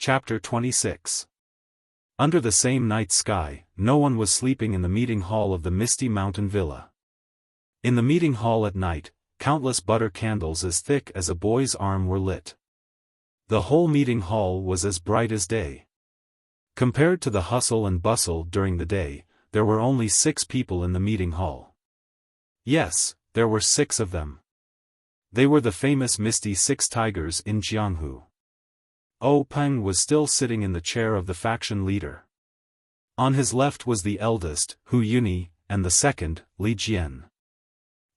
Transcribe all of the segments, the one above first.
Chapter 26. Under the same night sky, no one was sleeping in the meeting hall of the misty mountain villa. In the meeting hall at night, countless butter candles as thick as a boy's arm were lit. The whole meeting hall was as bright as day. Compared to the hustle and bustle during the day, there were only 6 people in the meeting hall. Yes, there were 6 of them. They were the famous Misty 6 Tigers in Jianghu. Peng was still sitting in the chair of the faction leader. On his left was the eldest, Hu Yuni, and the second, Li Jian.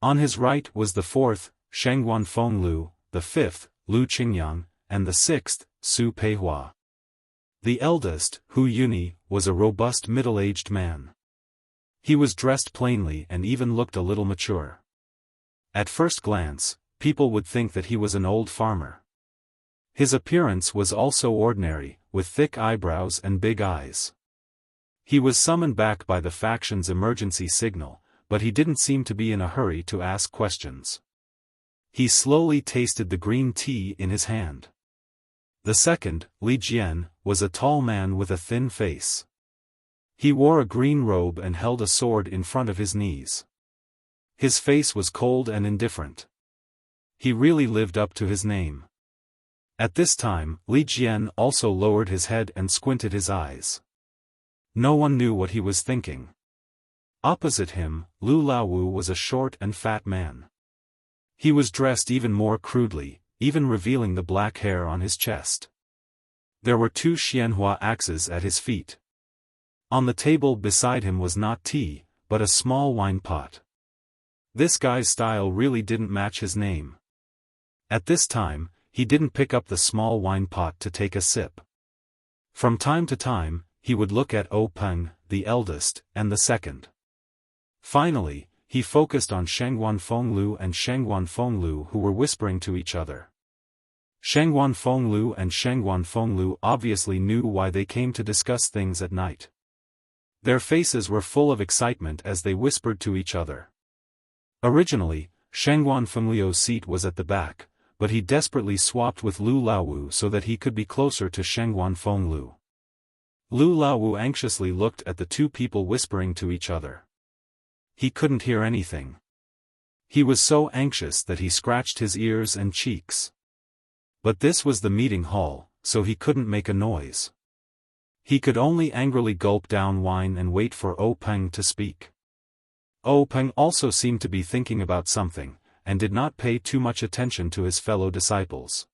On his right was the fourth, Shengguan Fenglu, the fifth, Lu Qingyang, and the sixth, Su Peihua. The eldest, Hu Yuni, was a robust middle-aged man. He was dressed plainly and even looked a little mature. At first glance, people would think that he was an old farmer. His appearance was also ordinary, with thick eyebrows and big eyes. He was summoned back by the faction's emergency signal, but he didn't seem to be in a hurry to ask questions. He slowly tasted the green tea in his hand. The second, Li Jian, was a tall man with a thin face. He wore a green robe and held a sword in front of his knees. His face was cold and indifferent. He really lived up to his name. At this time, Li Jian also lowered his head and squinted his eyes. No one knew what he was thinking. Opposite him, Lu Laowu was a short and fat man. He was dressed even more crudely, even revealing the black hair on his chest. There were 2 Xianhua axes at his feet. On the table beside him was not tea, but a small wine pot. This guy's style really didn't match his name. At this time, he didn't pick up the small wine pot to take a sip. From time to time, he would look at Peng, the eldest, and the second. Finally, he focused on Shengguan Fenglu and Shengguan Fenglu, who were whispering to each other. Shengguan Fenglu and Shengguan Fenglu obviously knew why they came to discuss things at night. Their faces were full of excitement as they whispered to each other. Originally, Shengguan Fenglu's seat was at the back, but he desperately swapped with Lu Laowu so that he could be closer to Shengguan Fenglu. Lu Laowu anxiously looked at the 2 people whispering to each other. He couldn't hear anything. He was so anxious that he scratched his ears and cheeks. But this was the meeting hall, so he couldn't make a noise. He could only angrily gulp down wine and wait for Peng to speak. Peng also seemed to be thinking about something, and did not pay too much attention to his fellow disciples.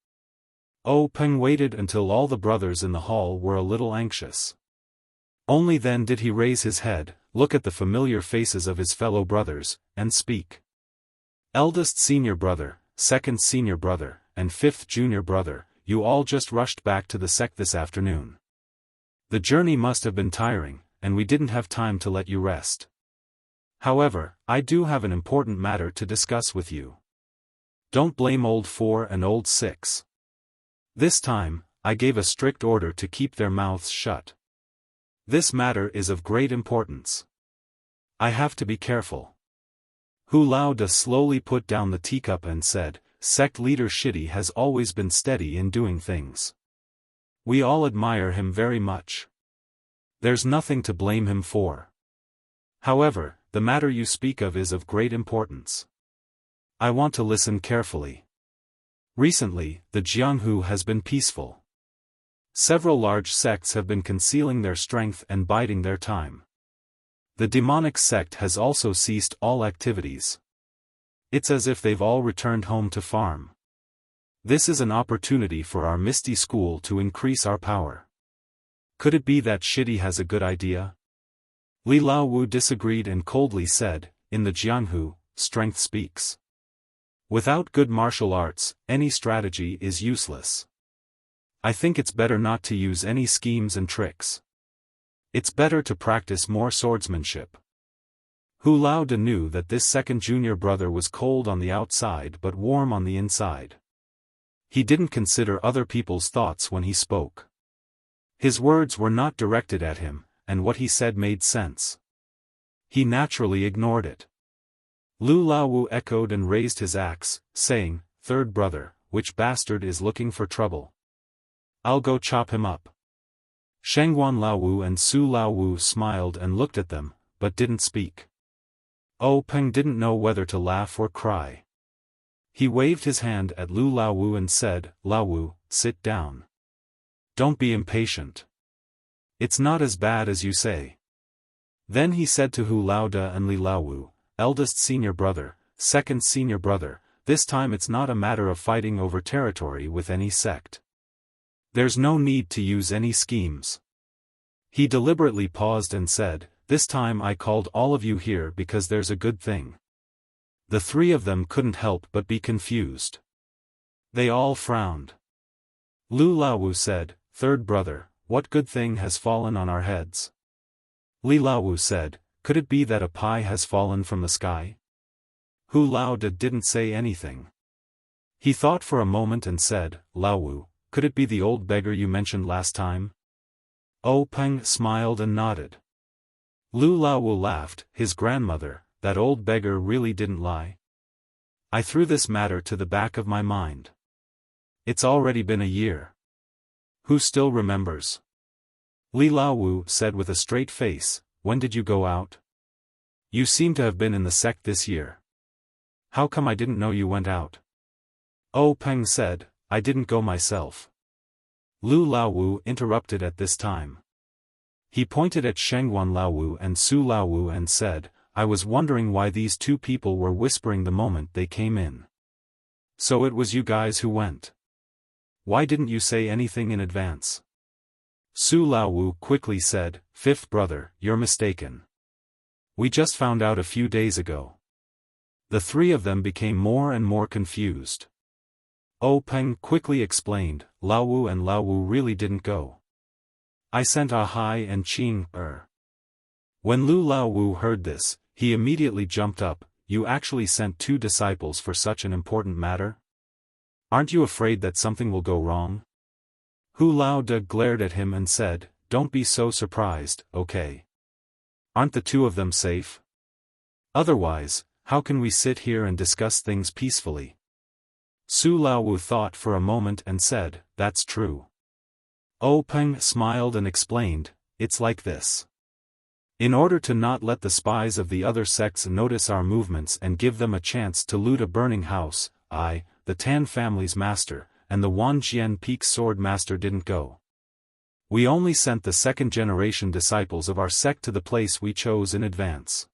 Peng waited until all the brothers in the hall were a little anxious. Only then did he raise his head, look at the familiar faces of his fellow brothers, and speak. Eldest senior brother, second senior brother, and fifth junior brother, you all just rushed back to the sect this afternoon. The journey must have been tiring, and we didn't have time to let you rest. However, I do have an important matter to discuss with you. Don't blame old 4 and old 6. This time, I gave a strict order to keep their mouths shut. This matter is of great importance. I have to be careful. Hu Laoda slowly put down the teacup and said, Sect leader Shidi has always been steady in doing things. We all admire him very much. There's nothing to blame him for. However, the matter you speak of is of great importance. I want to listen carefully. Recently, the Jianghu has been peaceful. Several large sects have been concealing their strength and biding their time. The demonic sect has also ceased all activities. It's as if they've all returned home to farm. This is an opportunity for our Misty School to increase our power. Could it be that Shidi has a good idea? Li Laowu disagreed and coldly said, in the Jianghu, strength speaks. Without good martial arts, any strategy is useless. I think it's better not to use any schemes and tricks. It's better to practice more swordsmanship. Hu Laoda knew that this second junior brother was cold on the outside but warm on the inside. He didn't consider other people's thoughts when he spoke. His words were not directed at him, and what he said made sense. He naturally ignored it. Lu Laowu echoed and raised his axe, saying, Third brother, which bastard is looking for trouble? I'll go chop him up. Shangguan Laowu and Su Laowu smiled and looked at them, but didn't speak. Peng didn't know whether to laugh or cry. He waved his hand at Lu Laowu and said, Laowu, sit down. Don't be impatient. It's not as bad as you say. Then he said to Hu Laoda and Li Laowu, eldest senior brother, second senior brother, this time it's not a matter of fighting over territory with any sect. There's no need to use any schemes. He deliberately paused and said, this time I called all of you here because there's a good thing. The three of them couldn't help but be confused. They all frowned. Lu Laowu said, third brother, what good thing has fallen on our heads? Li Laowu said, could it be that a pie has fallen from the sky? Hu Laoda didn't say anything. He thought for a moment and said, Laowu, could it be the old beggar you mentioned last time? Peng smiled and nodded. Lu Laowu laughed, his grandmother, that old beggar really didn't lie. I threw this matter to the back of my mind. It's already been a year. Who still remembers? Li Laowu said with a straight face, when did you go out? You seem to have been in the sect this year. How come I didn't know you went out? Peng said, I didn't go myself. Lu Laowu interrupted at this time. He pointed at Shangguan Laowu and Su Laowu and said, I was wondering why these two people were whispering the moment they came in. So it was you guys who went. Why didn't you say anything in advance? Su Laowu quickly said, fifth brother, you're mistaken. We just found out a few days ago. The three of them became more and more confused. Peng quickly explained, Laowu and Laowu really didn't go. I sent Ahai and Qing. When Lu Laowu heard this, he immediately jumped up, you actually sent two disciples for such an important matter? Aren't you afraid that something will go wrong? Hu Laoda glared at him and said, don't be so surprised, okay? Aren't the two of them safe? Otherwise, how can we sit here and discuss things peacefully? Su Laowu thought for a moment and said, that's true. Peng smiled and explained, it's like this. In order to not let the spies of the other sects notice our movements and give them a chance to loot a burning house, I, the Tan family's master, and the Wanjian Peak sword master didn't go. We only sent the second-generation disciples of our sect to the place we chose in advance.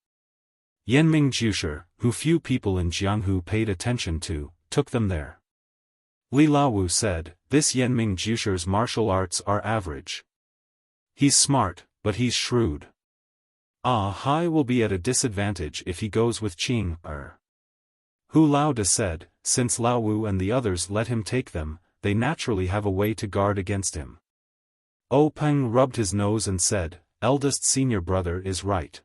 Yanming Jusher, who few people in Jianghu paid attention to, took them there. Li Laowu said, this Yanming Jusher's martial arts are average. He's smart, but he's shrewd. Hai will be at a disadvantage if he goes with Qing. Hu Laoda said, since Laowu and the others let him take them, they naturally have a way to guard against him. Peng rubbed his nose and said, eldest senior brother is right.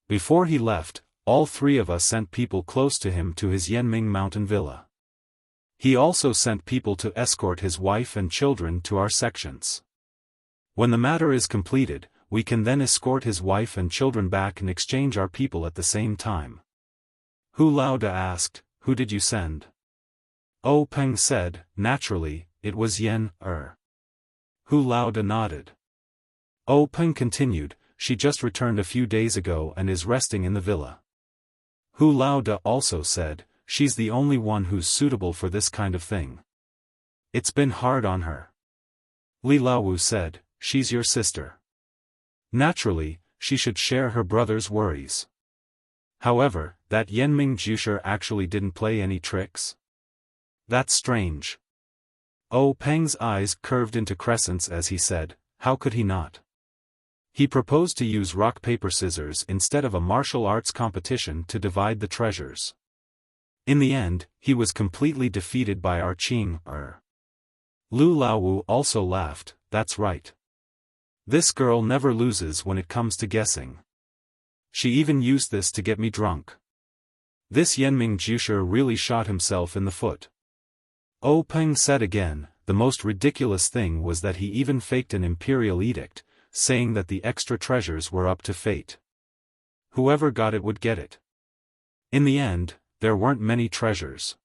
Before he left, all three of us sent people close to him to his Yanming mountain villa. He also sent people to escort his wife and children to our sections. When the matter is completed, we can then escort his wife and children back and exchange our people at the same time. Hu Laoda asked, who did you send? Peng said, naturally, it was Yen. Hu Laoda nodded. Peng continued, she just returned a few days ago and is resting in the villa. Hu Laoda also said, she's the only one who's suitable for this kind of thing. It's been hard on her. Li Laowu said, she's your sister. Naturally, she should share her brother's worries. However, that Yanming Jusher actually didn't play any tricks? That's strange. Peng's eyes curved into crescents as he said, how could he not? He proposed to use rock-paper-scissors instead of a martial arts competition to divide the treasures. In the end, he was completely defeated by our Qing. Lu Laowu also laughed, that's right. This girl never loses when it comes to guessing. She even used this to get me drunk. This Yanming Jusher really shot himself in the foot. Peng said again, the most ridiculous thing was that he even faked an imperial edict, saying that the extra treasures were up to fate. Whoever got it would get it. In the end, there weren't many treasures.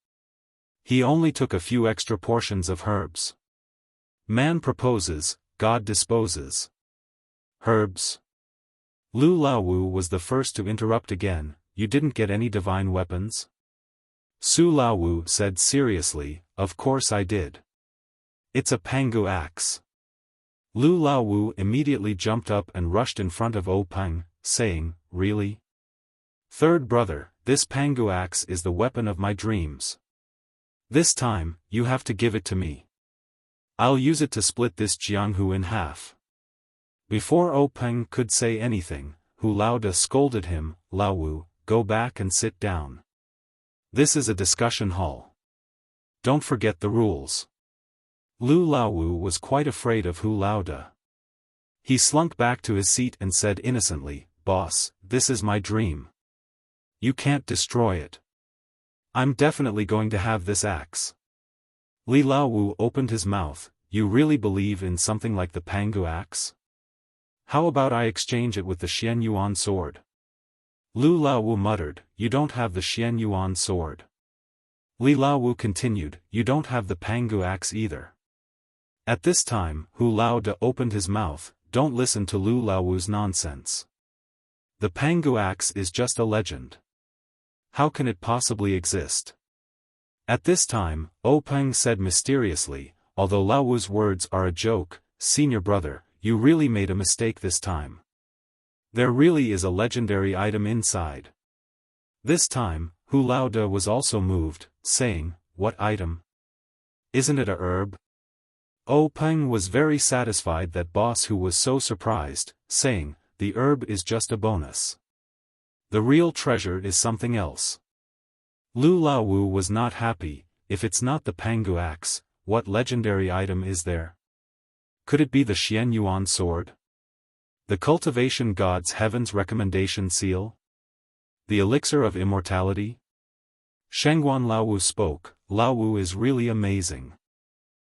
He only took a few extra portions of herbs. Man proposes, God disposes. Herbs. Lu Laowu was the first to interrupt again. You didn't get any divine weapons? Su Laowu said seriously, of course I did. It's a pangu axe. Lu Laowu immediately jumped up and rushed in front of Peng, saying, really? Third brother, this pangu axe is the weapon of my dreams. This time, you have to give it to me. I'll use it to split this Jianghu in half. Before Peng could say anything, Hu Laoda scolded him, Laowu, go back and sit down. This is a discussion hall. Don't forget the rules. Lu Laowu was quite afraid of Hu Laoda. He slunk back to his seat and said innocently, boss, this is my dream. You can't destroy it. I'm definitely going to have this axe. Li Laowu opened his mouth, you really believe in something like the pangu axe? How about I exchange it with the Xian Yuan sword? Lu Laowu muttered, you don't have the Xian Yuan sword. Li Laowu continued, you don't have the pangu axe either. At this time, Hu Laoda opened his mouth, don't listen to Lu Laowu's nonsense. The pangu axe is just a legend. How can it possibly exist? At this time, Peng said mysteriously, although Laowu's words are a joke, senior brother, you really made a mistake this time. There really is a legendary item inside. This time, Hu Laoda was also moved, saying, what item? Isn't it a herb? Peng was very satisfied that boss Hu was so surprised, saying, the herb is just a bonus. The real treasure is something else. Lu Laowu was not happy, if it's not the pangu axe, what legendary item is there? Could it be the Xian Yuan sword? The cultivation god's heaven's recommendation seal? The elixir of immortality? Shengguan Laowu spoke, Laowu is really amazing.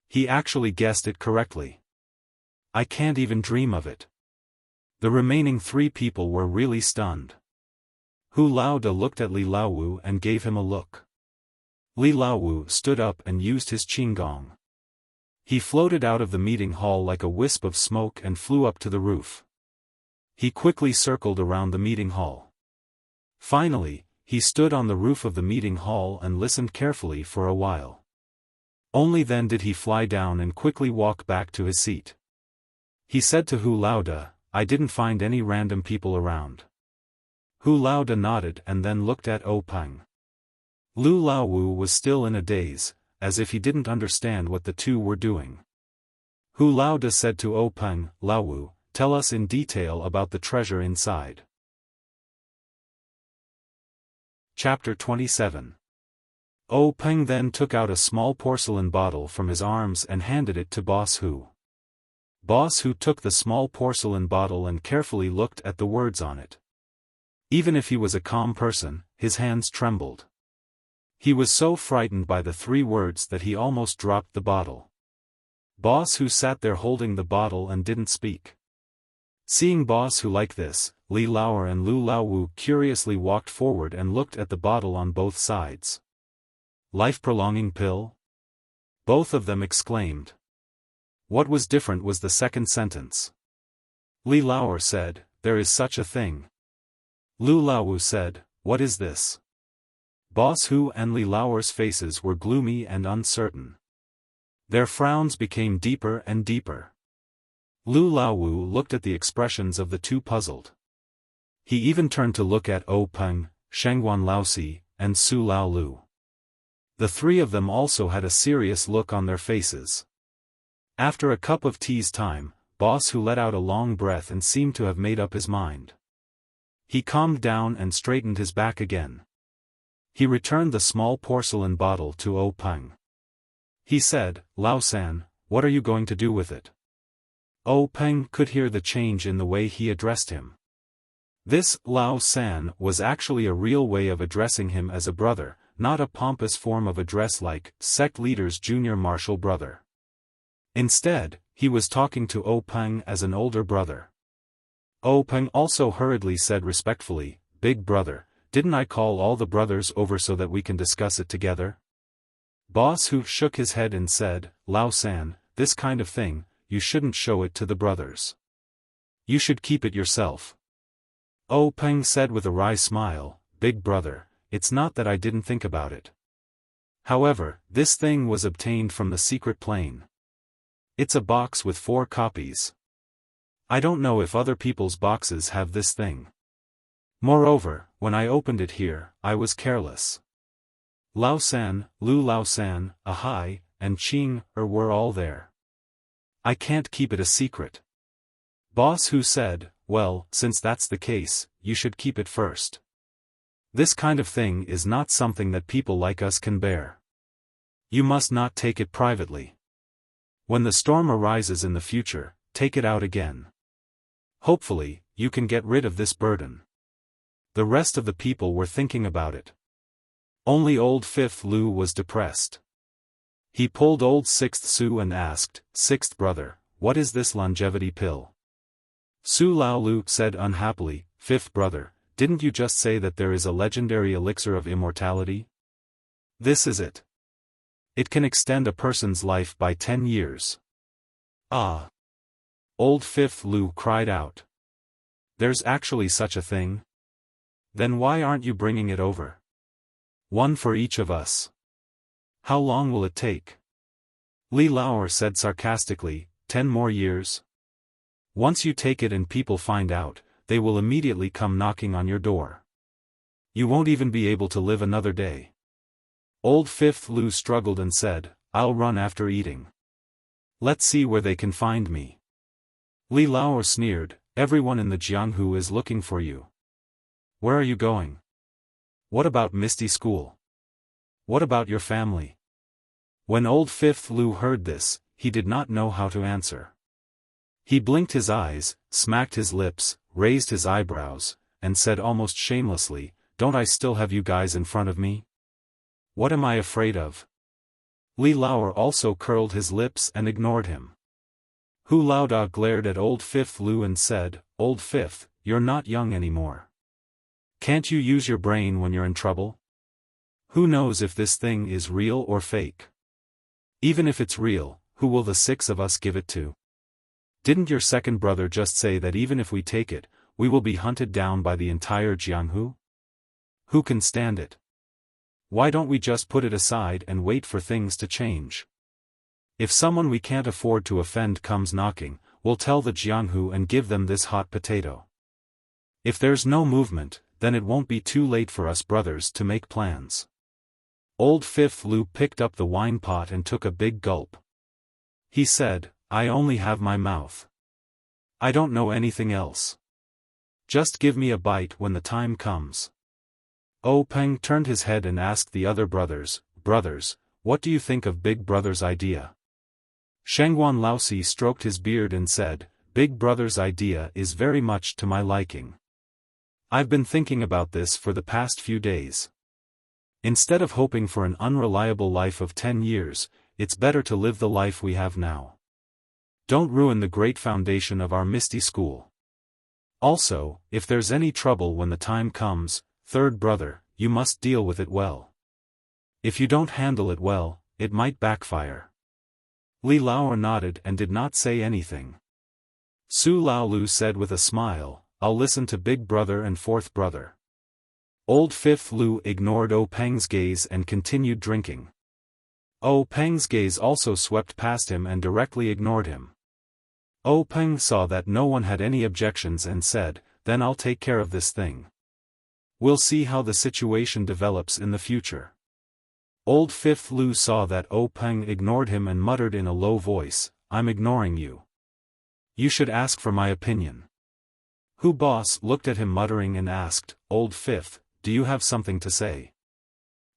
He actually guessed it correctly. I can't even dream of it. The remaining three people were really stunned. Hu Laoda looked at Li Laowu and gave him a look. Li Laowu stood up and used his qinggong. He floated out of the meeting hall like a wisp of smoke and flew up to the roof. He quickly circled around the meeting hall. Finally, he stood on the roof of the meeting hall and listened carefully for a while. Only then did he fly down and quickly walk back to his seat. He said to Hu Laoda, I didn't find any random people around. Hu Laoda nodded and then looked at Peng. Lu Laowu was still in a daze, as if he didn't understand what the two were doing. Hu Laoda said to Peng, Laowu, tell us in detail about the treasure inside. Chapter 27. Peng then took out a small porcelain bottle from his arms and handed it to Boss Hu. Boss Hu took the small porcelain bottle and carefully looked at the words on it. Even if he was a calm person, his hands trembled. He was so frightened by the three words that he almost dropped the bottle. Boss Hu sat there holding the bottle and didn't speak. Seeing Boss Hu like this, Li Laoer and Lu Laowu curiously walked forward and looked at the bottle on both sides. Life-prolonging pill? Both of them exclaimed. What was different was the second sentence. Li Laoer said, there is such a thing. Lu Laowu said, what is this? Boss Hu and Li Laoer's faces were gloomy and uncertain. Their frowns became deeper and deeper. Lu Laowu looked at the expressions of the two puzzled. He even turned to look at Peng, Shengguan Laosi, and Su Laolu. The three of them also had a serious look on their faces. After a cup of tea's time, Boss Hu let out a long breath and seemed to have made up his mind. He calmed down and straightened his back again. He returned the small porcelain bottle to Peng. He said, Lao-san, what are you going to do with it? Peng could hear the change in the way he addressed him. This Lao-san was actually a real way of addressing him as a brother, not a pompous form of address like sect leader's junior martial brother. Instead, he was talking to Peng as an older brother. Peng also hurriedly said respectfully, Big brother, didn't I call all the brothers over so that we can discuss it together? Boss Hu shook his head and said, Lao-san, this kind of thing, you shouldn't show it to the brothers. You should keep it yourself. Oh Peng said with a wry smile, Big brother, it's not that I didn't think about it. However, this thing was obtained from the secret plane. It's a box with 4 copies. I don't know if other people's boxes have this thing. Moreover, when I opened it here, I was careless. Lao San, Lu Lao San, Ahai, and Qing were all there. I can't keep it a secret. Boss Hu said, well, since that's the case, you should keep it first. This kind of thing is not something that people like us can bear. You must not take it privately. When the storm arises in the future, take it out again. Hopefully, you can get rid of this burden. The rest of the people were thinking about it. Only old Fifth Lu was depressed. He pulled old Sixth Su and asked, Sixth brother, what is this longevity pill? Su Lao Lu said unhappily, Fifth brother, didn't you just say that there is a legendary elixir of immortality? This is it. It can extend a person's life by 10 years. Ah! Old Fifth Lu cried out. There's actually such a thing? Then why aren't you bringing it over? One for each of us. How long will it take? Li Laoer said sarcastically, 10 more years? Once you take it and people find out, they will immediately come knocking on your door. You won't even be able to live another day. Old Fifth Lu struggled and said, I'll run after eating. Let's see where they can find me. Li Laoer sneered, everyone in the Jianghu is looking for you. Where are you going? What about Misty School? What about your family? When old Fifth Lu heard this, he did not know how to answer. He blinked his eyes, smacked his lips, raised his eyebrows, and said almost shamelessly, don't I still have you guys in front of me? What am I afraid of? Li Laoer also curled his lips and ignored him. Hu Laoda glared at old Fifth Lu and said, Old Fifth, you're not young anymore. Can't you use your brain when you're in trouble? Who knows if this thing is real or fake? Even if it's real, who will the 6 of us give it to? Didn't your second brother just say that even if we take it, we will be hunted down by the entire Jianghu? Who can stand it? Why don't we just put it aside and wait for things to change? If someone we can't afford to offend comes knocking, we'll tell the Jianghu and give them this hot potato. If there's no movement, then it won't be too late for us brothers to make plans. Old Fifth Lu picked up the wine pot and took a big gulp. He said, I only have my mouth. I don't know anything else. Just give me a bite when the time comes. Oh Peng turned his head and asked the other brothers, Brothers, what do you think of Big Brother's idea? Shengguan Laosi stroked his beard and said, Big Brother's idea is very much to my liking. I've been thinking about this for the past few days. Instead of hoping for an unreliable life of 10 years, it's better to live the life we have now. Don't ruin the great foundation of our Misty School. Also, if there's any trouble when the time comes, third brother, you must deal with it well. If you don't handle it well, it might backfire. Li Laoer nodded and did not say anything. Su Lao Lu said with a smile, I'll listen to Big Brother and Fourth Brother. Old Fifth Lu ignored O Peng's gaze and continued drinking. O Peng's gaze also swept past him and directly ignored him. O Peng saw that no one had any objections and said, then I'll take care of this thing. We'll see how the situation develops in the future. Old Fifth Lu saw that O Peng ignored him and muttered in a low voice, I'm ignoring you. You should ask for my opinion. Hu Boss looked at him muttering and asked, Old Fifth, do you have something to say?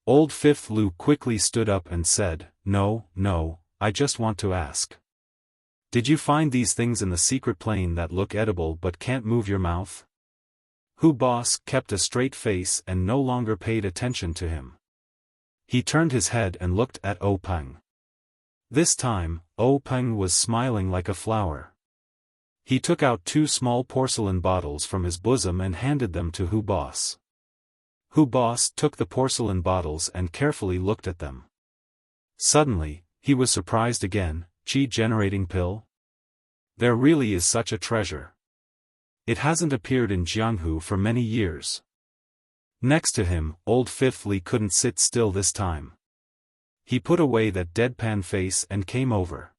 Old Fifth Lu quickly stood up and said, No, I just want to ask. Did you find these things in the secret plane that look edible but can't move your mouth? Hu Boss kept a straight face and no longer paid attention to him. He turned his head and looked at O Peng. This time, O Peng was smiling like a flower. He took out 2 small porcelain bottles from his bosom and handed them to Hu Boss. Hu Boss took the porcelain bottles and carefully looked at them. Suddenly, he was surprised again. Qi-generating pill? There really is such a treasure. It hasn't appeared in Jianghu for many years. Next to him, old Fifth Li couldn't sit still this time. He put away that deadpan face and came over.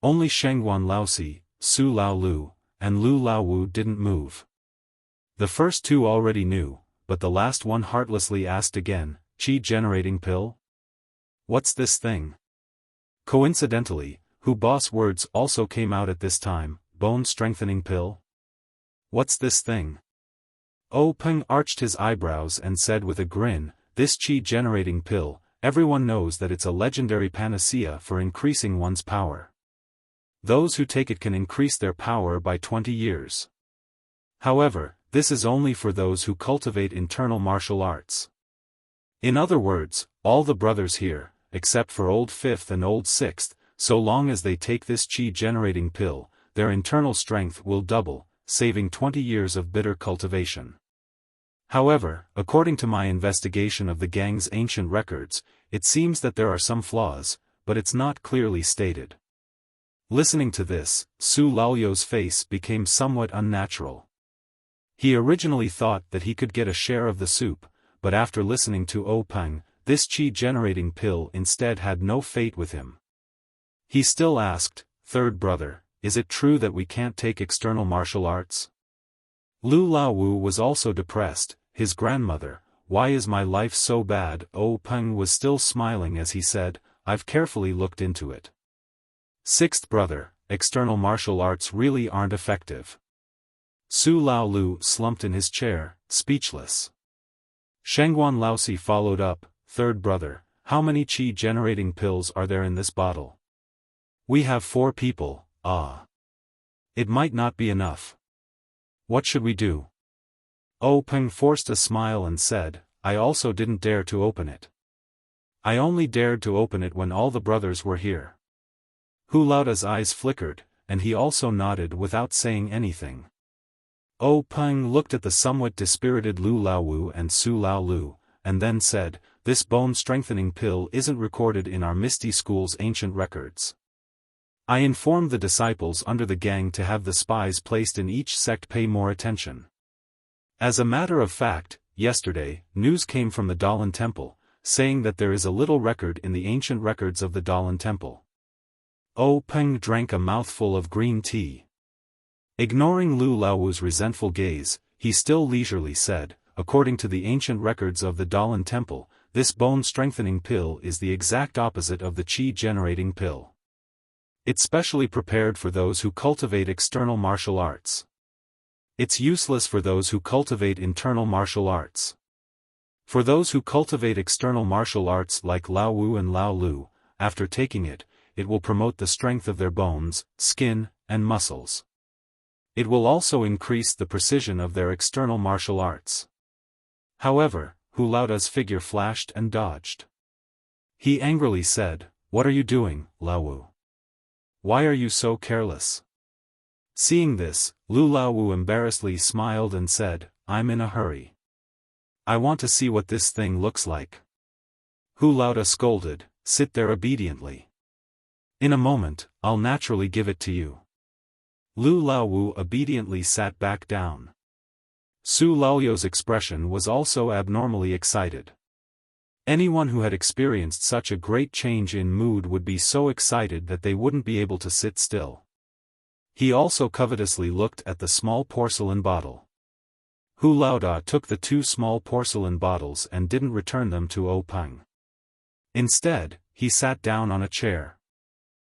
Only Shengguan Laosi, Su Lao Lu, and Lu Lao Wu didn't move. The first two already knew, but the last one heartlessly asked again, Qi-generating pill? What's this thing? Coincidentally, Hu Boss words also came out at this time, bone-strengthening pill? What's this thing? Oh Peng arched his eyebrows and said with a grin, this Qi-generating pill, everyone knows that it's a legendary panacea for increasing one's power. Those who take it can increase their power by 20 years. However, this is only for those who cultivate internal martial arts. In other words, all the brothers here, except for Old Fifth and Old Sixth, so long as they take this Qi-generating pill, their internal strength will double, saving 20 years of bitter cultivation. However, according to my investigation of the gang's ancient records, it seems that there are some flaws, but it's not clearly stated. Listening to this, Su Laoyo's face became somewhat unnatural. He originally thought that he could get a share of the soup, but after listening to Oh Peng, this Qi-generating pill instead had no fate with him. He still asked, third brother, is it true that we can't take external martial arts? Lu Lao Wu was also depressed, his grandmother, why is my life so bad? Oh Peng was still smiling as he said, I've carefully looked into it. Sixth brother, external martial arts really aren't effective. Su Lao Lu slumped in his chair, speechless. Shengguan Laosi followed up, third brother, how many Qi-generating pills are there in this bottle? We have 4 people, It might not be enough. What should we do? Oh Peng forced a smile and said, I also didn't dare to open it. I only dared to open it when all the brothers were here. Hu Laoda's eyes flickered, and he also nodded without saying anything. Oh Peng looked at the somewhat dispirited Lu Laowu and Su Lao Lu, and then said, this bone-strengthening pill isn't recorded in our Misty School's ancient records. I informed the disciples under the gang to have the spies placed in each sect pay more attention. As a matter of fact, yesterday, news came from the Dalan Temple, saying that there is a little record in the ancient records of the Dalan Temple. Oh Peng drank a mouthful of green tea. Ignoring Lu Laowu's resentful gaze, he still leisurely said, according to the ancient records of the Dalan Temple, this bone-strengthening pill is the exact opposite of the Qi-generating pill. It's specially prepared for those who cultivate external martial arts. It's useless for those who cultivate internal martial arts. For those who cultivate external martial arts like Lao Wu and Lao Lu, after taking it, it will promote the strength of their bones, skin, and muscles. It will also increase the precision of their external martial arts. However, Hu Laoda's figure flashed and dodged. He angrily said, what are you doing, Lao Wu? Why are you so careless? Seeing this, Lu Lao Wu embarrassedly smiled and said, I'm in a hurry. I want to see what this thing looks like. Hu Laoda scolded, sit there obediently. In a moment, I'll naturally give it to you. Lu Lao Wu obediently sat back down. Su Laoyo's expression was also abnormally excited. Anyone who had experienced such a great change in mood would be so excited that they wouldn't be able to sit still. He also covetously looked at the small porcelain bottle. Hu Laoda took the 2 small porcelain bottles and didn't return them to Oh Peng. Instead, he sat down on a chair.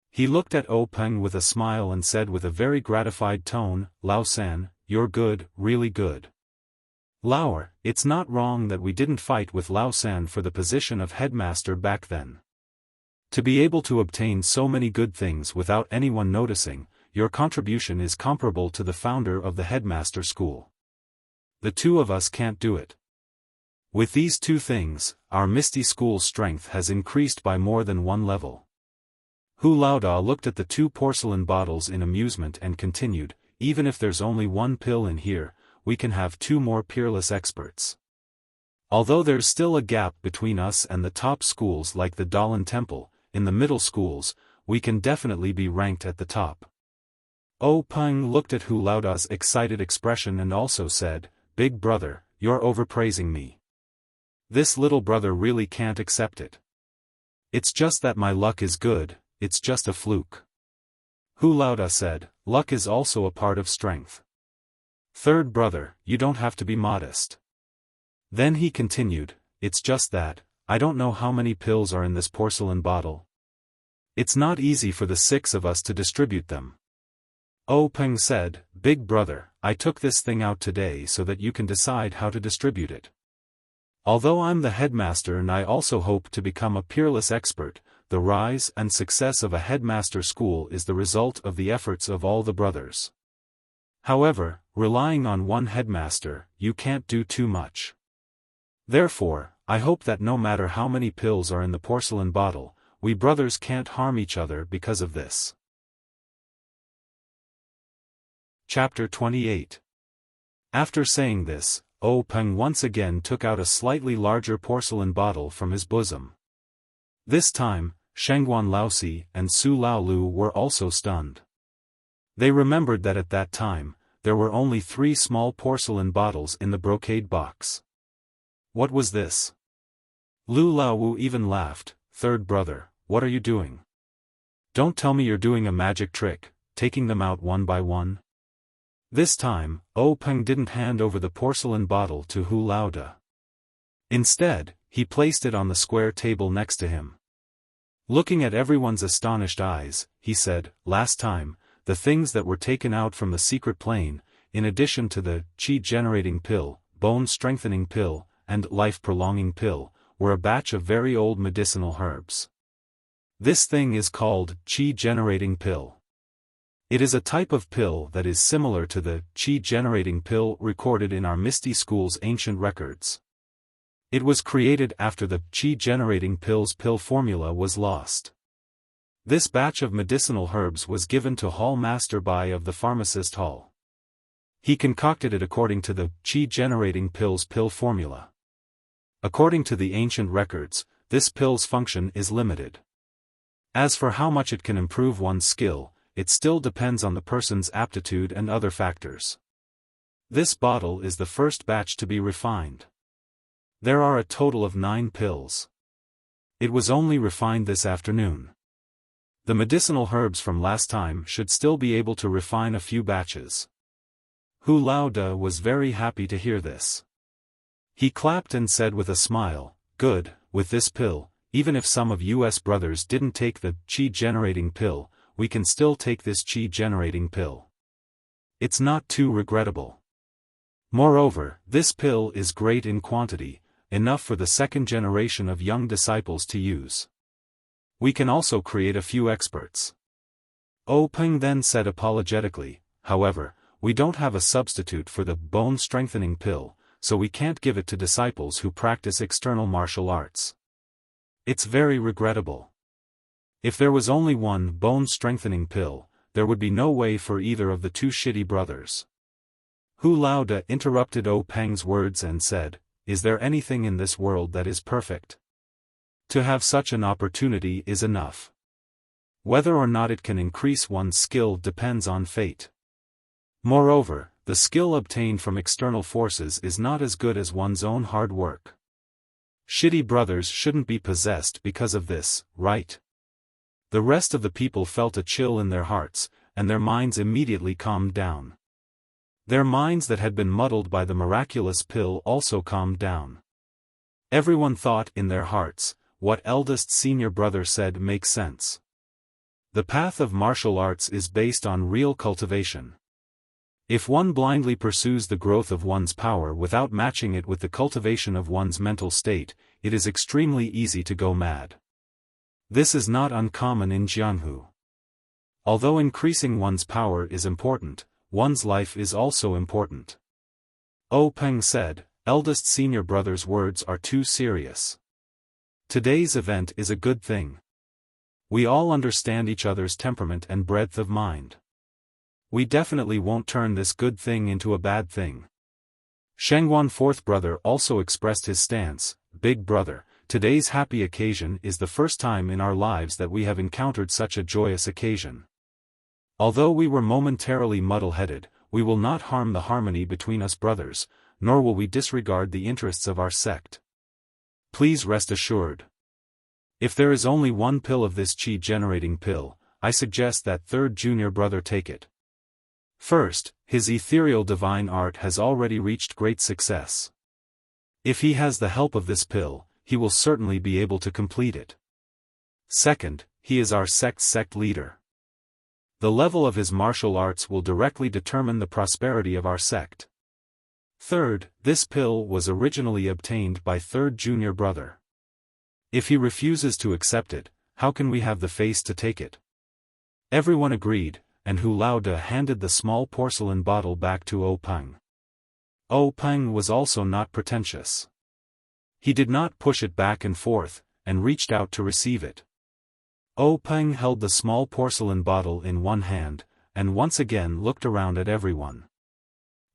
He looked at Oh Peng with a smile and said with a very gratified tone, Lao San, you're good, really good. Laoer, it's not wrong that we didn't fight with Lao San for the position of headmaster back then. To be able to obtain so many good things without anyone noticing, your contribution is comparable to the founder of the headmaster school. The 2 of us can't do it. With these 2 things, our Misty School's strength has increased by more than 1 level. Hu Laoda looked at the 2 porcelain bottles in amusement and continued, even if there's only 1 pill in here, we can have 2 more peerless experts. Although there's still a gap between us and the top schools like the Dalan Temple, in the middle schools, we can definitely be ranked at the top. Oh Peng looked at Hu Laoda's excited expression and also said, "Big brother, you're overpraising me. This little brother really can't accept it. It's just that my luck is good, it's just a fluke." Hu Laoda said, "Luck is also a part of strength. Third brother, you don't have to be modest." Then he continued, "It's just that, I don't know how many pills are in this porcelain bottle. It's not easy for the 6 of us to distribute them." Oh Peng said, "Big brother, I took this thing out today so that you can decide how to distribute it. Although I'm the headmaster and I also hope to become a peerless expert, the rise and success of a headmaster school is the result of the efforts of all the brothers. However, relying on one headmaster, you can't do too much. Therefore, I hope that no matter how many pills are in the porcelain bottle, we brothers can't harm each other because of this." Chapter 28. After saying this, Oh Peng once again took out a slightly larger porcelain bottle from his bosom. This time, Shangguan Laosi and Su Laolu were also stunned. They remembered that at that time, there were only 3 small porcelain bottles in the brocade box. What was this? Lu Laowu even laughed, "Third brother, what are you doing? Don't tell me you're doing a magic trick, taking them out one by one?" This time, Oh Peng didn't hand over the porcelain bottle to Hu Laoda. Instead, he placed it on the square table next to him. Looking at everyone's astonished eyes, he said, "Last time, the things that were taken out from the secret plane, in addition to the qi-generating pill, bone-strengthening pill, and life-prolonging pill, were a batch of very old medicinal herbs. This thing is called qi-generating pill. It is a type of pill that is similar to the qi-generating pill recorded in our Misty School's ancient records. It was created after the qi-generating pill's pill formula was lost. This batch of medicinal herbs was given to Hall Master Bai of the Pharmacist Hall. He concocted it according to the qi-generating pill's pill formula. According to the ancient records, this pill's function is limited. As for how much it can improve one's skill, it still depends on the person's aptitude and other factors. This bottle is the first batch to be refined. There are a total of 9 pills. It was only refined this afternoon. The medicinal herbs from last time should still be able to refine a few batches." Hu Laoda was very happy to hear this. He clapped and said with a smile, "Good, with this pill, even if some of US brothers didn't take the qi-generating pill, we can still take this qi-generating pill. It's not too regrettable. Moreover, this pill is great in quantity, enough for the 2nd generation of young disciples to use. We can also create a few experts." Oh Peng then said apologetically, "However, we don't have a substitute for the bone-strengthening pill, so we can't give it to disciples who practice external martial arts. It's very regrettable. If there was only one bone-strengthening pill, there would be no way for either of the 2 shitty brothers." Hu Laoda interrupted Oh Peng's words and said, "Is there anything in this world that is perfect? To have such an opportunity is enough. Whether or not it can increase one's skill depends on fate. Moreover, the skill obtained from external forces is not as good as one's own hard work. Shitty brothers shouldn't be possessed because of this, right?" The rest of the people felt a chill in their hearts, and their minds immediately calmed down. Their minds that had been muddled by the miraculous pill also calmed down. Everyone thought in their hearts, what eldest senior brother said makes sense. The path of martial arts is based on real cultivation. If one blindly pursues the growth of one's power without matching it with the cultivation of one's mental state, it is extremely easy to go mad. This is not uncommon in Jianhu. Although increasing one's power is important, one's life is also important. Oh Peng said, "Eldest senior brother's words are too serious. Today's event is a good thing. We all understand each other's temperament and breadth of mind. We definitely won't turn this good thing into a bad thing." Shangguan 4th brother also expressed his stance, "Big brother, Today's happy occasion is the first time in our lives that we have encountered such a joyous occasion. Although we were momentarily muddle-headed, we will not harm the harmony between us brothers, nor will we disregard the interests of our sect. Please rest assured. If there is only one pill of this chi-generating pill, I suggest that third junior brother take it. First, his ethereal divine art has already reached great success. If he has the help of this pill, he will certainly be able to complete it. Second, he is our sect leader. The level of his martial arts will directly determine the prosperity of our sect. Third, this pill was originally obtained by third junior brother. If he refuses to accept it, how can we have the face to take it? Everyone agreed, and Hu Laoda handed the small porcelain bottle back to O Peng. O Peng was also not pretentious. He did not push it back and forth, and reached out to receive it. O Peng held the small porcelain bottle in one hand, and once again looked around at everyone.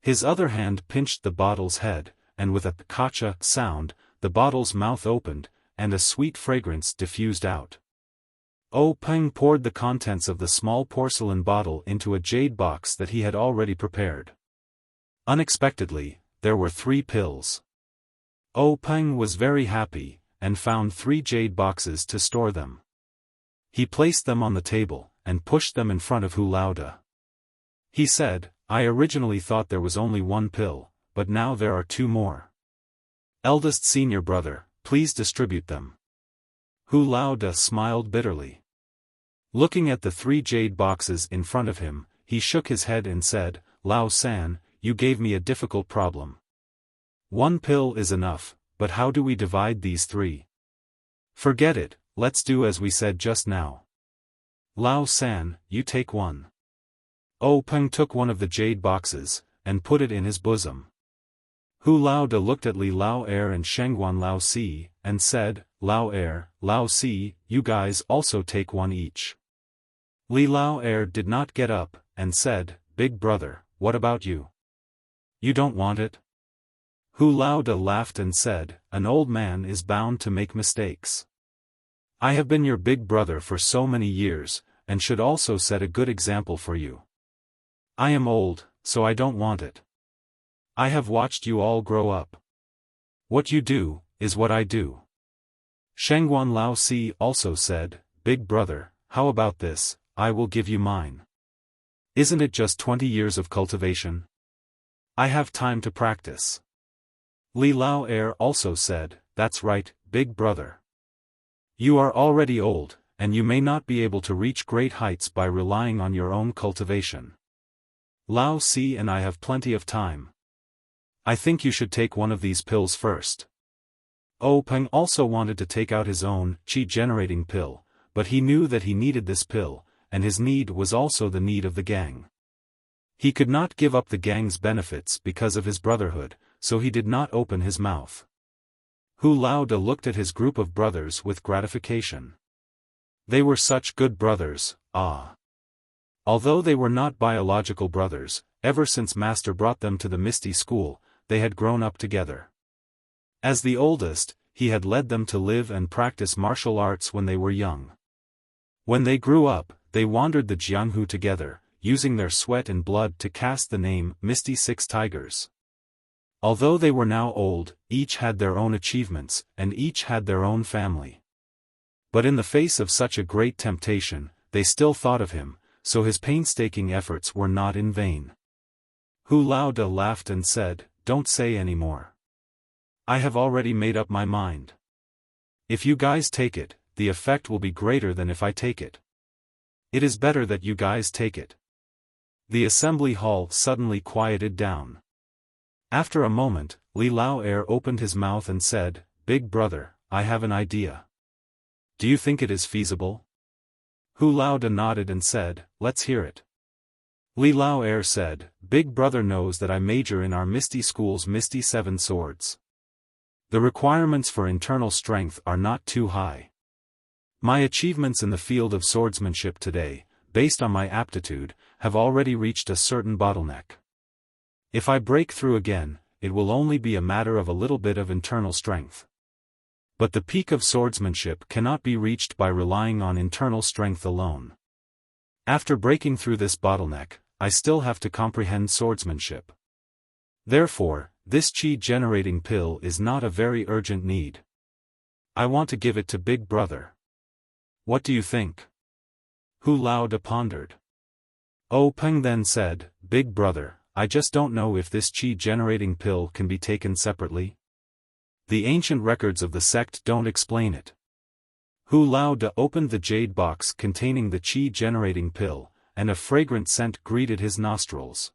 His other hand pinched the bottle's head, and with a kacha sound, the bottle's mouth opened, and a sweet fragrance diffused out. O Peng poured the contents of the small porcelain bottle into a jade box that he had already prepared. Unexpectedly, there were 3 pills. O Peng was very happy, and found 3 jade boxes to store them. He placed them on the table, and pushed them in front of Hu Laoda. He said, I originally thought there was only 1 pill, but now there are 2 more. Eldest senior brother, please distribute them. Hu Laoda smiled bitterly. Looking at the 3 jade boxes in front of him, he shook his head and said, Lao San, you gave me a difficult problem. 1 pill is enough, but how do we divide these 3? Forget it, let's do as we said just now. Lao San, you take 1. O Peng took one of the jade boxes, and put it in his bosom. Hu Laoda looked at Li Lao Er and Shengguan Lao Si, and said, Lao Er, Lao Si, you guys also take 1 each. Li Lao Er did not get up, and said, Big brother, what about you? You don't want it? Hu Laoda laughed and said, an old man is bound to make mistakes. I have been your big brother for so many years, and should also set a good example for you. I am old, so I don't want it. I have watched you all grow up. What you do, is what I do. Shengguan Lao Si also said, Big brother, how about this, I will give you mine. Isn't it just 20 years of cultivation? I have time to practice. Li Lao Er also said, that's right, big brother. You are already old, and you may not be able to reach great heights by relying on your own cultivation. Lao Si and I have plenty of time. I think you should take one of these pills first. O Peng also wanted to take out his own chi-generating pill, but he knew that he needed this pill, and his need was also the need of the gang. He could not give up the gang's benefits because of his brotherhood, so he did not open his mouth. Hu Laoda looked at his group of brothers with gratification. They were such good brothers, ah. Although they were not biological brothers, ever since Master brought them to the Misty School, they had grown up together. As the oldest, he had led them to live and practice martial arts when they were young. When they grew up, they wandered the Jianghu together, using their sweat and blood to cast the name Misty 6 Tigers. Although they were now old, each had their own achievements, and each had their own family. But in the face of such a great temptation, they still thought of him, so his painstaking efforts were not in vain. Hu Laoda laughed and said, don't say any more. I have already made up my mind. If you guys take it, the effect will be greater than if I take it. It is better that you guys take it. The assembly hall suddenly quieted down. After a moment, Li Lao Er opened his mouth and said, Big brother, I have an idea. Do you think it is feasible? Hu Laoda nodded and said, let's hear it. Li Lao Er said, Big brother knows that I major in our Misty School's Misty 7 swords. The requirements for internal strength are not too high. My achievements in the field of swordsmanship today, based on my aptitude, have already reached a certain bottleneck. If I break through again, it will only be a matter of a little bit of internal strength. But the peak of swordsmanship cannot be reached by relying on internal strength alone. After breaking through this bottleneck, I still have to comprehend swordsmanship. Therefore, this chi-generating pill is not a very urgent need. I want to give it to Big Brother. What do you think? Hu Laoda pondered. Peng then said, Big Brother, I just don't know if this chi-generating pill can be taken separately. The ancient records of the sect don't explain it. Hu Laoda opened the jade box containing the chi-generating pill, and a fragrant scent greeted his nostrils.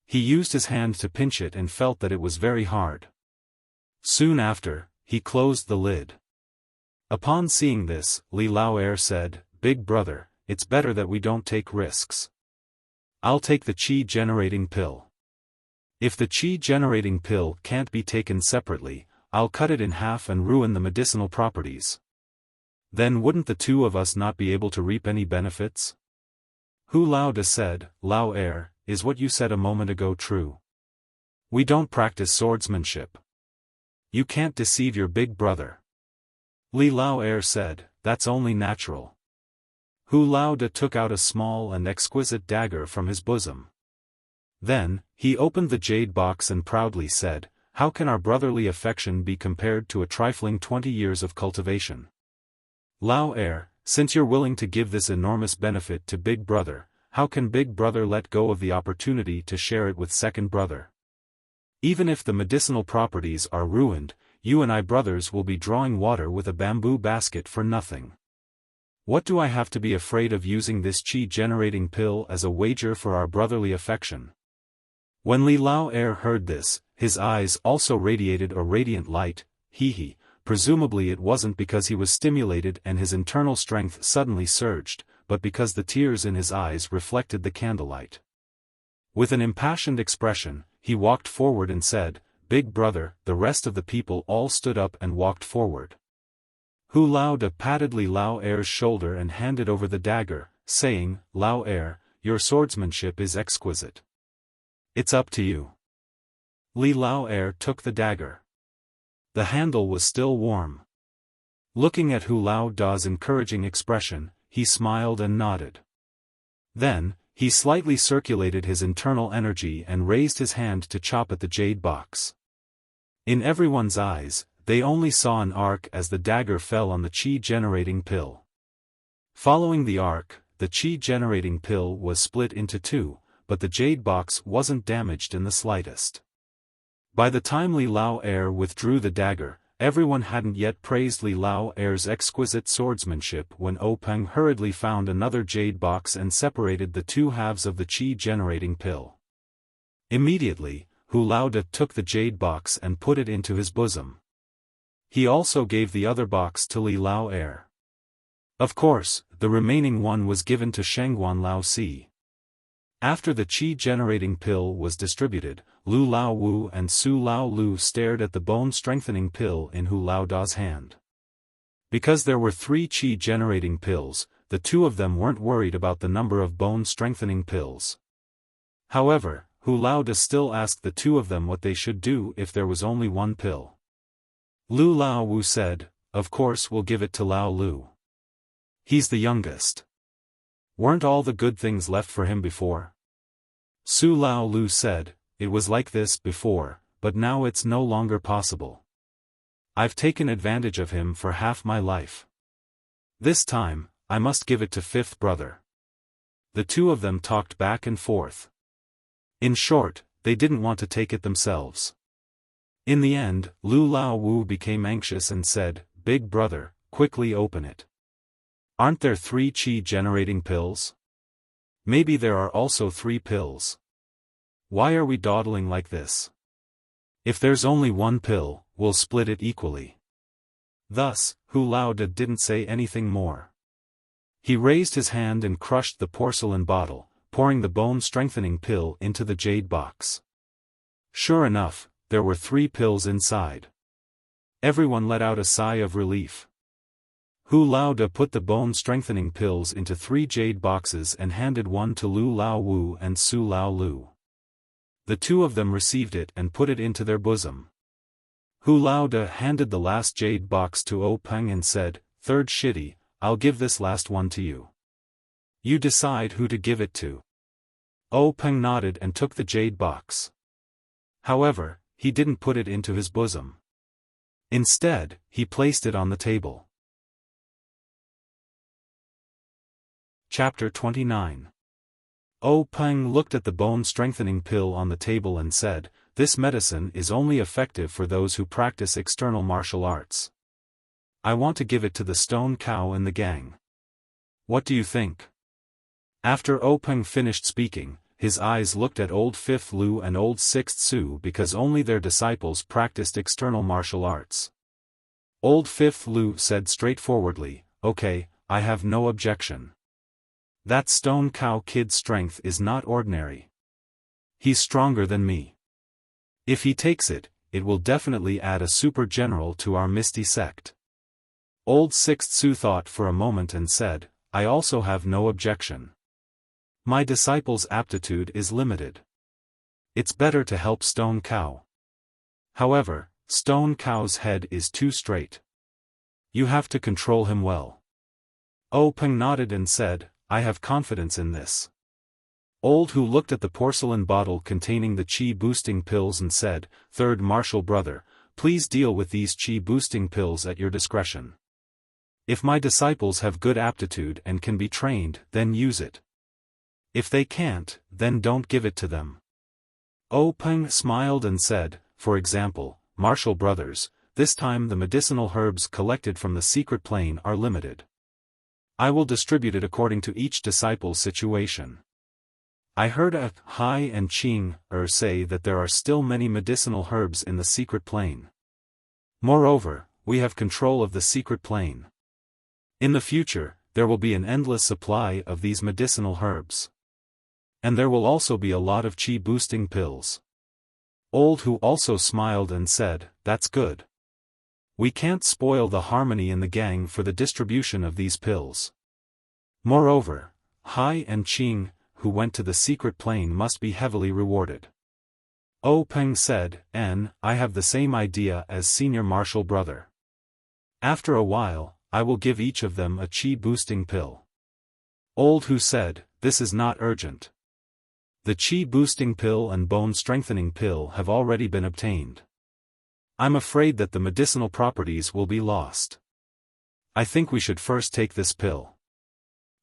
He used his hand to pinch it and felt that it was very hard. Soon after, he closed the lid. Upon seeing this, Li Lao said, Big Brother, it's better that we don't take risks. I'll take the chi-generating pill. If the chi-generating pill can't be taken separately, I'll cut it in half and ruin the medicinal properties. Then wouldn't the two of us not be able to reap any benefits? Hu Laoda said, Lao is what you said a moment ago true? We don't practice swordsmanship. You can't deceive your big brother. Li Lao said, that's only natural. Hu Laoda took out a small and exquisite dagger from his bosom. Then, he opened the jade box and proudly said, how can our brotherly affection be compared to a trifling 20 years of cultivation? Lao since you're willing to give this enormous benefit to Big Brother, how can Big Brother let go of the opportunity to share it with second brother? Even if the medicinal properties are ruined, you and I brothers will be drawing water with a bamboo basket for nothing. What do I have to be afraid of using this chi-generating pill as a wager for our brotherly affection? When Li Lao heard this, his eyes also radiated a radiant light, presumably it wasn't because he was stimulated and his internal strength suddenly surged, but because the tears in his eyes reflected the candlelight. With an impassioned expression, he walked forward and said, Big Brother. The rest of the people all stood up and walked forward. Hu Laoda patted Li Lao shoulder and handed over the dagger, saying, Lao your swordsmanship is exquisite. It's up to you. Li Lao took the dagger. The handle was still warm. Looking at Hu Laoda's encouraging expression, he smiled and nodded. Then, he slightly circulated his internal energy and raised his hand to chop at the jade box. In everyone's eyes, they only saw an arc as the dagger fell on the chi-generating pill. Following the arc, the chi-generating pill was split into two, but the jade box wasn't damaged in the slightest. By the time Li Lao withdrew the dagger, everyone hadn't yet praised Li Lao's exquisite swordsmanship when Peng hurriedly found another jade box and separated the two halves of the chi-generating pill. Immediately, Hu Laoda took the jade box and put it into his bosom. He also gave the other box to Li Lao. Of course, the remaining one was given to Shangguan Lao Si. After the chi-generating pill was distributed, Lu Lao Wu and Su Lao Lu stared at the bone-strengthening pill in Hu Laoda's hand. Because there were 3 chi-generating pills, the two of them weren't worried about the number of bone-strengthening pills. However, Hu Laoda still asked the two of them what they should do if there was only one pill. Lu Lao Wu said, of course we'll give it to Lao Lu. He's the youngest. Weren't all the good things left for him before? Su Lao Lu said, it was like this before, but now it's no longer possible. I've taken advantage of him for half my life. This time, I must give it to fifth brother. The two of them talked back and forth. In short, they didn't want to take it themselves. In the end, Lu Lao Wu became anxious and said, Big brother, quickly open it. Aren't there 3 chi-generating pills? Maybe there are also 3 pills. Why are we dawdling like this? If there's only one pill, we'll split it equally. Thus, Hu Laoda didn't say anything more. He raised his hand and crushed the porcelain bottle, pouring the bone-strengthening pill into the jade box. Sure enough, there were 3 pills inside. Everyone let out a sigh of relief. Hu Laoda put the bone-strengthening pills into 3 jade boxes and handed one to Lu Lao Wu and Su Lao Lu. The two of them received it and put it into their bosom. Hu Laoda handed the last jade box to O Peng and said, "Third shitty, I'll give this last one to you. You decide who to give it to." O Peng nodded and took the jade box. However, he didn't put it into his bosom. Instead, he placed it on the table. Chapter 29. O Peng looked at the bone-strengthening pill on the table and said, "This medicine is only effective for those who practice external martial arts. I want to give it to the stone cow in the gang. What do you think?" After O Peng finished speaking, his eyes looked at Old Fifth Lu and Old Sixth Su because only their disciples practiced external martial arts. Old Fifth Lu said straightforwardly, "Okay, I have no objection. That stone cow kid's strength is not ordinary. He's stronger than me. If he takes it, it will definitely add a super general to our Misty sect." Old Sixth Su thought for a moment and said, "I also have no objection. My disciple's aptitude is limited. It's better to help Stone Cow. However, Stone Cow's head is too straight. You have to control him well." O Peng nodded and said, "I have confidence in this." Old Hu looked at the porcelain bottle containing the chi-boosting pills and said, "Third martial brother, please deal with these chi-boosting pills at your discretion. If my disciples have good aptitude and can be trained, then use it. If they can't, then don't give it to them." O Peng smiled and said, "For example, martial brothers, this time the medicinal herbs collected from the secret plane are limited. I will distribute it according to each disciple's situation. I heard a Hai and Qing say that there are still many medicinal herbs in the secret plane. Moreover, we have control of the secret plane. In the future, there will be an endless supply of these medicinal herbs. And there will also be a lot of chi-boosting pills." Old Hu also smiled and said, "That's good. We can't spoil the harmony in the gang for the distribution of these pills. Moreover, Hai and Qing, who went to the secret plane, must be heavily rewarded." O Peng said, "I have the same idea as senior martial brother. After a while, I will give each of them a chi-boosting pill." Old Hu said, "This is not urgent. The chi-boosting pill and bone-strengthening pill have already been obtained. I'm afraid that the medicinal properties will be lost. I think we should first take this pill."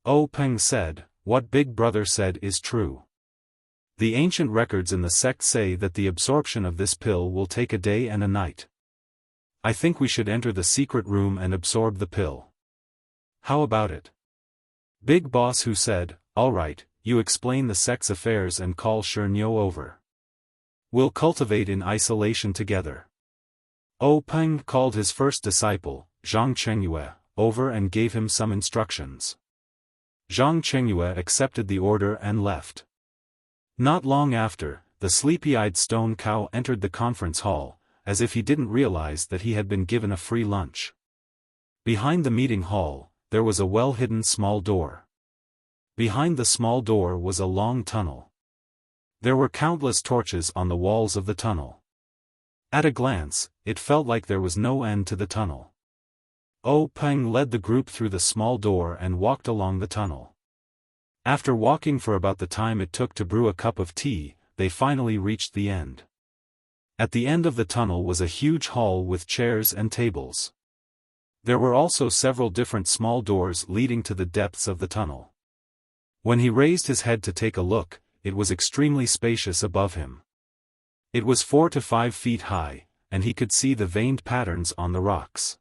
O Peng said, "What Big Brother said is true. The ancient records in the sect say that the absorption of this pill will take a day and a night. I think we should enter the secret room and absorb the pill. How about it?" Big Boss Hu said, "All right, you explain the sect's affairs and call Shernyo over. We'll cultivate in isolation together." O Peng called his first disciple, Zhang Chengyue, over and gave him some instructions. Zhang Chengyue accepted the order and left. Not long after, the sleepy-eyed stone cow entered the conference hall, as if he didn't realize that he had been given a free lunch. Behind the meeting hall, there was a well-hidden small door. Behind the small door was a long tunnel. There were countless torches on the walls of the tunnel. At a glance, it felt like there was no end to the tunnel. O Peng led the group through the small door and walked along the tunnel. After walking for about the time it took to brew a cup of tea, they finally reached the end. At the end of the tunnel was a huge hall with chairs and tables. There were also several different small doors leading to the depths of the tunnel. When he raised his head to take a look, it was extremely spacious above him. It was 4 to 5 feet high, and he could see the veined patterns on the rocks.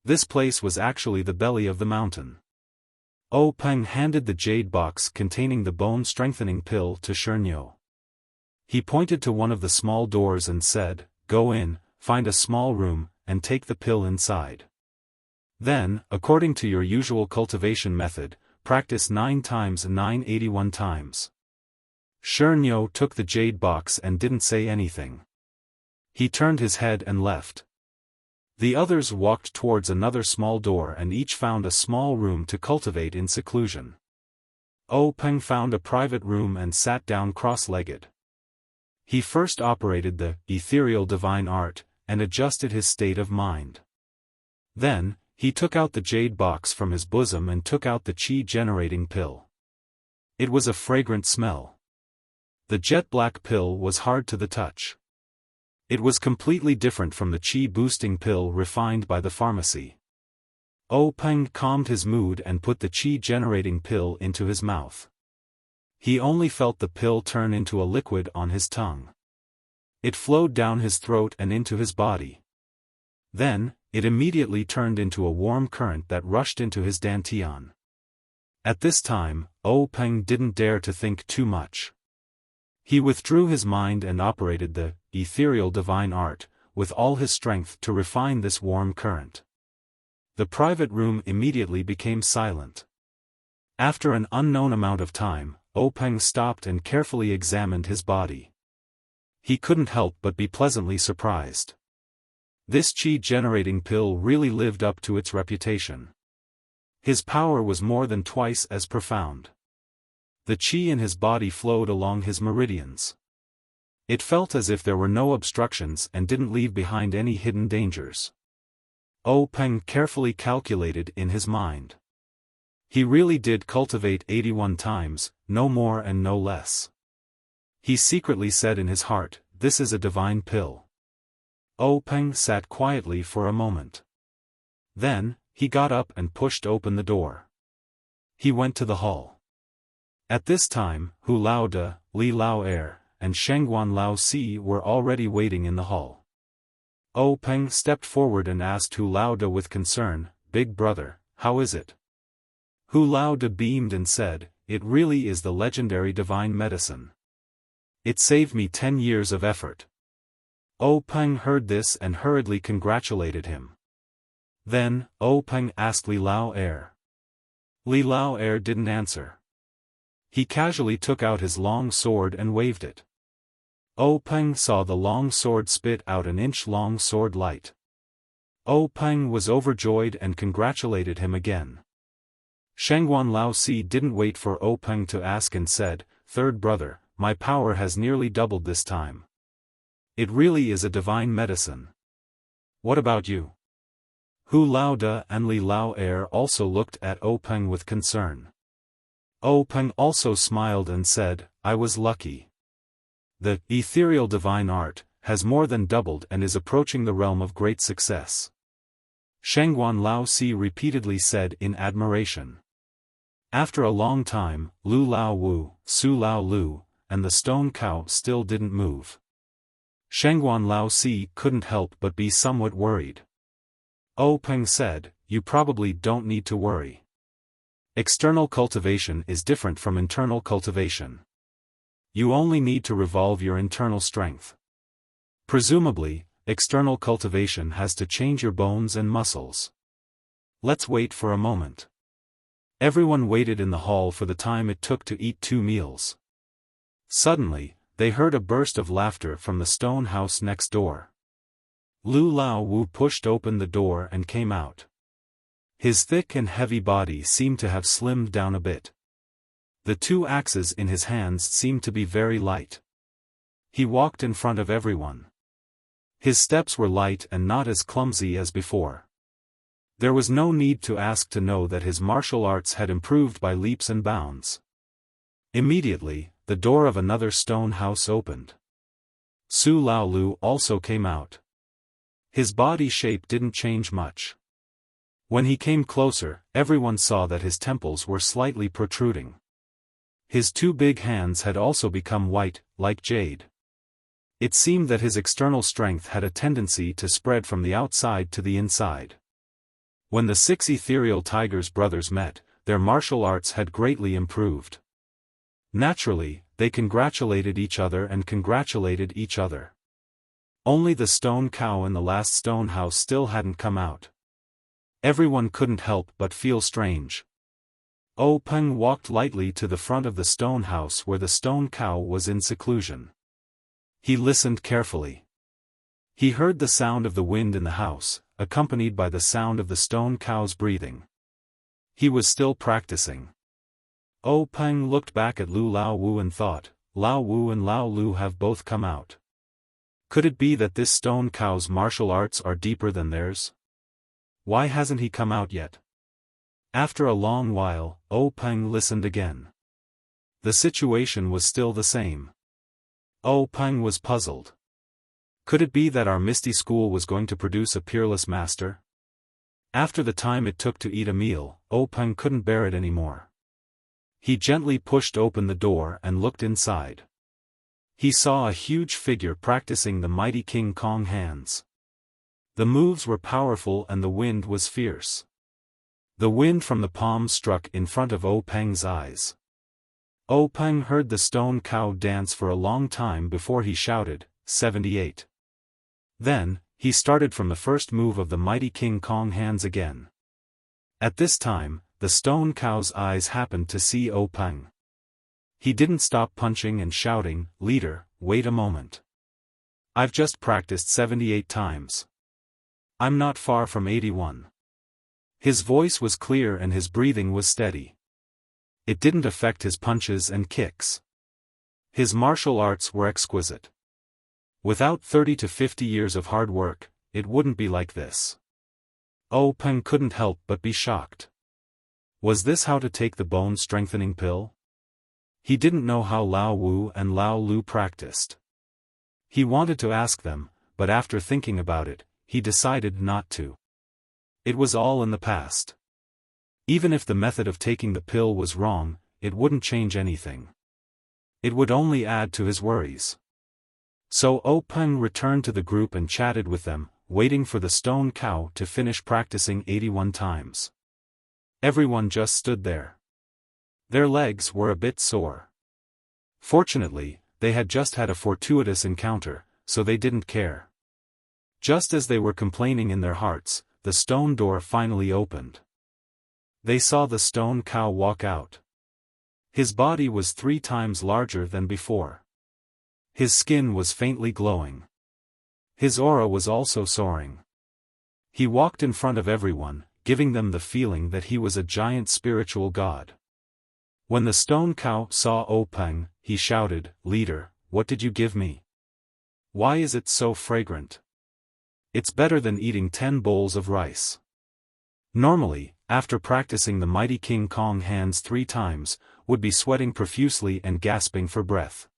This place was actually the belly of the mountain. O Peng handed the jade box containing the bone-strengthening pill to Shernyo. He pointed to one of the small doors and said, "Go in, find a small room, and take the pill inside. Then, according to your usual cultivation method, practice 9 times 981 times." Shernyo took the jade box and didn't say anything. He turned his head and left. The others walked towards another small door and each found a small room to cultivate in seclusion. O Peng found a private room and sat down cross-legged. He first operated the ethereal divine art, and adjusted his state of mind. Then, he took out the jade box from his bosom and took out the qi-generating pill. It was a fragrant smell. The jet-black pill was hard to the touch. It was completely different from the qi-boosting pill refined by the pharmacy. Peng calmed his mood and put the qi-generating pill into his mouth. He only felt the pill turn into a liquid on his tongue. It flowed down his throat and into his body. Then, it immediately turned into a warm current that rushed into his dantian. At this time, Peng didn't dare to think too much. He withdrew his mind and operated the ethereal divine art with all his strength to refine this warm current. The private room immediately became silent. After an unknown amount of time, Peng stopped and carefully examined his body. He couldn't help but be pleasantly surprised. This qi-generating pill really lived up to its reputation. His power was more than twice as profound. The qi in his body flowed along his meridians. It felt as if there were no obstructions and didn't leave behind any hidden dangers. Peng carefully calculated in his mind. He really did cultivate 81 times, no more and no less. He secretly said in his heart, "This is a divine pill." Peng sat quietly for a moment. Then, he got up and pushed open the door. He went to the hall. At this time, Hu Laode, Li Lao-er, and Shengguan Lao-si were already waiting in the hall. Peng stepped forward and asked Hu Laode with concern, "Big brother, how is it?" Hu Laode beamed and said, "It really is the legendary divine medicine. It saved me 10 years of effort." Peng heard this and hurriedly congratulated him. Then, Peng asked Li Lao-er. Li Lao-er didn't answer. He casually took out his long sword and waved it. Peng saw the long sword spit out an inch-long sword light. Peng was overjoyed and congratulated him again. Shengguan Lao-si didn't wait for Peng to ask and said, "Third brother, my power has nearly doubled this time. It really is a divine medicine. What about you?" Hu Laode and Li Lao-er also looked at Peng with concern. Peng also smiled and said, "I was lucky. The ethereal divine art has more than doubled and is approaching the realm of great success." Shengguan Lao-si repeatedly said in admiration. After a long time, Lu Lao Wu, Su Lao Lu, and the stone cow still didn't move. Shengguan Lao-si couldn't help but be somewhat worried. Peng said, "You probably don't need to worry. External cultivation is different from internal cultivation. You only need to revolve your internal strength. Presumably, external cultivation has to change your bones and muscles. Let's wait for a moment." Everyone waited in the hall for the time it took to eat 2 meals. Suddenly, they heard a burst of laughter from the stone house next door. Lu Lao Wu pushed open the door and came out. His thick and heavy body seemed to have slimmed down a bit. The 2 axes in his hands seemed to be very light. He walked in front of everyone. His steps were light and not as clumsy as before. There was no need to ask to know that his martial arts had improved by leaps and bounds. Immediately, the door of another stone house opened. Su Lao Lu also came out. His body shape didn't change much. When he came closer, everyone saw that his temples were slightly protruding. His 2 big hands had also become white, like jade. It seemed that his external strength had a tendency to spread from the outside to the inside. When the 6 ethereal tigers brothers met, their martial arts had greatly improved. Naturally, they congratulated each other and congratulated each other. Only the stone cow in the last stone house still hadn't come out. Everyone couldn't help but feel strange. Peng walked lightly to the front of the stone house where the stone cow was in seclusion. He listened carefully. He heard the sound of the wind in the house, accompanied by the sound of the stone cow's breathing. He was still practicing. Peng looked back at Lu Lao Wu and thought, Lao Wu and Lao Lu have both come out. Could it be that this stone cow's martial arts are deeper than theirs? Why hasn't he come out yet? After a long while, Peng listened again. The situation was still the same. Peng was puzzled. Could it be that our Misty School was going to produce a peerless master? After the time it took to eat a meal, Peng couldn't bear it anymore. He gently pushed open the door and looked inside. He saw a huge figure practicing the mighty King Kong hands. The moves were powerful and the wind was fierce. The wind from the palms struck in front of Peng's eyes. Peng heard the stone cow dance for a long time before he shouted, 78. Then, he started from the first move of the mighty King Kong hands again. At this time, the stone cow's eyes happened to see Peng. He didn't stop punching and shouting, "Leader, wait a moment. I've just practiced 78 times. I'm not far from 81. His voice was clear and his breathing was steady. It didn't affect his punches and kicks. His martial arts were exquisite. Without 30 to 50 years of hard work, it wouldn't be like this. Peng couldn't help but be shocked. Was this how to take the bone-strengthening pill? He didn't know how Lao Wu and Lao Lu practiced. He wanted to ask them, but after thinking about it, he decided not to. It was all in the past. Even if the method of taking the pill was wrong, it wouldn't change anything. It would only add to his worries. So Peng returned to the group and chatted with them, waiting for the stone cow to finish practicing 81 times. Everyone just stood there. Their legs were a bit sore. Fortunately, they had just had a fortuitous encounter, so they didn't care. Just as they were complaining in their hearts, the stone door finally opened. They saw the stone cow walk out. His body was 3 times larger than before. His skin was faintly glowing. His aura was also soaring. He walked in front of everyone, giving them the feeling that he was a giant spiritual god. When the stone cow saw Peng, he shouted, "Leader, what did you give me? Why is it so fragrant? It's better than eating 10 bowls of rice." Normally, after practicing the mighty King Kong hands 3 times, would be sweating profusely and gasping for breath.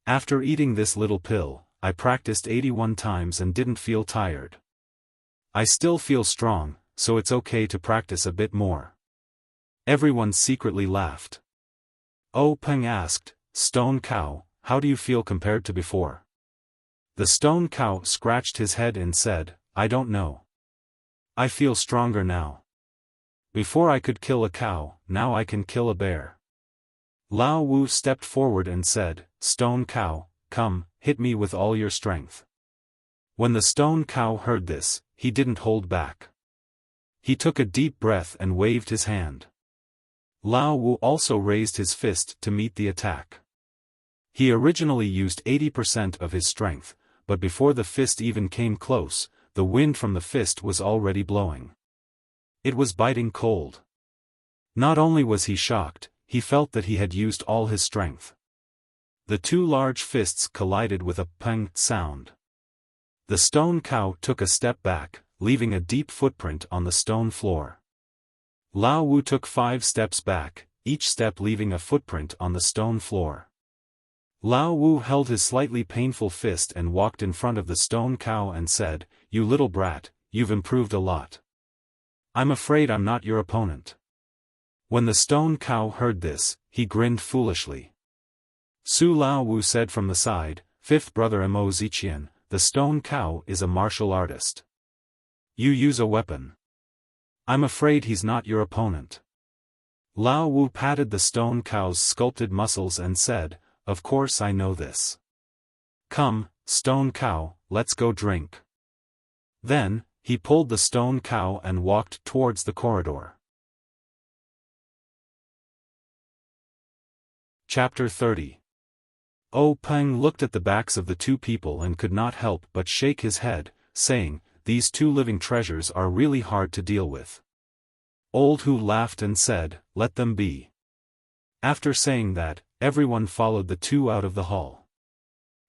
After eating this little pill, I practiced 81 times and didn't feel tired. I still feel strong, so it's okay to practice a bit more. Everyone secretly laughed. Peng asked, "Stone cow, how do you feel compared to before?" The stone cow scratched his head and said, "I don't know. I feel stronger now. Before I could kill a cow, now I can kill a bear." Lao Wu stepped forward and said, "Stone cow, come, hit me with all your strength." When the stone cow heard this, he didn't hold back. He took a deep breath and waved his hand. Lao Wu also raised his fist to meet the attack. He originally used 80% of his strength, but before the fist even came close, the wind from the fist was already blowing. It was biting cold. Not only was he shocked, he felt that he had used all his strength. The 2 large fists collided with a peng sound. The stone cow took a step back, leaving a deep footprint on the stone floor. Lao Wu took 5 steps back, each step leaving a footprint on the stone floor. Lao Wu held his slightly painful fist and walked in front of the stone cow and said, "You little brat, you've improved a lot. I'm afraid I'm not your opponent." When the stone cow heard this, he grinned foolishly. Su Lao Wu said from the side, "Fifth brother Mo Ziqian, the stone cow is a martial artist. You use a weapon. I'm afraid he's not your opponent." Lao Wu patted the stone cow's sculpted muscles and said, "Of course I know this. Come, stone cow, let's go drink." Then, he pulled the stone cow and walked towards the corridor. Chapter 30. Peng looked at the backs of the 2 people and could not help but shake his head, saying, "These 2 living treasures are really hard to deal with." Old Hu laughed and said, "Let them be." After saying that, everyone followed the 2 out of the hall.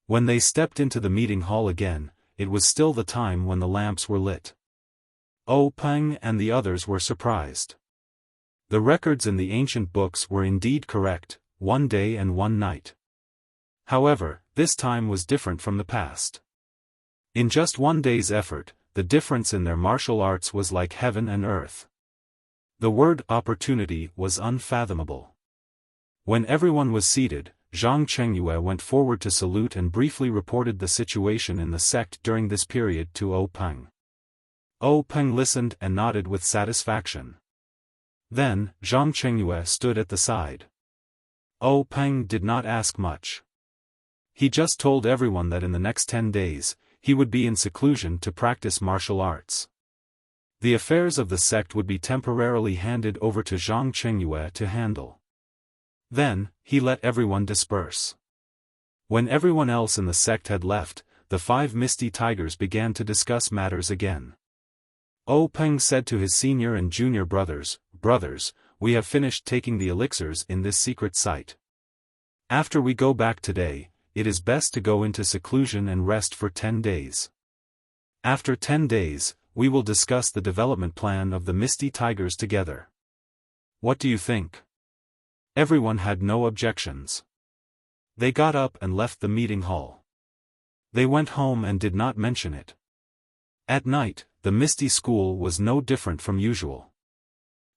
When they stepped into the meeting hall again, it was still the time when the lamps were lit. Peng and the others were surprised. The records in the ancient books were indeed correct, 1 day and 1 night. However, this time was different from the past. In just 1 day's effort, the difference in their martial arts was like heaven and earth. The word opportunity was unfathomable. When everyone was seated, Zhang Chengyue went forward to salute and briefly reported the situation in the sect during this period to Peng. Peng listened and nodded with satisfaction. Then, Zhang Chengyue stood at the side. Peng did not ask much. He just told everyone that in the next 10 days, he would be in seclusion to practice martial arts. The affairs of the sect would be temporarily handed over to Zhang Chengyue to handle. Then, he let everyone disperse. When everyone else in the sect had left, the 5 misty tigers began to discuss matters again. Peng said to his senior and junior brothers, "Brothers, we have finished taking the elixirs in this secret site. After we go back today, it is best to go into seclusion and rest for 10 days. After 10 days, we will discuss the development plan of the misty tigers together. What do you think?" Everyone had no objections. They got up and left the meeting hall. They went home and did not mention it. At night, the misty school was no different from usual.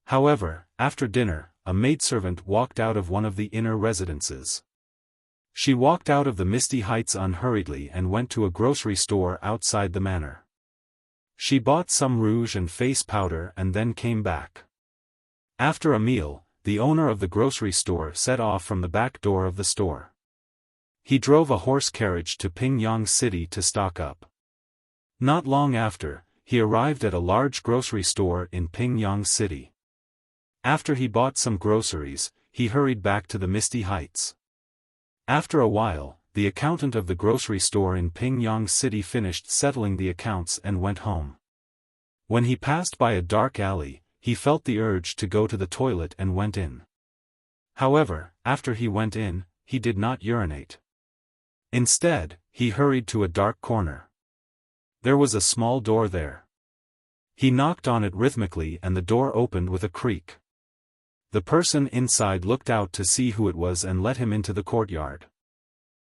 However, after dinner, a maidservant walked out of one of the inner residences. She walked out of the misty heights unhurriedly and went to a grocery store outside the manor. She bought some rouge and face powder and then came back. After a meal, the owner of the grocery store set off from the back door of the store. He drove a horse carriage to Pingyang City to stock up. Not long after, he arrived at a large grocery store in Pingyang City. After he bought some groceries, he hurried back to the misty heights. After a while, the accountant of the grocery store in Pingyang City finished settling the accounts and went home. When he passed by a dark alley, he felt the urge to go to the toilet and went in. However, after he went in, he did not urinate. Instead, he hurried to a dark corner. There was a small door there. He knocked on it rhythmically and the door opened with a creak. The person inside looked out to see who it was and let him into the courtyard.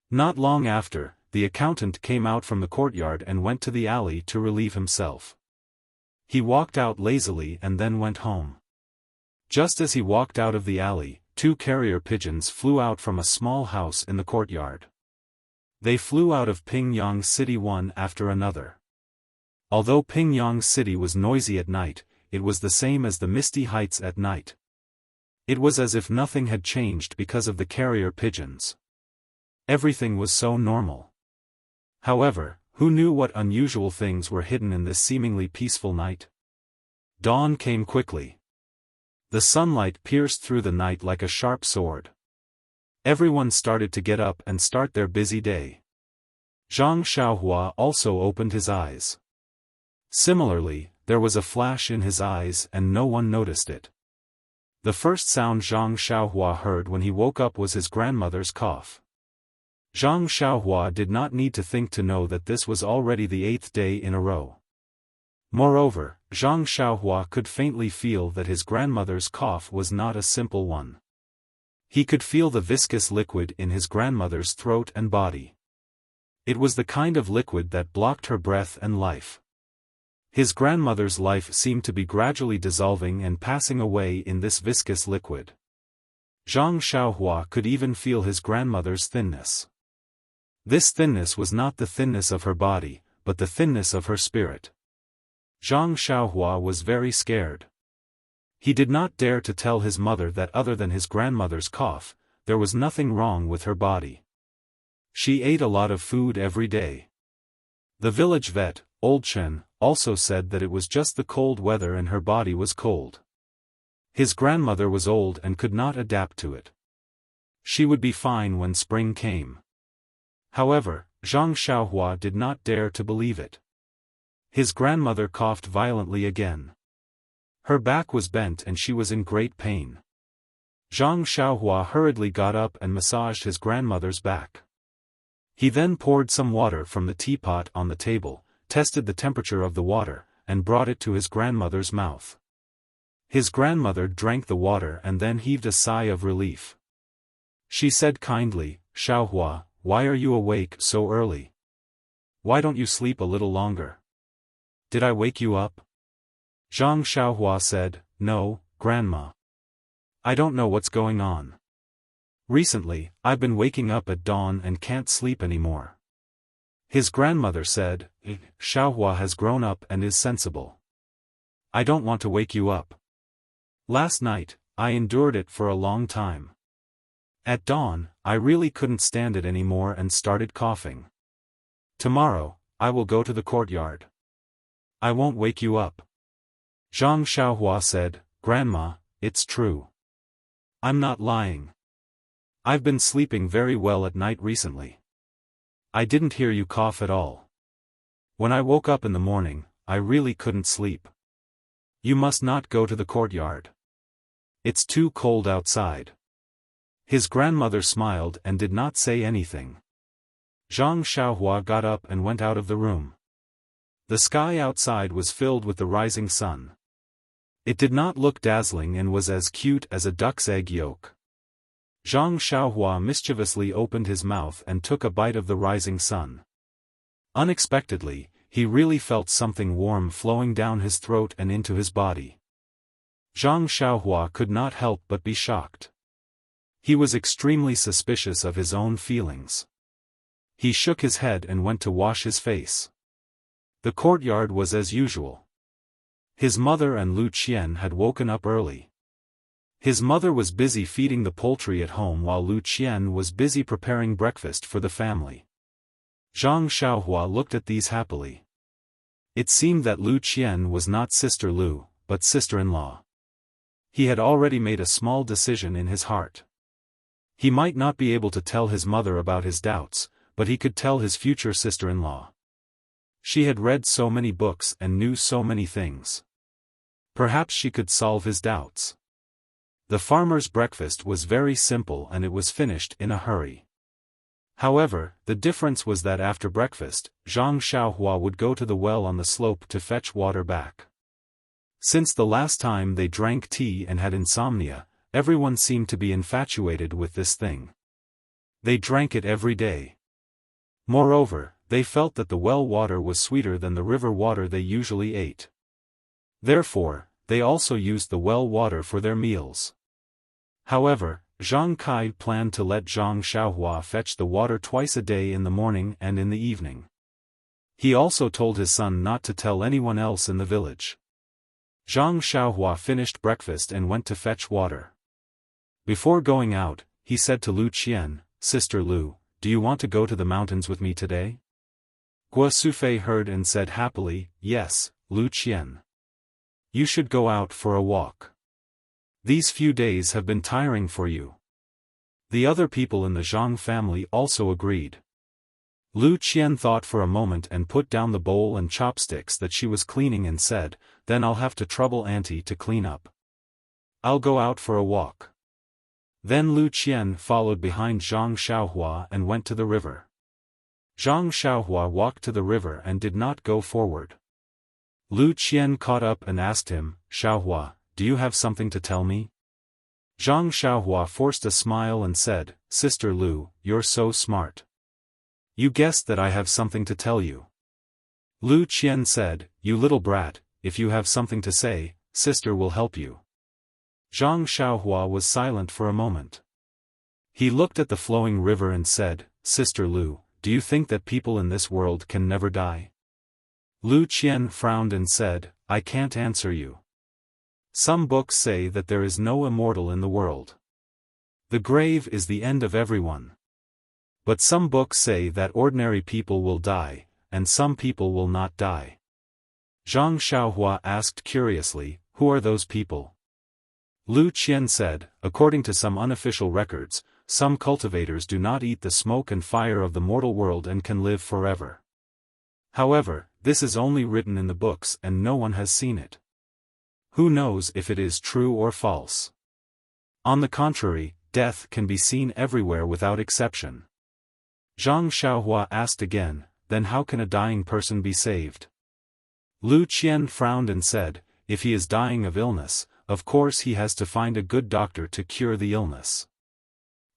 Not long after, the accountant came out from the courtyard and went to the alley to relieve himself. He walked out lazily and then went home. Just as he walked out of the alley, 2 carrier pigeons flew out from a small house in the courtyard. They flew out of Pingyang City one after another. Although Pingyang City was noisy at night, it was the same as the misty heights at night. It was as if nothing had changed because of the carrier pigeons. Everything was so normal. However, who knew what unusual things were hidden in this seemingly peaceful night? Dawn came quickly. The sunlight pierced through the night like a sharp sword. Everyone started to get up and start their busy day. Zhang Xiaohua also opened his eyes. Similarly, there was a flash in his eyes and no one noticed it. The first sound Zhang Xiaohua heard when he woke up was his grandmother's cough. Zhang Xiaohua did not need to think to know that this was already the 8th day in a row. Moreover, Zhang Xiaohua could faintly feel that his grandmother's cough was not a simple one. He could feel the viscous liquid in his grandmother's throat and body. It was the kind of liquid that blocked her breath and life. His grandmother's life seemed to be gradually dissolving and passing away in this viscous liquid. Zhang Xiaohua could even feel his grandmother's thinness. This thinness was not the thinness of her body, but the thinness of her spirit. Zhang Xiaohua was very scared. He did not dare to tell his mother that other than his grandmother's cough, there was nothing wrong with her body. She ate a lot of food every day. The village vet, Old Chen, also said that it was just the cold weather and her body was cold. His grandmother was old and could not adapt to it. She would be fine when spring came. However, Zhang Xiaohua did not dare to believe it. His grandmother coughed violently again. Her back was bent and she was in great pain. Zhang Xiaohua hurriedly got up and massaged his grandmother's back. He then poured some water from the teapot on the table, tested the temperature of the water, and brought it to his grandmother's mouth. His grandmother drank the water and then heaved a sigh of relief. She said kindly, "Xiaohua, why are you awake so early? Why don't you sleep a little longer? Did I wake you up?" Zhang Xiaohua said, "No, Grandma. I don't know what's going on. Recently, I've been waking up at dawn and can't sleep anymore." His grandmother said, "Xiaohua has grown up and is sensible. I don't want to wake you up. Last night, I endured it for a long time. At dawn, I really couldn't stand it anymore and started coughing. Tomorrow, I will go to the courtyard. I won't wake you up." Zhang Xiaohua said, "Grandma, it's true. I'm not lying. I've been sleeping very well at night recently. I didn't hear you cough at all. When I woke up in the morning, I really couldn't sleep. You must not go to the courtyard. It's too cold outside." His grandmother smiled and did not say anything. Zhang Xiaohua got up and went out of the room. The sky outside was filled with the rising sun. It did not look dazzling and was as cute as a duck's egg yolk. Zhang Xiaohua mischievously opened his mouth and took a bite of the rising sun. Unexpectedly, he really felt something warm flowing down his throat and into his body. Zhang Xiaohua could not help but be shocked. He was extremely suspicious of his own feelings. He shook his head and went to wash his face. The courtyard was as usual. His mother and Lu Qian had woken up early. His mother was busy feeding the poultry at home while Lu Qian was busy preparing breakfast for the family. Zhang Xiaohua looked at these happily. It seemed that Lu Qian was not Sister Lu, but sister-in-law. He had already made a small decision in his heart. He might not be able to tell his mother about his doubts, but he could tell his future sister-in-law. She had read so many books and knew so many things. Perhaps she could solve his doubts. The farmer's breakfast was very simple and it was finished in a hurry. However, the difference was that after breakfast, Zhang Xiaohua would go to the well on the slope to fetch water back. Since the last time they drank tea and had insomnia, everyone seemed to be infatuated with this thing. They drank it every day. Moreover, they felt that the well water was sweeter than the river water they usually ate. Therefore, they also used the well water for their meals. However, Zhang Kai planned to let Zhang Xiaohua fetch the water twice a day in the morning and in the evening. He also told his son not to tell anyone else in the village. Zhang Xiaohua finished breakfast and went to fetch water. Before going out, he said to Lu Qian, "Sister Lu, do you want to go to the mountains with me today?" Guo Sufei heard and said happily, "Yes, Lu Qian. You should go out for a walk. These few days have been tiring for you." The other people in the Zhang family also agreed. Lu Qian thought for a moment and put down the bowl and chopsticks that she was cleaning and said, "Then I'll have to trouble Auntie to clean up. I'll go out for a walk." Then Lu Qian followed behind Zhang Xiaohua and went to the river. Zhang Xiaohua walked to the river and did not go forward. Lu Qian caught up and asked him, "Xiaohua, do you have something to tell me?" Zhang Xiaohua forced a smile and said, "Sister Lu, you're so smart. You guessed that I have something to tell you." Lu Qian said, "You little brat, if you have something to say, sister will help you." Zhang Xiaohua was silent for a moment. He looked at the flowing river and said, "Sister Lu, do you think that people in this world can never die?" Lu Qian frowned and said, "I can't answer you. Some books say that there is no immortal in the world. The grave is the end of everyone. But some books say that ordinary people will die, and some people will not die." Zhang Xiaohua asked curiously, "Who are those people?" Lu Qian said, "According to some unofficial records, some cultivators do not eat the smoke and fire of the mortal world and can live forever. However, this is only written in the books and no one has seen it. Who knows if it is true or false? On the contrary, death can be seen everywhere without exception." Zhang Xiaohua asked again, then how can a dying person be saved? Lu Qian frowned and said, if he is dying of illness, of course he has to find a good doctor to cure the illness.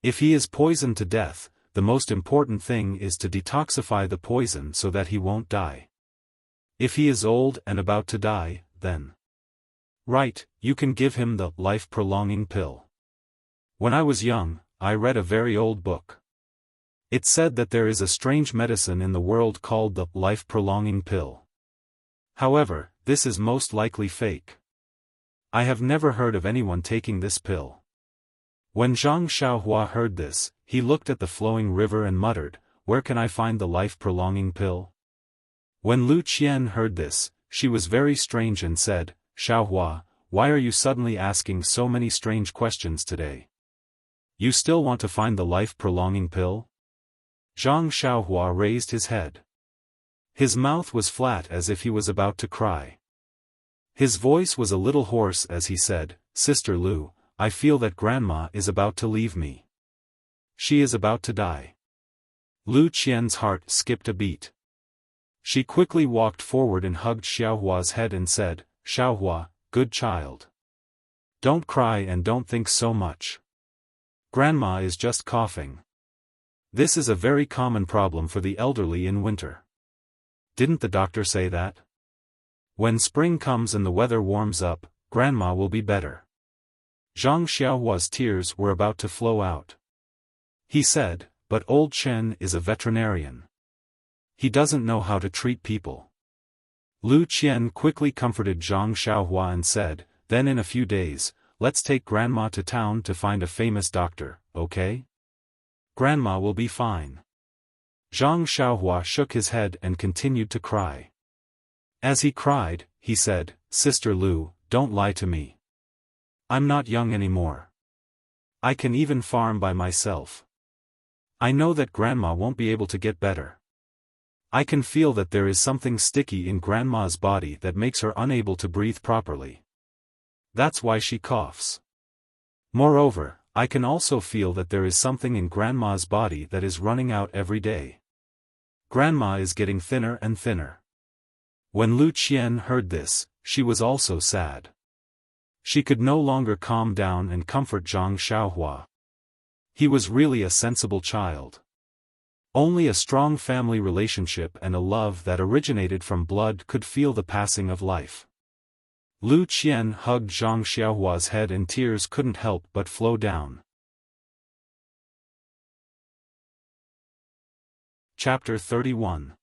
If he is poisoned to death, the most important thing is to detoxify the poison so that he won't die. If he is old and about to die, then right, you can give him the life-prolonging pill. When I was young, I read a very old book. It said that there is a strange medicine in the world called the life-prolonging pill. However, this is most likely fake. I have never heard of anyone taking this pill. When Zhang Xiaohua heard this, he looked at the flowing river and muttered, where can I find the life-prolonging pill? When Lu Qian heard this, she was very strange and said, Xiaohua, why are you suddenly asking so many strange questions today? You still want to find the life-prolonging pill? Zhang Xiaohua raised his head. His mouth was flat as if he was about to cry. His voice was a little hoarse as he said, Sister Lu, I feel that Grandma is about to leave me. She is about to die. Lu Qian's heart skipped a beat. She quickly walked forward and hugged Xiaohua's head and said, Xiaohua, good child. Don't cry and don't think so much. Grandma is just coughing. This is a very common problem for the elderly in winter. Didn't the doctor say that? When spring comes and the weather warms up, Grandma will be better. Zhang Xiaohua's tears were about to flow out. He said, but old Chen is a veterinarian. He doesn't know how to treat people. Lu Qian quickly comforted Zhang Xiaohua and said, then in a few days, let's take Grandma to town to find a famous doctor, okay? Grandma will be fine. Zhang Xiaohua shook his head and continued to cry. As he cried, he said, Sister Lu, don't lie to me. I'm not young anymore. I can even farm by myself. I know that Grandma won't be able to get better. I can feel that there is something sticky in Grandma's body that makes her unable to breathe properly. That's why she coughs. Moreover, I can also feel that there is something in Grandma's body that is running out every day. Grandma is getting thinner and thinner. When Lu Qian heard this, she was also sad. She could no longer calm down and comfort Zhang Xiaohua. He was really a sensible child. Only a strong family relationship and a love that originated from blood could feel the passing of life. Lu Qian hugged Zhang Xiaohua's head and tears couldn't help but flow down. Chapter 31.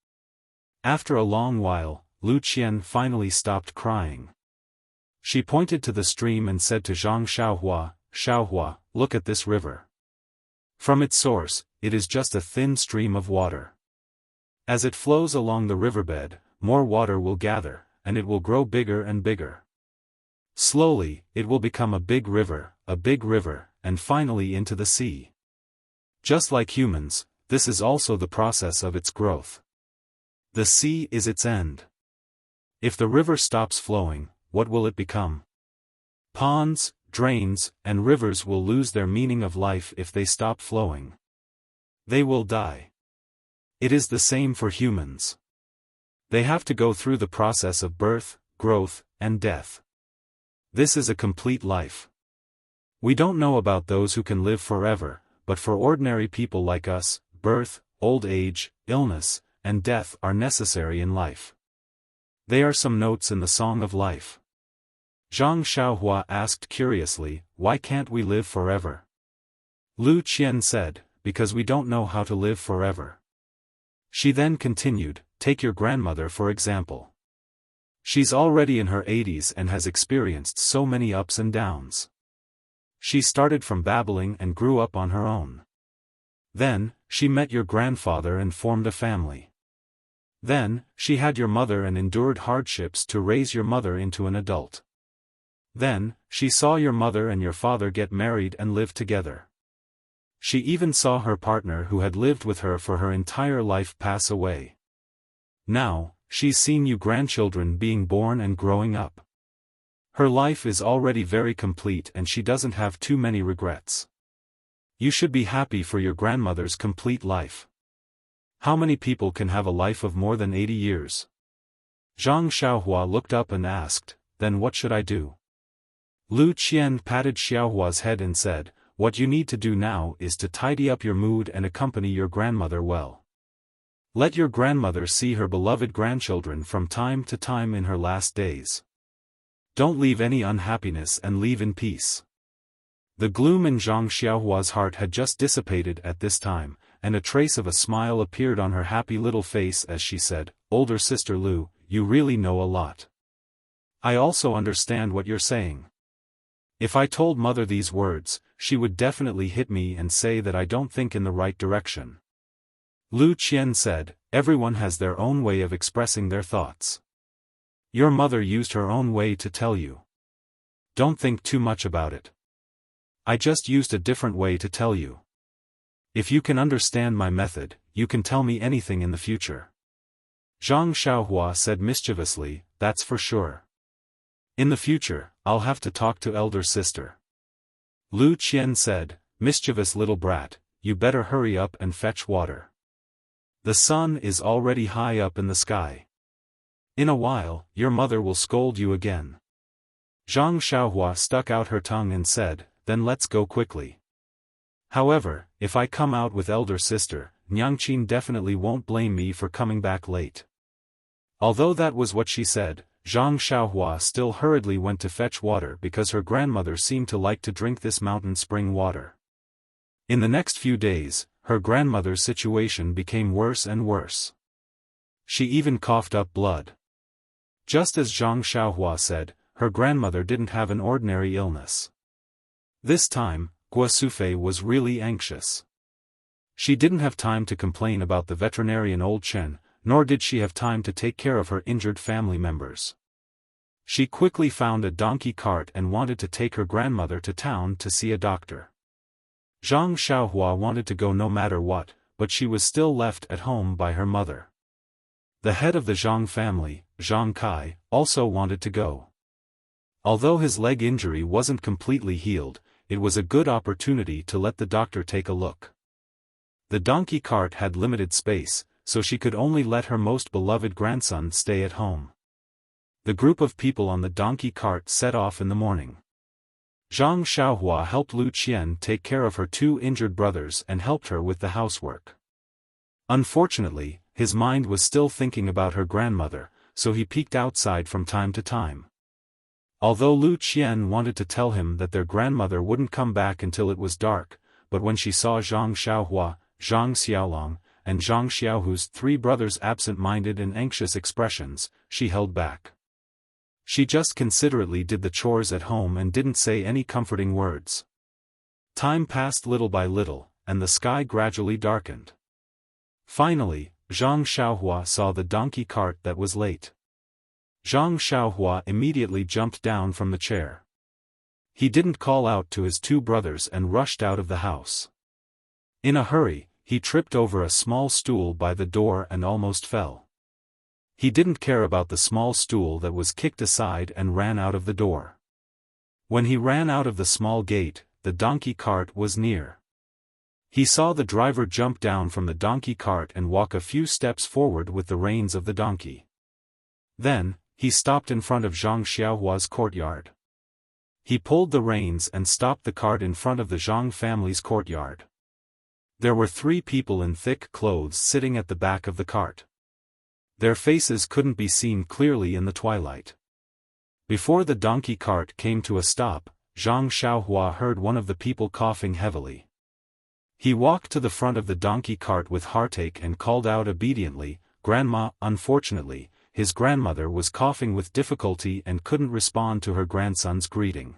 After a long while, Lu Qian finally stopped crying. She pointed to the stream and said to Zhang Xiaohua, Xiaohua, look at this river. From its source, it is just a thin stream of water. As it flows along the riverbed, more water will gather, and it will grow bigger and bigger. Slowly, it will become a big river, and finally into the sea. Just like humans, this is also the process of its growth. The sea is its end. If the river stops flowing, what will it become? Ponds, drains, and rivers will lose their meaning of life if they stop flowing. They will die. It is the same for humans. They have to go through the process of birth, growth, and death. This is a complete life. We don't know about those who can live forever, but for ordinary people like us, birth, old age, illness, and death are necessary in life. They are some notes in the song of life. Zhang Xiaohua asked curiously, why can't we live forever? Lu Qian said, because we don't know how to live forever. She then continued, take your grandmother for example. She's already in her 80s and has experienced so many ups and downs. She started from babbling and grew up on her own. Then, she met your grandfather and formed a family. Then, she had your mother and endured hardships to raise your mother into an adult. Then, she saw your mother and your father get married and live together. She even saw her partner who had lived with her for her entire life pass away. Now, she's seen you grandchildren being born and growing up. Her life is already very complete and she doesn't have too many regrets. You should be happy for your grandmother's complete life. How many people can have a life of more than 80 years? Zhang Xiaohua looked up and asked, then what should I do? Lu Qian patted Xiaohua's head and said, what you need to do now is to tidy up your mood and accompany your grandmother well. Let your grandmother see her beloved grandchildren from time to time in her last days. Don't leave any unhappiness and leave in peace. The gloom in Zhang Xiaohua's heart had just dissipated at this time, and a trace of a smile appeared on her happy little face as she said, older sister Lu, you really know a lot. I also understand what you're saying. If I told mother these words, she would definitely hit me and say that I don't think in the right direction. Lu Qian said, everyone has their own way of expressing their thoughts. Your mother used her own way to tell you. Don't think too much about it. I just used a different way to tell you. If you can understand my method, you can tell me anything in the future. Zhang Xiaohua said mischievously, that's for sure. In the future, I'll have to talk to elder sister. Lu Qian said, mischievous little brat, you better hurry up and fetch water. The sun is already high up in the sky. In a while, your mother will scold you again. Zhang Xiaohua stuck out her tongue and said, then let's go quickly. However, if I come out with elder sister, Nyangqin definitely won't blame me for coming back late. Although that was what she said, Zhang Xiaohua still hurriedly went to fetch water because her grandmother seemed to like to drink this mountain spring water. In the next few days, her grandmother's situation became worse and worse. She even coughed up blood. Just as Zhang Xiaohua said, her grandmother didn't have an ordinary illness. This time, Guosufei was really anxious. She didn't have time to complain about the veterinarian old Chen, nor did she have time to take care of her injured family members. She quickly found a donkey cart and wanted to take her grandmother to town to see a doctor. Zhang Xiaohua wanted to go no matter what, but she was still left at home by her mother. The head of the Zhang family, Zhang Kai, also wanted to go. Although his leg injury wasn't completely healed, it was a good opportunity to let the doctor take a look. The donkey cart had limited space, so she could only let her most beloved grandson stay at home. The group of people on the donkey cart set off in the morning. Zhang Xiaohua helped Lu Qian take care of her two injured brothers and helped her with the housework. Unfortunately, his mind was still thinking about her grandmother, so he peeked outside from time to time. Although Lu Qian wanted to tell him that their grandmother wouldn't come back until it was dark, but when she saw Zhang Xiaohua, Zhang Xiaolong, and Zhang Xiaohu's three brothers' absent-minded and anxious expressions, she held back. She just considerately did the chores at home and didn't say any comforting words. Time passed little by little, and the sky gradually darkened. Finally, Zhang Xiaohua saw the donkey cart that was late. Zhang Xiaohua immediately jumped down from the chair. He didn't call out to his two brothers and rushed out of the house. In a hurry, he tripped over a small stool by the door and almost fell. He didn't care about the small stool that was kicked aside and ran out of the door. When he ran out of the small gate, the donkey cart was near. He saw the driver jump down from the donkey cart and walk a few steps forward with the reins of the donkey. Then, he stopped in front of Zhang Xiaohua's courtyard. He pulled the reins and stopped the cart in front of the Zhang family's courtyard. There were three people in thick clothes sitting at the back of the cart. Their faces couldn't be seen clearly in the twilight. Before the donkey cart came to a stop, Zhang Xiaohua heard one of the people coughing heavily. He walked to the front of the donkey cart with heartache and called out obediently, "Grandma." Unfortunately, his grandmother was coughing with difficulty and couldn't respond to her grandson's greeting.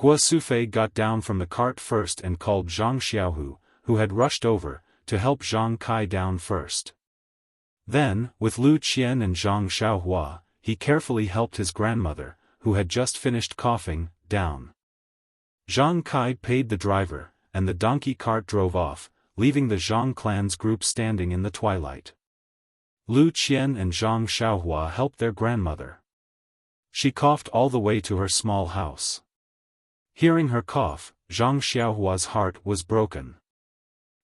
Guosufei got down from the cart first and called Zhang Xiaohu, who had rushed over, to help Zhang Kai down first. Then, with Lu Qian and Zhang Xiaohua, he carefully helped his grandmother, who had just finished coughing, down. Zhang Kai paid the driver, and the donkey cart drove off, leaving the Zhang clan's group standing in the twilight. Lu Qian and Zhang Xiaohua helped their grandmother. She coughed all the way to her small house. Hearing her cough, Zhang Xiaohua's heart was broken.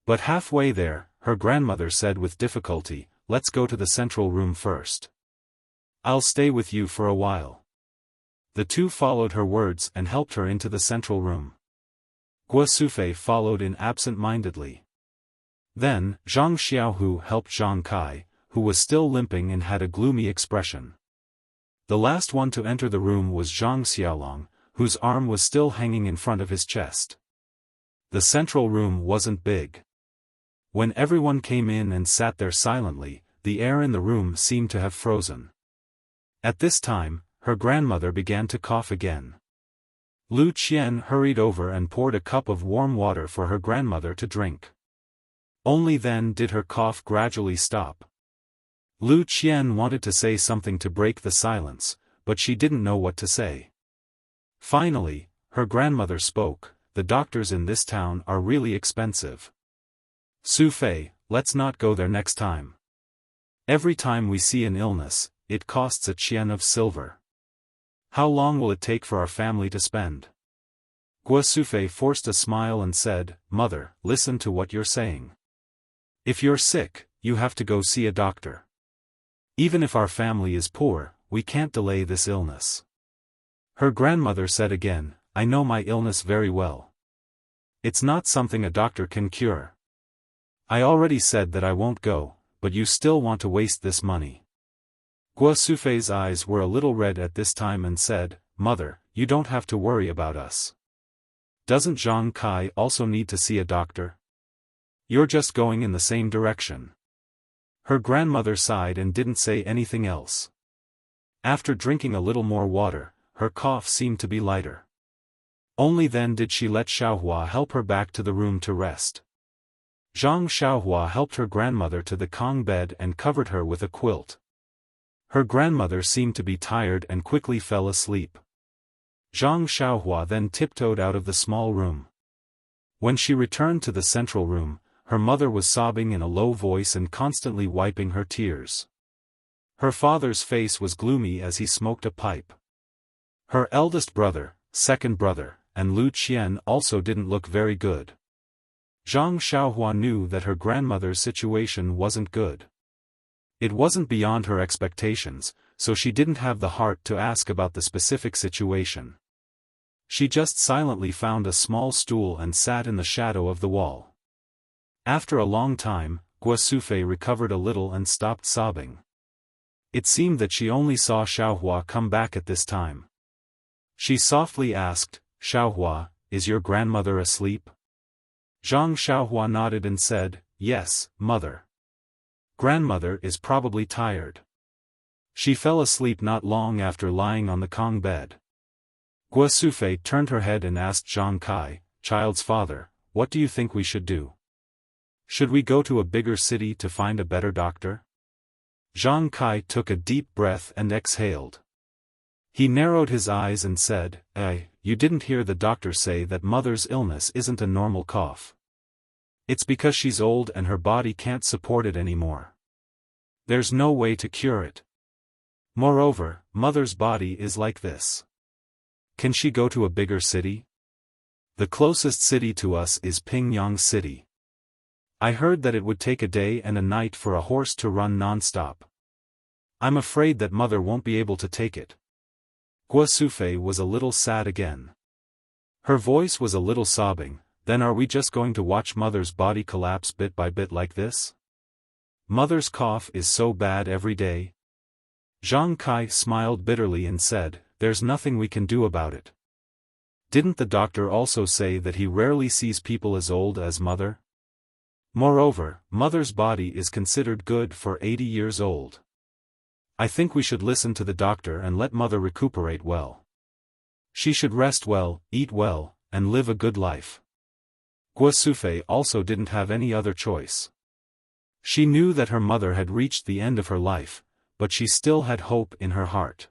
But halfway there, her grandmother said with difficulty, let's go to the central room first. I'll stay with you for a while. The two followed her words and helped her into the central room. Guo Sufei followed in absent-mindedly. Then, Zhang Xiaohu helped Zhang Kai, who was still limping and had a gloomy expression. The last one to enter the room was Zhang Xiaolong, whose arm was still hanging in front of his chest. The central room wasn't big. When everyone came in and sat there silently, the air in the room seemed to have frozen. At this time, her grandmother began to cough again. Lu Qian hurried over and poured a cup of warm water for her grandmother to drink. Only then did her cough gradually stop. Lu Qian wanted to say something to break the silence, but she didn't know what to say. Finally, her grandmother spoke, the doctors in this town are really expensive. Su Fei, let's not go there next time. Every time we see an illness, it costs a qian of silver. How long will it take for our family to spend? Guo Sufei forced a smile and said, Mother, listen to what you're saying. If you're sick, you have to go see a doctor. Even if our family is poor, we can't delay this illness. Her grandmother said again, I know my illness very well. It's not something a doctor can cure. I already said that I won't go, but you still want to waste this money. Guo Sufei's eyes were a little red at this time and said, Mother, you don't have to worry about us. Doesn't Zhang Kai also need to see a doctor? You're just going in the same direction. Her grandmother sighed and didn't say anything else. After drinking a little more water, her cough seemed to be lighter. Only then did she let Xiaohua help her back to the room to rest. Zhang Xiaohua helped her grandmother to the Kong bed and covered her with a quilt. Her grandmother seemed to be tired and quickly fell asleep. Zhang Xiaohua then tiptoed out of the small room. When she returned to the central room, her mother was sobbing in a low voice and constantly wiping her tears. Her father's face was gloomy as he smoked a pipe. Her eldest brother, second brother, and Lu Qian also didn't look very good. Zhang Xiaohua knew that her grandmother's situation wasn't good. It wasn't beyond her expectations, so she didn't have the heart to ask about the specific situation. She just silently found a small stool and sat in the shadow of the wall. After a long time, Guo Sufei recovered a little and stopped sobbing. It seemed that she only saw Xiaohua come back at this time. She softly asked, Xiaohua, is your grandmother asleep? Zhang Xiaohua nodded and said, Yes, mother. Grandmother is probably tired. She fell asleep not long after lying on the Kong bed. Guo Sufei turned her head and asked Zhang Kai, child's father, what do you think we should do? Should we go to a bigger city to find a better doctor? Zhang Kai took a deep breath and exhaled. He narrowed his eyes and said, you didn't hear the doctor say that mother's illness isn't a normal cough. It's because she's old and her body can't support it anymore. There's no way to cure it. Moreover, mother's body is like this. Can she go to a bigger city? The closest city to us is Pingyang City. I heard that it would take a day and a night for a horse to run non-stop. I'm afraid that mother won't be able to take it. Guo Sufei was a little sad again. Her voice was a little sobbing. Then are we just going to watch mother's body collapse bit by bit like this? Mother's cough is so bad every day. Zhang Kai smiled bitterly and said, there's nothing we can do about it. Didn't the doctor also say that he rarely sees people as old as mother? Moreover, mother's body is considered good for 80 years old. I think we should listen to the doctor and let mother recuperate well. She should rest well, eat well, and live a good life. Guo Sufei also didn't have any other choice. She knew that her mother had reached the end of her life, but she still had hope in her heart.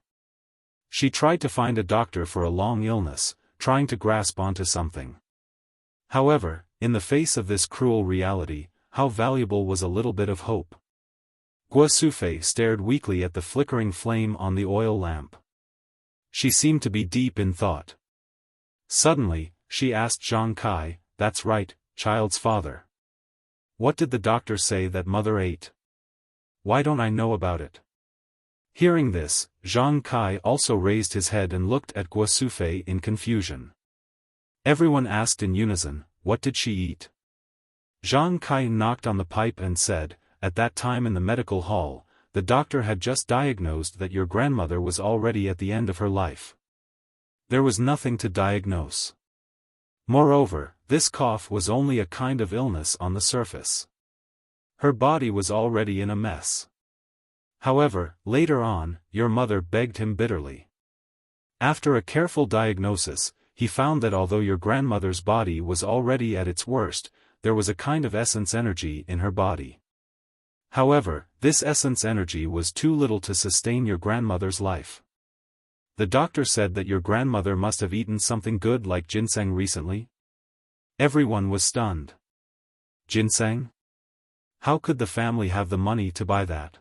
She tried to find a doctor for a long illness, trying to grasp onto something. However, in the face of this cruel reality, how valuable was a little bit of hope? Guo Sufei stared weakly at the flickering flame on the oil lamp. She seemed to be deep in thought. Suddenly, she asked Zhang Kai, that's right, child's father. What did the doctor say that mother ate? Why don't I know about it? Hearing this, Zhang Kai also raised his head and looked at Guo Sufei in confusion. Everyone asked in unison, what did she eat? Zhang Kai knocked on the pipe and said, at that time in the medical hall, the doctor had just diagnosed that your grandmother was already at the end of her life. There was nothing to diagnose. Moreover, this cough was only a kind of illness on the surface. Her body was already in a mess. However, later on, your mother begged him bitterly. After a careful diagnosis, he found that although your grandmother's body was already at its worst, there was a kind of essence energy in her body. However, this essence energy was too little to sustain your grandmother's life. The doctor said that your grandmother must have eaten something good like ginseng recently. Everyone was stunned. Ginseng? How could the family have the money to buy that?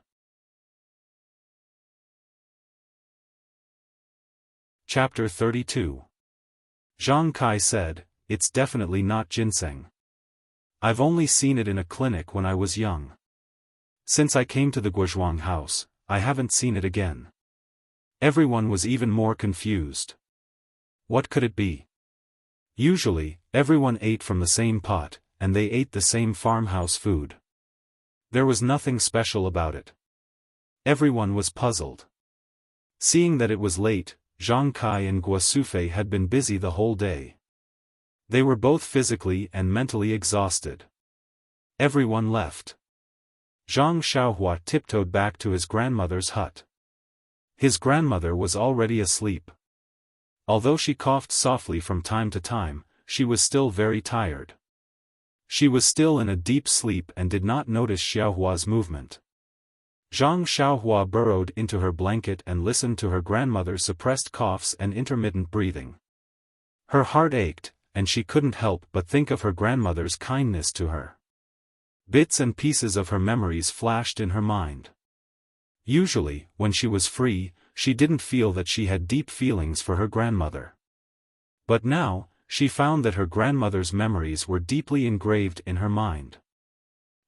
Chapter 32. Zhang Kai said, it's definitely not ginseng. I've only seen it in a clinic when I was young. Since I came to the Guozhuang house, I haven't seen it again. Everyone was even more confused. What could it be? Usually, everyone ate from the same pot, and they ate the same farmhouse food. There was nothing special about it. Everyone was puzzled. Seeing that it was late, Zhang Kai and Guo Sufei had been busy the whole day. They were both physically and mentally exhausted. Everyone left. Zhang Xiaohua tiptoed back to his grandmother's hut. His grandmother was already asleep. Although she coughed softly from time to time, she was still very tired. She was still in a deep sleep and did not notice Xiaohua's movement. Zhang Xiaohua burrowed into her blanket and listened to her grandmother's suppressed coughs and intermittent breathing. Her heart ached, and she couldn't help but think of her grandmother's kindness to her. Bits and pieces of her memories flashed in her mind. Usually, when she was free, she didn't feel that she had deep feelings for her grandmother. But now, she found that her grandmother's memories were deeply engraved in her mind.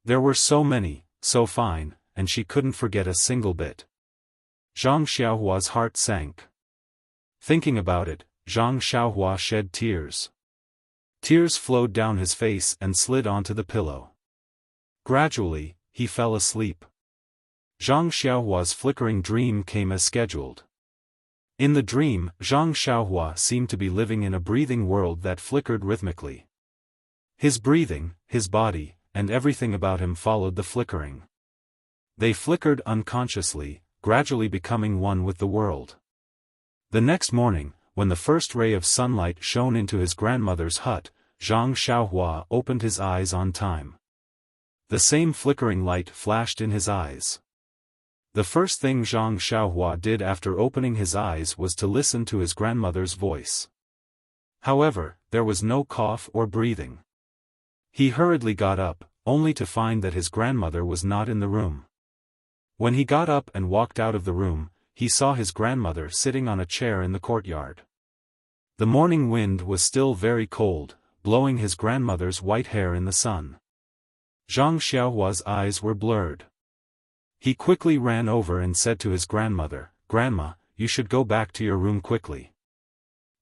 There were so many, so fine, and she couldn't forget a single bit. Zhang Xiaohua's heart sank. Thinking about it, Zhang Xiaohua shed tears. Tears flowed down his face and slid onto the pillow. Gradually, he fell asleep. Zhang Xiaohua's flickering dream came as scheduled. In the dream, Zhang Xiaohua seemed to be living in a breathing world that flickered rhythmically. His breathing, his body, and everything about him followed the flickering. They flickered unconsciously, gradually becoming one with the world. The next morning, when the first ray of sunlight shone into his grandmother's hut, Zhang Xiaohua opened his eyes on time. The same flickering light flashed in his eyes. The first thing Zhang Xiaohua did after opening his eyes was to listen to his grandmother's voice. However, there was no cough or breathing. He hurriedly got up, only to find that his grandmother was not in the room. When he got up and walked out of the room, he saw his grandmother sitting on a chair in the courtyard. The morning wind was still very cold, blowing his grandmother's white hair in the sun. Zhang Xiaohua's eyes were blurred. He quickly ran over and said to his grandmother, "Grandma, you should go back to your room quickly.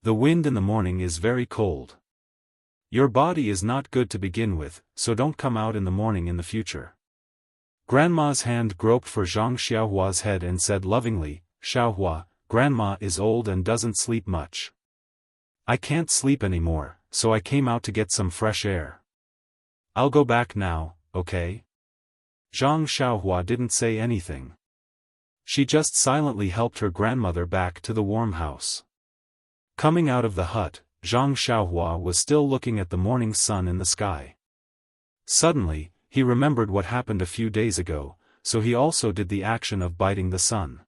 The wind in the morning is very cold. Your body is not good to begin with, so don't come out in the morning in the future." Grandma's hand groped for Zhang Xiaohua's head and said lovingly, "Xiaohua, Grandma is old and doesn't sleep much. I can't sleep anymore, so I came out to get some fresh air. I'll go back now, okay?" Zhang Xiaohua didn't say anything. She just silently helped her grandmother back to the warm house. Coming out of the hut, Zhang Xiaohua was still looking at the morning sun in the sky. Suddenly, he remembered what happened a few days ago, so he also did the action of biting the sun.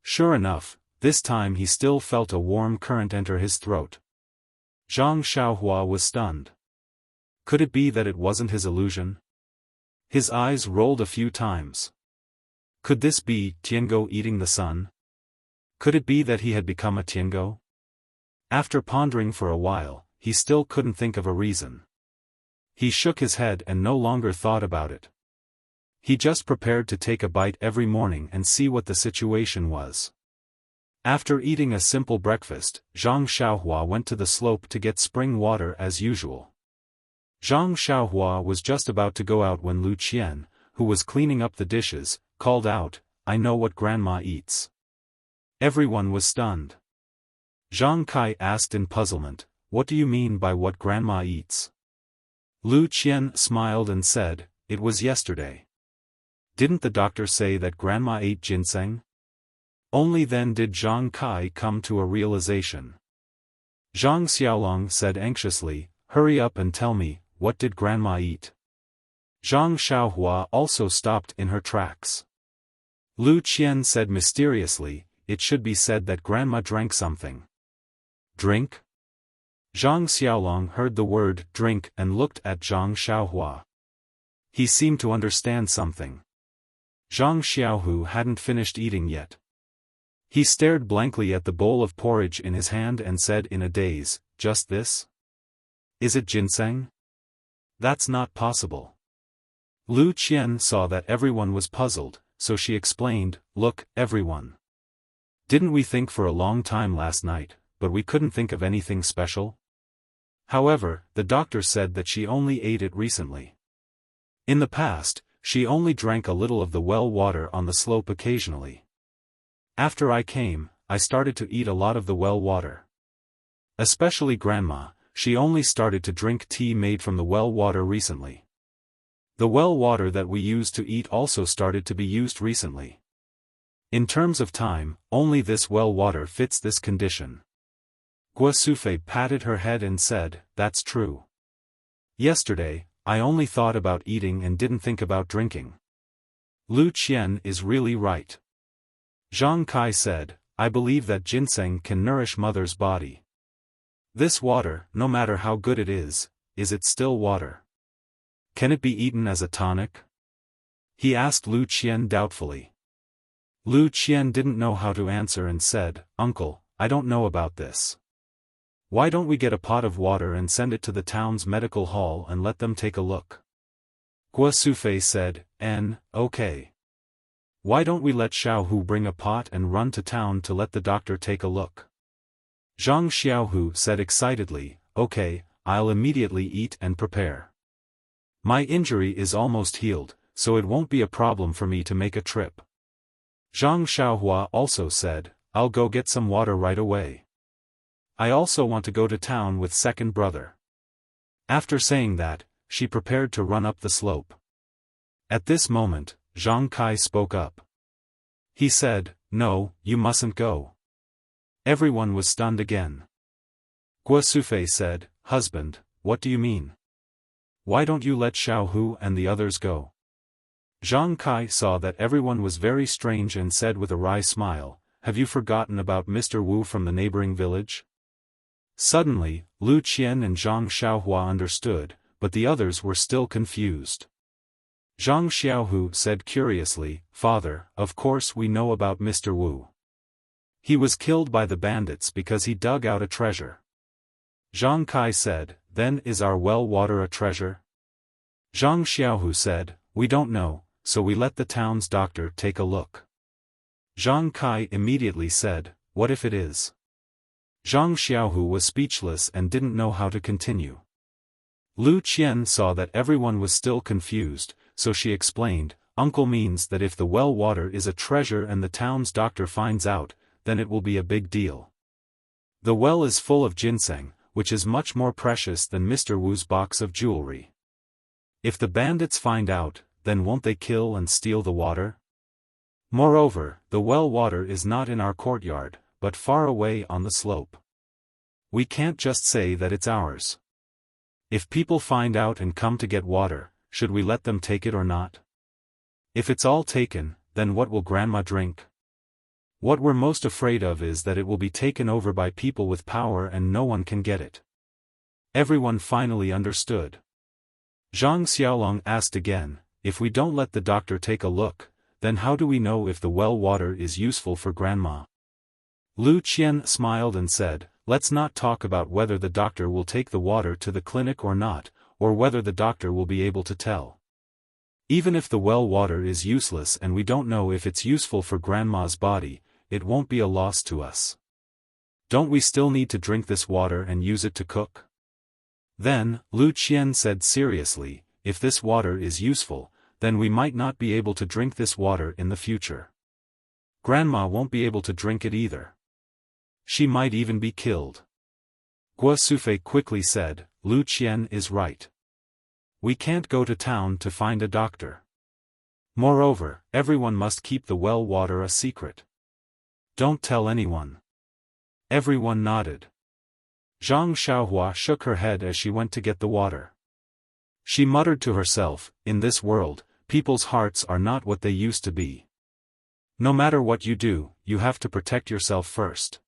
Sure enough, this time he still felt a warm current enter his throat. Zhang Xiaohua was stunned. Could it be that it wasn't his illusion? His eyes rolled a few times. Could this be Tiango eating the sun? Could it be that he had become a Tiango? After pondering for a while, he still couldn't think of a reason. He shook his head and no longer thought about it. He just prepared to take a bite every morning and see what the situation was. After eating a simple breakfast, Zhang Xiaohua went to the slope to get spring water as usual. Zhang Xiaohua was just about to go out when Lu Qian, who was cleaning up the dishes, called out, "I know what grandma eats." Everyone was stunned. Zhang Kai asked in puzzlement, "What do you mean by what grandma eats?" Lu Qian smiled and said, "It was yesterday. Didn't the doctor say that grandma ate ginseng?" Only then did Zhang Kai come to a realization. Zhang Xiaolong said anxiously, "Hurry up and tell me, what did grandma eat?" Zhang Xiaohua also stopped in her tracks. Lu Qian said mysteriously, "It should be said that grandma drank something." "Drink?" Zhang Xiaolong heard the word drink and looked at Zhang Xiaohua. He seemed to understand something. Zhang Xiaohu hadn't finished eating yet. He stared blankly at the bowl of porridge in his hand and said in a daze, "Just this? Is it ginseng? That's not possible." Lu Qian saw that everyone was puzzled, so she explained, "Look, everyone. Didn't we think for a long time last night, but we couldn't think of anything special? However, the doctor said that she only ate it recently. In the past, she only drank a little of the well water on the slope occasionally. After I came, I started to eat a lot of the well water. Especially grandma, she only started to drink tea made from the well water recently. The well water that we used to eat also started to be used recently. In terms of time, only this well water fits this condition." Guo Sufei patted her head and said, "That's true. Yesterday, I only thought about eating and didn't think about drinking. Lu Qian is really right." Zhang Kai said, "I believe that ginseng can nourish mother's body. This water, no matter how good it is it still water? Can it be eaten as a tonic?" He asked Lu Qian doubtfully. Lu Qian didn't know how to answer and said, "Uncle, I don't know about this. Why don't we get a pot of water and send it to the town's medical hall and let them take a look?" Guo Sufei said, "Okay. Why don't we let Xiaohu bring a pot and run to town to let the doctor take a look?" Zhang Xiaohu said excitedly, "Okay, I'll immediately eat and prepare. My injury is almost healed, so it won't be a problem for me to make a trip." Zhang Xiaohua also said, "I'll go get some water right away. I also want to go to town with second brother." After saying that, she prepared to run up the slope. At this moment, Zhang Kai spoke up. He said, "No, you mustn't go." Everyone was stunned again. Guo Sufei said, "Husband, what do you mean? Why don't you let Xiaohu and the others go?" Zhang Kai saw that everyone was very strange and said with a wry smile, "Have you forgotten about Mr. Wu from the neighboring village?" Suddenly, Lu Qian and Zhang Xiaohua understood, but the others were still confused. Zhang Xiaohu said curiously, "Father, of course we know about Mr. Wu. He was killed by the bandits because he dug out a treasure." Zhang Kai said, "Then is our well water a treasure?" Zhang Xiaohu said, "We don't know, so we let the town's doctor take a look." Zhang Kai immediately said, "What if it is?" Zhang Xiaohu was speechless and didn't know how to continue. Lu Qian saw that everyone was still confused, so she explained, "Uncle means that if the well water is a treasure and the town's doctor finds out, then it will be a big deal. The well is full of ginseng, which is much more precious than Mr. Wu's box of jewelry. If the bandits find out, then won't they kill and steal the water? Moreover, the well water is not in our courtyard, but far away on the slope. We can't just say that it's ours. If people find out and come to get water, should we let them take it or not? If it's all taken, then what will grandma drink? What we're most afraid of is that it will be taken over by people with power and no one can get it." Everyone finally understood. Zhang Xiaolong asked again, "If we don't let the doctor take a look, then how do we know if the well water is useful for grandma?" Lu Qian smiled and said, "Let's not talk about whether the doctor will take the water to the clinic or not, or whether the doctor will be able to tell. Even if the well water is useless and we don't know if it's useful for Grandma's body, it won't be a loss to us. Don't we still need to drink this water and use it to cook? Then, Lu Qian said seriously, if this water is useful, then we might not be able to drink this water in the future. Grandma won't be able to drink it either. She might even be killed. Guo Sufei quickly said, Lu Qian is right. We can't go to town to find a doctor. Moreover, everyone must keep the well water a secret. Don't tell anyone. Everyone nodded. Zhang Xiaohua shook her head as she went to get the water. She muttered to herself, in this world, people's hearts are not what they used to be. No matter what you do, you have to protect yourself first.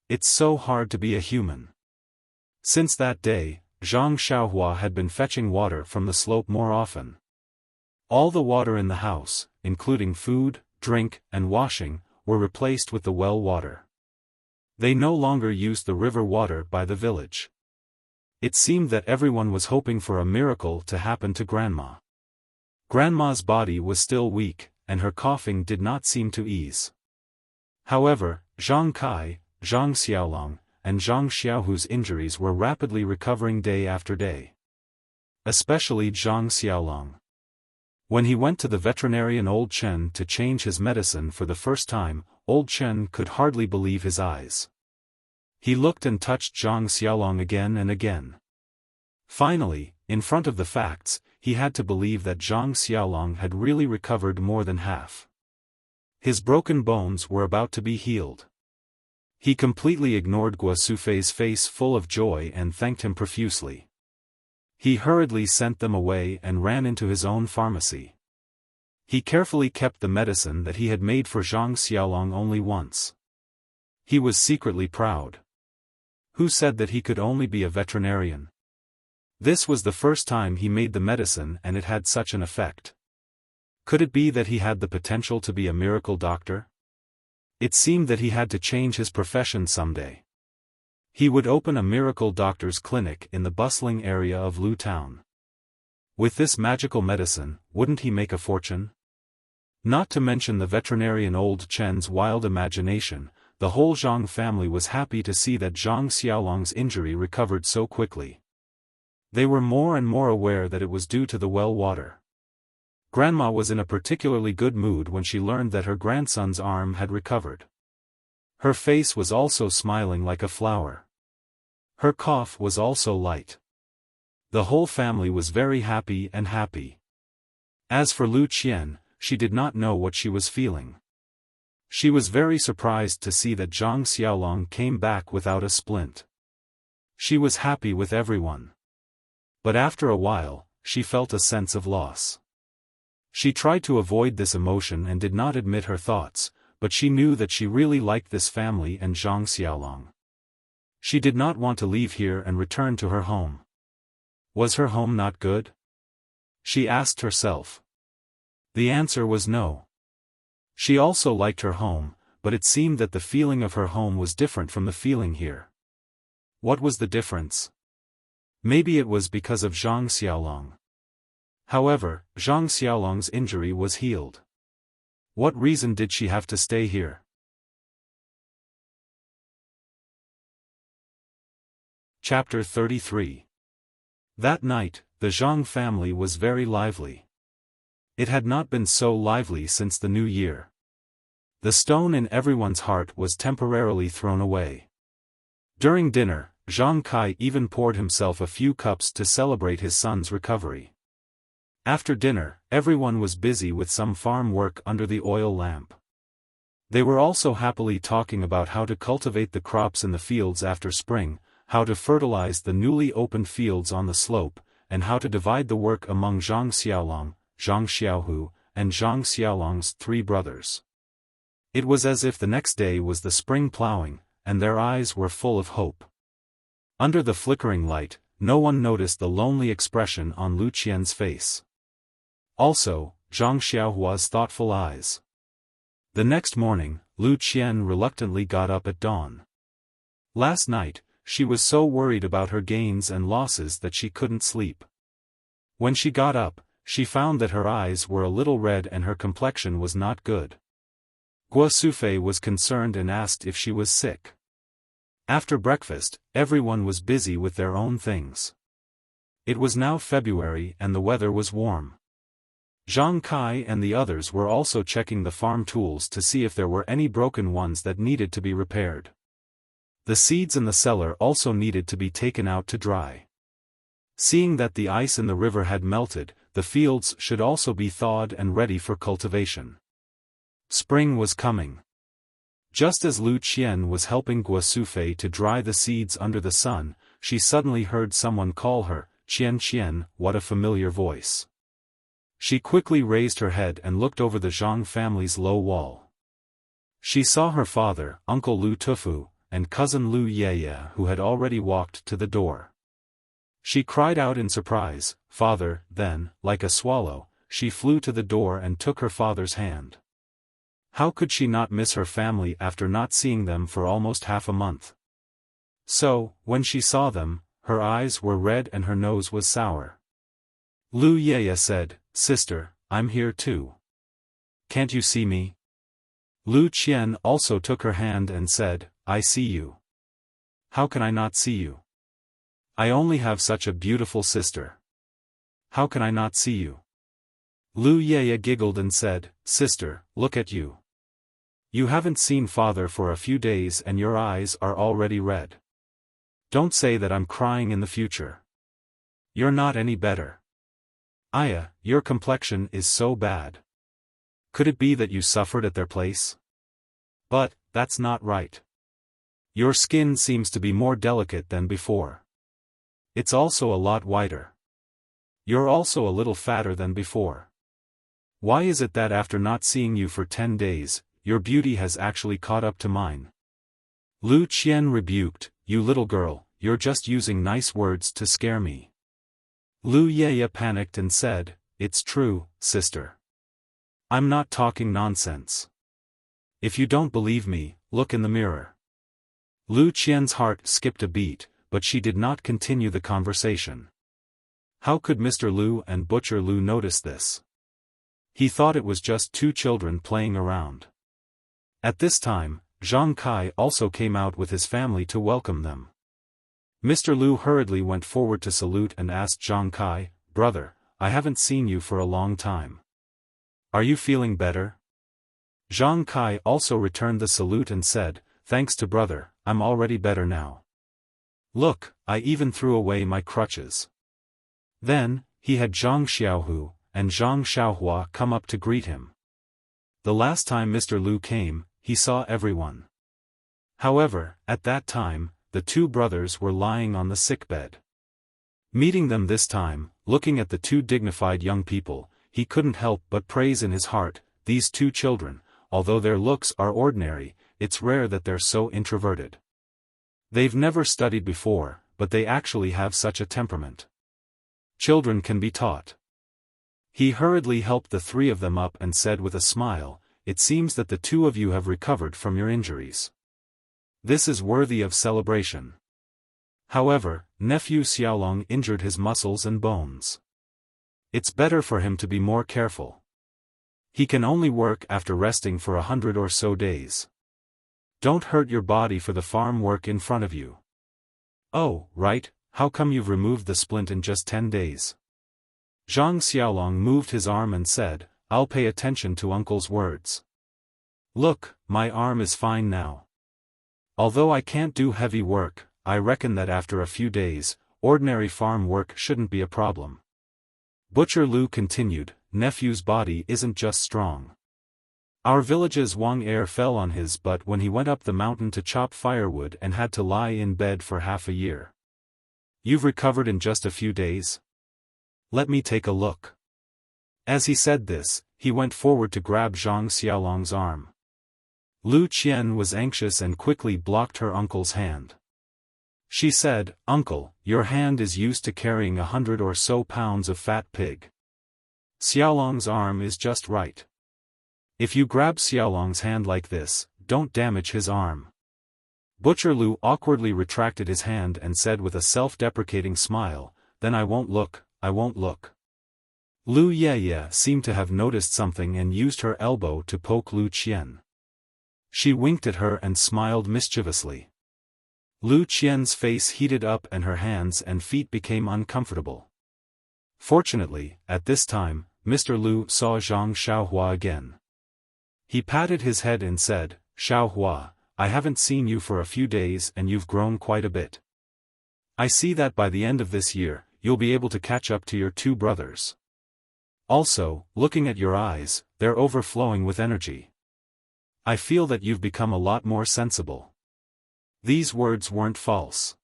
It's so hard to be a human. Since that day, Zhang Xiaohua had been fetching water from the slope more often. All the water in the house, including food, drink, and washing, were replaced with the well water. They no longer used the river water by the village. It seemed that everyone was hoping for a miracle to happen to Grandma. Grandma's body was still weak, and her coughing did not seem to ease. However, Zhang Kai, Zhang Xiaolong, and Zhang Xiaohu's injuries were rapidly recovering day after day. Especially Zhang Xiaolong. When he went to the veterinarian Old Chen to change his medicine for the first time, Old Chen could hardly believe his eyes. He looked and touched Zhang Xiaolong again and again. Finally, in front of the facts, he had to believe that Zhang Xiaolong had really recovered more than half. His broken bones were about to be healed. He completely ignored Guo Sufei's face full of joy and thanked him profusely. He hurriedly sent them away and ran into his own pharmacy. He carefully kept the medicine that he had made for Zhang Xiaolong only once. He was secretly proud. Who said that he could only be a veterinarian? This was the first time he made the medicine and it had such an effect. Could it be that he had the potential to be a miracle doctor? It seemed that he had to change his profession someday. He would open a miracle doctor's clinic in the bustling area of Lu Town. With this magical medicine, wouldn't he make a fortune? Not to mention the veterinarian Old Chen's wild imagination, the whole Zhang family was happy to see that Zhang Xiaolong's injury recovered so quickly. They were more and more aware that it was due to the well water. Grandma was in a particularly good mood when she learned that her grandson's arm had recovered. Her face was also smiling like a flower. Her cough was also light. The whole family was very happy and happy. As for Lu Qian, she did not know what she was feeling. She was very surprised to see that Zhang Xiaolong came back without a splint. She was happy with everyone. But after a while, she felt a sense of loss. She tried to avoid this emotion and did not admit her thoughts, but she knew that she really liked this family and Zhang Xiaolong. She did not want to leave here and return to her home. Was her home not good? She asked herself. The answer was no. She also liked her home, but it seemed that the feeling of her home was different from the feeling here. What was the difference? Maybe it was because of Zhang Xiaolong. However, Zhang Xiaolong's injury was healed. What reason did she have to stay here? Chapter 33. That night, the Zhang family was very lively. It had not been so lively since the new year. The stone in everyone's heart was temporarily thrown away. During dinner, Zhang Kai even poured himself a few cups to celebrate his son's recovery. After dinner, everyone was busy with some farm work under the oil lamp. They were also happily talking about how to cultivate the crops in the fields after spring, how to fertilize the newly opened fields on the slope, and how to divide the work among Zhang Xiaolong, Zhang Xiaohu, and Zhang Xiaolong's 3 brothers. It was as if the next day was the spring plowing, and their eyes were full of hope. Under the flickering light, no one noticed the lonely expression on Lu Qian's face. Also, Zhang Xiaohua's thoughtful eyes. The next morning, Lu Qian reluctantly got up at dawn. Last night, she was so worried about her gains and losses that she couldn't sleep. When she got up, she found that her eyes were a little red and her complexion was not good. Guo Sufei was concerned and asked if she was sick. After breakfast, everyone was busy with their own things. It was now February and the weather was warm. Zhang Kai and the others were also checking the farm tools to see if there were any broken ones that needed to be repaired. The seeds in the cellar also needed to be taken out to dry. Seeing that the ice in the river had melted, the fields should also be thawed and ready for cultivation. Spring was coming. Just as Lu Qian was helping Guo Sufei to dry the seeds under the sun, she suddenly heard someone call her, "Qian Qian," what a familiar voice. She quickly raised her head and looked over the Zhang family's low wall. She saw her father, Uncle Lu Tufu, and cousin Lu Yeye who had already walked to the door. She cried out in surprise, "Father," then, like a swallow, she flew to the door and took her father's hand. How could she not miss her family after not seeing them for almost half a month? So, when she saw them, her eyes were red and her nose was sour. Lu Yeye said, "Sister, I'm here too. Can't you see me?" Lu Qian also took her hand and said, "I see you. How can I not see you? I only have such a beautiful sister. How can I not see you?" Lu Yeye giggled and said, "Sister, look at you. You haven't seen father for a few days and your eyes are already red. Don't say that I'm crying in the future. You're not any better. Aya, your complexion is so bad. Could it be that you suffered at their place? But, that's not right. Your skin seems to be more delicate than before. It's also a lot whiter. You're also a little fatter than before. Why is it that after not seeing you for 10 days, your beauty has actually caught up to mine?" Lu Qian rebuked, "You little girl, you're just using nice words to scare me." Lu Yeye panicked and said, "It's true, sister. I'm not talking nonsense. If you don't believe me, look in the mirror." Lu Qian's heart skipped a beat, but she did not continue the conversation. How could Mr. Lu and Butcher Lu notice this? He thought it was just two children playing around. At this time, Zhang Kai also came out with his family to welcome them. Mr. Lu hurriedly went forward to salute and asked Zhang Kai, "Brother, I haven't seen you for a long time. Are you feeling better?" Zhang Kai also returned the salute and said, "Thanks to brother, I'm already better now. Look, I even threw away my crutches." Then, he had Zhang Xiaohu and Zhang Xiaohua come up to greet him. The last time Mr. Lu came, he saw everyone. However, at that time, the two brothers were lying on the sickbed. Meeting them this time, looking at the two dignified young people, he couldn't help but praise in his heart, these two children, although their looks are ordinary, it's rare that they're so introverted. They've never studied before, but they actually have such a temperament. Children can be taught. He hurriedly helped the three of them up and said with a smile, "It seems that the two of you have recovered from your injuries. This is worthy of celebration." However, nephew Xiaolong injured his muscles and bones. It's better for him to be more careful. He can only work after resting for 100 or so days. Don't hurt your body for the farm work in front of you. Oh, right, how come you've removed the splint in just 10 days? Zhang Xiaolong moved his arm and said, "I'll pay attention to uncle's words. Look, my arm is fine now. Although I can't do heavy work, I reckon that after a few days, ordinary farm work shouldn't be a problem." Butcher Lu continued, "Nephew's body isn't just strong. Our village's Wang heir fell on his butt when he went up the mountain to chop firewood and had to lie in bed for half a year. You've recovered in just a few days? Let me take a look." As he said this, he went forward to grab Zhang Xiaolong's arm. Lu Qian was anxious and quickly blocked her uncle's hand. She said, "Uncle, your hand is used to carrying 100 or so pounds of fat pig. Xiaolong's arm is just right. If you grab Xiaolong's hand like this, don't damage his arm." Butcher Lu awkwardly retracted his hand and said with a self-deprecating smile, "Then I won't look, I won't look." Lu Yeye seemed to have noticed something and used her elbow to poke Lu Qian. She winked at her and smiled mischievously. Lu Qian's face heated up and her hands and feet became uncomfortable. Fortunately, at this time, Mr. Lu saw Zhang Xiaohua again. He patted his head and said, "Xiaohua, I haven't seen you for a few days and you've grown quite a bit. I see that by the end of this year, you'll be able to catch up to your two brothers. Also, looking at your eyes, they're overflowing with energy. I feel that you've become a lot more sensible." These words weren't false.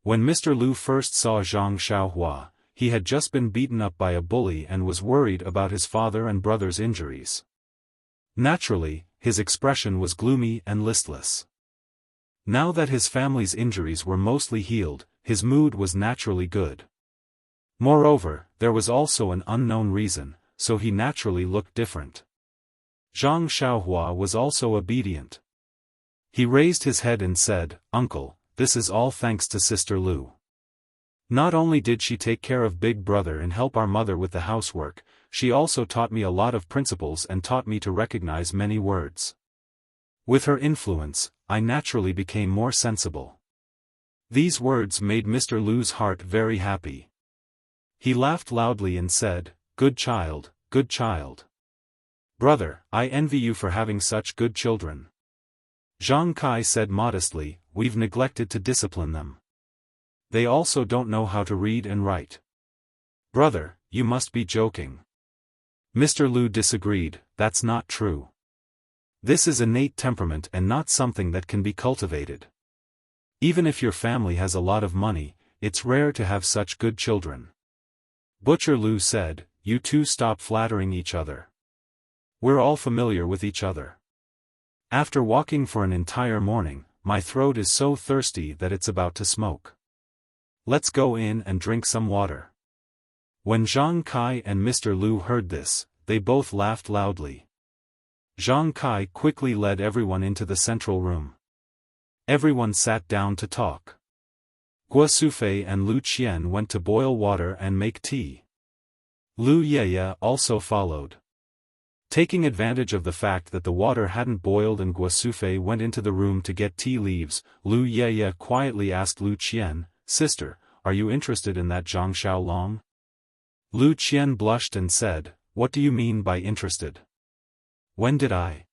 When Mr. Lu first saw Zhang Xiaohua, he had just been beaten up by a bully and was worried about his father and brother's injuries. Naturally, his expression was gloomy and listless. Now that his family's injuries were mostly healed, his mood was naturally good. Moreover, there was also an unknown reason, so he naturally looked different. Zhang Xiaohua was also obedient. He raised his head and said, "Uncle, this is all thanks to Sister Lu. Not only did she take care of Big Brother and help our mother with the housework, she also taught me a lot of principles and taught me to recognize many words. With her influence, I naturally became more sensible." These words made Mr. Lu's heart very happy. He laughed loudly and said, "Good child, good child. Brother, I envy you for having such good children." Zhang Kai said modestly, "We've neglected to discipline them. They also don't know how to read and write." "Brother, you must be joking." Mr. Lu disagreed, "That's not true. This is innate temperament and not something that can be cultivated. Even if your family has a lot of money, it's rare to have such good children." Butcher Lu said, "You two stop flattering each other. We're all familiar with each other. After walking for an entire morning, my throat is so thirsty that it's about to smoke. Let's go in and drink some water." When Zhang Kai and Mr. Lu heard this, they both laughed loudly. Zhang Kai quickly led everyone into the central room. Everyone sat down to talk. Guo Sufei and Lu Qian went to boil water and make tea. Lu Yeye also followed. Taking advantage of the fact that the water hadn't boiled and Guo Sufei went into the room to get tea leaves, Lu Yeye quietly asked Lu Qian, "Sister, are you interested in that Zhang Xiaolong?" Lu Qian blushed and said, "What do you mean by interested? When did I?"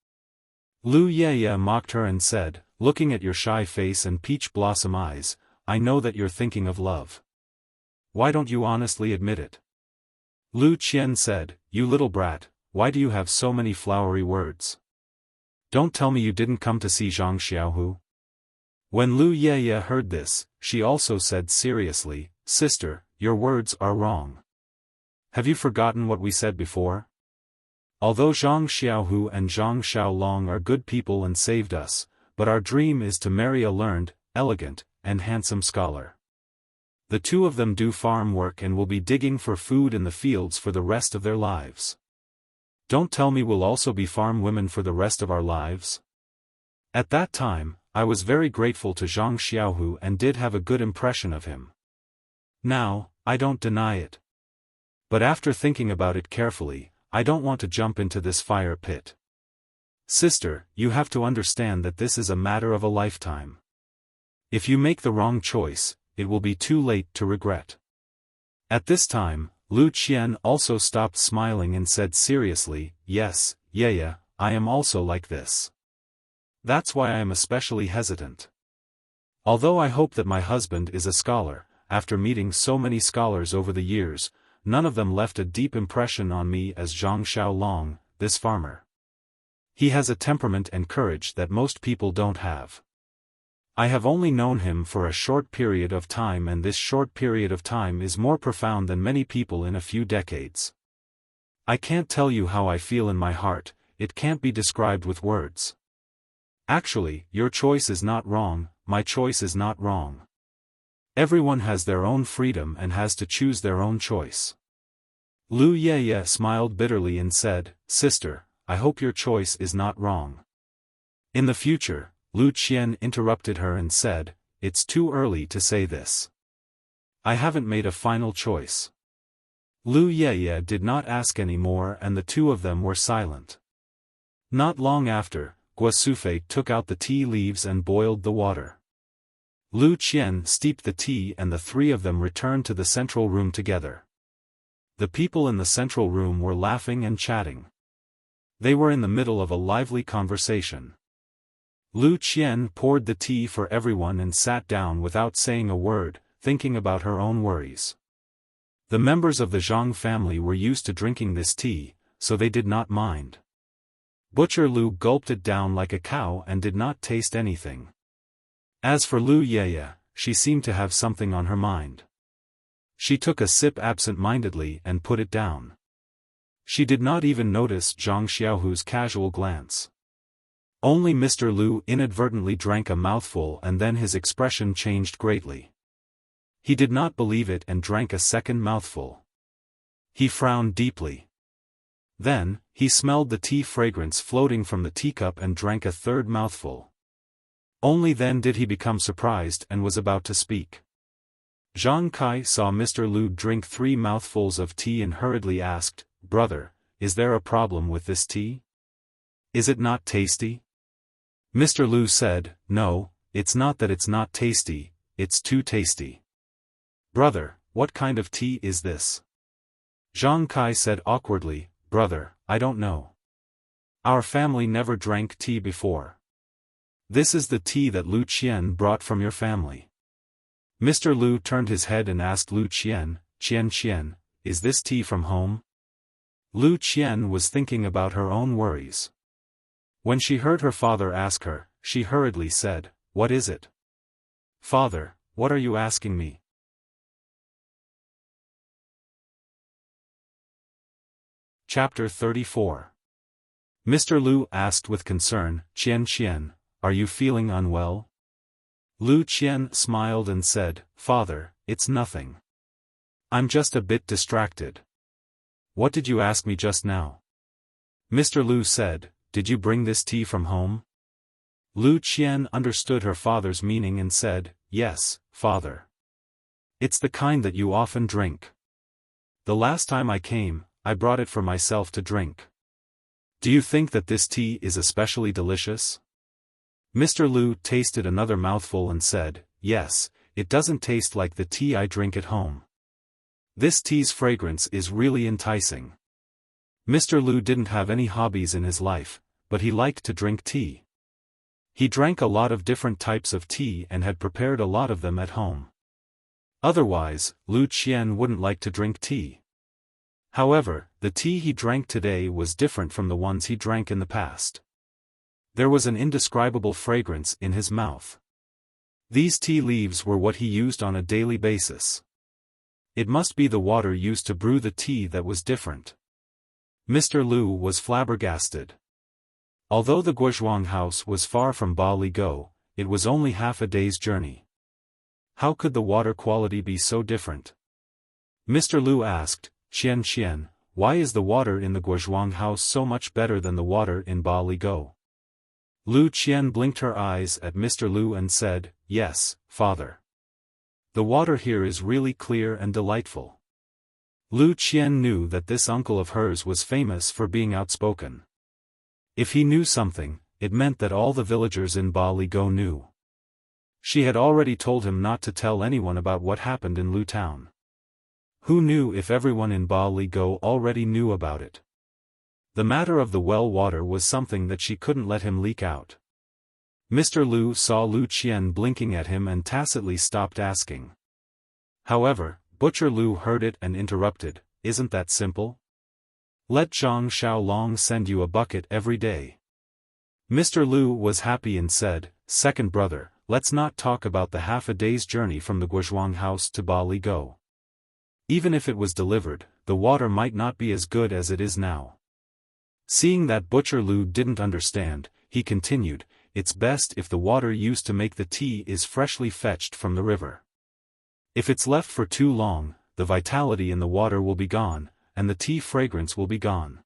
Lu Yeye mocked her and said, "Looking at your shy face and peach blossom eyes, I know that you're thinking of love. Why don't you honestly admit it?" Lu Qian said, "You little brat, why do you have so many flowery words? Don't tell me you didn't come to see Zhang Xiaohu." When Lu Yeye heard this, she also said seriously, "Sister, your words are wrong. Have you forgotten what we said before? Although Zhang Xiaohu and Zhang Xiaolong are good people and saved us, but our dream is to marry a learned, elegant, and handsome scholar. The two of them do farm work and will be digging for food in the fields for the rest of their lives. Don't tell me we'll also be farm women for the rest of our lives." At that time, I was very grateful to Zhang Xiaohu and did have a good impression of him. Now, I don't deny it. But after thinking about it carefully, I don't want to jump into this fire pit. Sister, you have to understand that this is a matter of a lifetime. If you make the wrong choice, it will be too late to regret. At this time, Lu Qian also stopped smiling and said seriously, "Yes, Yeye, I am also like this. That's why I am especially hesitant. Although I hope that my husband is a scholar, after meeting so many scholars over the years, none of them left a deep impression on me as Zhang Xiaolong, this farmer. He has a temperament and courage that most people don't have. I have only known him for a short period of time and this short period of time is more profound than many people in a few decades. I can't tell you how I feel in my heart, it can't be described with words. Actually, your choice is not wrong, my choice is not wrong. Everyone has their own freedom and has to choose their own choice." Lu Yeye smiled bitterly and said, "Sister, I hope your choice is not wrong. In the future, Lu Qian interrupted her and said, "It's too early to say this. I haven't made a final choice." Lu Yeye did not ask any more and the two of them were silent. Not long after, Guosufei took out the tea leaves and boiled the water. Lu Qian steeped the tea and the three of them returned to the central room together. The people in the central room were laughing and chatting. They were in the middle of a lively conversation. Lu Qian poured the tea for everyone and sat down without saying a word, thinking about her own worries. The members of the Zhang family were used to drinking this tea, so they did not mind. Butcher Lu gulped it down like a cow and did not taste anything. As for Lu Yeye, she seemed to have something on her mind. She took a sip absent-mindedly and put it down. She did not even notice Zhang Xiaohu's casual glance. Only Mr. Lu inadvertently drank a mouthful and then his expression changed greatly. He did not believe it and drank a second mouthful. He frowned deeply. Then, he smelled the tea fragrance floating from the teacup and drank a third mouthful. Only then did he become surprised and was about to speak. Zhang Kai saw Mr. Lu drink 3 mouthfuls of tea and hurriedly asked, "Brother, is there a problem with this tea? Is it not tasty?" Mr. Lu said, "No, it's not that it's not tasty, it's too tasty." "Brother, what kind of tea is this?" Zhang Kai said awkwardly, "Brother, I don't know. Our family never drank tea before. This is the tea that Lu Qian brought from your family." Mr. Lu turned his head and asked Lu Qian, "Qian, is this tea from home?" Lu Qian was thinking about her own worries. When she heard her father ask her, she hurriedly said, "What is it?" "Father, what are you asking me?" Chapter 34. Mr. Lu asked with concern, Qian, are you feeling unwell?" Lu Qian smiled and said, "Father, it's nothing. I'm just a bit distracted." "What did you ask me just now?" Mr. Lu said, "Did you bring this tea from home?" Lu Qian understood her father's meaning and said, "Yes, father. It's the kind that you often drink. The last time I came, I brought it for myself to drink. Do you think that this tea is especially delicious?" Mr. Lu tasted another mouthful and said, "Yes, it doesn't taste like the tea I drink at home. This tea's fragrance is really enticing." Mr. Lu didn't have any hobbies in his life, but he liked to drink tea. He drank a lot of different types of tea and had prepared a lot of them at home. Otherwise, Lu Qian wouldn't like to drink tea. However, the tea he drank today was different from the ones he drank in the past. There was an indescribable fragrance in his mouth. These tea leaves were what he used on a daily basis. It must be the water used to brew the tea that was different. Mr. Lu was flabbergasted. Although the Guozhuang house was far from Ba Li Go, it was only half a day's journey. How could the water quality be so different? Mr. Lu asked, Qian, why is the water in the Guozhuang house so much better than the water in Ba Li Go? Lu Qian blinked her eyes at Mr. Lu and said, "Yes, father. The water here is really clear and delightful." Lu Qian knew that this uncle of hers was famous for being outspoken. If he knew something, it meant that all the villagers in Ba Li Go knew. She had already told him not to tell anyone about what happened in Lu Town. Who knew if everyone in Ba Li Go already knew about it? The matter of the well water was something that she couldn't let him leak out. Mr. Lu saw Lu Qian blinking at him and tacitly stopped asking. However, Butcher Lu heard it and interrupted, "Isn't that simple? Let Zhang Xiaolong send you a bucket every day." Mr. Lu was happy and said, "Second brother, let's not talk about the half a day's journey from the Guozhuang house to Ba Li Go. Even if it was delivered, the water might not be as good as it is now." Seeing that Butcher Lu didn't understand, he continued, "It's best if the water used to make the tea is freshly fetched from the river. If it's left for too long, the vitality in the water will be gone, and the tea fragrance will be gone."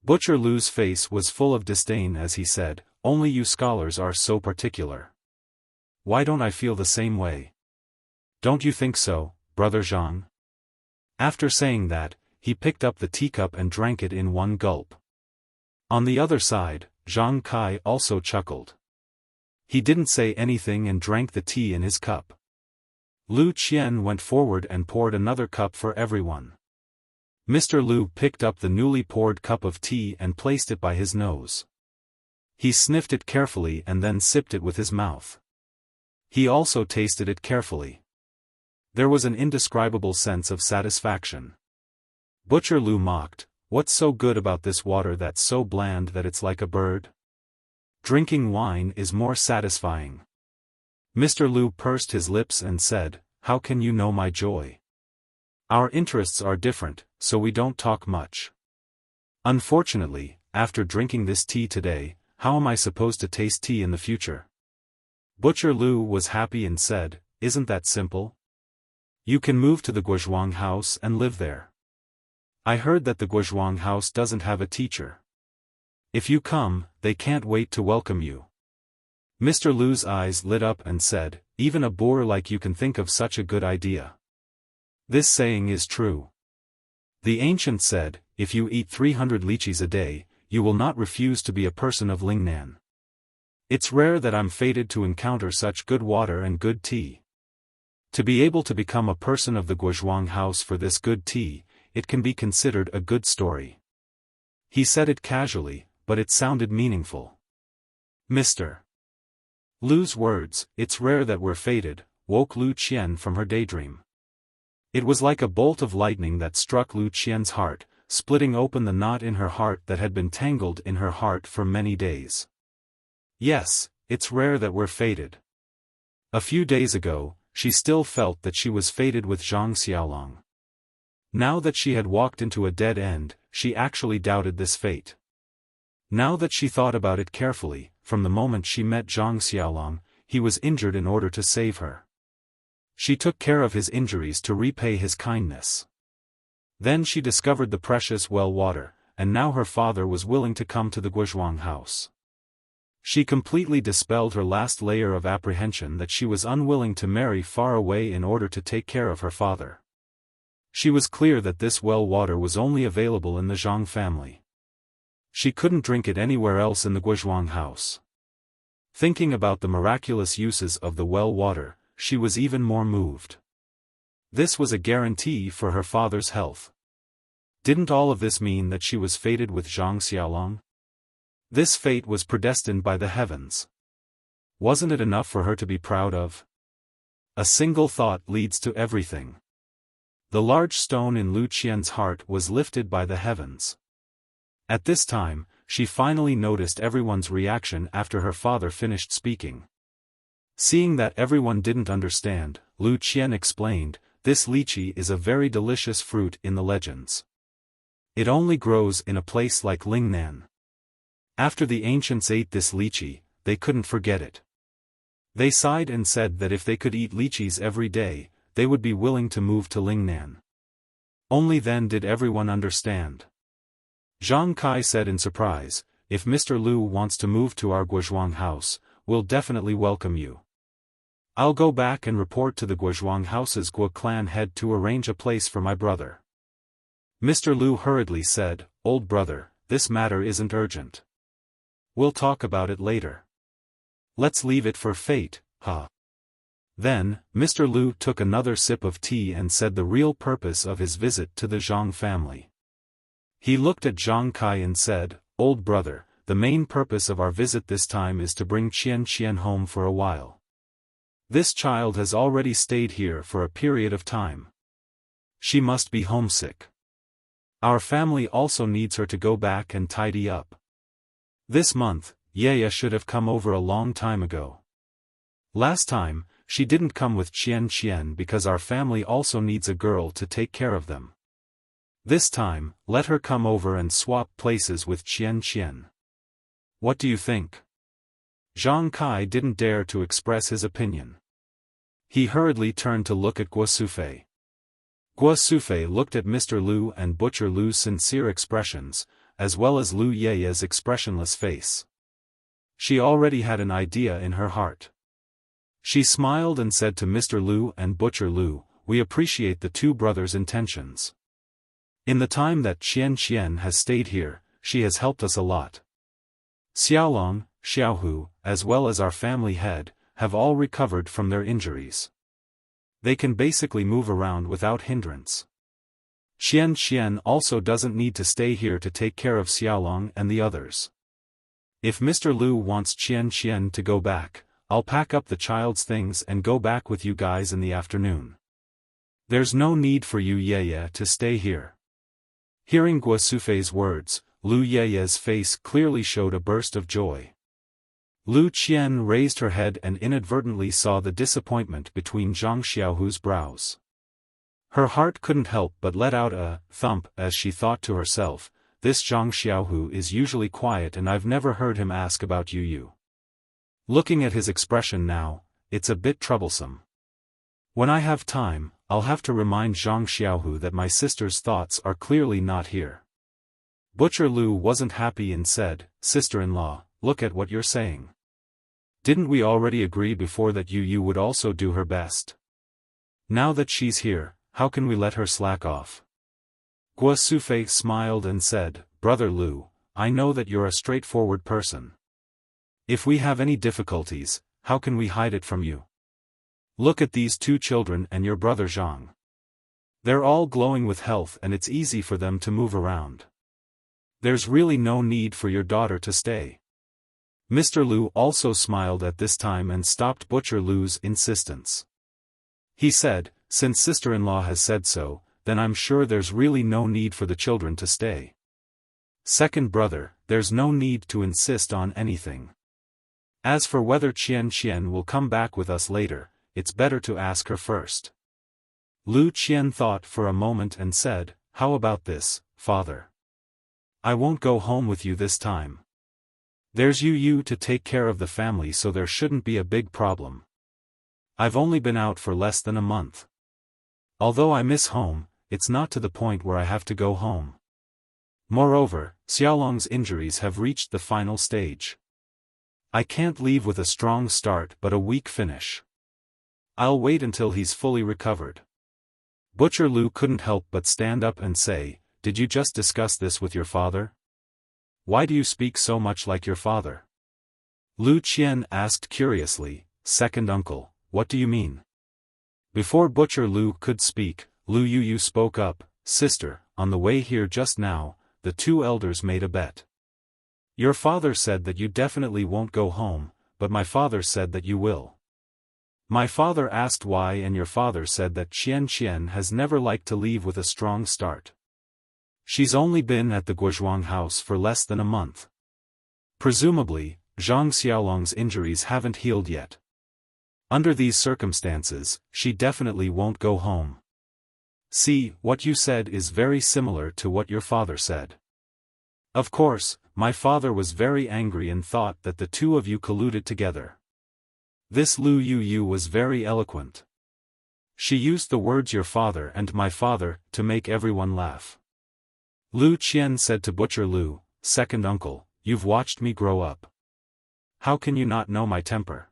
Butcher Lu's face was full of disdain as he said, only you scholars are so particular. Why don't I feel the same way? Don't you think so, Brother Zhang? After saying that, he picked up the teacup and drank it in one gulp. On the other side, Zhang Kai also chuckled. He didn't say anything and drank the tea in his cup. Lu Qian went forward and poured another cup for everyone. Mr. Lu picked up the newly poured cup of tea and placed it by his nose. He sniffed it carefully and then sipped it with his mouth. He also tasted it carefully. There was an indescribable sense of satisfaction. Butcher Lu mocked, "What's so good about this water that's so bland that it's like a bird? Drinking wine is more satisfying." Mr. Lu pursed his lips and said, "How can you know my joy? Our interests are different, so we don't talk much. Unfortunately, after drinking this tea today, how am I supposed to taste tea in the future?" Butcher Lu was happy and said, "Isn't that simple? You can move to the Guozhuang house and live there. I heard that the Guozhuang house doesn't have a teacher. If you come, they can't wait to welcome you." Mr. Lu's eyes lit up and said, "Even a boor like you can think of such a good idea. This saying is true. The ancient said, if you eat 300 lychees a day, you will not refuse to be a person of Lingnan. It's rare that I'm fated to encounter such good water and good tea. To be able to become a person of the Guozhuang house for this good tea, it can be considered a good story." He said it casually, but it sounded meaningful. Mr. Lu's words, "It's rare that we're fated," woke Lu Qian from her daydream. It was like a bolt of lightning that struck Lu Qian's heart, splitting open the knot in her heart that had been tangled in her heart for many days. Yes, it's rare that we're fated. A few days ago, she still felt that she was fated with Zhang Xiaolong. Now that she had walked into a dead end, she actually doubted this fate. Now that she thought about it carefully, from the moment she met Zhang Xiaolong, he was injured in order to save her. She took care of his injuries to repay his kindness. Then she discovered the precious well water, and now her father was willing to come to the Guozhuang house. She completely dispelled her last layer of apprehension that she was unwilling to marry far away in order to take care of her father. She was clear that this well water was only available in the Zhang family. She couldn't drink it anywhere else in the Guozhuang house. Thinking about the miraculous uses of the well water, she was even more moved. This was a guarantee for her father's health. Didn't all of this mean that she was fated with Zhang Xiaolong? This fate was predestined by the heavens. Wasn't it enough for her to be proud of? A single thought leads to everything. The large stone in Lu Qian's heart was lifted by the heavens. At this time, she finally noticed everyone's reaction after her father finished speaking. Seeing that everyone didn't understand, Lu Qian explained, "This lychee is a very delicious fruit in the legends. It only grows in a place like Lingnan. After the ancients ate this lychee, they couldn't forget it. They sighed and said that if they could eat lychees every day, they would be willing to move to Lingnan." Only then did everyone understand. Zhang Kai said in surprise, "If Mr. Lu wants to move to our Guozhuang house, we'll definitely welcome you. I'll go back and report to the Guozhuang house's Guo clan head to arrange a place for my brother." Mr. Lu hurriedly said, "Old brother, this matter isn't urgent. We'll talk about it later. Let's leave it for fate, huh?" Then, Mr. Lu took another sip of tea and said the real purpose of his visit to the Zhang family. He looked at Zhang Kai and said, "Old brother, the main purpose of our visit this time is to bring Qian Qian home for a while. This child has already stayed here for a period of time. She must be homesick. Our family also needs her to go back and tidy up. This month, Yaya should have come over a long time ago. Last time, she didn't come with Qian Qian because our family also needs a girl to take care of them. This time, let her come over and swap places with Qian Qian. What do you think?" Zhang Kai didn't dare to express his opinion. He hurriedly turned to look at Guo Sufei. Guo Sufei looked at Mr. Lu and Butcher Lu's sincere expressions, as well as Lu Yaya's expressionless face. She already had an idea in her heart. She smiled and said to Mr. Lu and Butcher Lu, "We appreciate the two brothers' intentions. In the time that Qian has stayed here, she has helped us a lot. Xiaolong, Xiaohu, as well as our family head, have all recovered from their injuries. They can basically move around without hindrance. Qian also doesn't need to stay here to take care of Xiaolong and the others. If Mr. Lu wants Qian to go back, I'll pack up the child's things and go back with you guys in the afternoon. There's no need for you Ye to stay here." Hearing Guo Sufei's words, Lu Ye's face clearly showed a burst of joy. Lu Qian raised her head and inadvertently saw the disappointment between Zhang Xiaohu's brows. Her heart couldn't help but let out a thump as she thought to herself, "This Zhang Xiaohu is usually quiet and I've never heard him ask about Yu. Looking at his expression now, it's a bit troublesome. When I have time, I'll have to remind Zhang Xiaohu that my sister's thoughts are clearly not here." Butcher Lu wasn't happy and said, "Sister-in-law, look at what you're saying. Didn't we already agree before that Yu would also do her best? Now that she's here, how can we let her slack off?" Guo Sufei smiled and said, "Brother Lu, I know that you're a straightforward person. If we have any difficulties, how can we hide it from you? Look at these two children and your brother Zhang. They're all glowing with health and it's easy for them to move around. There's really no need for your daughter to stay." Mr. Lu also smiled at this time and stopped Butcher Lu's insistence. He said, "Since sister-in-law has said so, then I'm sure there's really no need for the children to stay. Second brother, there's no need to insist on anything. As for whether Qian will come back with us later, it's better to ask her first." Lu Qian thought for a moment and said, "How about this, father? I won't go home with you this time. There's Yu to take care of the family so there shouldn't be a big problem. I've only been out for less than a month. Although I miss home, it's not to the point where I have to go home. Moreover, Xiaolong's injuries have reached the final stage. I can't leave with a strong start but a weak finish. I'll wait until he's fully recovered." Butcher Lu couldn't help but stand up and say, "Did you just discuss this with your father? Why do you speak so much like your father?" Lu Qian asked curiously, "Second uncle, what do you mean?" Before Butcher Lu could speak, Lu Yu spoke up, "Sister, on the way here just now, the two elders made a bet. Your father said that you definitely won't go home, but my father said that you will. My father asked why and your father said that Qian has never liked to leave with a strong start. She's only been at the Guozhuang house for less than a month. Presumably, Zhang Xiaolong's injuries haven't healed yet. Under these circumstances, she definitely won't go home. See, what you said is very similar to what your father said. Of course, my father was very angry and thought that the two of you colluded together." This Lu Yu was very eloquent. She used the words "your father" and "my father" to make everyone laugh. Lu Qian said to Butcher Lu, "Second uncle, you've watched me grow up. How can you not know my temper?"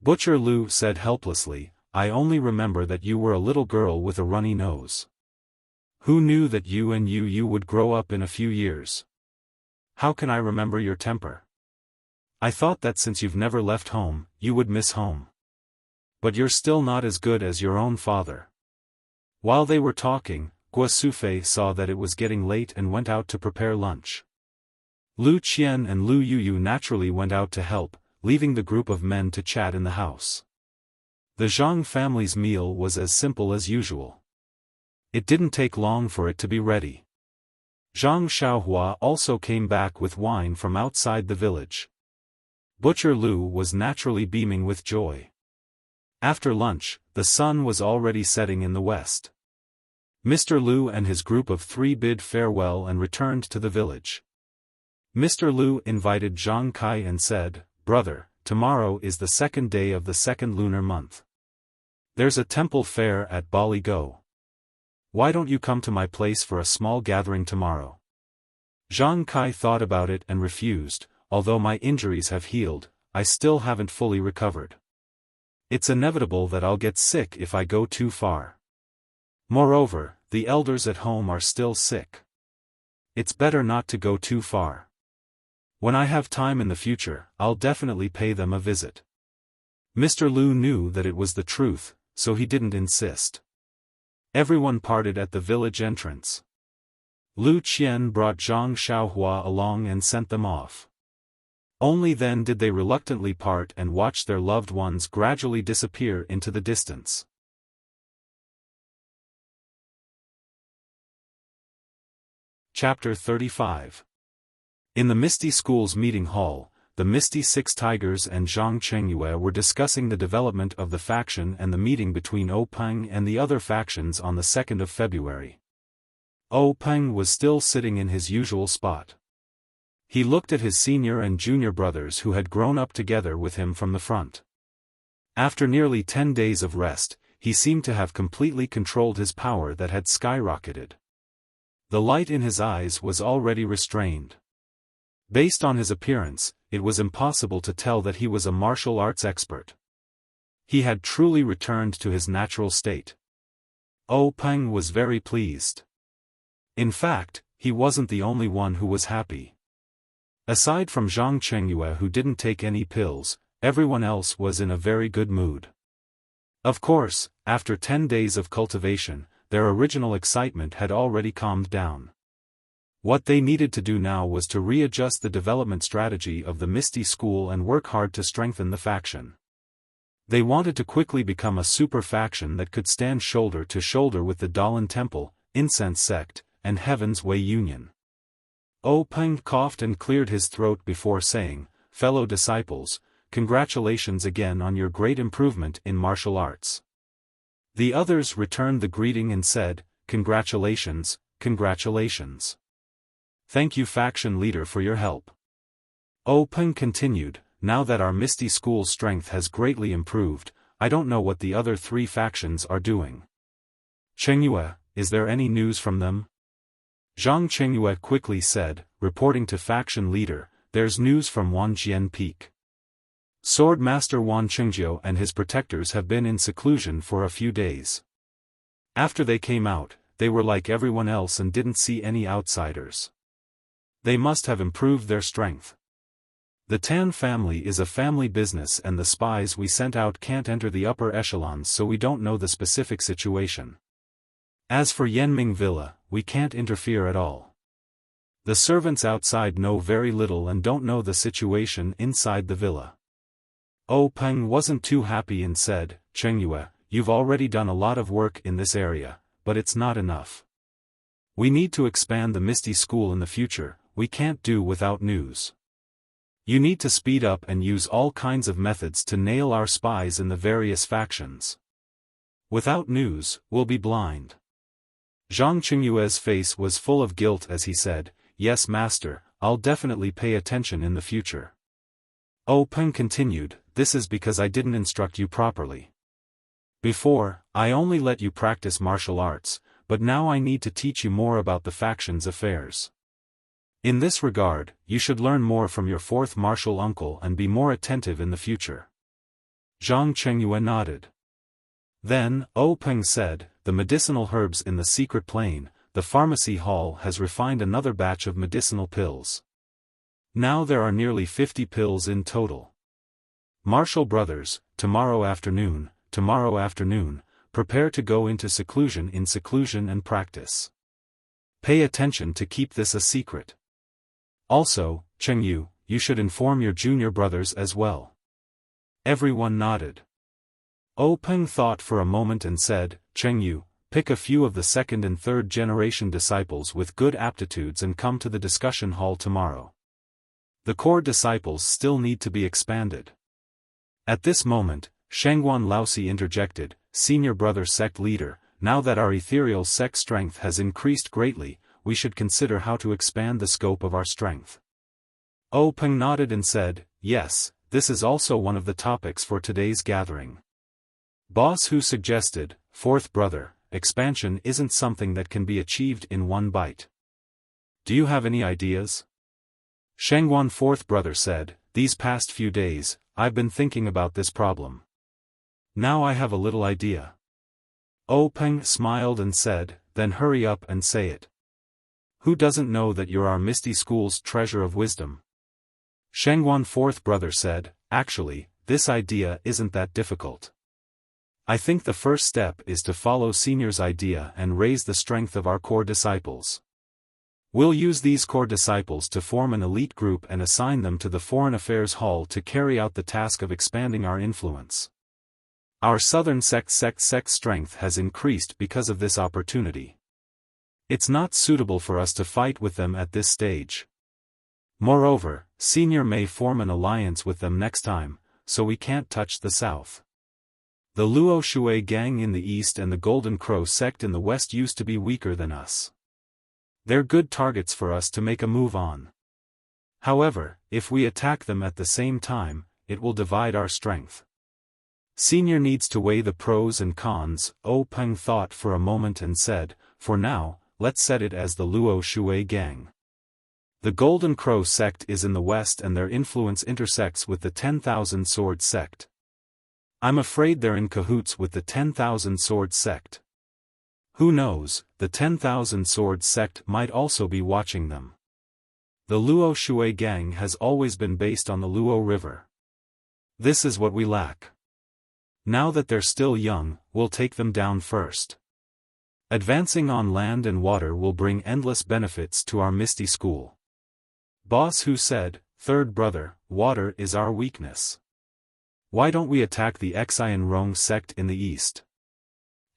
Butcher Lu said helplessly, "I only remember that you were a little girl with a runny nose. Who knew that you and Yu would grow up in a few years? How can I remember your temper? I thought that since you've never left home, you would miss home. But you're still not as good as your own father." While they were talking, Guo Sufei saw that it was getting late and went out to prepare lunch. Lu Qian and Lu Yu naturally went out to help, leaving the group of men to chat in the house. The Zhang family's meal was as simple as usual. It didn't take long for it to be ready. Zhang Xiaohua also came back with wine from outside the village. Butcher Lu was naturally beaming with joy. After lunch, the sun was already setting in the west. Mr. Lu and his group of three bid farewell and returned to the village. Mr. Lu invited Zhang Kai and said, "Brother, tomorrow is the second day of the second lunar month. There's a temple fair at Bali Go. Why don't you come to my place for a small gathering tomorrow?" Zhang Kai thought about it and refused, although my injuries have healed, I still haven't fully recovered. It's inevitable that I'll get sick if I go too far. Moreover, the elders at home are still sick. It's better not to go too far. When I have time in the future, I'll definitely pay them a visit. Mr. Lu knew that it was the truth, so he didn't insist. Everyone parted at the village entrance. Lu Qian brought Zhang Xiaohua along and sent them off. Only then did they reluctantly part and watch their loved ones gradually disappear into the distance. Chapter 35. In the Misty School's meeting hall, the Misty Six Tigers and Zhang Chengyue were discussing the development of the faction and the meeting between Ou Peng and the other factions on the 2nd of February. Ou Peng was still sitting in his usual spot. He looked at his senior and junior brothers who had grown up together with him from the front. After nearly 10 days of rest, he seemed to have completely controlled his power that had skyrocketed. The light in his eyes was already restrained. Based on his appearance, it was impossible to tell that he was a martial arts expert. He had truly returned to his natural state. Ou Peng was very pleased. In fact, he wasn't the only one who was happy. Aside from Zhang Chengyue, who didn't take any pills, everyone else was in a very good mood. Of course, after 10 days of cultivation, their original excitement had already calmed down. What they needed to do now was to readjust the development strategy of the Misty School and work hard to strengthen the faction. They wanted to quickly become a super faction that could stand shoulder to shoulder with the Dalan Temple, Incense Sect, and Heaven's Way Union. Ou Peng coughed and cleared his throat before saying, "Fellow disciples, congratulations again on your great improvement in martial arts." The others returned the greeting and said, "Congratulations, congratulations. Thank you, faction leader, for your help." Ou Peng continued, "Now that our Misty School's strength has greatly improved, I don't know what the other 3 factions are doing. Chengyue, is there any news from them?" Zhang Chengyue quickly said, reporting to faction leader, "There's news from Wanjian Peak. Sword Master Wan Chengjiu and his protectors have been in seclusion for a few days. After they came out, they were like everyone else and didn't see any outsiders. They must have improved their strength. The Tan family is a family business and the spies we sent out can't enter the upper echelons, so we don't know the specific situation. As for Yanming Villa, we can't interfere at all. The servants outside know very little and don't know the situation inside the villa." Ou Peng wasn't too happy and said, "Chengyue, you've already done a lot of work in this area, but it's not enough. We need to expand the Misty School in the future, we can't do without news. You need to speed up and use all kinds of methods to nail our spies in the various factions. Without news, we'll be blind." Zhang Chengyue's face was full of guilt as he said, "Yes, master, I'll definitely pay attention in the future." Ou Peng continued, "This is because I didn't instruct you properly. Before, I only let you practice martial arts, but now I need to teach you more about the faction's affairs. In this regard, you should learn more from your 4th martial uncle and be more attentive in the future." Zhang Chengyue nodded. Then, Ou Peng said, "The medicinal herbs in the secret plane, the pharmacy hall has refined another batch of medicinal pills. Now there are nearly 50 pills in total. Martial brothers, tomorrow afternoon, prepare to go into seclusion and practice. Pay attention to keep this a secret. Also, Chengyu, you should inform your junior brothers as well." Everyone nodded. Ou Peng thought for a moment and said, "Chengyu, pick a few of the 2nd and 3rd generation disciples with good aptitudes and come to the discussion hall tomorrow. The core disciples still need to be expanded." At this moment, Shangguan Laosi interjected, "Senior brother sect leader, now that our ethereal sect strength has increased greatly, we should consider how to expand the scope of our strength." Ou Peng nodded and said, "Yes, this is also one of the topics for today's gathering." Boss Hu suggested, "Fourth brother, expansion isn't something that can be achieved in one bite. Do you have any ideas?" Shangguan fourth brother said, these past few days, I've been thinking about this problem. Now I have a little idea. Peng smiled and said, then hurry up and say it. Who doesn't know that you're our Misty School's treasure of wisdom? Shangguan fourth brother said, actually, this idea isn't that difficult. I think the first step is to follow Senior's idea and raise the strength of our core disciples. We'll use these core disciples to form an elite group and assign them to the Foreign Affairs Hall to carry out the task of expanding our influence. Our southern sect's strength has increased because of this opportunity. It's not suitable for us to fight with them at this stage. Moreover, Senior may form an alliance with them next time, so we can't touch the south. The Luo Shui gang in the east and the Golden Crow sect in the west used to be weaker than us. They're good targets for us to make a move on. However, if we attack them at the same time, it will divide our strength. Senior needs to weigh the pros and cons. Peng thought for a moment and said, for now, let's set it as the Luo Shui gang. The Golden Crow sect is in the west and their influence intersects with the 10,000 Sword sect. I'm afraid they're in cahoots with the 10,000 Sword sect. Who knows, the 10,000 Sword sect might also be watching them. The Luo Shui gang has always been based on the Luo River. This is what we lack. Now that they're still young, we'll take them down first. Advancing on land and water will bring endless benefits to our Misty School. Boss Hu said, third brother, water is our weakness. Why don't we attack the Xian Rong sect in the east?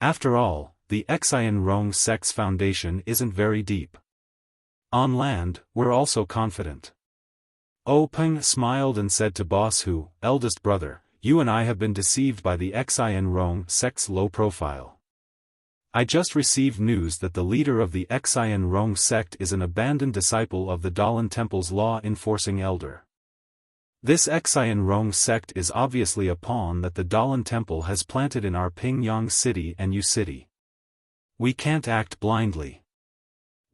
After all, the Xian Rong sect's foundation isn't very deep. On land, we're also confident. Peng smiled and said to Boss Hu, eldest brother, you and I have been deceived by the Xian Rong sect's low profile. I just received news that the leader of the Xian Rong sect is an abandoned disciple of the Dalan Temple's law-enforcing elder. This Xian Rong sect is obviously a pawn that the Dalan Temple has planted in our Pingyang City and Yu City. We can't act blindly.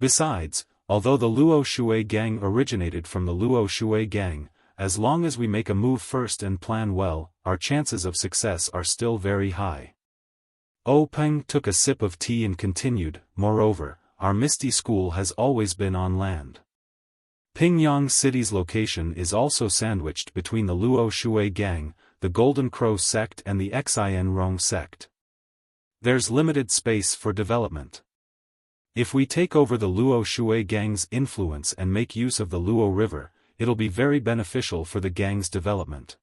Besides, although the Luo Shui gang originated from the Luo Shui gang, as long as we make a move first and plan well, our chances of success are still very high. Peng took a sip of tea and continued, moreover, our Misty School has always been on land. Pingyang City's location is also sandwiched between the Luo Shui gang, the Golden Crow sect and the Xian Rong sect. There's limited space for development. If we take over the Luo Shui gang's influence and make use of the Luo River, it'll be very beneficial for the gang's development.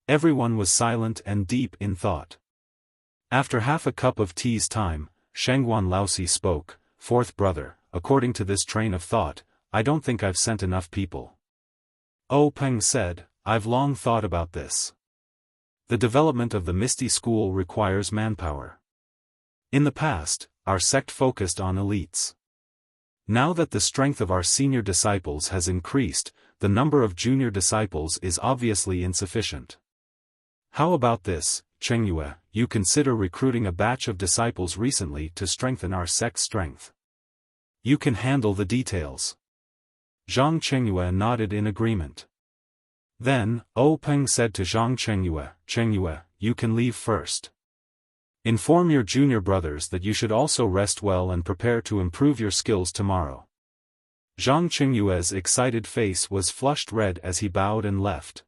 Everyone was silent and deep in thought. After half a cup of tea's time, Shangguan Laosi spoke, fourth brother, according to this train of thought, I don't think I've sent enough people. Peng said, I've long thought about this. The development of the Misty School requires manpower. In the past, our sect focused on elites. Now that the strength of our senior disciples has increased, the number of junior disciples is obviously insufficient. How about this, Chengyue, you consider recruiting a batch of disciples recently to strengthen our sect's strength. You can handle the details. Zhang Chengyue nodded in agreement. Then, Peng said to Zhang Chengyue, you can leave first. Inform your junior brothers that you should also rest well and prepare to improve your skills tomorrow. Zhang Chengyue's excited face was flushed red as he bowed and left.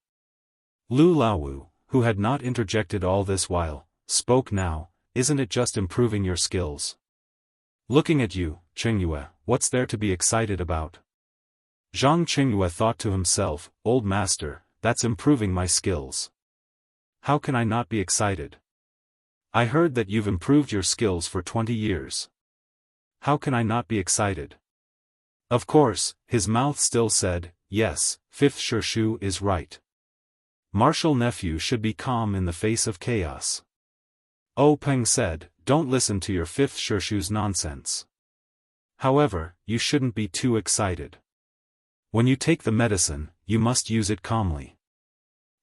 Lu Laowu, who had not interjected all this while, spoke now, isn't it just improving your skills? Looking at you, Chengyue, what's there to be excited about? Zhang Chengyue thought to himself, old master, that's improving my skills. How can I not be excited? I heard that you've improved your skills for 20 years. How can I not be excited? Of course, his mouth still said, yes, fifth Shirshu is right. Martial nephew should be calm in the face of chaos. Peng said, don't listen to your fifth Shirshu's nonsense. However, you shouldn't be too excited. When you take the medicine, you must use it calmly.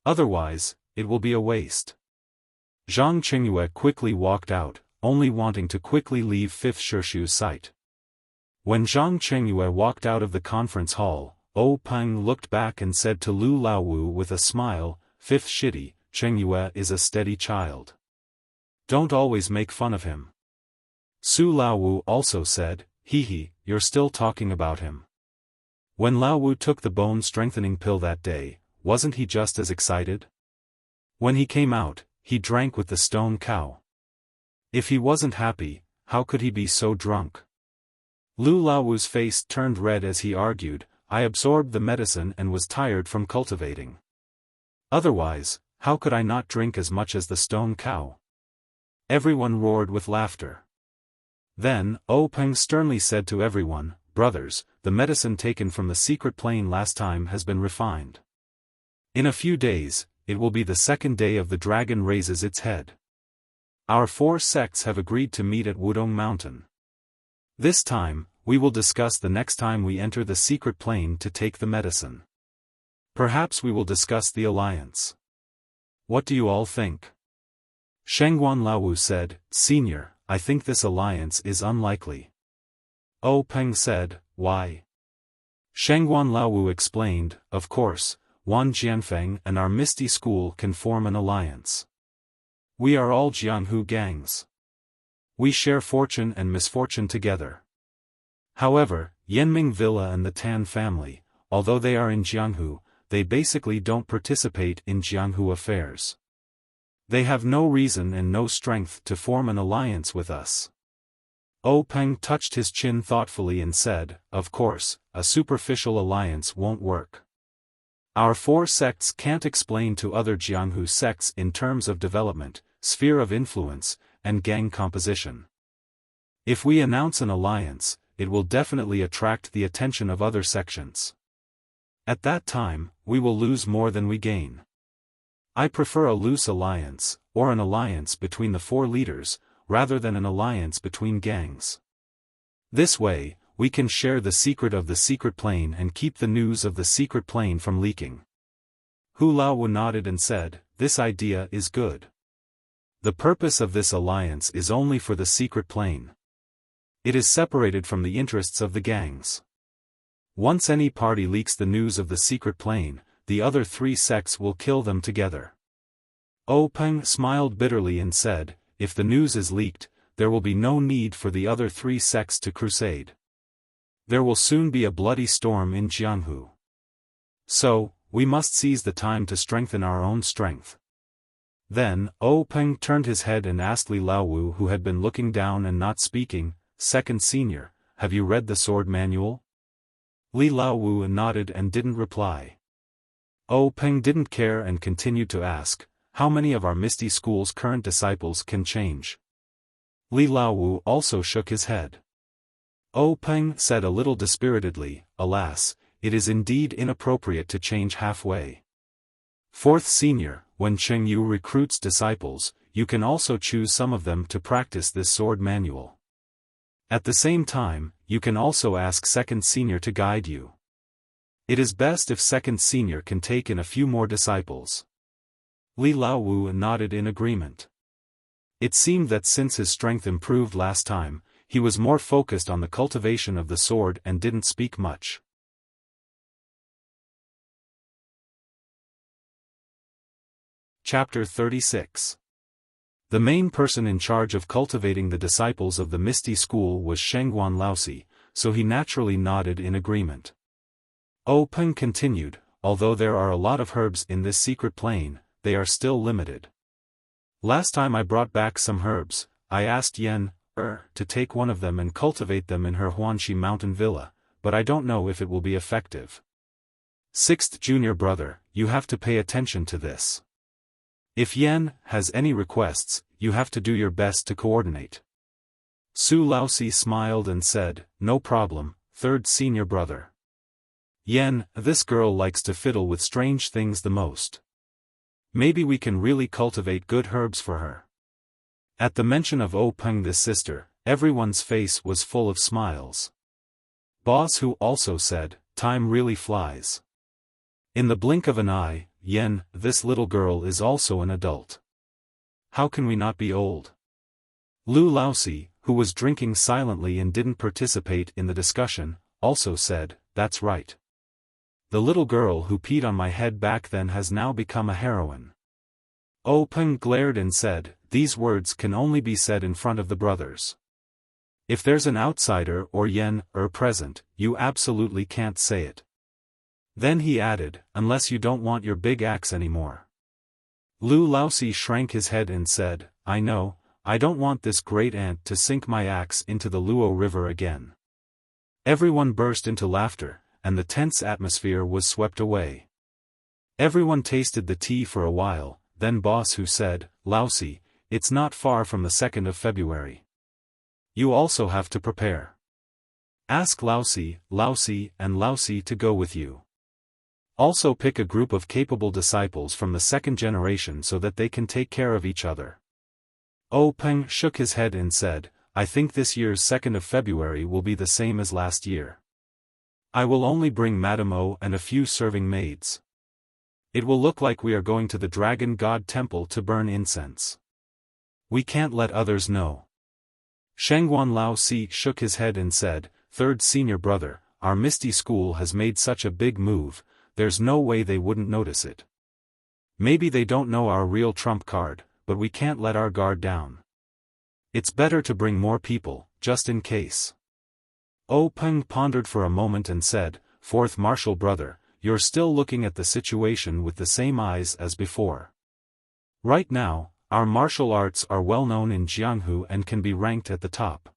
Otherwise, it will be a waste. Zhang Chengyue quickly walked out, only wanting to quickly leave fifth Shirshu's sight. When Zhang Chengyue walked out of the conference hall, O Peng looked back and said to Lu Laowu with a smile, "Fifth shitty, Cheng Yue is a steady child. Don't always make fun of him." Su Laowu also said, "Hee, you're still talking about him." When Laowu took the bone-strengthening pill that day, wasn't he just as excited? When he came out, he drank with the stone cow. If he wasn't happy, how could he be so drunk? Lu Laowu's face turned red as he argued, "I absorbed the medicine and was tired from cultivating. Otherwise, how could I not drink as much as the stone cow?" Everyone roared with laughter. Then, O Peng sternly said to everyone, "Brothers, the medicine taken from the secret plane last time has been refined. In a few days, it will be the second day of the dragon raises its head. Our 4 sects have agreed to meet at Wudong Mountain. This time, we will discuss the next time we enter the secret plane to take the medicine. Perhaps we will discuss the alliance. What do you all think?" Shengguan Laowu said, "Senior, I think this alliance is unlikely." O Peng said, "Why?" Shengguan Laowu explained, "Of course, Wan Jianfeng and our Misty School can form an alliance. We are all Jianghu gangs. We share fortune and misfortune together. However, Yanming Villa and the Tan family, although they are in Jianghu, they basically don't participate in Jianghu affairs. They have no reason and no strength to form an alliance with us." O Peng touched his chin thoughtfully and said, "Of course, a superficial alliance won't work. Our 4 sects can't explain to other Jianghu sects in terms of development, sphere of influence, and gang composition. If we announce an alliance, it will definitely attract the attention of other sections. At that time, we will lose more than we gain. I prefer a loose alliance, or an alliance between the 4 leaders, rather than an alliance between gangs. This way, we can share the secret of the secret plane and keep the news of the secret plane from leaking." Hu Laowu nodded and said, "This idea is good. The purpose of this alliance is only for the secret plane. It is separated from the interests of the gangs. Once any party leaks the news of the secret plane, the other 3 sects will kill them together." O Peng smiled bitterly and said, "If the news is leaked, there will be no need for the other 3 sects to crusade. There will soon be a bloody storm in Jianghu. So, we must seize the time to strengthen our own strength." Then, O Peng turned his head and asked Li Laowu, who had been looking down and not speaking, "Second senior, have you read the sword manual?" Li Laowu nodded and didn't reply. O Peng didn't care and continued to ask, "How many of our Misty School's current disciples can change?" Li Laowu also shook his head. O Peng said a little dispiritedly, "Alas, it is indeed inappropriate to change halfway. Fourth senior, when Cheng Yu recruits disciples, you can also choose some of them to practice this sword manual. At the same time, you can also ask second senior to guide you. It is best if second senior can take in a few more disciples." Li Laowu nodded in agreement. It seemed that since his strength improved last time, he was more focused on the cultivation of the sword and didn't speak much. Chapter 36. The main person in charge of cultivating the disciples of the Misty School was Shengguan Laosi, so he naturally nodded in agreement. O Peng continued, "Although there are a lot of herbs in this secret plane, they are still limited. Last time I brought back some herbs, I asked Yen to take one of them and cultivate them in her Huanxi mountain villa, but I don't know if it will be effective. Sixth junior brother, you have to pay attention to this. If Yen has any requests, you have to do your best to coordinate." Su Laosi smiled and said, "No problem, third senior brother. Yen, this girl likes to fiddle with strange things the most. Maybe we can really cultivate good herbs for her." At the mention of O Peng this sister, everyone's face was full of smiles. Boss Hu also said, "Time really flies. In the blink of an eye, Yen, this little girl is also an adult. How can we not be old?" Lu Laosi, who was drinking silently and didn't participate in the discussion, also said, "That's right. the little girl who peed on my head back then has now become a heroine. Peng glared and said, these words can only be said in front of the brothers. If there's an outsider or present, you absolutely can't say it. Then he added, unless you don't want your big axe anymore. Lu Laozi shrank his head and said, I know, I don't want this great ant to sink my axe into the Luo River again. Everyone burst into laughter, and the tense atmosphere was swept away. Everyone tasted the tea for a while, then Boss Hu said, Laozi, it's not far from the 2nd of February. You also have to prepare. Ask Laozi, and Laozi to go with you. Also pick a group of capable disciples from the 2nd generation so that they can take care of each other. Peng shook his head and said, I think this year's 2nd of February will be the same as last year. I will only bring Madame O and a few serving maids. It will look like we are going to the Dragon God Temple to burn incense. We can't let others know. Shangguan Laozi shook his head and said, Third senior brother, our Misty School has made such a big move, there's no way they wouldn't notice it. Maybe they don't know our real trump card, but we can't let our guard down. It's better to bring more people, just in case. Peng pondered for a moment and said, Fourth martial brother, you're still looking at the situation with the same eyes as before. Right now, our martial arts are well known in Jianghu and can be ranked at the top.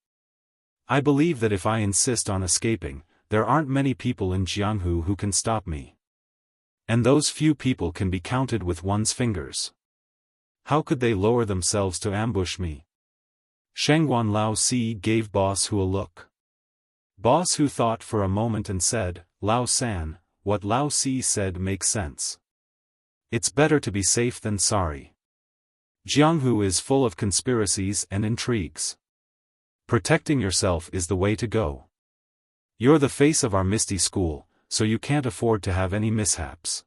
I believe that if I insist on escaping, there aren't many people in Jianghu who can stop me. And those few people can be counted with one's fingers. How could they lower themselves to ambush me? Shangguan Laozi gave Boss Hu a look. Boss Hu thought for a moment and said, Lao San, what Laozi said makes sense. It's better to be safe than sorry. Jianghu is full of conspiracies and intrigues. Protecting yourself is the way to go. You're the face of our Misty School, so you can't afford to have any mishaps.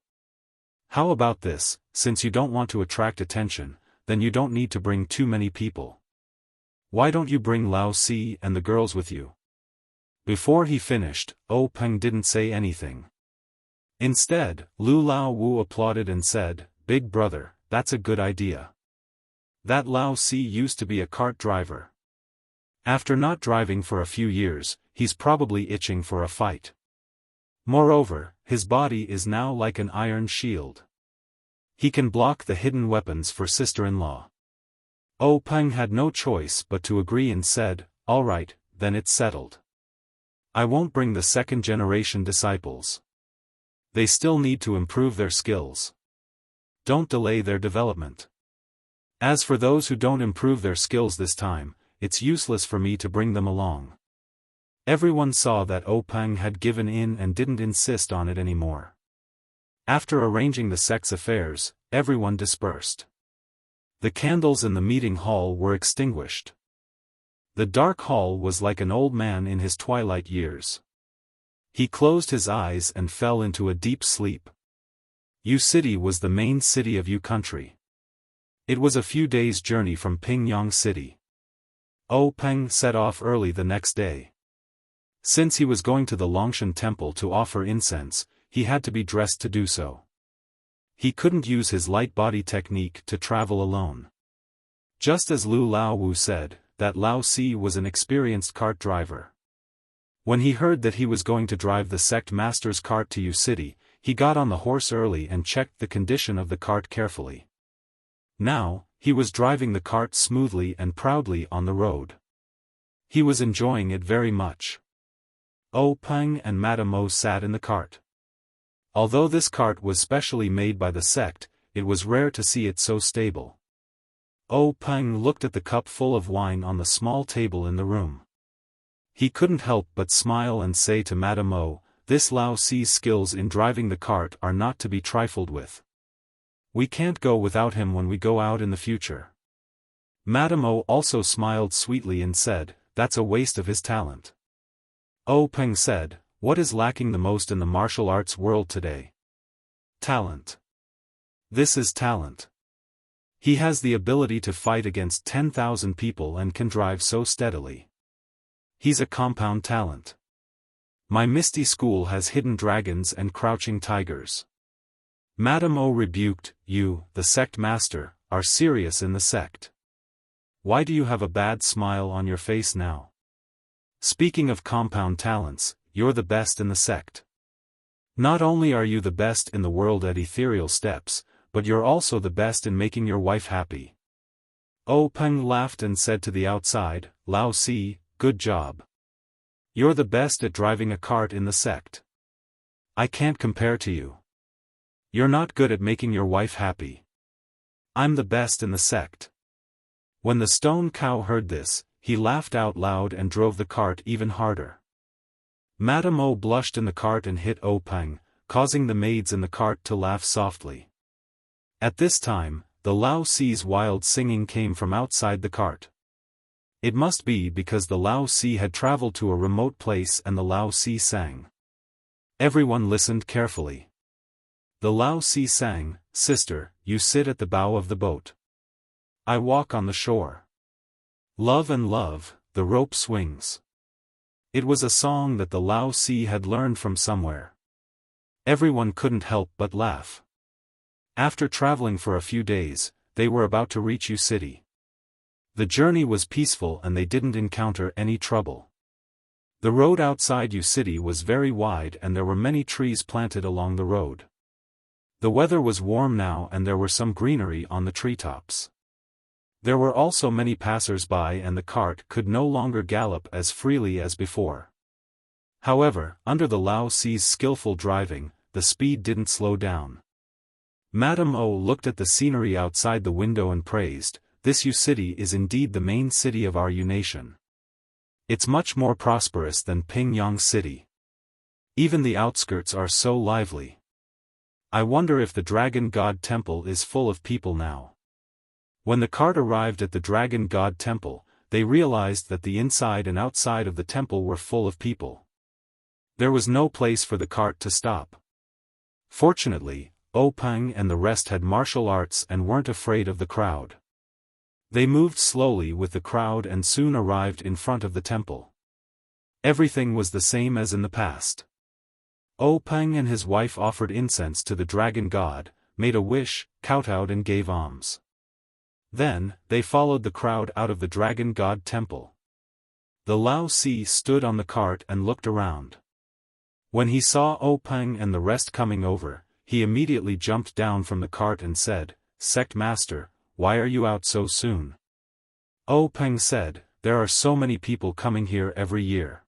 How about this, since you don't want to attract attention, then you don't need to bring too many people. Why don't you bring Laozi and the girls with you? Before he finished, Peng didn't say anything. Instead, Lu Lao Wu applauded and said, Big brother, that's a good idea. That Laozi used to be a cart driver. After not driving for a few years, he's probably itching for a fight. Moreover, his body is now like an iron shield. He can block the hidden weapons for sister-in-law. Peng had no choice but to agree and said, all right, then it's settled. I won't bring the 2nd generation disciples. They still need to improve their skills. Don't delay their development. As for those who don't improve their skills this time, it's useless for me to bring them along. Everyone saw that Peng had given in and didn't insist on it anymore. After arranging the sect's affairs, everyone dispersed. The candles in the meeting hall were extinguished. The dark hall was like an old man in his twilight years. He closed his eyes and fell into a deep sleep. Yu City was the main city of Yu country. It was a few days' journey from Pingyang City. Peng set off early the next day. Since he was going to the Longshan Temple to offer incense, he had to be dressed to do so. He couldn't use his light body technique to travel alone. Just as Lu Lao Wu said, that Laozi was an experienced cart driver. When he heard that he was going to drive the sect master's cart to Yu City, he got on the horse early and checked the condition of the cart carefully. Now, he was driving the cart smoothly and proudly on the road. He was enjoying it very much. Peng and Madame O sat in the cart. Although this cart was specially made by the sect, it was rare to see it so stable. Peng looked at the cup full of wine on the small table in the room. He couldn't help but smile and say to Madame O, this Laozi's skills in driving the cart are not to be trifled with. We can't go without him when we go out in the future. Madame O also smiled sweetly and said, that's a waste of his talent. Peng said, what is lacking the most in the martial arts world today? Talent. This is talent. He has the ability to fight against 10,000 people and can drive so steadily. He's a compound talent. My misty school has hidden dragons and crouching tigers. Madame O rebuked, you, the sect master, are serious in the sect. Why do you have a bad smile on your face now? Speaking of compound talents, you're the best in the sect. Not only are you the best in the world at ethereal steps, but you're also the best in making your wife happy. O Peng laughed and said to the outside, Lao Si, good job. You're the best at driving a cart in the sect. I can't compare to you. You're not good at making your wife happy. I'm the best in the sect. When the stone cow heard this, he laughed out loud and drove the cart even harder. Madame O blushed in the cart and hit O Peng, causing the maids in the cart to laugh softly. At this time, the Lao Si's wild singing came from outside the cart. It must be because the Lao Si had traveled to a remote place and the Lao Si sang. Everyone listened carefully. The Lao Si sang, Sister, you sit at the bow of the boat. I walk on the shore. Love and love, the rope swings. It was a song that the Lao Si had learned from somewhere. Everyone couldn't help but laugh. After traveling for a few days, they were about to reach U City. The journey was peaceful and they didn't encounter any trouble. The road outside U City was very wide and there were many trees planted along the road. The weather was warm now and there were some greenery on the treetops. There were also many passers-by and the cart could no longer gallop as freely as before. However, under the Lao Si's skillful driving, the speed didn't slow down. Madame O looked at the scenery outside the window and praised, This U City is indeed the main city of our U nation. It's much more prosperous than Pingyang City. Even the outskirts are so lively. I wonder if the Dragon God Temple is full of people now. When the cart arrived at the Dragon God Temple, they realized that the inside and outside of the temple were full of people. There was no place for the cart to stop. Fortunately, O Peng and the rest had martial arts and weren't afraid of the crowd. They moved slowly with the crowd and soon arrived in front of the temple. Everything was the same as in the past. O Peng and his wife offered incense to the dragon god, made a wish, kowtowed and gave alms. Then, they followed the crowd out of the Dragon God Temple. The Lao Si stood on the cart and looked around. When he saw O Peng and the rest coming over, he immediately jumped down from the cart and said, Sect Master, why are you out so soon? O Peng said, There are so many people coming here every year.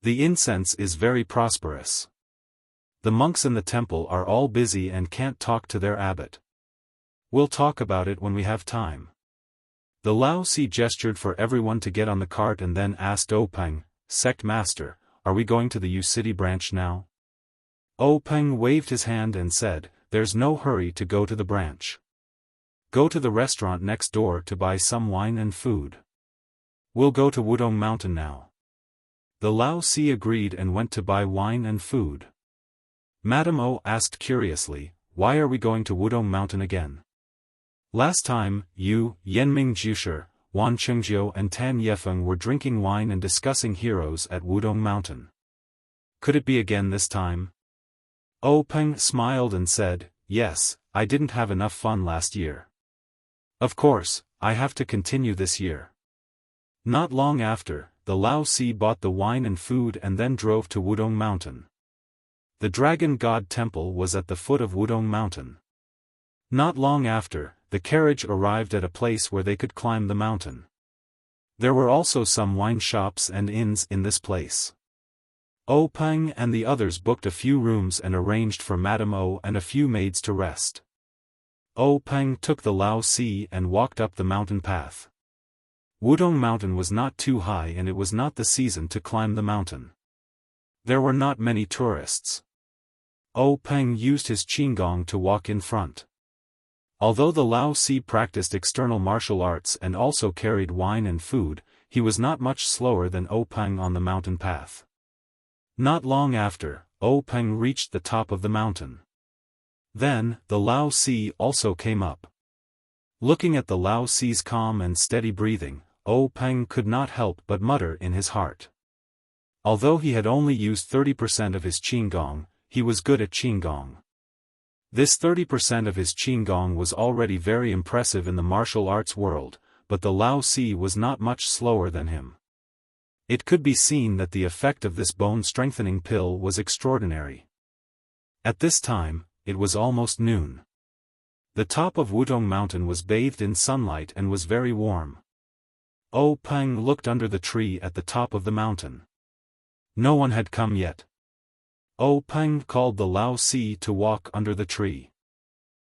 The incense is very prosperous. The monks in the temple are all busy and can't talk to their abbot. We'll talk about it when we have time. The Lao Si gestured for everyone to get on the cart and then asked O Peng, Sect Master, are we going to the U City branch now? O Peng waved his hand and said, There's no hurry to go to the branch. Go to the restaurant next door to buy some wine and food. We'll go to Wudong Mountain now. The Lao Si agreed and went to buy wine and food. Madame O asked curiously, Why are we going to Wudong Mountain again? Last time, you, Yanming Jiushi, Wan Chengjiu and Tan Yefeng were drinking wine and discussing heroes at Wudong Mountain. Could it be again this time? O Peng smiled and said, Yes, I didn't have enough fun last year. Of course, I have to continue this year. Not long after, the Lao Si bought the wine and food and then drove to Wudong Mountain. The Dragon God Temple was at the foot of Wudong Mountain. Not long after, the carriage arrived at a place where they could climb the mountain. There were also some wine shops and inns in this place. O Peng and the others booked a few rooms and arranged for Madame O and a few maids to rest. O Peng took the Lao Si and walked up the mountain path. Wudong Mountain was not too high and it was not the season to climb the mountain. There were not many tourists. O Peng used his qinggong to walk in front. Although the Lao Si practiced external martial arts and also carried wine and food, he was not much slower than O Peng on the mountain path. Not long after, O Peng reached the top of the mountain. Then, the Lao Si also came up. Looking at the Lao Si's calm and steady breathing, O Peng could not help but mutter in his heart. Although he had only used 30% of his qinggong, he was good at qinggong. This 30% of his qinggong was already very impressive in the martial arts world, but the Lao Si was not much slower than him. It could be seen that the effect of this bone-strengthening pill was extraordinary. At this time, it was almost noon. The top of Wutong Mountain was bathed in sunlight and was very warm. Oh Peng looked under the tree at the top of the mountain. No one had come yet. Oh Peng called the Lao Si to walk under the tree.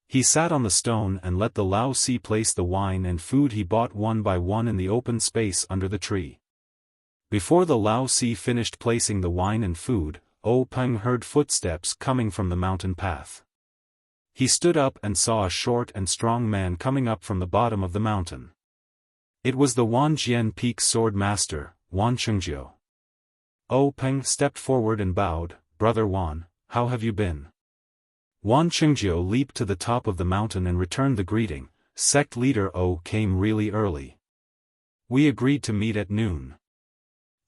He sat on the stone and let the Lao Si place the wine and food he bought one by one in the open space under the tree. Before the Lao Si finished placing the wine and food, Oh Peng heard footsteps coming from the mountain path. He stood up and saw a short and strong man coming up from the bottom of the mountain. It was the Wanjian Peak sword master, Wan Chengjiu. Oh Peng stepped forward and bowed. "Brother Wan, how have you been?" Wan Chengjiu leaped to the top of the mountain and returned the greeting. "Sect leader O came really early. We agreed to meet at noon.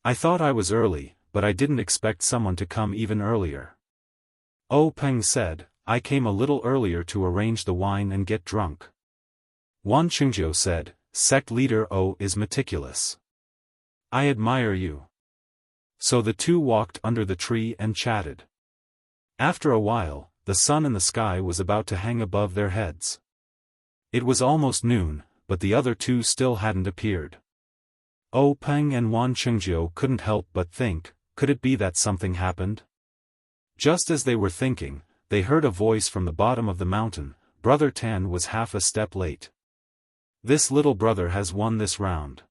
I thought I was early, but I didn't expect someone to come even earlier." Oh Peng said, "I came a little earlier to arrange the wine and get drunk." Wan Chengjiu said, "Sect leader O is meticulous. I admire you." So the two walked under the tree and chatted. After a while, the sun in the sky was about to hang above their heads. It was almost noon, but the other two still hadn't appeared. Oh Peng and Wan Chengjiu couldn't help but think, could it be that something happened? Just as they were thinking, they heard a voice from the bottom of the mountain. Brother Tan was half a step late. This little brother has won this round.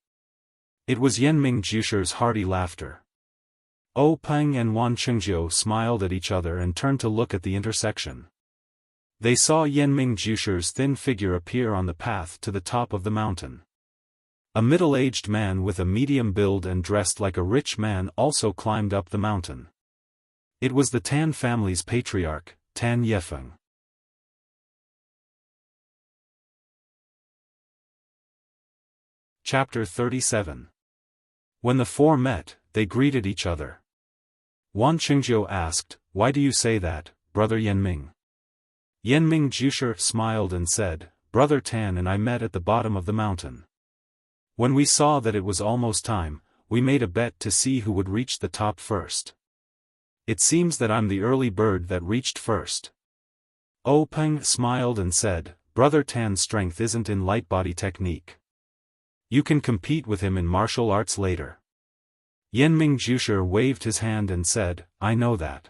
It was Yenming Jusher's hearty laughter. Oh Peng and Wan Chengjiu smiled at each other and turned to look at the intersection. They saw Yenming Jusher's thin figure appear on the path to the top of the mountain. A middle-aged man with a medium build and dressed like a rich man also climbed up the mountain. It was the Tan family's patriarch, Tan Yefeng. Chapter 37. When the four met, they greeted each other. Wan Chengjiu asked, "Why do you say that, Brother Yenming?" Yenming Jusher smiled and said, "Brother Tan and I met at the bottom of the mountain. When we saw that it was almost time, we made a bet to see who would reach the top first. It seems that I'm the early bird that reached first." Oh Peng smiled and said, "Brother Tan's strength isn't in light body technique. You can compete with him in martial arts later." Yenming Jusher waved his hand and said, "I know that.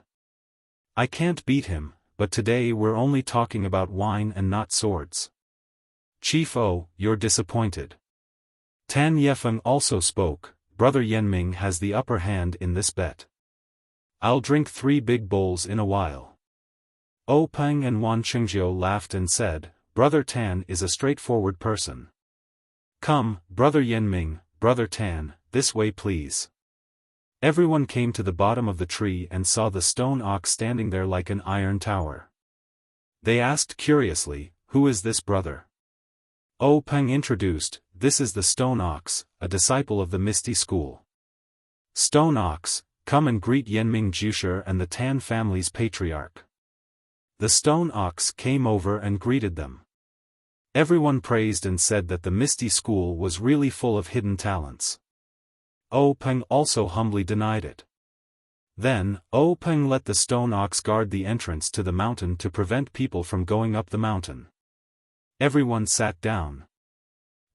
I can't beat him, but today we're only talking about wine and not swords." "Chief O, you're disappointed." Tan Yefeng also spoke, "Brother Yenming has the upper hand in this bet. I'll drink 3 big bowls in a while." Oh Peng and Wan Chengjiu laughed and said, "Brother Tan is a straightforward person. Come, Brother Yenming, Brother Tan, this way please." Everyone came to the bottom of the tree and saw the stone ox standing there like an iron tower. They asked curiously, "Who is this brother?" Oh Peng introduced, "This is the stone ox, a disciple of the Misty School. Stone ox, come and greet Yenming Jusher and the Tan family's patriarch." The stone ox came over and greeted them. Everyone praised and said that the Misty School was really full of hidden talents. Oh Peng also humbly denied it. Then, Oh Peng let the stone ox guard the entrance to the mountain to prevent people from going up the mountain. Everyone sat down.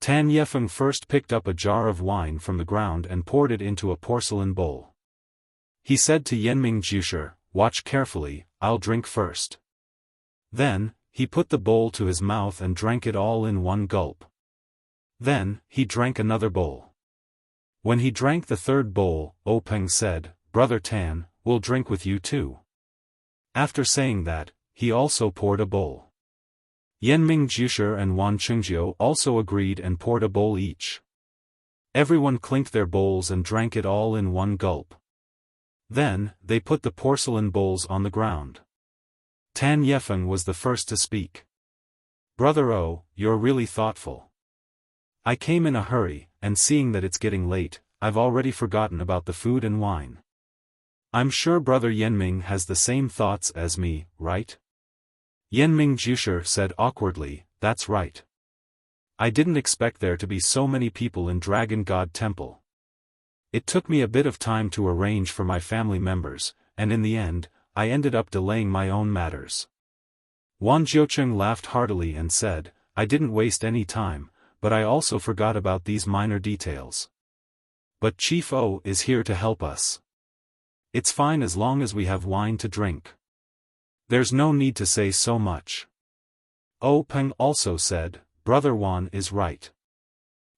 Tan Yefeng first picked up a jar of wine from the ground and poured it into a porcelain bowl. He said to Yenming Jusher, "Watch carefully, I'll drink first." Then, he put the bowl to his mouth and drank it all in one gulp. Then, he drank another bowl. When he drank the third bowl, Oh Peng said, "Brother Tan, we'll drink with you too." After saying that, he also poured a bowl. Yenming Jusher and Wan Chengjiu also agreed and poured a bowl each. Everyone clinked their bowls and drank it all in one gulp. Then, they put the porcelain bowls on the ground. Tan Yefeng was the first to speak. "Brother O, you're really thoughtful. I came in a hurry, and seeing that it's getting late, I've already forgotten about the food and wine. I'm sure Brother Yanming has the same thoughts as me, right? Yanming Jusher said awkwardly, that's right. I didn't expect there to be so many people in Dragon God Temple. It took me a bit of time to arrange for my family members, and in the end, I ended up delaying my own matters. Wan Jiucheng laughed heartily and said, I didn't waste any time, but I also forgot about these minor details. But Chief O is here to help us. It's fine as long as we have wine to drink. There's no need to say so much. O Peng also said, Brother Wan is right.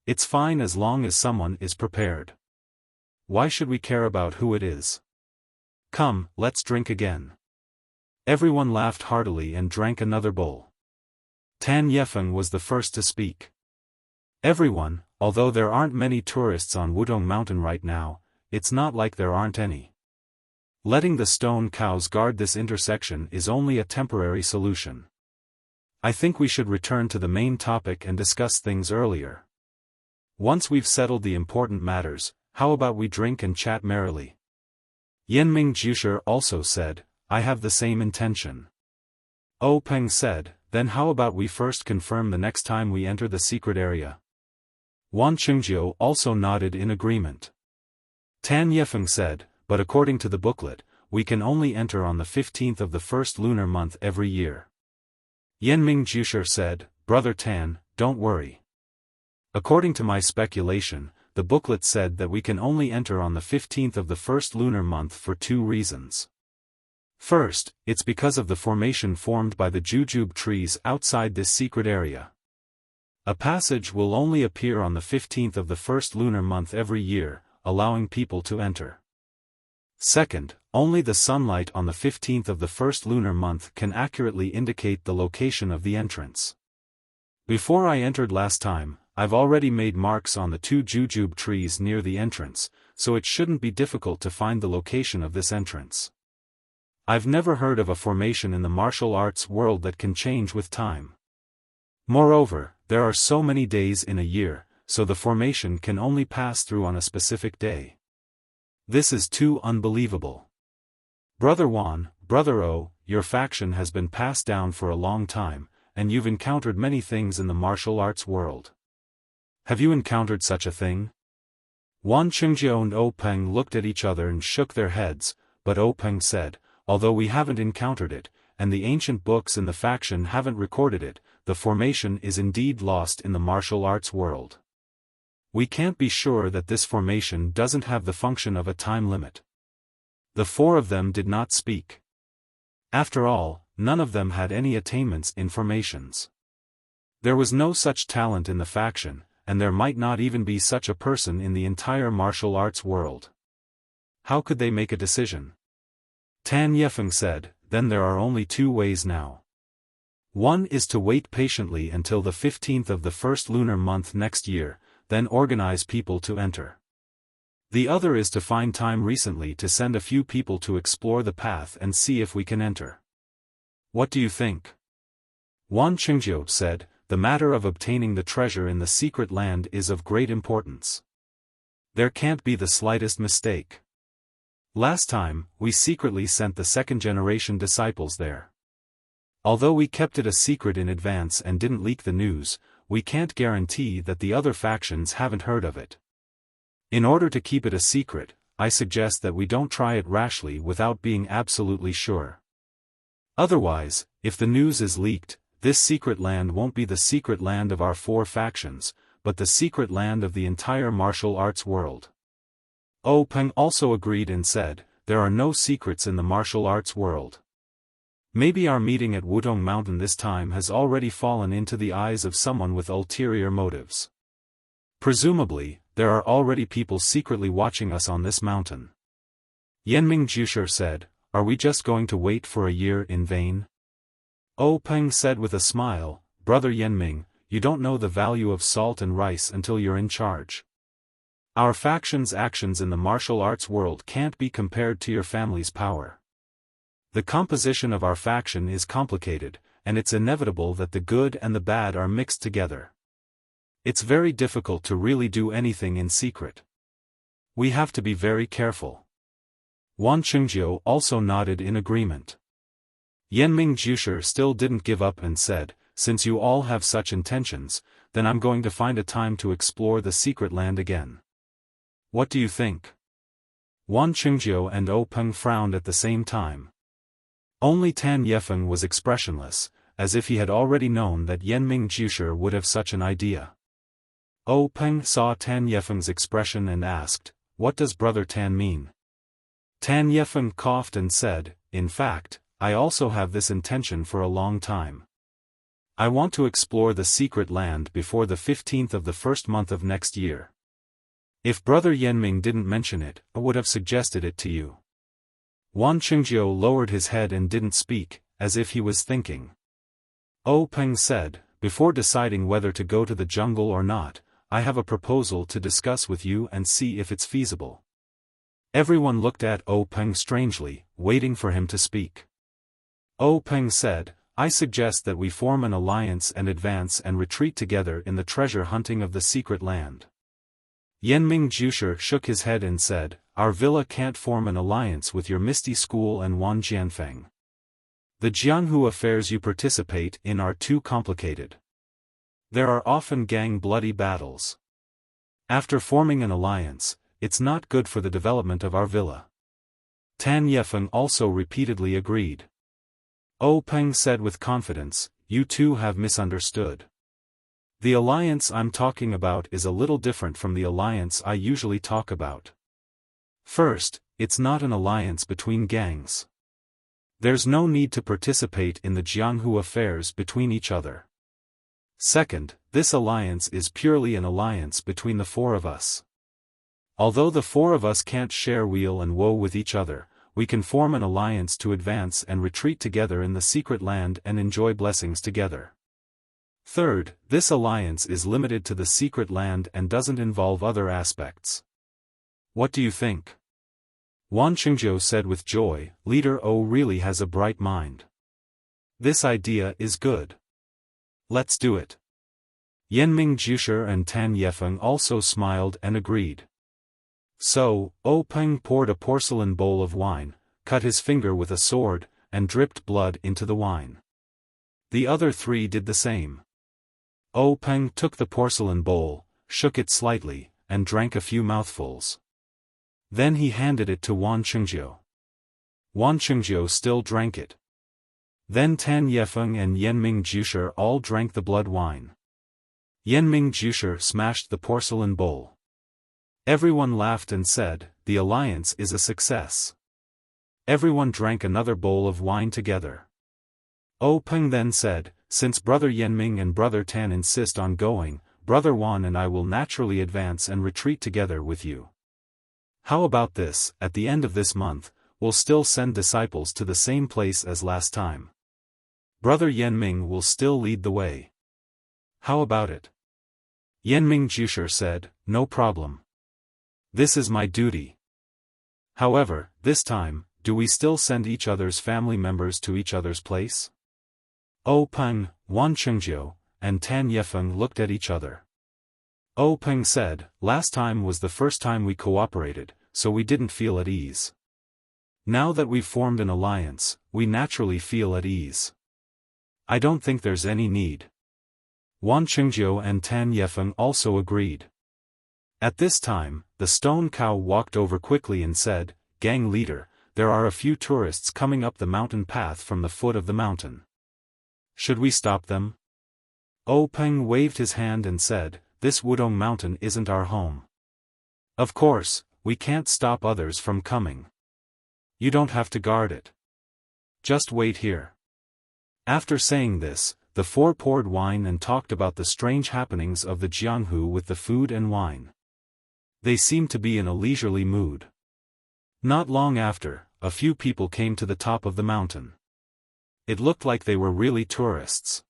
It's fine as long as someone is prepared. Why should we care about who it is? Come, let's drink again. Everyone laughed heartily and drank another bowl. Tan Yefeng was the first to speak. Everyone, although there aren't many tourists on Wudong Mountain right now, it's not like there aren't any. Letting the stone cows guard this intersection is only a temporary solution. I think we should return to the main topic and discuss things earlier. Once we've settled the important matters, how about we drink and chat merrily? Yanming Jusher also said, I have the same intention. O Peng said, then how about we first confirm the next time we enter the secret area? Wan Chengjiu also nodded in agreement. Tan Yefeng said, but according to the booklet, we can only enter on the 15th of the first lunar month every year. Yanming Jusher said, Brother Tan, don't worry. According to my speculation, the booklet said that we can only enter on the 15th of the first lunar month for two reasons. First, it's because of the formation formed by the jujube trees outside this secret area. A passage will only appear on the 15th of the first lunar month every year, allowing people to enter. Second, only the sunlight on the 15th of the first lunar month can accurately indicate the location of the entrance. Before I entered last time, I've already made marks on the two jujube trees near the entrance, so it shouldn't be difficult to find the location of this entrance. I've never heard of a formation in the martial arts world that can change with time. Moreover, there are so many days in a year, so the formation can only pass through on a specific day. This is too unbelievable. Brother Wan, Brother O, your faction has been passed down for a long time, and you've encountered many things in the martial arts world. Have you encountered such a thing? Wan Chengjiu and O Peng looked at each other and shook their heads, but O Peng said, although we haven't encountered it, and the ancient books in the faction haven't recorded it, the formation is indeed lost in the martial arts world. We can't be sure that this formation doesn't have the function of a time limit. The four of them did not speak. After all, none of them had any attainments in formations. There was no such talent in the faction, and there might not even be such a person in the entire martial arts world. How could they make a decision? Tan Yefeng said, then there are only two ways now. One is to wait patiently until the 15th of the first lunar month next year, then organize people to enter. The other is to find time recently to send a few people to explore the path and see if we can enter. What do you think? Wan Chengjiu said, the matter of obtaining the treasure in the secret land is of great importance. There can't be the slightest mistake. Last time, we secretly sent the second-generation disciples there. Although we kept it a secret in advance and didn't leak the news, we can't guarantee that the other factions haven't heard of it. In order to keep it a secret, I suggest that we don't try it rashly without being absolutely sure. Otherwise, if the news is leaked, this secret land won't be the secret land of our four factions, but the secret land of the entire martial arts world. O Peng also agreed and said, there are no secrets in the martial arts world. Maybe our meeting at Wudong Mountain this time has already fallen into the eyes of someone with ulterior motives. Presumably, there are already people secretly watching us on this mountain. Yanming Jusher said, are we just going to wait for a year in vain? O Peng said with a smile, Brother Yanming, you don't know the value of salt and rice until you're in charge. Our faction's actions in the martial arts world can't be compared to your family's power. The composition of our faction is complicated, and it's inevitable that the good and the bad are mixed together. It's very difficult to really do anything in secret. We have to be very careful. Wan Chengjiu also nodded in agreement. Yanming Jusher still didn't give up and said, "Since you all have such intentions, then I'm going to find a time to explore the secret land again. What do you think?" Wan Chengjiu and Peng frowned at the same time. Only Tan Yefeng was expressionless, as if he had already known that Yanming Jusher would have such an idea. Peng saw Tan Yefeng's expression and asked, "What does Brother Tan mean?" Tan Yefeng coughed and said, "In fact, I also have this intention for a long time. I want to explore the secret land before the 15th of the first month of next year. If Brother Yanming didn't mention it, I would have suggested it to you." Wan Chengjiu lowered his head and didn't speak, as if he was thinking. Peng said, "Before deciding whether to go to the jungle or not, I have a proposal to discuss with you and see if it's feasible." Everyone looked at Peng strangely, waiting for him to speak. Peng said, "I suggest that we form an alliance and advance and retreat together in the treasure hunting of the secret land." Yanming Jusher shook his head and said, "Our villa can't form an alliance with your Misty School and Wan Jianfeng. The Jianghu affairs you participate in are too complicated. There are often gang bloody battles. After forming an alliance, it's not good for the development of our villa." Tan Yefeng also repeatedly agreed. Peng said with confidence, "You two have misunderstood. The alliance I'm talking about is a little different from the alliance I usually talk about. First, it's not an alliance between gangs. There's no need to participate in the Jianghu affairs between each other. Second, this alliance is purely an alliance between the four of us. Although the four of us can't share weal and woe with each other, we can form an alliance to advance and retreat together in the secret land and enjoy blessings together. Third, this alliance is limited to the secret land and doesn't involve other aspects. What do you think?" Wan Chengjiu said with joy, "Leader O really has a bright mind. This idea is good. Let's do it." Yanming Jusher and Tan Yefeng also smiled and agreed. So, Peng poured a porcelain bowl of wine, cut his finger with a sword, and dripped blood into the wine. The other three did the same. Peng took the porcelain bowl, shook it slightly, and drank a few mouthfuls. Then he handed it to Wan Chengjiu. Wan Chengjiu still drank it. Then Tan Yefeng and Yanming Jusher all drank the blood wine. Yanming Jusher smashed the porcelain bowl. Everyone laughed and said, "The alliance is a success." Everyone drank another bowl of wine together. Peng then said, "Since Brother Yanming and Brother Tan insist on going, Brother Wan and I will naturally advance and retreat together with you. How about this, at the end of this month, we'll still send disciples to the same place as last time. Brother Yanming will still lead the way. How about it?" Yanming Jusher said, "No problem. This is my duty. However, this time, do we still send each other's family members to each other's place?" Peng, Wan Chengjiu, and Tan Yefeng looked at each other. Peng said, "Last time was the first time we cooperated, so we didn't feel at ease. Now that we've formed an alliance, we naturally feel at ease. I don't think there's any need." Wan Chengjiu and Tan Yefeng also agreed. At this time, the stone cow walked over quickly and said, "Gang leader, there are a few tourists coming up the mountain path from the foot of the mountain. Should we stop them?" Peng waved his hand and said, "This Wudong mountain isn't our home. Of course, we can't stop others from coming. You don't have to guard it. Just wait here." After saying this, the four poured wine and talked about the strange happenings of the Jianghu with the food and wine. They seemed to be in a leisurely mood. Not long after, a few people came to the top of the mountain. It looked like they were really tourists.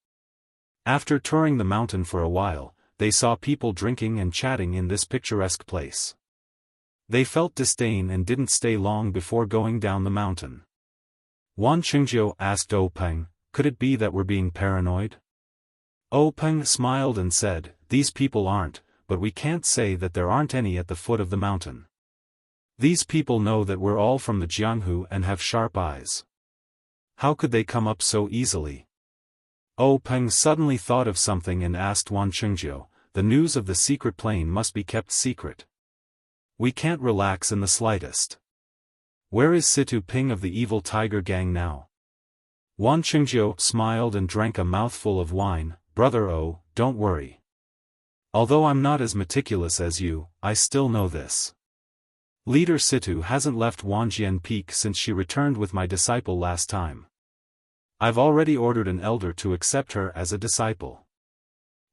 After touring the mountain for a while, they saw people drinking and chatting in this picturesque place. They felt disdain and didn't stay long before going down the mountain. Wan Chengjiu asked Peng, "Could it be that we're being paranoid?" Peng smiled and said, "These people aren't, but we can't say that there aren't any at the foot of the mountain." These people know that we're all from the Jianghu and have sharp eyes. How could they come up so easily? Oh, Peng suddenly thought of something and asked Wan Chengjiu, the news of the secret plane must be kept secret. We can't relax in the slightest. Where is Situ Ping of the evil tiger gang now? Wan Chengjiu smiled and drank a mouthful of wine. Brother Oh, don't worry. Although I'm not as meticulous as you, I still know this. Leader Situ hasn't left Wanjian Peak since she returned with my disciple last time. I've already ordered an elder to accept her as a disciple.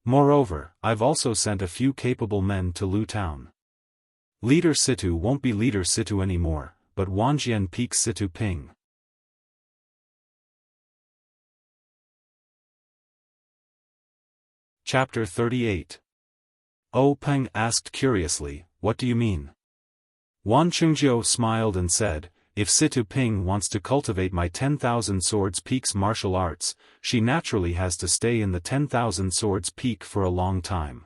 Moreover, I've also sent a few capable men to Lu Town. Leader Situ won't be Leader Situ anymore, but Wanjian Peak Situ Ping. Chapter 38. Oh, Peng asked curiously, what do you mean? Wan Chengjiu smiled and said, if Situ Ping wants to cultivate my 10,000 Swords Peak's martial arts, she naturally has to stay in the 10,000 Swords Peak for a long time.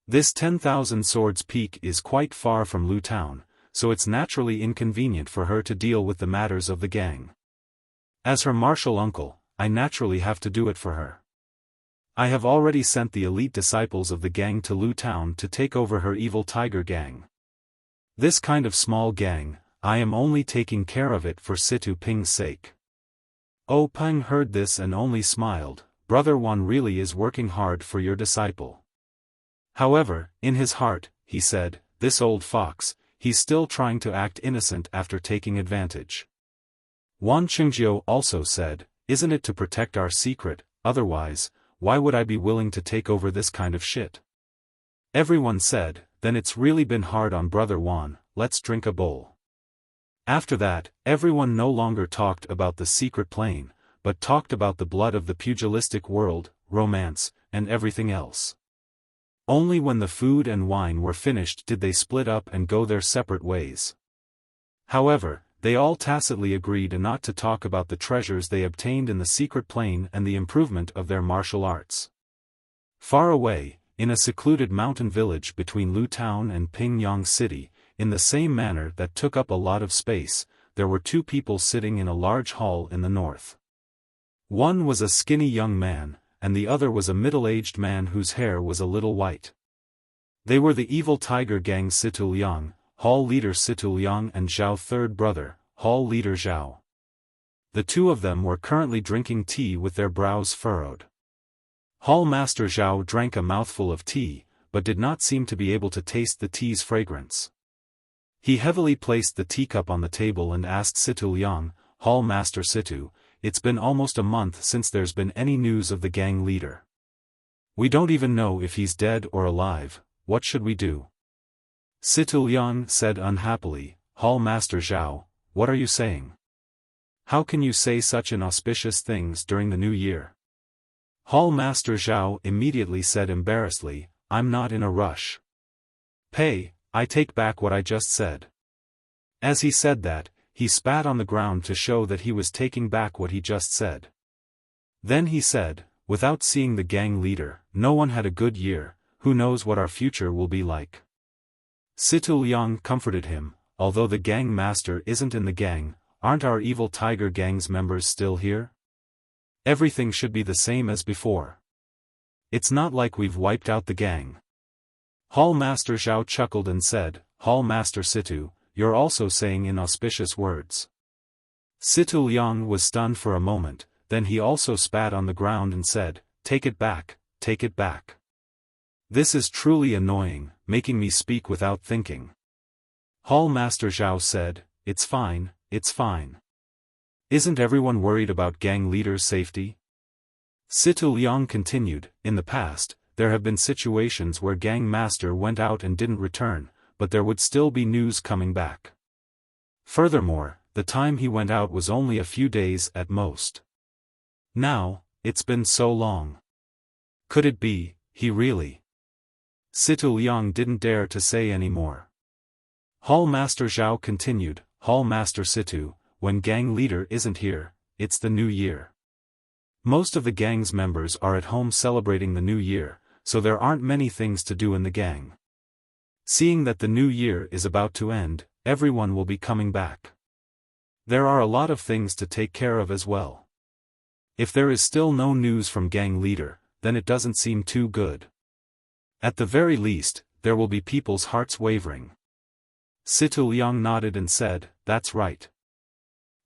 This 10,000 Swords Peak is quite far from Lu Town, so it's naturally inconvenient for her to deal with the matters of the gang. As her martial uncle, I naturally have to do it for her. I have already sent the elite disciples of the gang to Lu Town to take over her evil tiger gang. This kind of small gang, I am only taking care of it for Situ Ping's sake. Oh, Peng heard this and only smiled. Brother Wan really is working hard for your disciple. However, in his heart, he said, this old fox, he's still trying to act innocent after taking advantage. Wan Chengjiu also said, isn't it to protect our secret, otherwise, why would I be willing to take over this kind of shit? Everyone said, then it's really been hard on Brother Wan, let's drink a bowl. After that, everyone no longer talked about the secret plane, but talked about the blood of the pugilistic world, romance, and everything else. Only when the food and wine were finished did they split up and go their separate ways. However, they all tacitly agreed not to talk about the treasures they obtained in the secret plane and the improvement of their martial arts. Far away, in a secluded mountain village between Lu Town and Pingyang City, in the same manner that took up a lot of space, there were two people sitting in a large hall in the north. One was a skinny young man, and the other was a middle-aged man whose hair was a little white. They were the evil tiger gang Situ Liang, hall leader Situ Liang and Zhao third brother, hall leader Zhao. The two of them were currently drinking tea with their brows furrowed. Hall master Zhao drank a mouthful of tea, but did not seem to be able to taste the tea's fragrance. He heavily placed the teacup on the table and asked Situ Liang, Hall Master Situ, it's been almost a month since there's been any news of the gang leader. We don't even know if he's dead or alive, what should we do? Situ Liang said unhappily, Hall Master Zhao, what are you saying? How can you say such inauspicious things during the new year? Hall Master Zhao immediately said embarrassedly, I'm not in a rush. I take back what I just said. As he said that, he spat on the ground to show that he was taking back what he just said. Then he said, without seeing the gang leader, no one had a good year, who knows what our future will be like. Situ Liang comforted him, although the gang master isn't in the gang, aren't our evil tiger gang's members still here? Everything should be the same as before. It's not like we've wiped out the gang. Hall Master Zhao chuckled and said, Hall Master Situ, you're also saying inauspicious words. Situ Liang was stunned for a moment, then he also spat on the ground and said, take it back, take it back. This is truly annoying, making me speak without thinking. Hall Master Zhao said, it's fine, it's fine. Isn't everyone worried about gang leader's safety? Situ Liang continued, in the past, there have been situations where gang master went out and didn't return, but there would still be news coming back. Furthermore, the time he went out was only a few days at most. Now, it's been so long. Could it be, he really? Situ Liang didn't dare to say any more. Hall Master Zhao continued, Hall Master Situ, when gang leader isn't here, it's the new year. Most of the gang's members are at home celebrating the new year, so there aren't many things to do in the gang. Seeing that the new year is about to end, everyone will be coming back. There are a lot of things to take care of as well. If there is still no news from gang leader, then it doesn't seem too good. At the very least, there will be people's hearts wavering. Situ Liang nodded and said, that's right.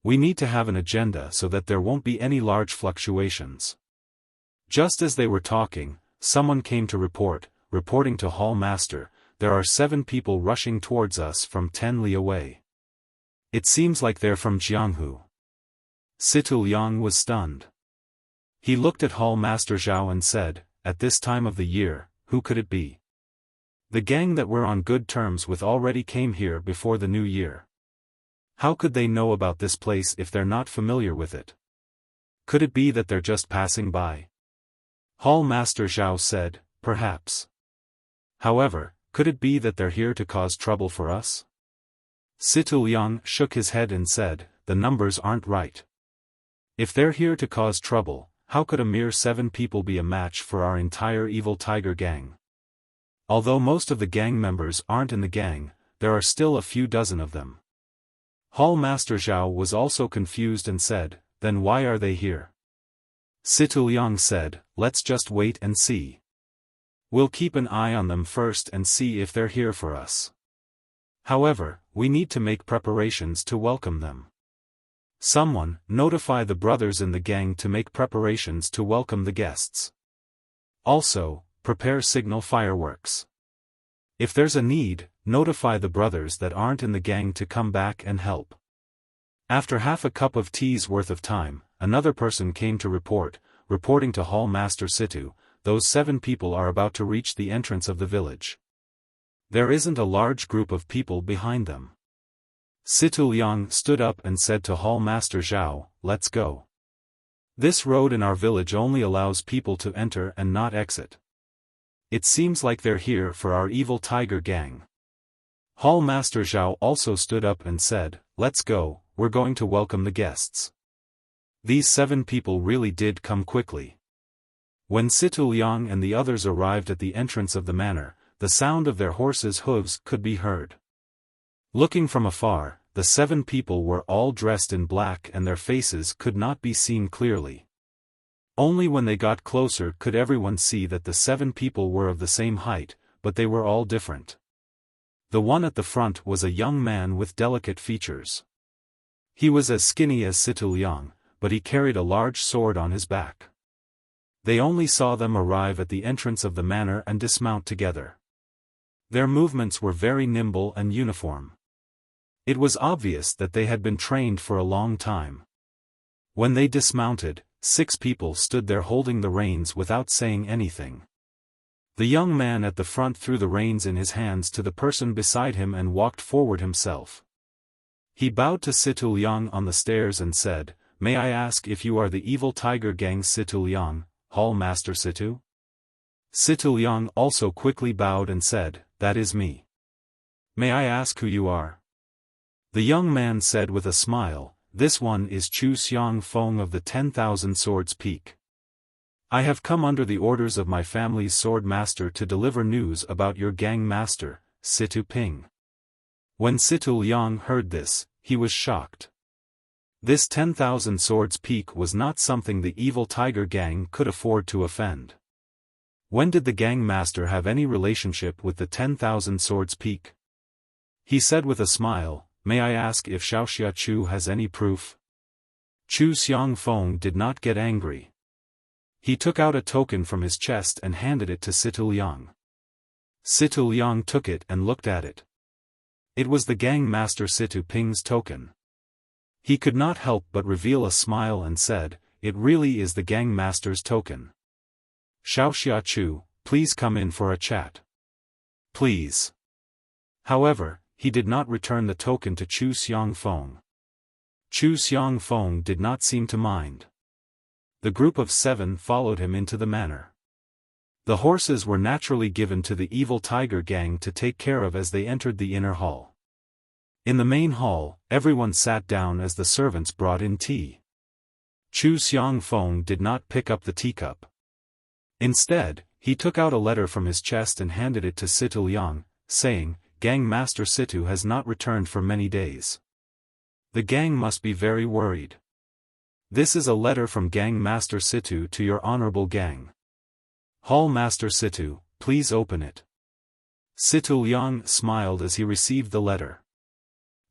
We need to have an agenda so that there won't be any large fluctuations. Just as they were talking, someone came to reporting to Hall Master, there are 7 people rushing towards us from 10 li away. It seems like they're from Jianghu. Situ Liang was stunned. He looked at Hall Master Zhao and said, at this time of the year, who could it be? The gang that we're on good terms with already came here before the new year. How could they know about this place if they're not familiar with it? Could it be that they're just passing by? Hall Master Zhao said, perhaps. However, could it be that they're here to cause trouble for us? Situ Liang shook his head and said, the numbers aren't right. If they're here to cause trouble, how could a mere 7 people be a match for our entire evil tiger gang? Although most of the gang members aren't in the gang, there are still a few dozen of them. Hall Master Zhao was also confused and said, then why are they here? Situ Liang said, let's just wait and see. We'll keep an eye on them first and see if they're here for us. However, we need to make preparations to welcome them. Someone, notify the brothers in the gang to make preparations to welcome the guests. Also, prepare signal fireworks. If there's a need, notify the brothers that aren't in the gang to come back and help. After half a cup of tea's worth of time, another person came to reporting to Hall Master Situ, those 7 people are about to reach the entrance of the village. There isn't a large group of people behind them. Situ Liang stood up and said to Hall Master Zhao, let's go. This road in our village only allows people to enter and not exit. It seems like they're here for our evil tiger gang. Hall Master Zhao also stood up and said, let's go, we're going to welcome the guests. These 7 people really did come quickly. When Situ Liang and the others arrived at the entrance of the manor, the sound of their horses' hooves could be heard. Looking from afar, the 7 people were all dressed in black and their faces could not be seen clearly. Only when they got closer could everyone see that the 7 people were of the same height, but they were all different. The one at the front was a young man with delicate features. He was as skinny as Situ Liang, but he carried a large sword on his back. They only saw them arrive at the entrance of the manor and dismount together. Their movements were very nimble and uniform. It was obvious that they had been trained for a long time. When they dismounted, 6 people stood there holding the reins without saying anything. The young man at the front threw the reins in his hands to the person beside him and walked forward himself. He bowed to Situ Liang on the stairs and said, may I ask if you are the evil tiger gang Situ Liang, Hall Master Situ? Situ Liang also quickly bowed and said, that is me. May I ask who you are? The young man said with a smile, this one is Chu Xiangfeng of the 10,000 Swords Peak. I have come under the orders of my family's sword master to deliver news about your gang master, Situ Ping. When Situ Liang heard this, he was shocked. This 10,000 Swords Peak was not something the evil tiger gang could afford to offend. When did the gang master have any relationship with the 10,000 Swords Peak? He said with a smile, may I ask if Xiaoxia Chu has any proof? Chu Xiangfeng did not get angry. He took out a token from his chest and handed it to Situ Liang. Situ Liang took it and looked at it. It was the gang master Situ Ping's token. He could not help but reveal a smile and said, it really is the gang master's token. Xiaoxia Chu, please come in for a chat. Please. However, he did not return the token to Chu Xiangfeng. Chu Xiangfeng did not seem to mind. The group of 7 followed him into the manor. The horses were naturally given to the evil tiger gang to take care of as they entered the inner hall. In the main hall, everyone sat down as the servants brought in tea. Chu Xiangfeng did not pick up the teacup. Instead, he took out a letter from his chest and handed it to Situ Liang, saying, Gang Master Situ has not returned for many days. The gang must be very worried. This is a letter from Gang Master Situ to your honorable gang. Hall Master Situ, please open it. Situ Liang smiled as he received the letter.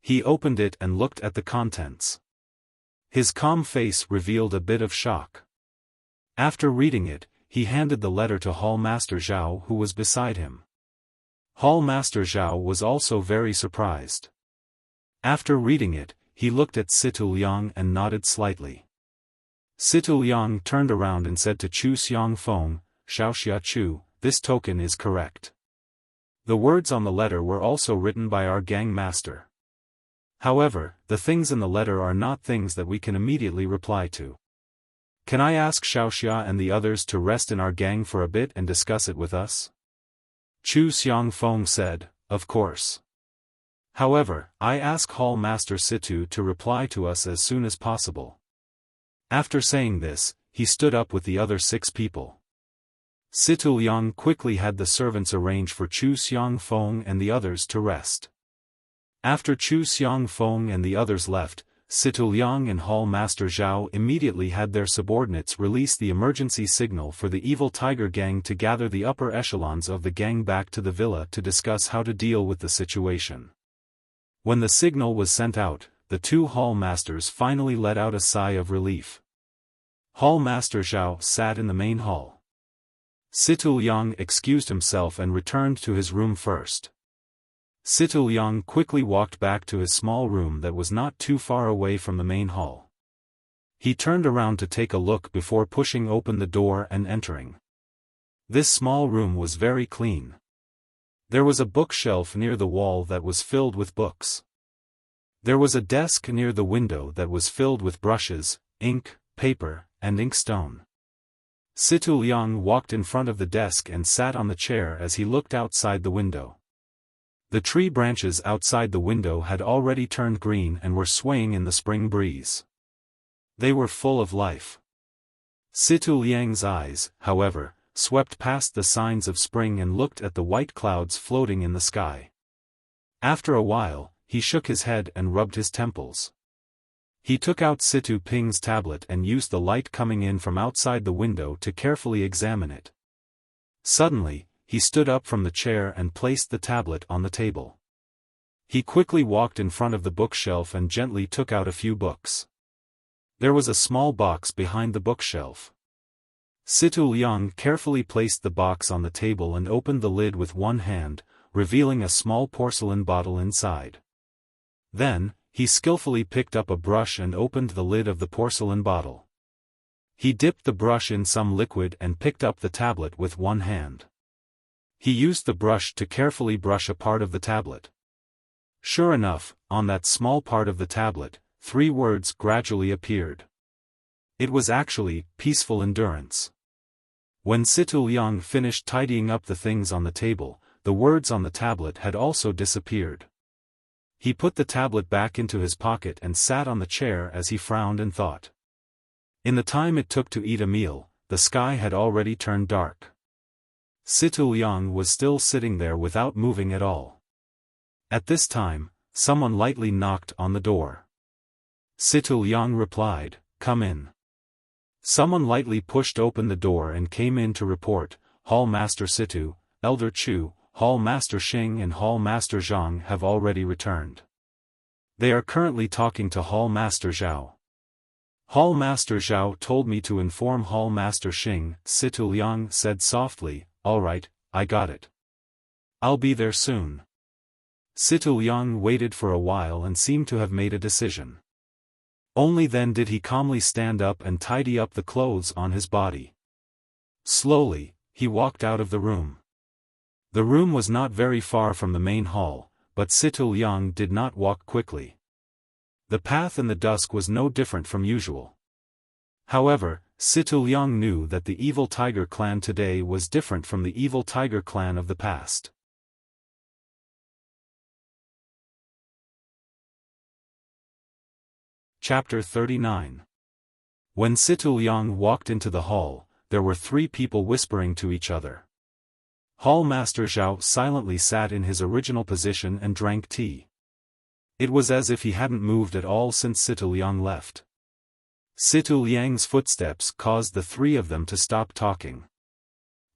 He opened it and looked at the contents. His calm face revealed a bit of shock. After reading it, he handed the letter to Hall Master Zhao, who was beside him. Hall Master Zhao was also very surprised. After reading it, he looked at Situ Liang and nodded slightly. Situ Liang turned around and said to Chu Xiangfeng, Xiaoxia Chu, this token is correct. The words on the letter were also written by our gang master. However, the things in the letter are not things that we can immediately reply to. Can I ask Xiaoxia and the others to rest in our gang for a bit and discuss it with us? Chu Xiangfeng said, of course. However, I ask Hall Master Situ to reply to us as soon as possible. After saying this, he stood up with the other 6 people. Situ Liang quickly had the servants arrange for Chu Xiangfeng and the others to rest. After Chu Xiangfeng and the others left, Situ Liang and Hall Master Zhao immediately had their subordinates release the emergency signal for the evil tiger gang to gather the upper echelons of the gang back to the villa to discuss how to deal with the situation. When the signal was sent out, the 2 hall masters finally let out a sigh of relief. Hall Master Zhao sat in the main hall. Situ Liang excused himself and returned to his room first. Situ Liang quickly walked back to his small room that was not too far away from the main hall. He turned around to take a look before pushing open the door and entering. This small room was very clean. There was a bookshelf near the wall that was filled with books. There was a desk near the window that was filled with brushes, ink, paper, and inkstone. Situ Liang walked in front of the desk and sat on the chair as he looked outside the window. The tree branches outside the window had already turned green and were swaying in the spring breeze. They were full of life. Situ Liang's eyes, however, swept past the signs of spring and looked at the white clouds floating in the sky. After a while, he shook his head and rubbed his temples. He took out Situ Ping's tablet and used the light coming in from outside the window to carefully examine it. Suddenly, he stood up from the chair and placed the tablet on the table. He quickly walked in front of the bookshelf and gently took out a few books. There was a small box behind the bookshelf. Situ Liang carefully placed the box on the table and opened the lid with one hand, revealing a small porcelain bottle inside. Then, he skillfully picked up a brush and opened the lid of the porcelain bottle. He dipped the brush in some liquid and picked up the tablet with one hand. He used the brush to carefully brush a part of the tablet. Sure enough, on that small part of the tablet, 3 words gradually appeared. It was actually, peaceful endurance. When Situ Liang finished tidying up the things on the table, the words on the tablet had also disappeared. He put the tablet back into his pocket and sat on the chair as he frowned and thought. In the time it took to eat a meal, the sky had already turned dark. Situ Liang was still sitting there without moving at all. At this time, someone lightly knocked on the door. Situ Liang replied, "Come in." Someone lightly pushed open the door and came in to report, "Hall Master Situ, Elder Chu, Hall Master Xing and Hall Master Zhang have already returned. They are currently talking to Hall Master Zhao. Hall Master Zhao told me to inform Hall Master Xing." Situ Liang said softly, "All right, I got it. I'll be there soon." Situ Liang waited for a while and seemed to have made a decision. Only then did he calmly stand up and tidy up the clothes on his body. Slowly, he walked out of the room. The room was not very far from the main hall, but Situ Liang did not walk quickly. The path in the dusk was no different from usual. However, Situ Liang knew that the evil tiger clan today was different from the evil tiger clan of the past. Chapter 39. When Situ Liang walked into the hall, there were 3 people whispering to each other. Hall Master Zhao silently sat in his original position and drank tea. It was as if he hadn't moved at all since Situ Liang left. Situ Liang's footsteps caused the three of them to stop talking.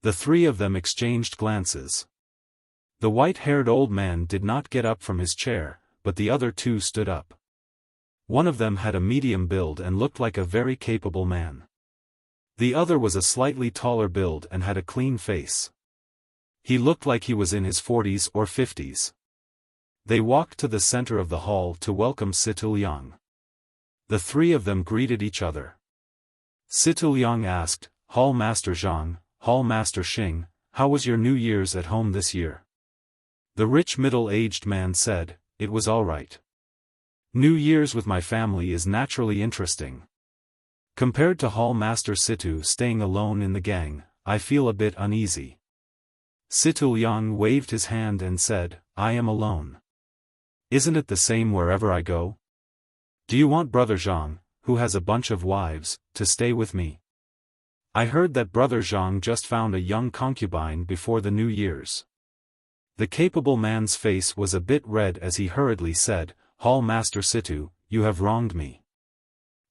The three of them exchanged glances. The white-haired old man did not get up from his chair, but the other two stood up. One of them had a medium build and looked like a very capable man. The other was a slightly taller build and had a clean face. He looked like he was in his 40s or 50s. They walked to the center of the hall to welcome Situ Liang. The three of them greeted each other. Situ Liang asked, "Hall Master Zhang, Hall Master Xing, how was your New Year's at home this year?" The rich middle-aged man said, "It was all right. New Year's with my family is naturally interesting. Compared to Hall Master Situ staying alone in the gang, I feel a bit uneasy." Situ Liang waved his hand and said, "I am alone. Isn't it the same wherever I go? Do you want Brother Zhang, who has a bunch of wives, to stay with me? I heard that Brother Zhang just found a young concubine before the New Year's." The capable man's face was a bit red as he hurriedly said, "Hall Master Situ, you have wronged me.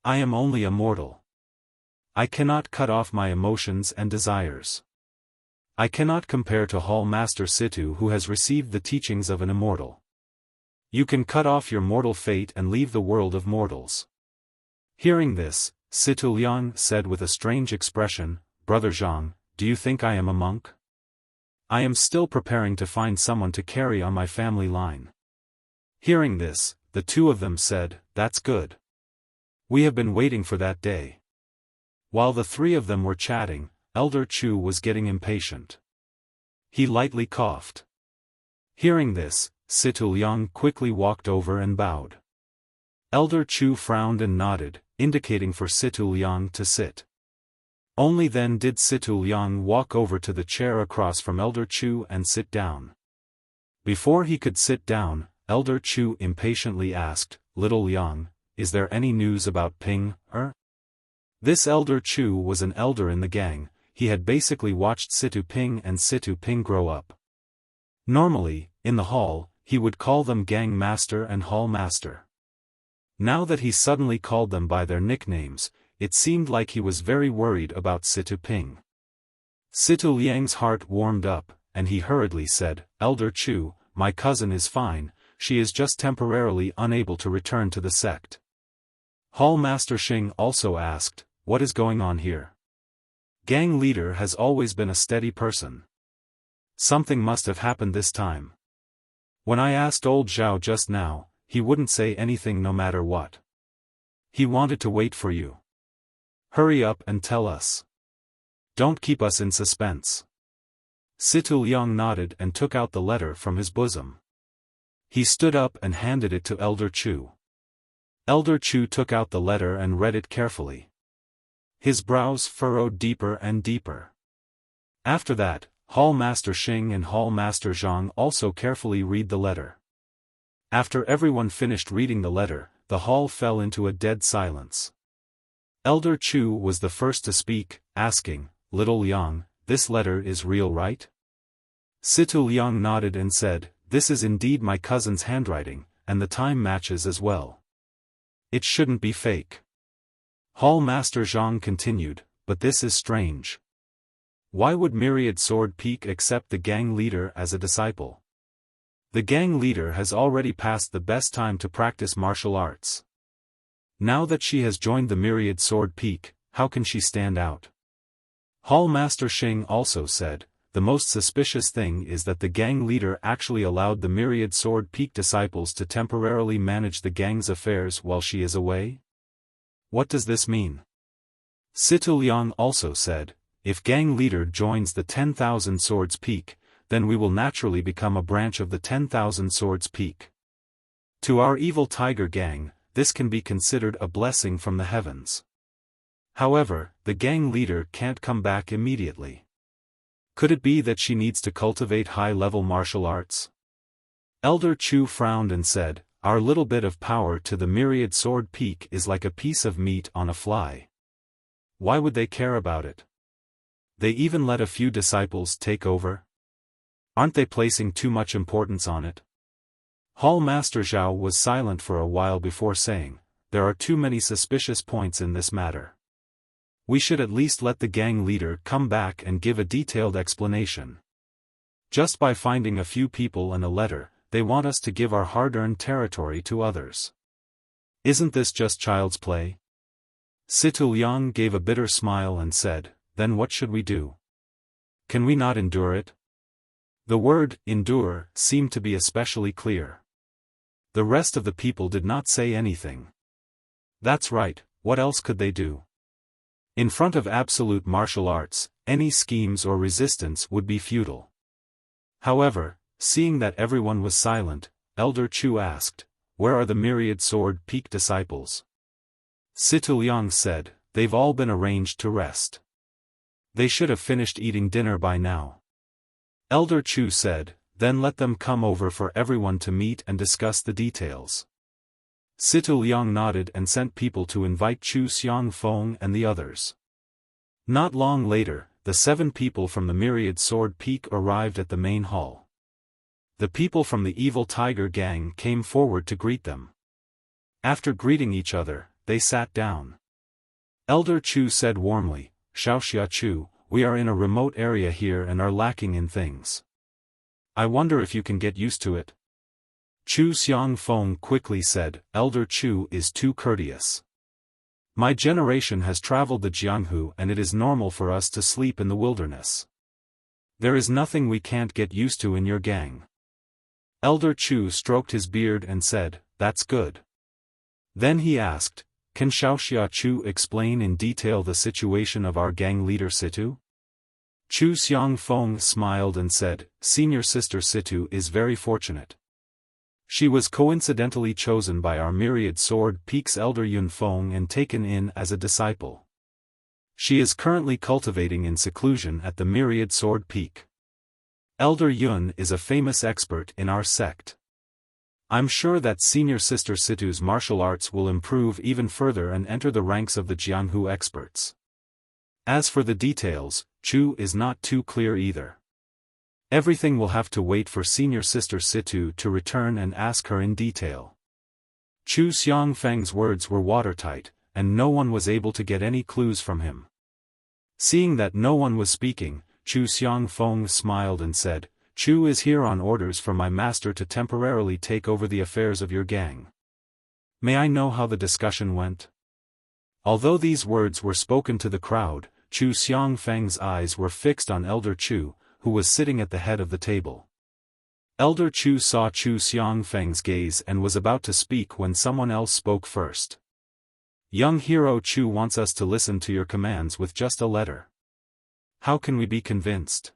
I am only a mortal. I cannot cut off my emotions and desires. I cannot compare to Hall Master Situ who has received the teachings of an immortal. You can cut off your mortal fate and leave the world of mortals." Hearing this, Situ Liang said with a strange expression, "Brother Zhang, do you think I am a monk? I am still preparing to find someone to carry on my family line." Hearing this, the two of them said, "That's good. We have been waiting for that day." While the three of them were chatting, Elder Chu was getting impatient. He lightly coughed. Hearing this, Situ Liang quickly walked over and bowed. Elder Chu frowned and nodded, indicating for Situ Liang to sit. Only then did Situ Liang walk over to the chair across from Elder Chu and sit down. Before he could sit down, Elder Chu impatiently asked, "Little Liang, is there any news about Ping, er?" This Elder Chu was an elder in the gang. He had basically watched Situ Ping and Situ Ping grow up. Normally, in the hall, he would call them Gang Master and Hall Master. Now that he suddenly called them by their nicknames, it seemed like he was very worried about Situ Ping. Situ Liang's heart warmed up, and he hurriedly said, "Elder Chu, my cousin is fine, she is just temporarily unable to return to the sect." Hall Master Xing also asked, "What is going on here? Gang leader has always been a steady person. Something must have happened this time. When I asked old Zhao just now, he wouldn't say anything no matter what. He wanted to wait for you. Hurry up and tell us. Don't keep us in suspense." Situ Liang nodded and took out the letter from his bosom. He stood up and handed it to Elder Chu. Elder Chu took out the letter and read it carefully. His brows furrowed deeper and deeper. After that, Hall Master Xing and Hall Master Zhang also carefully read the letter. After everyone finished reading the letter, the hall fell into a dead silence. Elder Chu was the first to speak, asking, "Little Liang, this letter is real, right?" Situ Liang nodded and said, "This is indeed my cousin's handwriting, and the time matches as well. It shouldn't be fake." Hall Master Zhang continued, "But this is strange. Why would Myriad Sword Peak accept the gang leader as a disciple? The gang leader has already passed the best time to practice martial arts. Now that she has joined the Myriad Sword Peak, how can she stand out?" Hall Master Xing also said, "The most suspicious thing is that the gang leader actually allowed the Myriad Sword Peak disciples to temporarily manage the gang's affairs while she is away. What does this mean?" Situ Liang also said, "If gang leader joins the 10,000 Swords Peak, then we will naturally become a branch of the 10,000 Swords Peak. To our evil tiger gang, this can be considered a blessing from the heavens. However, the gang leader can't come back immediately. Could it be that she needs to cultivate high-level martial arts?" Elder Chu frowned and said, "Our little bit of power to the Myriad Sword Peak is like a piece of meat on a fly. Why would they care about it? They even let a few disciples take over." Aren't they placing too much importance on it? Hall Master Zhao was silent for a while before saying, there are too many suspicious points in this matter. We should at least let the gang leader come back and give a detailed explanation. Just by finding a few people and a letter, they want us to give our hard-earned territory to others. Isn't this just child's play? Situ Liang gave a bitter smile and said, then what should we do? Can we not endure it? The word, endure, seemed to be especially clear. The rest of the people did not say anything. That's right, what else could they do? In front of absolute martial arts, any schemes or resistance would be futile. However, seeing that everyone was silent, Elder Chu asked, where are the myriad sword peak disciples? Situ Liang said, they've all been arranged to rest. They should have finished eating dinner by now. Elder Chu said, then let them come over for everyone to meet and discuss the details. Situ Liang nodded and sent people to invite Chu Xiangfeng and the others. Not long later, the 7 people from the Myriad Sword Peak arrived at the main hall. The people from the Evil Tiger Gang came forward to greet them. After greeting each other, they sat down. Elder Chu said warmly, Xiaoxia Chu, we are in a remote area here and are lacking in things. I wonder if you can get used to it. Chu Xiangfeng quickly said, Elder Chu is too courteous. My generation has traveled the Jianghu and it is normal for us to sleep in the wilderness. There is nothing we can't get used to in your gang. Elder Chu stroked his beard and said, that's good. Then he asked, can Xiaoxia Chu explain in detail the situation of our gang leader Situ? Chu Xiangfeng smiled and said, Senior Sister Situ is very fortunate. She was coincidentally chosen by our Myriad Sword Peak's Elder Yunfeng and taken in as a disciple. She is currently cultivating in seclusion at the Myriad Sword Peak. Elder Yun is a famous expert in our sect. I'm sure that Senior Sister Situ's martial arts will improve even further and enter the ranks of the Jianghu experts. As for the details, Chu is not too clear either. Everything will have to wait for Senior Sister Situ to return and ask her in detail. Chu Xiangfeng's words were watertight, and no one was able to get any clues from him. Seeing that no one was speaking, Chu Xiangfeng smiled and said, Chu is here on orders from my master to temporarily take over the affairs of your gang. May I know how the discussion went? Although these words were spoken to the crowd, Chu Xiangfeng's eyes were fixed on Elder Chu, who was sitting at the head of the table. Elder Chu saw Chu Xiangfeng's gaze and was about to speak when someone else spoke first. Young hero Chu wants us to listen to your commands with just a letter. How can we be convinced?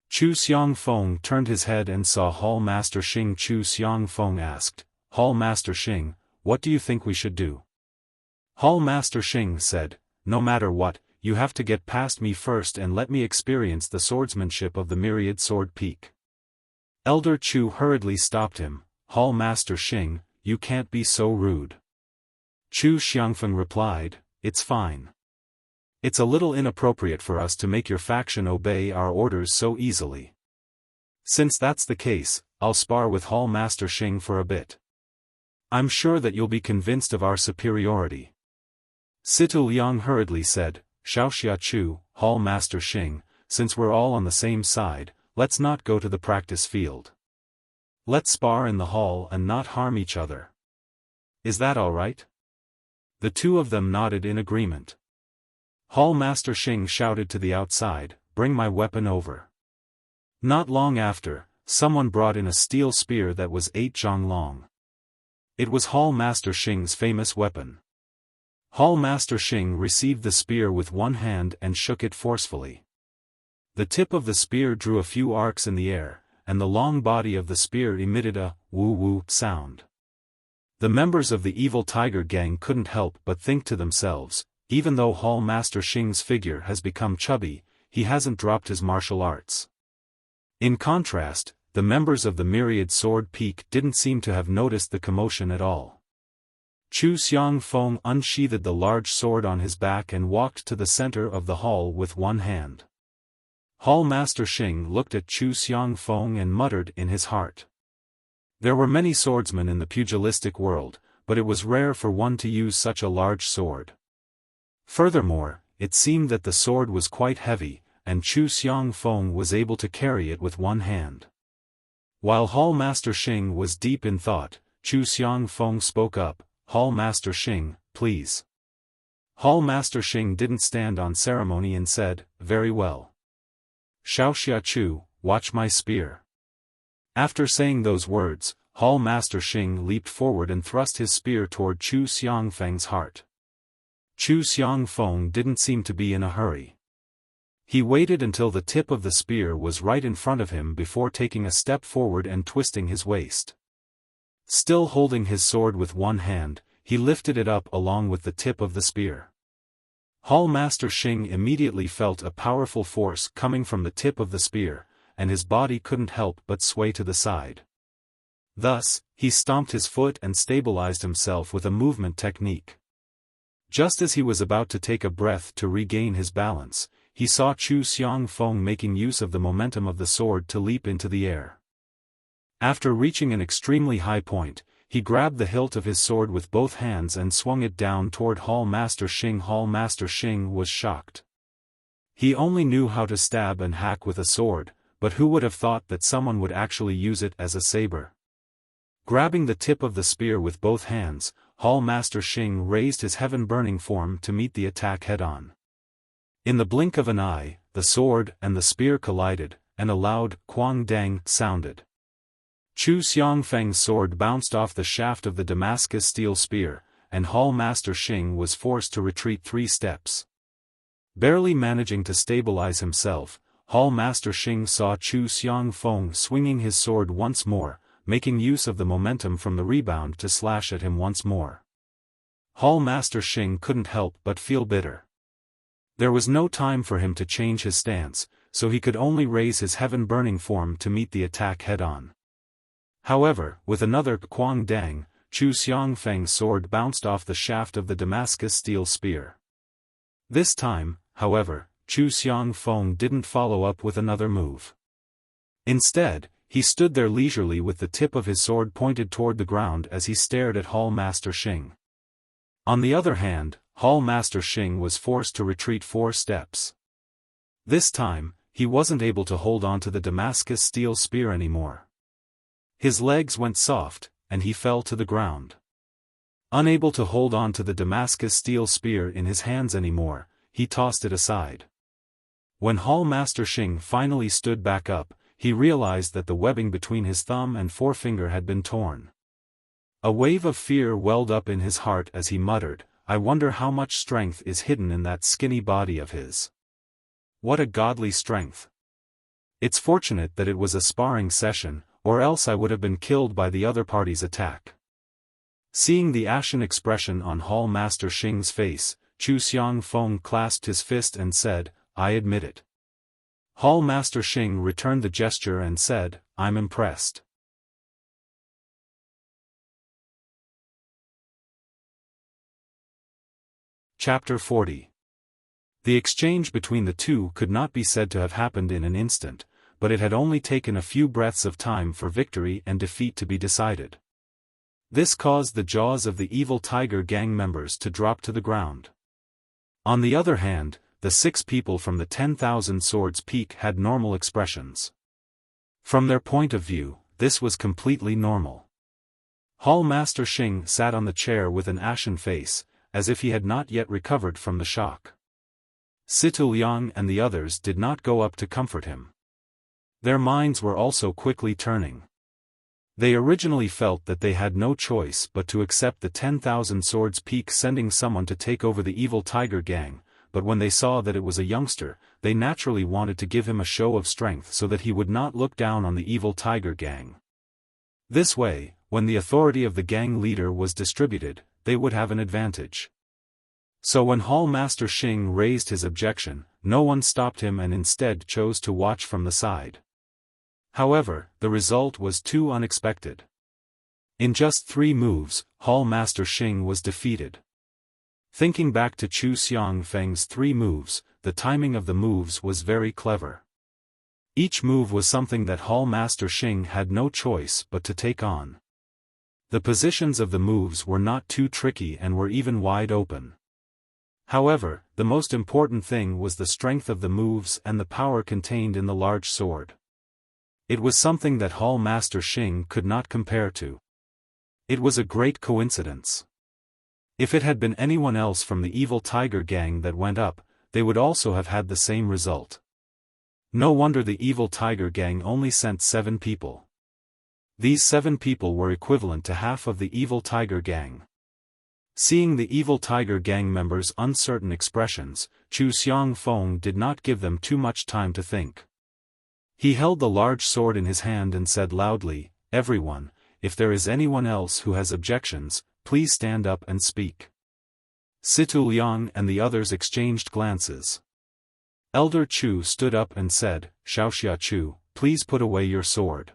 Chu Xiangfeng turned his head and saw Hall Master Xing. Chu Xiangfeng asked, Hall Master Xing, what do you think we should do? Hall Master Xing said, no matter what, you have to get past me first and let me experience the swordsmanship of the Myriad Sword Peak. Elder Chu hurriedly stopped him, Hall Master Xing, you can't be so rude. Chu Xiangfeng replied, it's fine. It's a little inappropriate for us to make your faction obey our orders so easily. Since that's the case, I'll spar with Hall Master Xing for a bit. I'm sure that you'll be convinced of our superiority. Situ Liang hurriedly said, Xiaoxia Chu, Hall Master Xing, since we're all on the same side, let's not go to the practice field. Let's spar in the hall and not harm each other. Is that all right? The two of them nodded in agreement. Hall Master Xing shouted to the outside, bring my weapon over. Not long after, someone brought in a steel spear that was 8 zhang long. It was Hall Master Xing's famous weapon. Hall Master Xing received the spear with one hand and shook it forcefully. The tip of the spear drew a few arcs in the air, and the long body of the spear emitted a woo-woo sound. The members of the Evil Tiger Gang couldn't help but think to themselves, even though Hall Master Xing's figure has become chubby, he hasn't dropped his martial arts. In contrast, the members of the Myriad Sword Peak didn't seem to have noticed the commotion at all. Chu Xiangfeng unsheathed the large sword on his back and walked to the center of the hall with one hand. Hall Master Xing looked at Chu Xiangfeng and muttered in his heart. There were many swordsmen in the pugilistic world, but it was rare for one to use such a large sword. Furthermore, it seemed that the sword was quite heavy, and Chu Xiangfeng was able to carry it with one hand. While Hall Master Xing was deep in thought, Chu Xiangfeng spoke up, "Hall Master Xing, please." Hall Master Xing didn't stand on ceremony and said, "Very well. Xiaoxia Chu, watch my spear." After saying those words, Hall Master Xing leaped forward and thrust his spear toward Chu Xiangfeng's heart. Chu Xiangfeng didn't seem to be in a hurry. He waited until the tip of the spear was right in front of him before taking a step forward and twisting his waist. Still holding his sword with one hand, he lifted it up along with the tip of the spear. Hall Master Xing immediately felt a powerful force coming from the tip of the spear, and his body couldn't help but sway to the side. Thus, he stomped his foot and stabilized himself with a movement technique. Just as he was about to take a breath to regain his balance, he saw Chu Xiangfeng making use of the momentum of the sword to leap into the air. After reaching an extremely high point, he grabbed the hilt of his sword with both hands and swung it down toward Hall Master Xing. Hall Master Xing was shocked. He only knew how to stab and hack with a sword, but who would have thought that someone would actually use it as a saber? Grabbing the tip of the spear with both hands, Hall Master Xing raised his heaven-burning form to meet the attack head-on. In the blink of an eye, the sword and the spear collided, and a loud "Quang Dang" sounded. Chu Xiangfeng's sword bounced off the shaft of the Damascus steel spear, and Hall Master Xing was forced to retreat 3 steps. Barely managing to stabilize himself, Hall Master Xing saw Chu Xiangfeng swinging his sword once more, making use of the momentum from the rebound to slash at him once more. Hall Master Xing couldn't help but feel bitter. There was no time for him to change his stance, so he could only raise his heaven-burning form to meet the attack head-on. However, with another "Quang Dang," Chu Xiangfeng's sword bounced off the shaft of the Damascus steel spear. This time, however, Chu Xiangfeng didn't follow up with another move. Instead, he stood there leisurely with the tip of his sword pointed toward the ground as he stared at Hall Master Xing. On the other hand, Hall Master Xing was forced to retreat 4 steps. This time, he wasn't able to hold on to the Damascus steel spear anymore. His legs went soft, and he fell to the ground. Unable to hold on to the Damascus steel spear in his hands anymore, he tossed it aside. When Hall Master Xing finally stood back up, he realized that the webbing between his thumb and forefinger had been torn. A wave of fear welled up in his heart as he muttered, "I wonder how much strength is hidden in that skinny body of his. What a godly strength. It's fortunate that it was a sparring session, or else I would have been killed by the other party's attack." Seeing the ashen expression on Hall Master Xing's face, Chu Xiangfeng clasped his fist and said, "I admit it." Hall Master Xing returned the gesture and said, "I'm impressed." Chapter 40. The exchange between the two could not be said to have happened in an instant, but it had only taken a few breaths of time for victory and defeat to be decided. This caused the jaws of the evil Tiger gang members to drop to the ground. On the other hand, the 6 people from the 10,000 Swords Peak had normal expressions. From their point of view, this was completely normal. Hall Master Xing sat on the chair with an ashen face, as if he had not yet recovered from the shock. Situ Liang and the others did not go up to comfort him. Their minds were also quickly turning. They originally felt that they had no choice but to accept the 10,000 Swords Peak sending someone to take over the evil Tiger gang, but when they saw that it was a youngster, they naturally wanted to give him a show of strength so that he would not look down on the evil Tiger gang. This way, when the authority of the gang leader was distributed, they would have an advantage. So when Hall Master Xing raised his objection, no one stopped him and instead chose to watch from the side. However, the result was too unexpected. In just 3 moves, Hall Master Xing was defeated. Thinking back to Chu Xiangfeng's 3 moves, the timing of the moves was very clever. Each move was something that Hall Master Xing had no choice but to take on. The positions of the moves were not too tricky and were even wide open. However, the most important thing was the strength of the moves and the power contained in the large sword. It was something that Hall Master Xing could not compare to. It was a great coincidence. If it had been anyone else from the evil tiger gang that went up, they would also have had the same result. No wonder the evil tiger gang only sent 7 people. These 7 people were equivalent to half of the evil tiger gang. Seeing the evil tiger gang members' uncertain expressions, Xiaofan did not give them too much time to think. He held the large sword in his hand and said loudly, "Everyone, if there is anyone else who has objections, please stand up and speak." Situ Liang and the others exchanged glances. Elder Chu stood up and said, "Xiaoxia Chu, please put away your sword.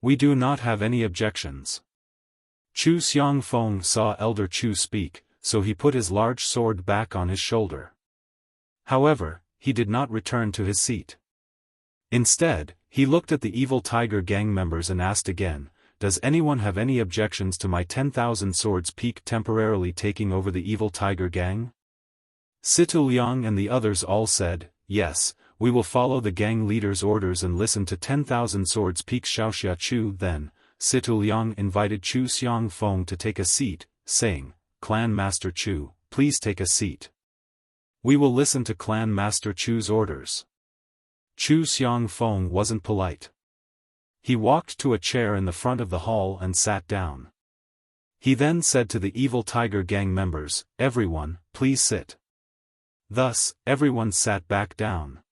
We do not have any objections." Xiaofan saw Elder Chu speak, so he put his large sword back on his shoulder. However, he did not return to his seat. Instead, he looked at the evil tiger gang members and asked again, "Does anyone have any objections to my 10,000 swords peak temporarily taking over the evil tiger gang?" Situ Liang and the others all said, "Yes, we will follow the gang leader's orders and listen to 10,000 swords peak." Xiaoxia Chu then, Situ Liang invited Xiaofan to take a seat, saying, "Clan Master Chu, please take a seat. We will listen to Clan Master Chu's orders." Xiaofan wasn't polite. He walked to a chair in the front of the hall and sat down. He then said to the evil tiger gang members, "Everyone, please sit." Thus, everyone sat back down.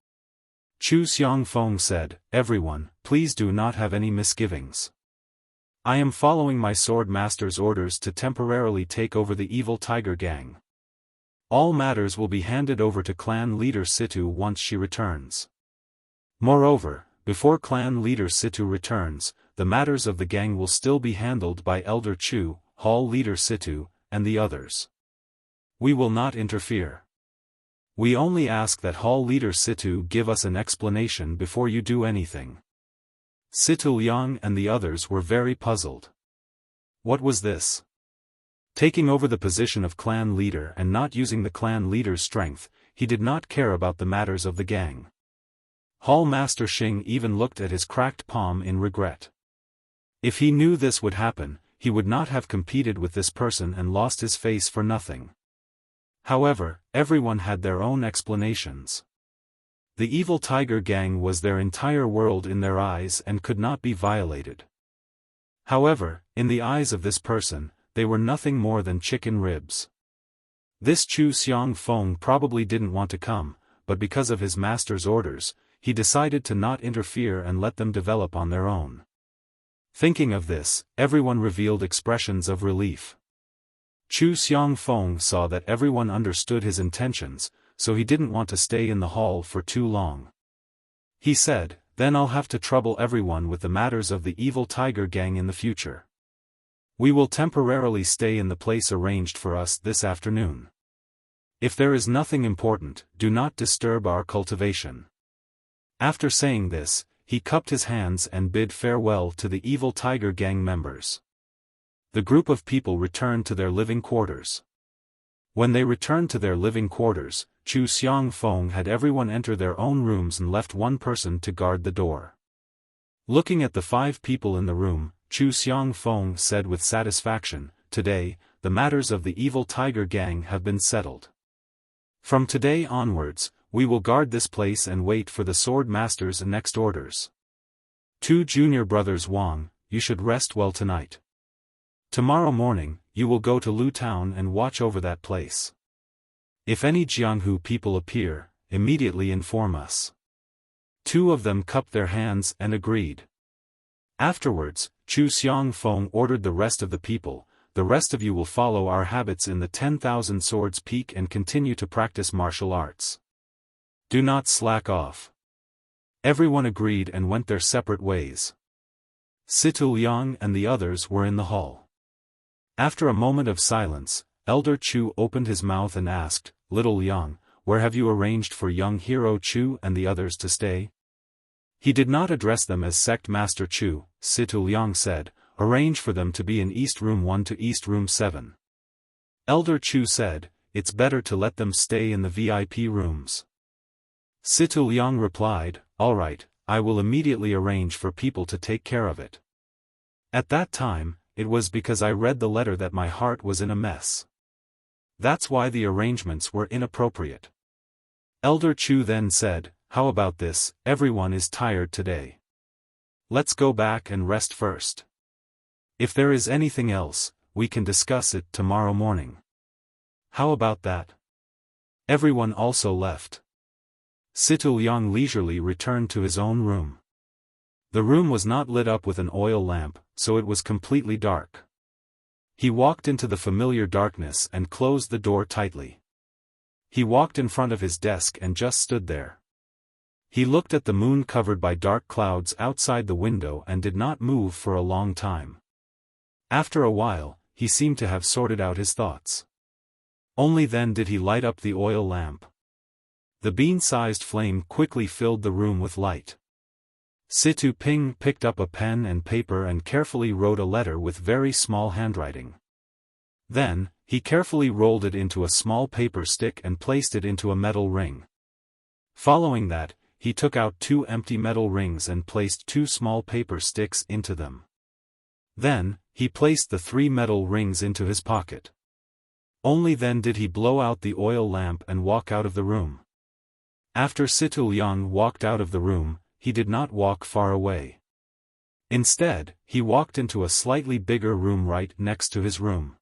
Xiaofan said, "Everyone, please do not have any misgivings. I am following my sword master's orders to temporarily take over the evil tiger gang. All matters will be handed over to clan leader Situ once she returns. Moreover, before clan leader Situ returns, the matters of the gang will still be handled by Elder Chu, Hall leader Situ, and the others. We will not interfere. We only ask that Hall leader Situ give us an explanation before you do anything." Situ Liang and the others were very puzzled. What was this? Taking over the position of clan leader and not using the clan leader's strength, he did not care about the matters of the gang. Hall Master Xing even looked at his cracked palm in regret. If he knew this would happen, he would not have competed with this person and lost his face for nothing. However, everyone had their own explanations. The evil tiger gang was their entire world in their eyes and could not be violated. However, in the eyes of this person, they were nothing more than chicken ribs. This Xiaofan probably didn't want to come, but because of his master's orders, he decided to not interfere and let them develop on their own. Thinking of this, everyone revealed expressions of relief. Xiaofan saw that everyone understood his intentions, so he didn't want to stay in the hall for too long. He said, "Then I'll have to trouble everyone with the matters of the evil tiger gang in the future. We will temporarily stay in the place arranged for us this afternoon. If there is nothing important, do not disturb our cultivation." After saying this, he cupped his hands and bid farewell to the evil tiger gang members. The group of people returned to their living quarters. When they returned to their living quarters, Xiaofan had everyone enter their own rooms and left one person to guard the door. Looking at the 5 people in the room, Xiaofan said with satisfaction, "Today, the matters of the evil tiger gang have been settled. From today onwards, we will guard this place and wait for the sword master's next orders. 2 junior brothers Wang, you should rest well tonight. Tomorrow morning, you will go to Lu Town and watch over that place. If any Jianghu people appear, immediately inform us." 2 of them cupped their hands and agreed. Afterwards, Xiaofan ordered the rest of the people, "The rest of you will follow our habits in the 10,000 swords peak and continue to practice martial arts. Do not slack off." Everyone agreed and went their separate ways. Situ Liang and the others were in the hall. After a moment of silence, Elder Chu opened his mouth and asked, "Little Liang, where have you arranged for young hero Chu and the others to stay?" He did not address them as Sect Master Chu. Situ Liang said, "Arrange for them to be in East Room 1 to East Room 7. Elder Chu said, "It's better to let them stay in the VIP rooms." Situ Liang replied, "All right, I will immediately arrange for people to take care of it." At that time, it was because I read the letter that my heart was in a mess. That's why the arrangements were inappropriate. Elder Chu then said, "How about this? Everyone is tired today. Let's go back and rest first. If there is anything else, we can discuss it tomorrow morning. How about that?" Everyone also left. Situ Liang leisurely returned to his own room. The room was not lit up with an oil lamp, so it was completely dark. He walked into the familiar darkness and closed the door tightly. He walked in front of his desk and just stood there. He looked at the moon covered by dark clouds outside the window and did not move for a long time. After a while, he seemed to have sorted out his thoughts. Only then did he light up the oil lamp. The bean-sized flame quickly filled the room with light. Situ Ping picked up a pen and paper and carefully wrote a letter with very small handwriting. Then, he carefully rolled it into a small paper stick and placed it into a metal ring. Following that, he took out 2 empty metal rings and placed 2 small paper sticks into them. Then, he placed the 3 metal rings into his pocket. Only then did he blow out the oil lamp and walk out of the room. After Situ Liang walked out of the room, he did not walk far away. Instead, he walked into a slightly bigger room right next to his room.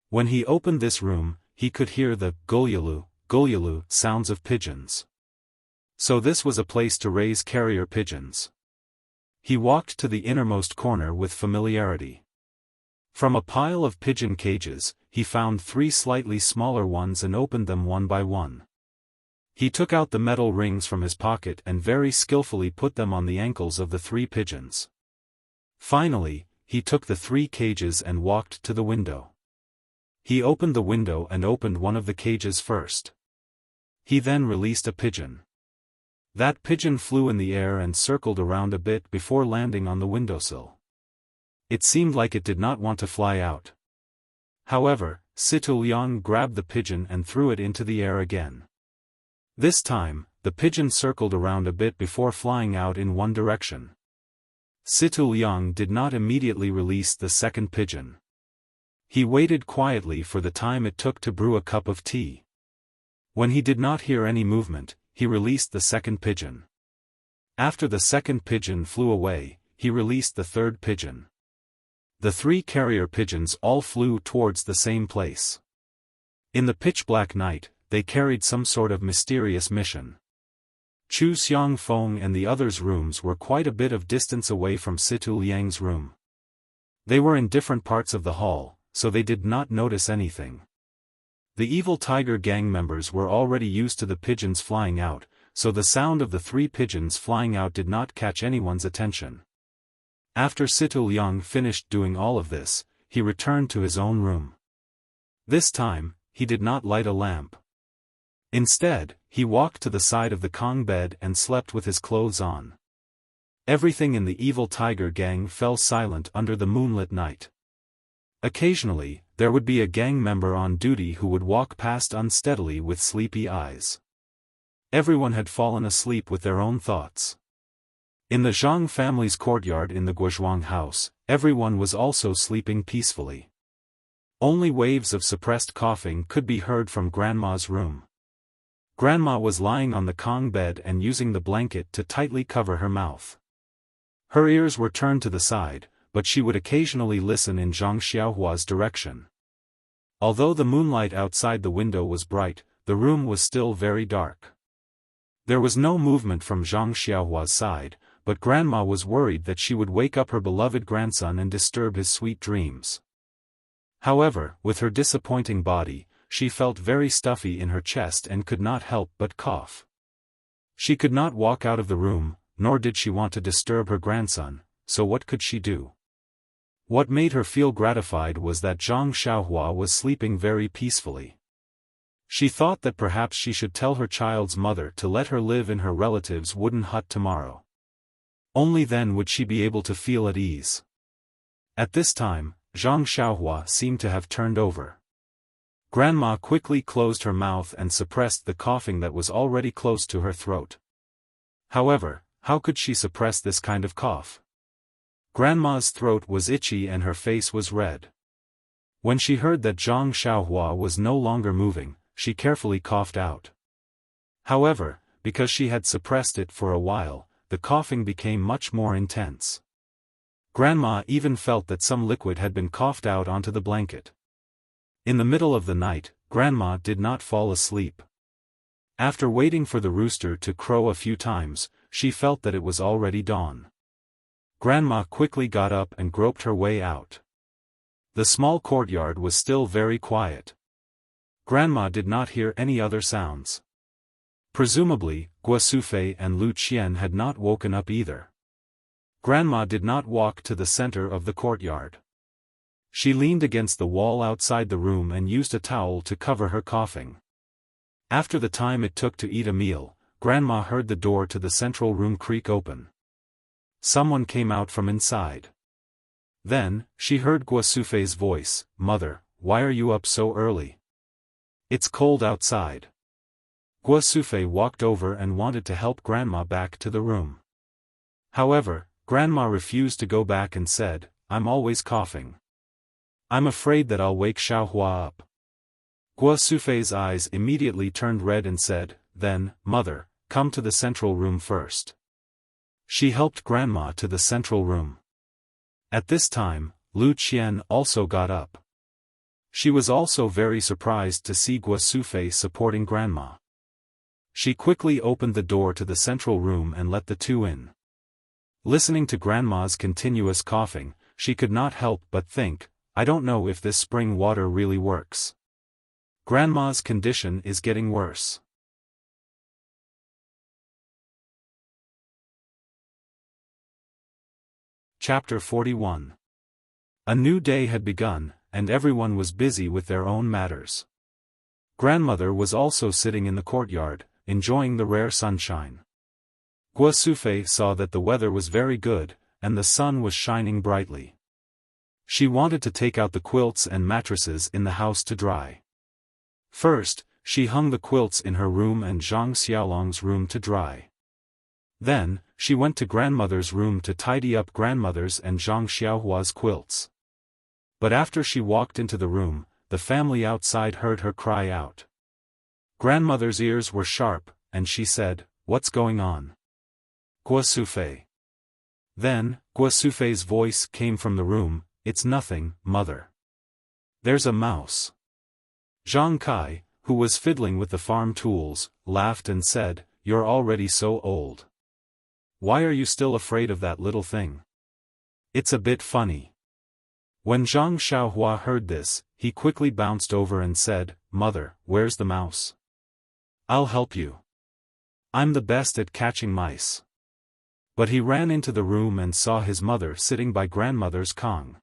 When he opened this room, he could hear the gulyalu sounds of pigeons. So this was a place to raise carrier pigeons. He walked to the innermost corner with familiarity. From a pile of pigeon cages, he found 3 slightly smaller ones and opened them one by one. He took out the metal rings from his pocket and very skillfully put them on the ankles of the 3 pigeons. Finally, he took the 3 cages and walked to the window. He opened the window and opened one of the cages first. He then released a pigeon. That pigeon flew in the air and circled around a bit before landing on the windowsill. It seemed like it did not want to fly out. However, Situ Liang grabbed the pigeon and threw it into the air again. This time, the pigeon circled around a bit before flying out in one direction. Situ Liang did not immediately release the second pigeon. He waited quietly for the time it took to brew a cup of tea. When he did not hear any movement, he released the second pigeon. After the second pigeon flew away, he released the third pigeon. The 3 carrier pigeons all flew towards the same place. In the pitch-black night, they carried some sort of mysterious mission. Chu Xiangfeng and the others' rooms were quite a bit of distance away from Situ Liang's room. They were in different parts of the hall, so they did not notice anything. The evil tiger gang members were already used to the pigeons flying out, so the sound of the 3 pigeons flying out did not catch anyone's attention. After Situ Liang finished doing all of this, he returned to his own room. This time, he did not light a lamp. Instead, he walked to the side of the Kong bed and slept with his clothes on. Everything in the evil tiger gang fell silent under the moonlit night. Occasionally, there would be a gang member on duty who would walk past unsteadily with sleepy eyes. Everyone had fallen asleep with their own thoughts. In the Zhang family's courtyard in the Guozhuang house, everyone was also sleeping peacefully. Only waves of suppressed coughing could be heard from Grandma's room. Grandma was lying on the Kong bed and using the blanket to tightly cover her mouth. Her ears were turned to the side, but she would occasionally listen in Zhang Xiaohua's direction. Although the moonlight outside the window was bright, the room was still very dark. There was no movement from Zhang Xiaohua's side, but Grandma was worried that she would wake up her beloved grandson and disturb his sweet dreams. However, with her disappointing body, she felt very stuffy in her chest and could not help but cough. She could not walk out of the room, nor did she want to disturb her grandson, so what could she do? What made her feel gratified was that Zhang Xiaohua was sleeping very peacefully. She thought that perhaps she should tell her child's mother to let her live in her relative's wooden hut tomorrow. Only then would she be able to feel at ease. At this time, Zhang Xiaohua seemed to have turned over. Grandma quickly closed her mouth and suppressed the coughing that was already close to her throat. However, how could she suppress this kind of cough? Grandma's throat was itchy and her face was red. When she heard that Zhang Xiaohua was no longer moving, she carefully coughed out. However, because she had suppressed it for a while, the coughing became much more intense. Grandma even felt that some liquid had been coughed out onto the blanket. In the middle of the night, Grandma did not fall asleep. After waiting for the rooster to crow a few times, she felt that it was already dawn. Grandma quickly got up and groped her way out. The small courtyard was still very quiet. Grandma did not hear any other sounds. Presumably, Guosufei and Lu Qian had not woken up either. Grandma did not walk to the center of the courtyard. She leaned against the wall outside the room and used a towel to cover her coughing. After the time it took to eat a meal, Grandma heard the door to the central room creak open. Someone came out from inside. Then, she heard Guosufei's voice, "Mother, why are you up so early? It's cold outside." Guosufei walked over and wanted to help Grandma back to the room. However, Grandma refused to go back and said, "I'm always coughing. I'm afraid that I'll wake Xiaohua up." Guosufei's eyes immediately turned red and said, "Then, Mother, come to the central room first." She helped Grandma to the central room. At this time, Lu Qian also got up. She was also very surprised to see Guosufei supporting Grandma. She quickly opened the door to the central room and let the two in. Listening to Grandma's continuous coughing, she could not help but think, "I don't know if this spring water really works. Grandma's condition is getting worse." Chapter 41. A new day had begun, and everyone was busy with their own matters. Grandmother was also sitting in the courtyard, enjoying the rare sunshine. Guosufei saw that the weather was very good, and the sun was shining brightly. She wanted to take out the quilts and mattresses in the house to dry. First, she hung the quilts in her room and Zhang Xiaolong's room to dry. Then, she went to Grandmother's room to tidy up Grandmother's and Zhang Xiaohua's quilts. But after she walked into the room, the family outside heard her cry out. Grandmother's ears were sharp, and she said, "What's going on?" "Guosufei." Then, Guosufei's voice came from the room, "It's nothing, Mother. There's a mouse." Zhang Kai, who was fiddling with the farm tools, laughed and said, "You're already so old. Why are you still afraid of that little thing? It's a bit funny." When Zhang Xiaohua heard this, he quickly bounced over and said, "Mother, where's the mouse? I'll help you. I'm the best at catching mice." But he ran into the room and saw his mother sitting by Grandmother's Kong.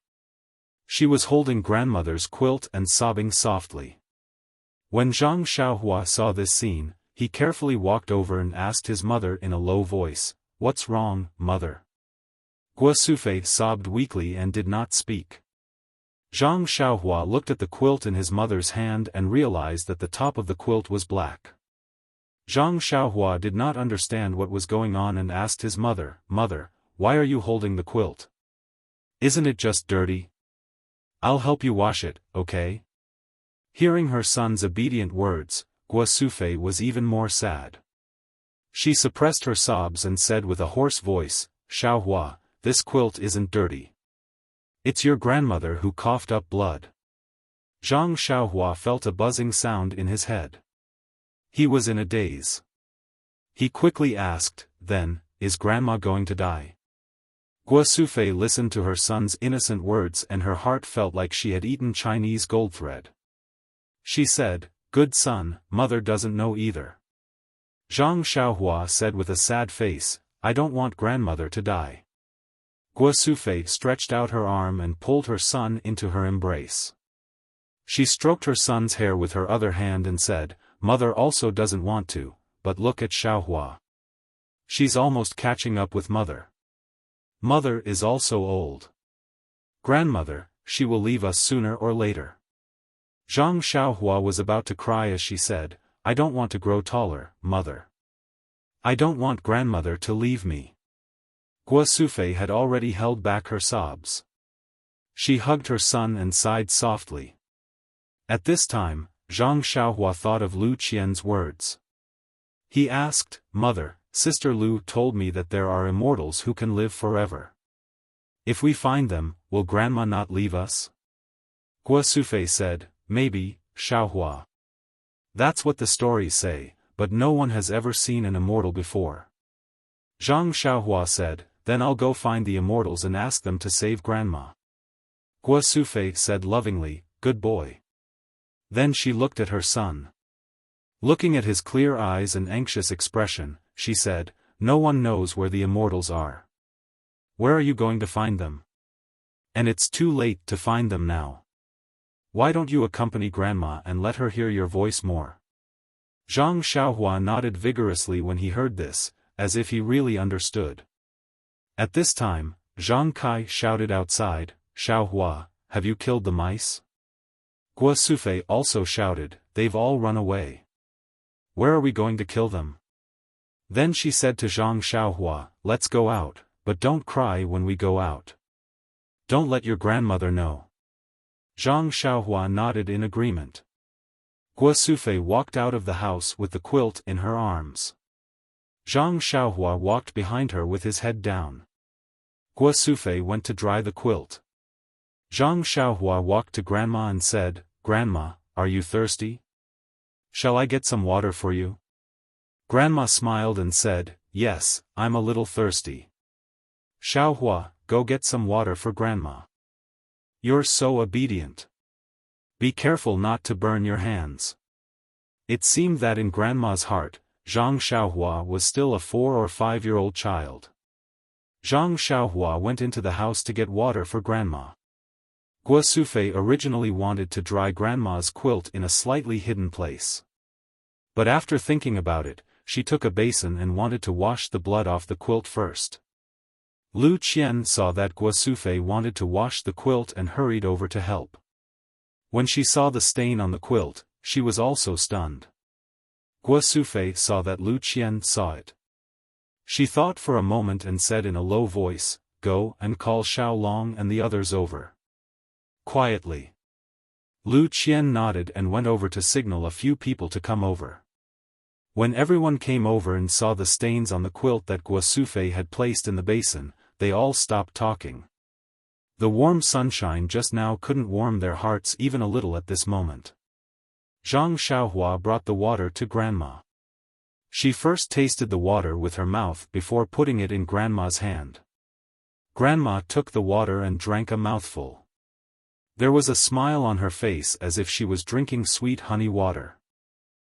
She was holding Grandmother's quilt and sobbing softly. When Zhang Xiaohua saw this scene, he carefully walked over and asked his mother in a low voice, "What's wrong, Mother?" Guosufei sobbed weakly and did not speak. Zhang Xiaohua looked at the quilt in his mother's hand and realized that the top of the quilt was black. Zhang Xiaohua did not understand what was going on and asked his mother, "Mother, why are you holding the quilt? Isn't it just dirty? I'll help you wash it, okay?" Hearing her son's obedient words, Guosufei was even more sad. She suppressed her sobs and said with a hoarse voice, "Xiaohua, this quilt isn't dirty. It's your grandmother who coughed up blood." Zhang Xiaohua felt a buzzing sound in his head. He was in a daze. He quickly asked, "Then, is Grandma going to die?" Guosufei listened to her son's innocent words and her heart felt like she had eaten Chinese gold thread. She said, "Good son, Mother doesn't know either." Zhang Xiaohua said with a sad face, "I don't want Grandmother to die." Guosufei stretched out her arm and pulled her son into her embrace. She stroked her son's hair with her other hand and said, "Mother also doesn't want to, but look at Xiaohua. She's almost catching up with Mother." Mother is also old. Grandmother, she will leave us sooner or later. Zhang Xiaohua was about to cry as she said, I don't want to grow taller, mother. I don't want grandmother to leave me. Guo Sufei had already held back her sobs. She hugged her son and sighed softly. At this time, Zhang Xiaohua thought of Lu Qian's words. He asked, Mother, Sister Lu told me that there are immortals who can live forever. If we find them, will Grandma not leave us? Guo Sufei said, Maybe, Xiaohua. That's what the stories say, but no one has ever seen an immortal before. Zhang Xiaohua said, Then I'll go find the immortals and ask them to save Grandma. Guo Sufei said lovingly, Good boy. Then she looked at her son. Looking at his clear eyes and anxious expression, she said, No one knows where the immortals are. Where are you going to find them? And it's too late to find them now. Why don't you accompany Grandma and let her hear your voice more? Zhang Xiaohua nodded vigorously when he heard this, as if he really understood. At this time, Zhang Kai shouted outside, Xiaohua, have you killed the mice? Guo Sufei also shouted, They've all run away. Where are we going to kill them? Then she said to Zhang Xiaohua, Let's go out, but don't cry when we go out. Don't let your grandmother know. Zhang Xiaohua nodded in agreement. Guo Sufei walked out of the house with the quilt in her arms. Zhang Xiaohua walked behind her with his head down. Guo Sufei went to dry the quilt. Zhang Xiaohua walked to Grandma and said, Grandma, are you thirsty? Shall I get some water for you? Grandma smiled and said, Yes, I'm a little thirsty. Xiaohua, go get some water for Grandma. You're so obedient. Be careful not to burn your hands. It seemed that in Grandma's heart, Zhang Xiaohua was still a 4 or 5-year-old child. Zhang Xiaohua went into the house to get water for Grandma. Guo Sufei originally wanted to dry Grandma's quilt in a slightly hidden place. But after thinking about it, she took a basin and wanted to wash the blood off the quilt first. Lu Qian saw that Guo Sufei wanted to wash the quilt and hurried over to help. When she saw the stain on the quilt, she was also stunned. Guo Sufei saw that Lu Qian saw it. She thought for a moment and said in a low voice, Go and call Xiao Long and the others over. Quietly. Lu Qian nodded and went over to signal a few people to come over. When everyone came over and saw the stains on the quilt that Guo Sufei had placed in the basin, they all stopped talking. The warm sunshine just now couldn't warm their hearts even a little at this moment. Zhang Xiaohua brought the water to Grandma. She first tasted the water with her mouth before putting it in Grandma's hand. Grandma took the water and drank a mouthful. There was a smile on her face as if she was drinking sweet honey water.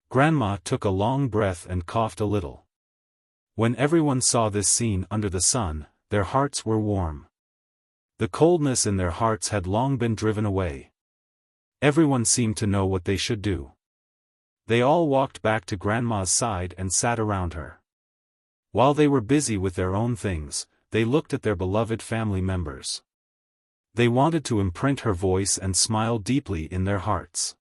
Grandma took a long breath and coughed a little. When everyone saw this scene under the sun, their hearts were warm. The coldness in their hearts had long been driven away. Everyone seemed to know what they should do. They all walked back to Grandma's side and sat around her. While they were busy with their own things, they looked at their beloved family members. They wanted to imprint her voice and smile deeply in their hearts.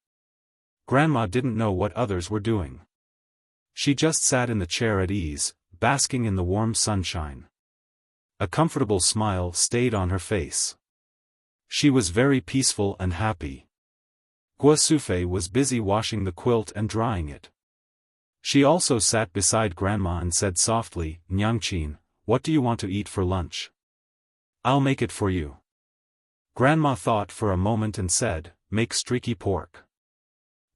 Grandma didn't know what others were doing. She just sat in the chair at ease, basking in the warm sunshine. A comfortable smile stayed on her face. She was very peaceful and happy. Guo Sufei was busy washing the quilt and drying it. She also sat beside Grandma and said softly, Nyangqin, what do you want to eat for lunch? I'll make it for you. Grandma thought for a moment and said, Make streaky pork.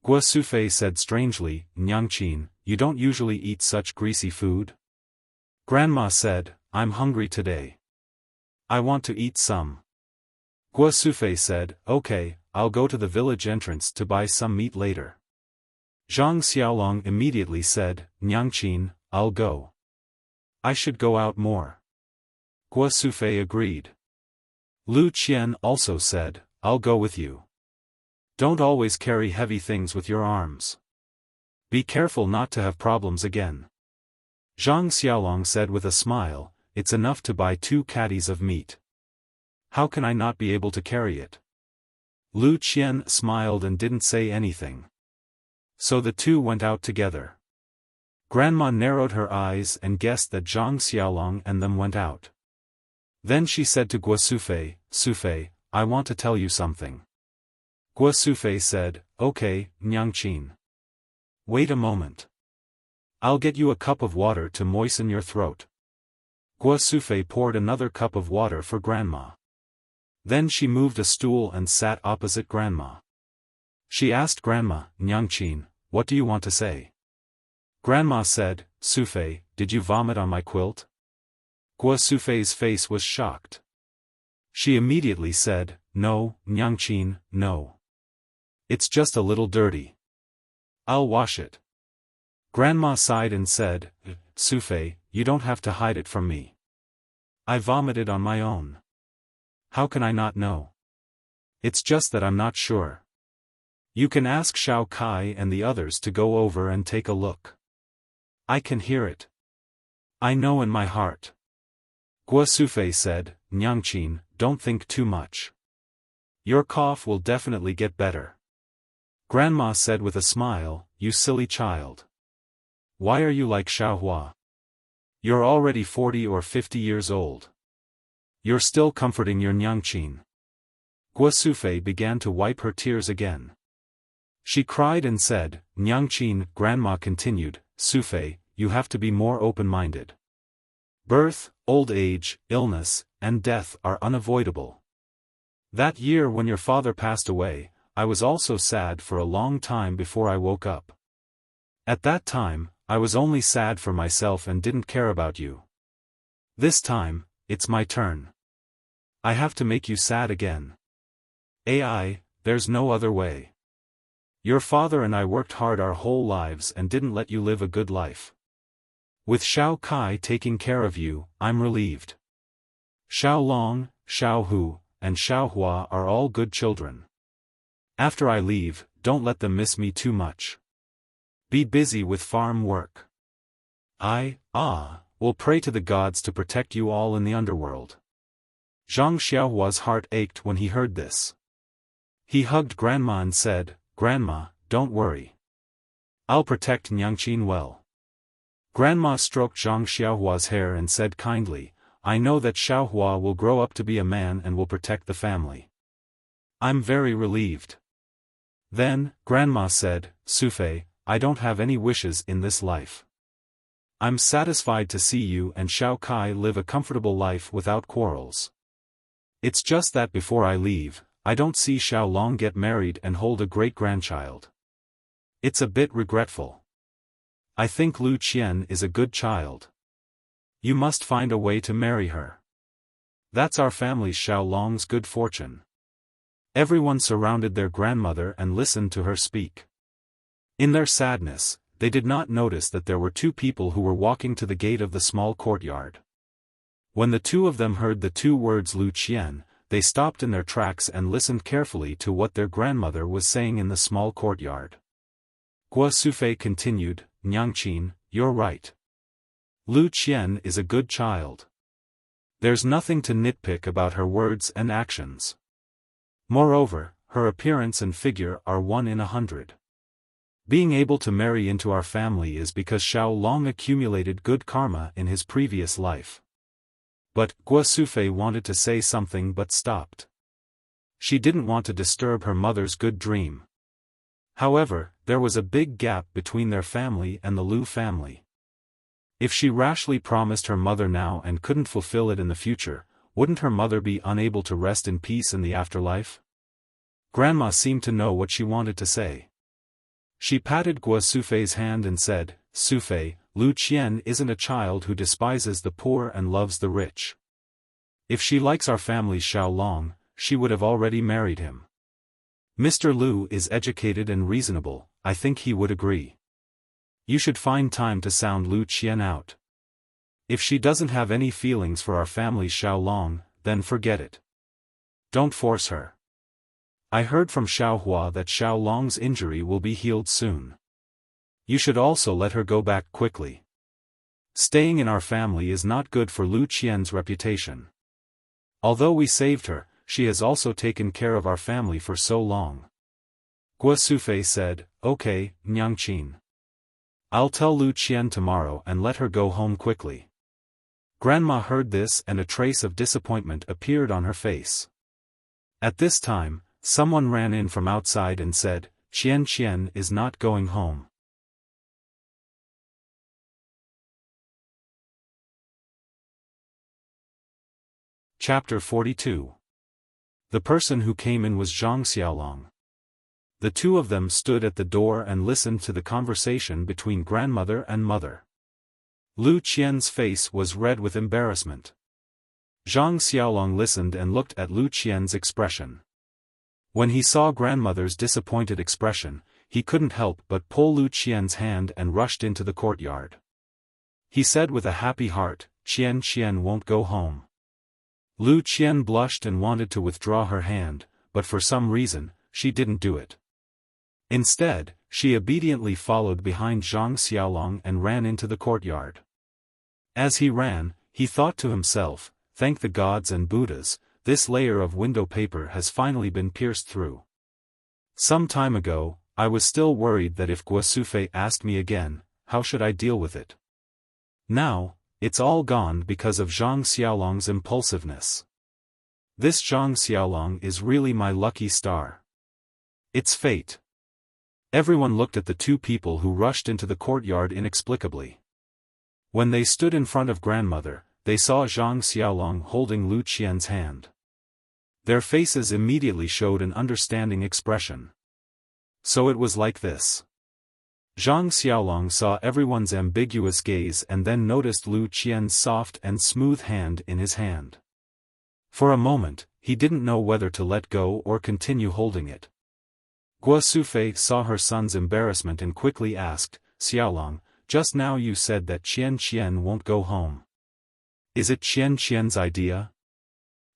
Guo Sufei said strangely, Nyangqin, you don't usually eat such greasy food? Grandma said, I'm hungry today. I want to eat some. Guo Sufei said, Okay, I'll go to the village entrance to buy some meat later. Zhang Xiaolong immediately said, Nyangqin, I'll go. I should go out more. Guo Sufei agreed. Lu Qian also said, I'll go with you. Don't always carry heavy things with your arms. Be careful not to have problems again. Zhang Xiaolong said with a smile, it's enough to buy 2 caddies of meat. How can I not be able to carry it? Lu Qian smiled and didn't say anything. So the two went out together. Grandma narrowed her eyes and guessed that Zhang Xiaolong and them went out. Then she said to Guo Sufei, "Sufei, I want to tell you something." Guo Sufei said, "Okay, Nyangqin. Wait a moment. I'll get you a cup of water to moisten your throat." Guo Sufei poured another cup of water for Grandma. Then she moved a stool and sat opposite Grandma. She asked Grandma, "Nyangqin, what do you want to say?" Grandma said, "Sufei, did you vomit on my quilt?" Guo Sufei's face was shocked. She immediately said, "No, Nyangqin, no. It's just a little dirty. I'll wash it." Grandma sighed and said, "Sufei, you don't have to hide it from me. I vomited on my own. How can I not know? It's just that I'm not sure. You can ask Shao Kai and the others to go over and take a look. I can hear it. I know in my heart." Guo Sufei said, "Nyangqin, don't think too much. Your cough will definitely get better." Grandma said with a smile, "You silly child. Why are you like Xiaohua? You're already 40 or 50 years old. You're still comforting your Nyangqin." Guo Sufei began to wipe her tears again. She cried and said, "Nyangqin," Grandma continued, "Sufei, you have to be more open-minded. Birth, old age, illness, and death are unavoidable. That year when your father passed away, I was also sad for a long time before I woke up. At that time, I was only sad for myself and didn't care about you. This time, it's my turn. I have to make you sad again. There's no other way. Your father and I worked hard our whole lives and didn't let you live a good life. With Shao Kai taking care of you, I'm relieved. Xiao Long, Xiao Hu, and Xiao Hua are all good children. After I leave, don't let them miss me too much. Be busy with farm work. Will pray to the gods to protect you all in the underworld." Zhang Xiaohua's heart ached when he heard this. He hugged Grandma and said, "Grandma, don't worry. I'll protect Nyangqin well." Grandma stroked Zhang Xiaohua's hair and said kindly, "I know that Xiaohua will grow up to be a man and will protect the family. I'm very relieved." Then, Grandma said, "Sufei, I don't have any wishes in this life. I'm satisfied to see you and Shao Kai live a comfortable life without quarrels. It's just that before I leave, I don't see Xiao Long get married and hold a great-grandchild. It's a bit regretful. I think Lu Qian is a good child. You must find a way to marry her. That's our family's Xiao Long's good fortune." Everyone surrounded their grandmother and listened to her speak. In their sadness, they did not notice that there were 2 people who were walking to the gate of the small courtyard. When the 2 of them heard the 2 words Lu Qian, they stopped in their tracks and listened carefully to what their grandmother was saying in the small courtyard. Guo Sufei continued, "Nyangqin, you're right. Lu Qian is a good child. There's nothing to nitpick about her words and actions. Moreover, her appearance and figure are 1 in 100. Being able to marry into our family is because Xiao Long accumulated good karma in his previous life." But Guo Sufei wanted to say something but stopped. She didn't want to disturb her mother's good dream. However, there was a big gap between their family and the Lu family. If she rashly promised her mother now and couldn't fulfill it in the future, wouldn't her mother be unable to rest in peace in the afterlife? Grandma seemed to know what she wanted to say. She patted Guo Sufei's hand and said, "Sufei, Lu Qian isn't a child who despises the poor and loves the rich. If she likes our family's Xiao Long, she would have already married him. Mr. Lu is educated and reasonable, I think he would agree. You should find time to sound Lu Qian out. If she doesn't have any feelings for our family's Xiao Long, then forget it. Don't force her. I heard from Xiaohua that Xiao Long's injury will be healed soon. You should also let her go back quickly. Staying in our family is not good for Lu Qian's reputation. Although we saved her, she has also taken care of our family for so long. Guo Sufei said, Okay, Nyangqin. I'll tell Lu Qian tomorrow and let her go home quickly. Grandma heard this and a trace of disappointment appeared on her face. At this time, someone ran in from outside and said, Qian is not going home. Chapter 42. The person who came in was Zhang Xiaolong. The two of them stood at the door and listened to the conversation between grandmother and mother. Lu Qian's face was red with embarrassment. Zhang Xiaolong listened and looked at Lu Qian's expression. When he saw grandmother's disappointed expression, he couldn't help but pull Lu Qian's hand and rushed into the courtyard. He said with a happy heart, Qian won't go home. Lu Qian blushed and wanted to withdraw her hand, but for some reason, she didn't do it. Instead, she obediently followed behind Zhang Xiaolong and ran into the courtyard. As he ran, he thought to himself, thank the gods and Buddhas, this layer of window paper has finally been pierced through. Some time ago, I was still worried that if Guo Sufei asked me again, how should I deal with it? Now, it's all gone because of Zhang Xiaolong's impulsiveness. This Zhang Xiaolong is really my lucky star. It's fate. Everyone looked at the two people who rushed into the courtyard inexplicably. When they stood in front of grandmother, they saw Zhang Xiaolong holding Lu Qian's hand. Their faces immediately showed an understanding expression. So it was like this. Zhang Xiaolong saw everyone's ambiguous gaze and then noticed Lu Qian's soft and smooth hand in his hand. For a moment, he didn't know whether to let go or continue holding it. Guo Sufei saw her son's embarrassment and quickly asked, Xiaolong, just now you said that Qian won't go home. Is it Qian's idea?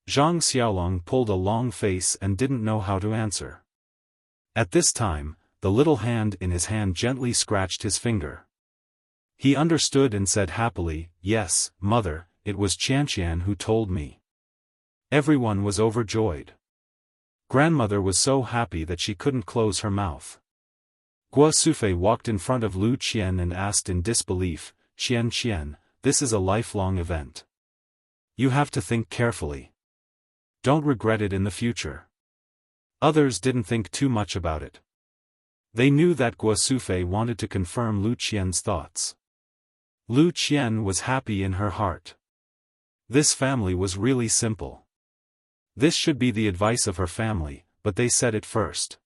Zhang Xiaolong pulled a long face and didn't know how to answer. At this time, the little hand in his hand gently scratched his finger. He understood and said happily, Yes, mother, it was Qian who told me. Everyone was overjoyed. Grandmother was so happy that she couldn't close her mouth. Guo Sufei walked in front of Lu Qian and asked in disbelief, Qian, this is a lifelong event. You have to think carefully. Don't regret it in the future. Others didn't think too much about it. They knew that Guo Sufei wanted to confirm Lu Qian's thoughts. Lu Qian was happy in her heart. This family was really simple. This should be the advice of her family, but they said it first.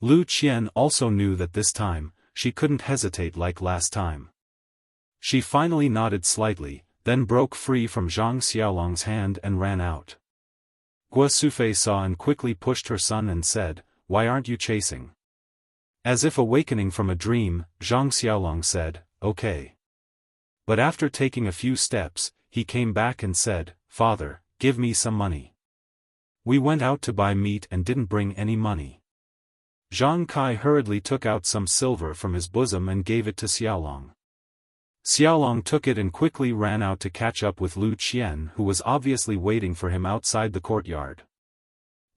Lu Qian also knew that this time, she couldn't hesitate like last time. She finally nodded slightly, then broke free from Zhang Xiaolong's hand and ran out. Guo Sufei saw and quickly pushed her son and said, Why aren't you chasing? As if awakening from a dream, Zhang Xiaolong said, Okay. But after taking a few steps, he came back and said, Father, give me some money. We went out to buy meat and didn't bring any money. Zhang Kai hurriedly took out some silver from his bosom and gave it to Xiaolong. Xiaolong took it and quickly ran out to catch up with Lu Qian, who was obviously waiting for him outside the courtyard.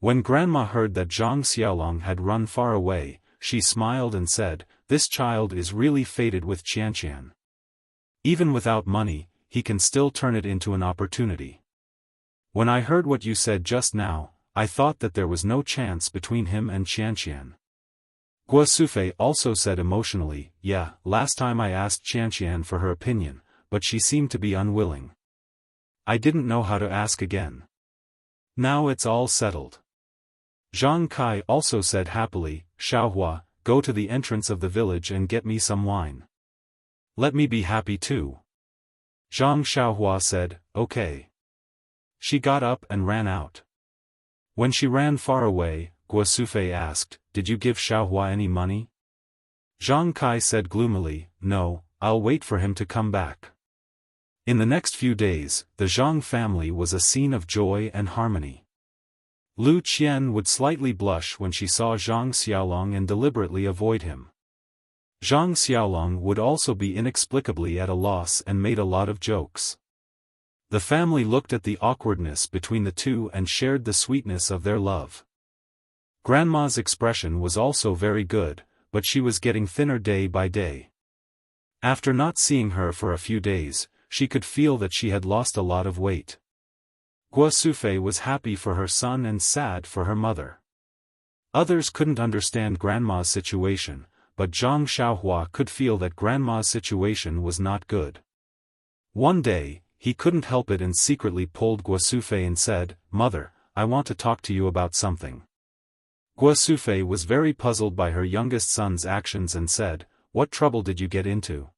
When Grandma heard that Zhang Xiaolong had run far away, she smiled and said, This child is really fated with Qian. Even without money, he can still turn it into an opportunity. When I heard what you said just now, I thought that there was no chance between him and Qian. Guo Sufei also said emotionally, Yeah, last time I asked Qian for her opinion, but she seemed to be unwilling. I didn't know how to ask again. Now it's all settled. Zhang Kai also said happily, Xiaohua, go to the entrance of the village and get me some wine. Let me be happy too. Zhang Xiaohua said, Okay. She got up and ran out. When she ran far away, Guo Sufei asked, Did you give Xiaohua any money? Zhang Kai said gloomily, No, I'll wait for him to come back. In the next few days, the Zhang family was a scene of joy and harmony. Lu Qian would slightly blush when she saw Zhang Xiaolong and deliberately avoid him. Zhang Xiaolong would also be inexplicably at a loss and made a lot of jokes. The family looked at the awkwardness between the two and shared the sweetness of their love. Grandma's expression was also very good, but she was getting thinner day by day. After not seeing her for a few days, she could feel that she had lost a lot of weight. Guo Sufei was happy for her son and sad for her mother. Others couldn't understand Grandma's situation, but Zhang Xiaohua could feel that Grandma's situation was not good. One day, he couldn't help it and secretly pulled Guo Sufei and said, "Mother, I want to talk to you about something." Guo Sufei was very puzzled by her youngest son's actions and said, "What trouble did you get into?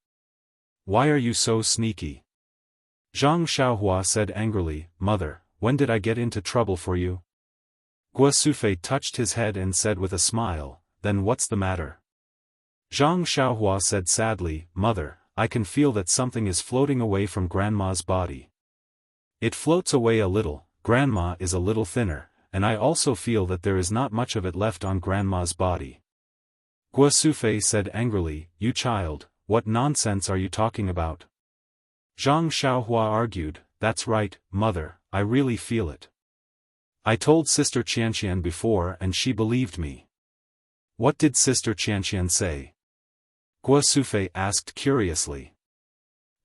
Why are you so sneaky?" Zhang Xiaohua said angrily, "Mother, when did I get into trouble for you?" Guo Sufei touched his head and said with a smile, "Then what's the matter?" Zhang Xiaohua said sadly, "Mother, I can feel that something is floating away from Grandma's body. It floats away a little, Grandma is a little thinner, and I also feel that there is not much of it left on Grandma's body." Guo Sufei said angrily, "You child, what nonsense are you talking about?" Zhang Xiaohua argued, "That's right, Mother, I really feel it. I told Sister Qianqian before and she believed me." "What did Sister Qianqian say?" Guo Sufei asked curiously.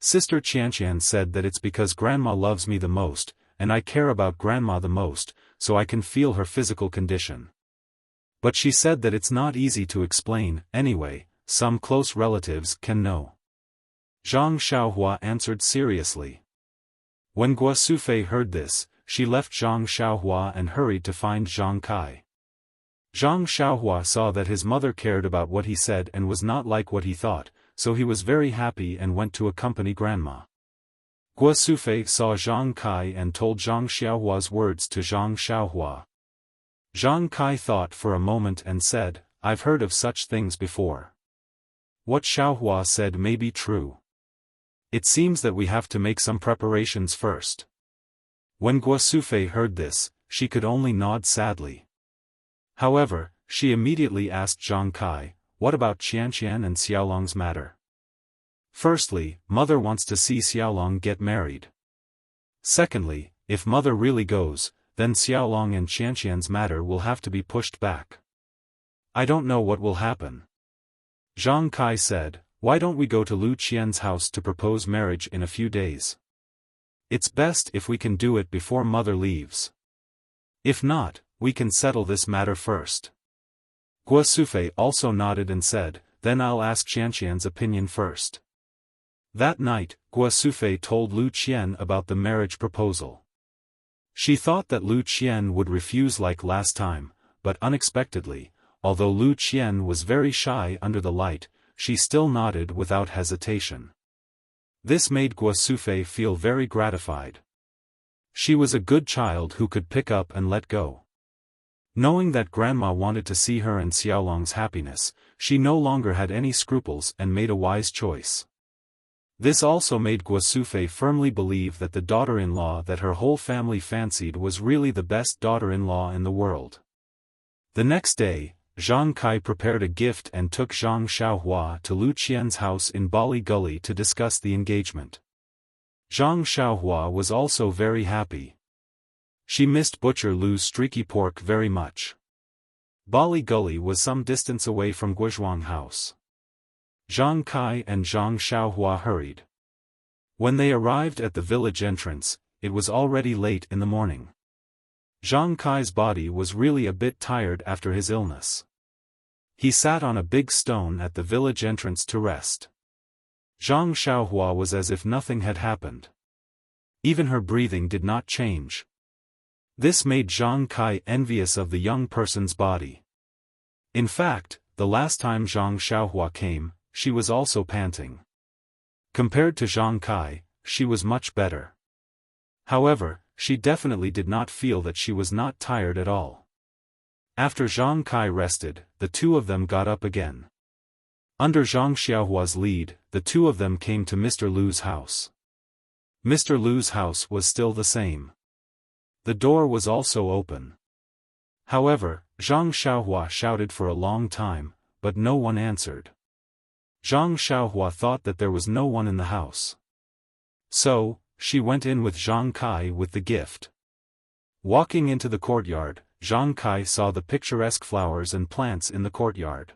"Sister Qianqian said that it's because Grandma loves me the most, and I care about Grandma the most, so I can feel her physical condition. But she said that it's not easy to explain, anyway, some close relatives can know." Zhang Xiaohua answered seriously. When Guo Sufei heard this, she left Zhang Xiaohua and hurried to find Zhang Kai. Zhang Xiaohua saw that his mother cared about what he said and was not like what he thought, so he was very happy and went to accompany Grandma. Guo Sufei saw Zhang Kai and told Zhang Xiaohua's words to Zhang Xiaohua. Zhang Kai thought for a moment and said, "I've heard of such things before. What Xiaohua said may be true. It seems that we have to make some preparations first." When Guo Sufei heard this, she could only nod sadly. However, she immediately asked Zhang Kai, "What about Qianqian and Xiaolong's matter?" "Firstly, Mother wants to see Xiaolong get married. Secondly, if Mother really goes, then Xiaolong and Qianqian's matter will have to be pushed back. I don't know what will happen." Zhang Kai said, "Why don't we go to Lu Qian's house to propose marriage in a few days? It's best if we can do it before Mother leaves. If not, we can settle this matter first." Guo Sufei also nodded and said, "Then I'll ask Qianqian's opinion first." That night, Guo Sufei told Lu Qian about the marriage proposal. She thought that Lu Qian would refuse like last time, but unexpectedly, although Lu Qian was very shy under the light, she still nodded without hesitation. This made Guo Sufei feel very gratified. She was a good child who could pick up and let go. Knowing that Grandma wanted to see her and Xiaolong's happiness, she no longer had any scruples and made a wise choice. This also made Guo Sufei firmly believe that the daughter-in-law that her whole family fancied was really the best daughter-in-law in the world. The next day, Zhang Kai prepared a gift and took Zhang Xiaohua to Lu Qian's house in Bali Gully to discuss the engagement. Zhang Xiaohua was also very happy. She missed Butcher Lu's streaky pork very much. Bali Gully was some distance away from Guozhuang House. Zhang Kai and Zhang Xiaohua hurried. When they arrived at the village entrance, it was already late in the morning. Zhang Kai's body was really a bit tired after his illness. He sat on a big stone at the village entrance to rest. Zhang Xiaohua was as if nothing had happened. Even her breathing did not change. This made Zhang Kai envious of the young person's body. In fact, the last time Zhang Xiaohua came, she was also panting. Compared to Zhang Kai, she was much better. However, she definitely did not feel that she was not tired at all. After Zhang Kai rested, the two of them got up again. Under Zhang Xiaohua's lead, the two of them came to Mr. Lu's house. Mr. Lu's house was still the same. The door was also open. However, Zhang Xiaohua shouted for a long time, but no one answered. Zhang Xiaohua thought that there was no one in the house. So, she went in with Zhang Kai with the gift. Walking into the courtyard, Zhang Kai saw the picturesque flowers and plants in the courtyard.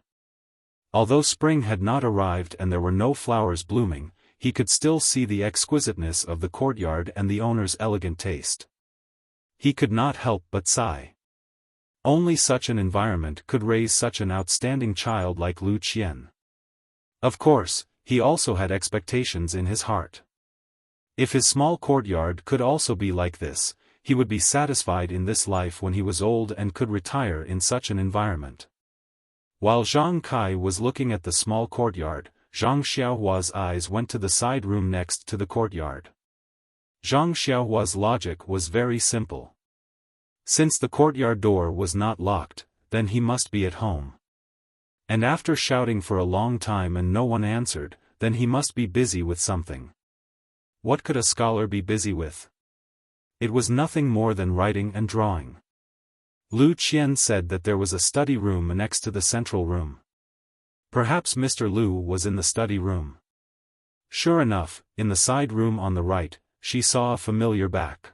Although spring had not arrived and there were no flowers blooming, he could still see the exquisiteness of the courtyard and the owner's elegant taste. He could not help but sigh. Only such an environment could raise such an outstanding child like Lu Qian. Of course, he also had expectations in his heart. If his small courtyard could also be like this, he would be satisfied in this life when he was old and could retire in such an environment. While Zhang Kai was looking at the small courtyard, Zhang Xiaohua's eyes went to the side room next to the courtyard. Zhang Xiaohua's logic was very simple. Since the courtyard door was not locked, then he must be at home. And after shouting for a long time and no one answered, then he must be busy with something. What could a scholar be busy with? It was nothing more than writing and drawing. Lu Qian said that there was a study room next to the central room. Perhaps Mr. Lu was in the study room. Sure enough, in the side room on the right, she saw a familiar back.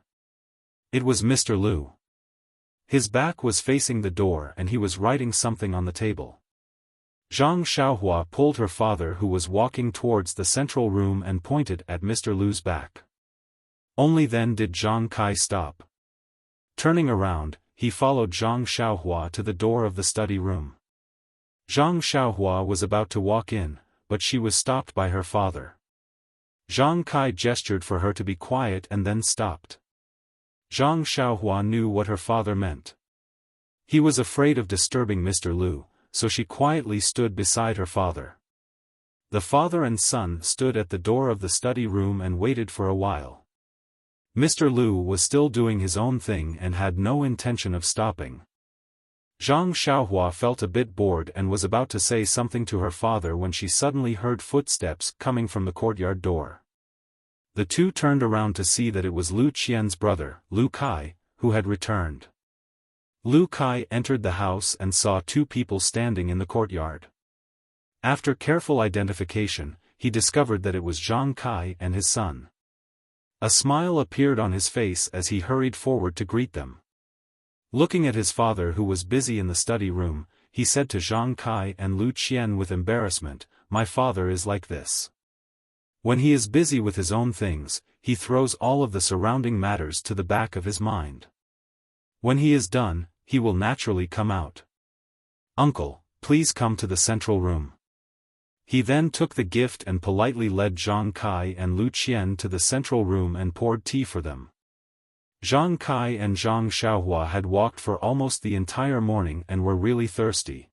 It was Mr. Lu. His back was facing the door and he was writing something on the table. Zhang Xiaohua pulled her father who was walking towards the central room and pointed at Mr. Lu's back. Only then did Zhang Kai stop. Turning around, he followed Zhang Xiaohua to the door of the study room. Zhang Xiaohua was about to walk in, but she was stopped by her father. Zhang Kai gestured for her to be quiet and then stopped. Zhang Xiaohua knew what her father meant. He was afraid of disturbing Mr. Lu, so she quietly stood beside her father. The father and son stood at the door of the study room and waited for a while. Mr. Lu was still doing his own thing and had no intention of stopping. Zhang Xiaohua felt a bit bored and was about to say something to her father when she suddenly heard footsteps coming from the courtyard door. The two turned around to see that it was Lu Qian's brother, Lu Kai, who had returned. Lu Kai entered the house and saw two people standing in the courtyard. After careful identification, he discovered that it was Zhang Kai and his son. A smile appeared on his face as he hurried forward to greet them. Looking at his father who was busy in the study room, he said to Zhang Kai and Lu Qian with embarrassment, "My father is like this. When he is busy with his own things, he throws all of the surrounding matters to the back of his mind. When he is done, he will naturally come out. Uncle, please come to the central room." He then took the gift and politely led Zhang Kai and Lu Qian to the central room and poured tea for them. Zhang Kai and Zhang Xiaohua had walked for almost the entire morning and were really thirsty.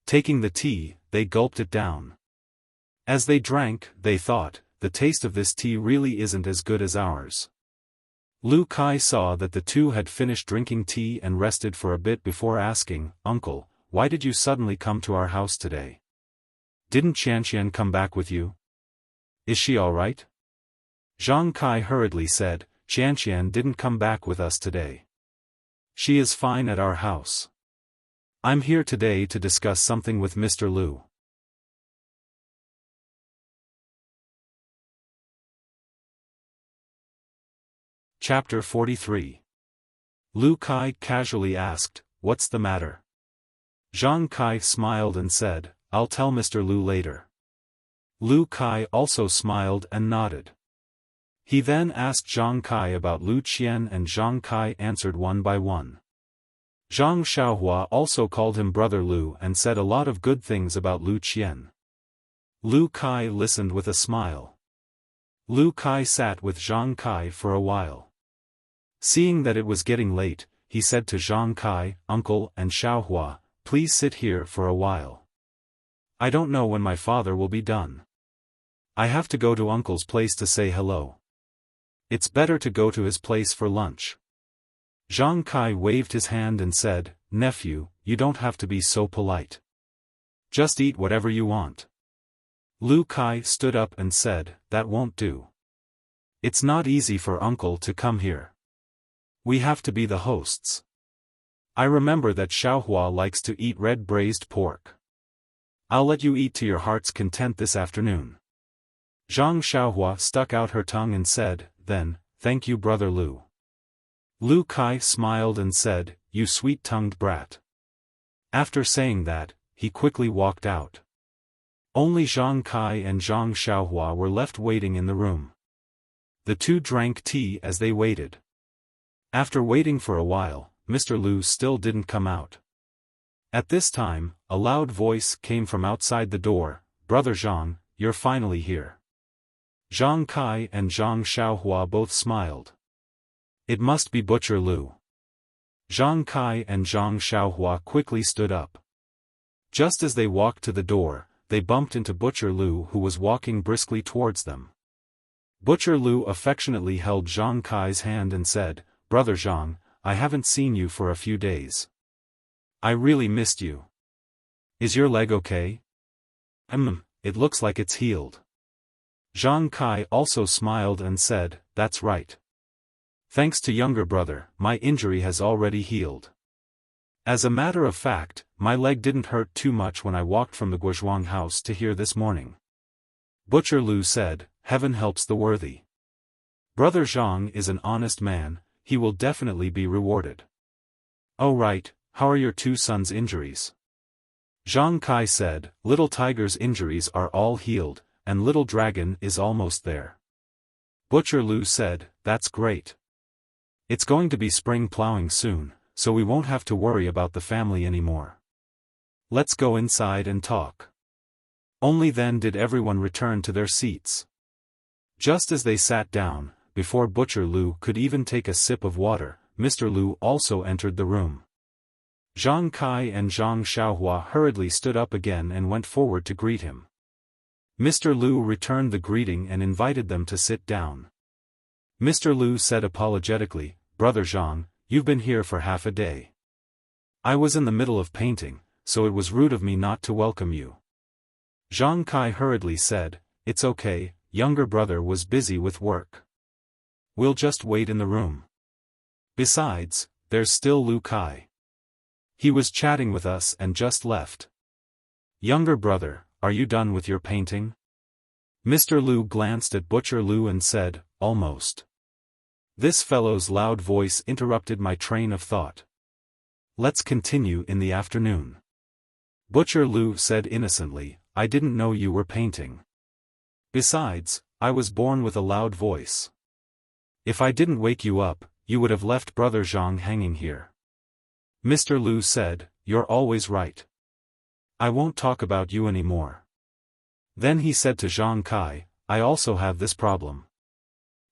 Taking the tea, they gulped it down. As they drank, they thought, the taste of this tea really isn't as good as ours. Lu Kai saw that the two had finished drinking tea and rested for a bit before asking, "Uncle, why did you suddenly come to our house today? Didn't Qianqian come back with you? Is she all right?" Zhang Kai hurriedly said, "Qianqian didn't come back with us today. She is fine at our house. I'm here today to discuss something with Mr. Lu." Chapter 43. Lu Kai casually asked, "What's the matter?" Zhang Kai smiled and said, "I'll tell Mr. Lu later." Lu Kai also smiled and nodded. He then asked Zhang Kai about Lu Qian and Zhang Kai answered one by one. Zhang Xiaohua also called him Brother Lu and said a lot of good things about Lu Qian. Lu Kai listened with a smile. Lu Kai sat with Zhang Kai for a while. Seeing that it was getting late, he said to Zhang Kai, "Uncle and Xiaohua, please sit here for a while. I don't know when my father will be done. I have to go to Uncle's place to say hello. It's better to go to his place for lunch." Zhang Kai waved his hand and said, "Nephew, you don't have to be so polite. Just eat whatever you want." Lu Kai stood up and said, "That won't do. It's not easy for Uncle to come here. We have to be the hosts. I remember that Xiaohua likes to eat red braised pork. I'll let you eat to your heart's content this afternoon. Zhang Xiaohua stuck out her tongue and said, then, thank you Brother Lu. Lu Kai smiled and said, you sweet-tongued brat. After saying that, he quickly walked out. Only Zhang Kai and Zhang Xiaohua were left waiting in the room. The two drank tea as they waited. After waiting for a while, Mr. Lu still didn't come out. At this time, a loud voice came from outside the door, Brother Zhang, you're finally here. Zhang Kai and Zhang Xiaohua both smiled. It must be Butcher Lu. Zhang Kai and Zhang Xiaohua quickly stood up. Just as they walked to the door, they bumped into Butcher Lu who was walking briskly towards them. Butcher Lu affectionately held Zhang Kai's hand and said, Brother Zhang, I haven't seen you for a few days. I really missed you. Is your leg okay? It looks like it's healed. Zhang Kai also smiled and said, that's right. Thanks to younger brother, my injury has already healed. As a matter of fact, my leg didn't hurt too much when I walked from the Guozhuang house to here this morning. Butcher Lu said, heaven helps the worthy. Brother Zhang is an honest man, he will definitely be rewarded. Oh right, how are your two sons' injuries? Zhang Kai said, Little Tiger's injuries are all healed, and Little Dragon is almost there. Butcher Lu said, that's great. It's going to be spring plowing soon, so we won't have to worry about the family anymore. Let's go inside and talk. Only then did everyone return to their seats. Just as they sat down, before Butcher Lu could even take a sip of water, Mr. Lu also entered the room. Zhang Kai and Zhang Xiaohua hurriedly stood up again and went forward to greet him. Mr. Lu returned the greeting and invited them to sit down. Mr. Lu said apologetically, Brother Zhang, you've been here for half a day. I was in the middle of painting, so it was rude of me not to welcome you. Zhang Kai hurriedly said, it's okay, younger brother was busy with work. We'll just wait in the room. Besides, there's still Lu Kai. He was chatting with us and just left. Younger brother, are you done with your painting? Mr. Lu glanced at Butcher Lu and said, almost. This fellow's loud voice interrupted my train of thought. Let's continue in the afternoon. Butcher Lu said innocently, I didn't know you were painting. Besides, I was born with a loud voice. If I didn't wake you up, you would have left Brother Zhang hanging here. Mr. Lu said, you're always right. I won't talk about you anymore. Then he said to Zhang Kai, I also have this problem.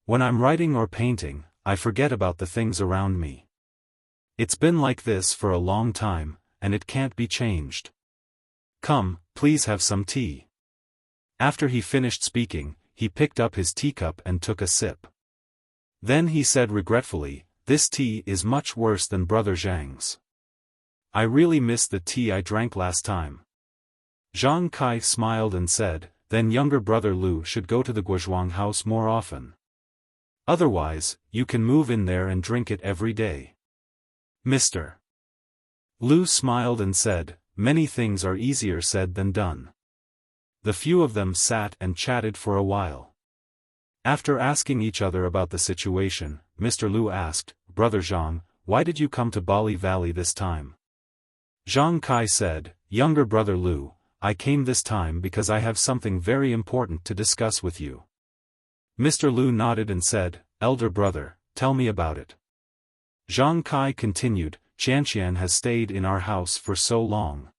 When I'm writing or painting, I forget about the things around me. It's been like this for a long time, and it can't be changed. Come, please have some tea. After he finished speaking, he picked up his teacup and took a sip. Then he said regretfully, this tea is much worse than Brother Zhang's. I really miss the tea I drank last time. Zhang Kai smiled and said, then younger brother Lu should go to the Guozhuang house more often. Otherwise, you can move in there and drink it every day. Mr. Lu smiled and said, many things are easier said than done. The few of them sat and chatted for a while. After asking each other about the situation, Mr. Lu asked, Brother Zhang, why did you come to Bali Valley this time? Zhang Kai said, younger brother Lu, I came this time because I have something very important to discuss with you. Mr. Lu nodded and said, elder brother, tell me about it. Zhang Kai continued, Qianqian has stayed in our house for so long.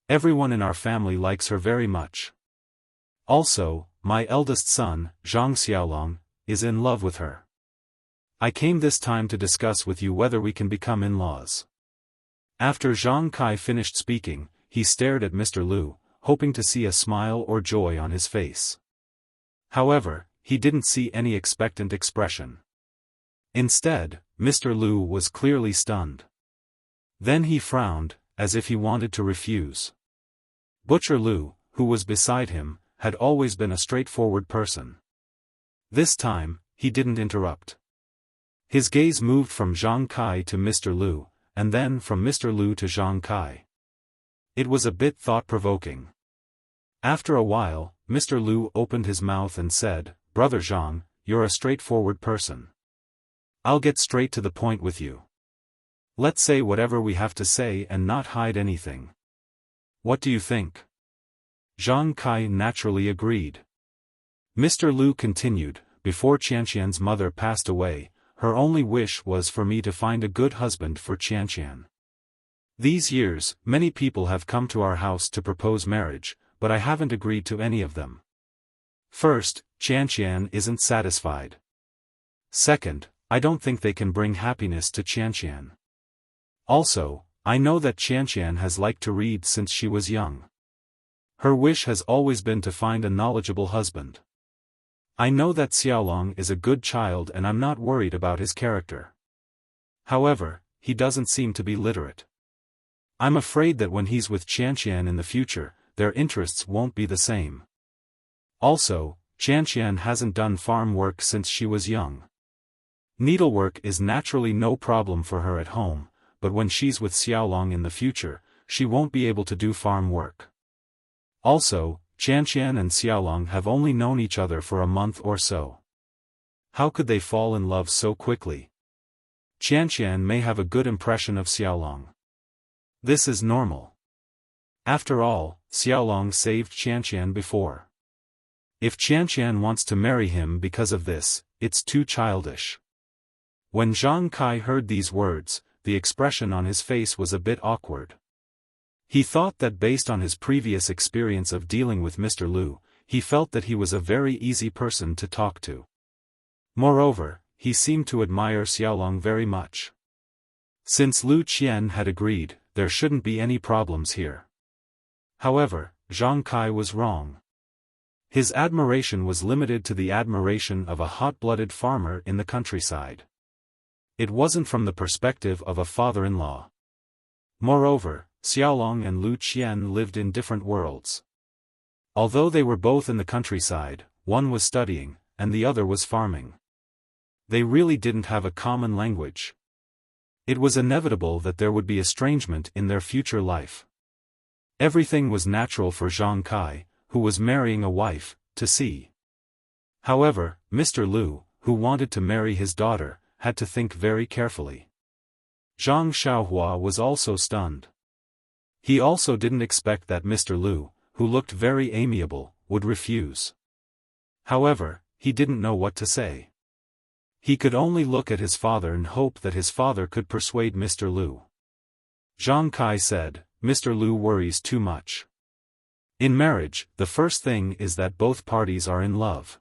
Everyone in our family likes her very much. Also, my eldest son, Zhang Xiaolong, is in love with her. I came this time to discuss with you whether we can become in-laws. After Zhang Kai finished speaking, he stared at Mr. Lu, hoping to see a smile or joy on his face. However, he didn't see any expectant expression. Instead, Mr. Lu was clearly stunned. Then he frowned, as if he wanted to refuse. Butcher Lu, who was beside him, had always been a straightforward person. This time, he didn't interrupt. His gaze moved from Zhang Kai to Mr. Lu, and then from Mr. Lu to Zhang Kai. It was a bit thought-provoking. After a while, Mr. Lu opened his mouth and said, "Brother Zhang, you're a straightforward person. I'll get straight to the point with you. Let's say whatever we have to say and not hide anything. What do you think?" Zhang Kai naturally agreed. Mr. Lu continued, "Before Qianqian's mother passed away, her only wish was for me to find a good husband for Qianqian. These years, many people have come to our house to propose marriage, but I haven't agreed to any of them. First, Qianqian isn't satisfied. Second, I don't think they can bring happiness to Qianqian. Also, I know that Qianqian has liked to read since she was young. Her wish has always been to find a knowledgeable husband. I know that Xiaolong is a good child and I'm not worried about his character. However, he doesn't seem to be literate. I'm afraid that when he's with Qianqian in the future, their interests won't be the same. Also, Qianqian hasn't done farm work since she was young. Needlework is naturally no problem for her at home, but when she's with Xiaolong in the future, she won't be able to do farm work. Also, Qianqian and Xiaolong have only known each other for a month or so. How could they fall in love so quickly? Qianqian may have a good impression of Xiaolong. This is normal. After all, Xiaolong saved Qianqian before. If Qianqian wants to marry him because of this, it's too childish." When Zhang Kai heard these words, the expression on his face was a bit awkward. He thought that based on his previous experience of dealing with Mr. Lu, he felt that he was a very easy person to talk to. Moreover, he seemed to admire Xiaolong very much. Since Lu Qian had agreed, there shouldn't be any problems here. However, Zhang Kai was wrong. His admiration was limited to the admiration of a hot-blooded farmer in the countryside. It wasn't from the perspective of a father-in-law. Moreover, Xiaolong and Lu Qian lived in different worlds. Although they were both in the countryside, one was studying, and the other was farming. They really didn't have a common language. It was inevitable that there would be estrangement in their future life. Everything was natural for Zhang Kai, who was marrying a wife, to see. However, Mr. Lu, who wanted to marry his daughter, had to think very carefully. Zhang Xiaohua was also stunned. He also didn't expect that Mr. Lu, who looked very amiable, would refuse. However, he didn't know what to say. He could only look at his father and hope that his father could persuade Mr. Lu. Zhang Kai said, "Mr. Lu worries too much. In marriage, the first thing is that both parties are in love.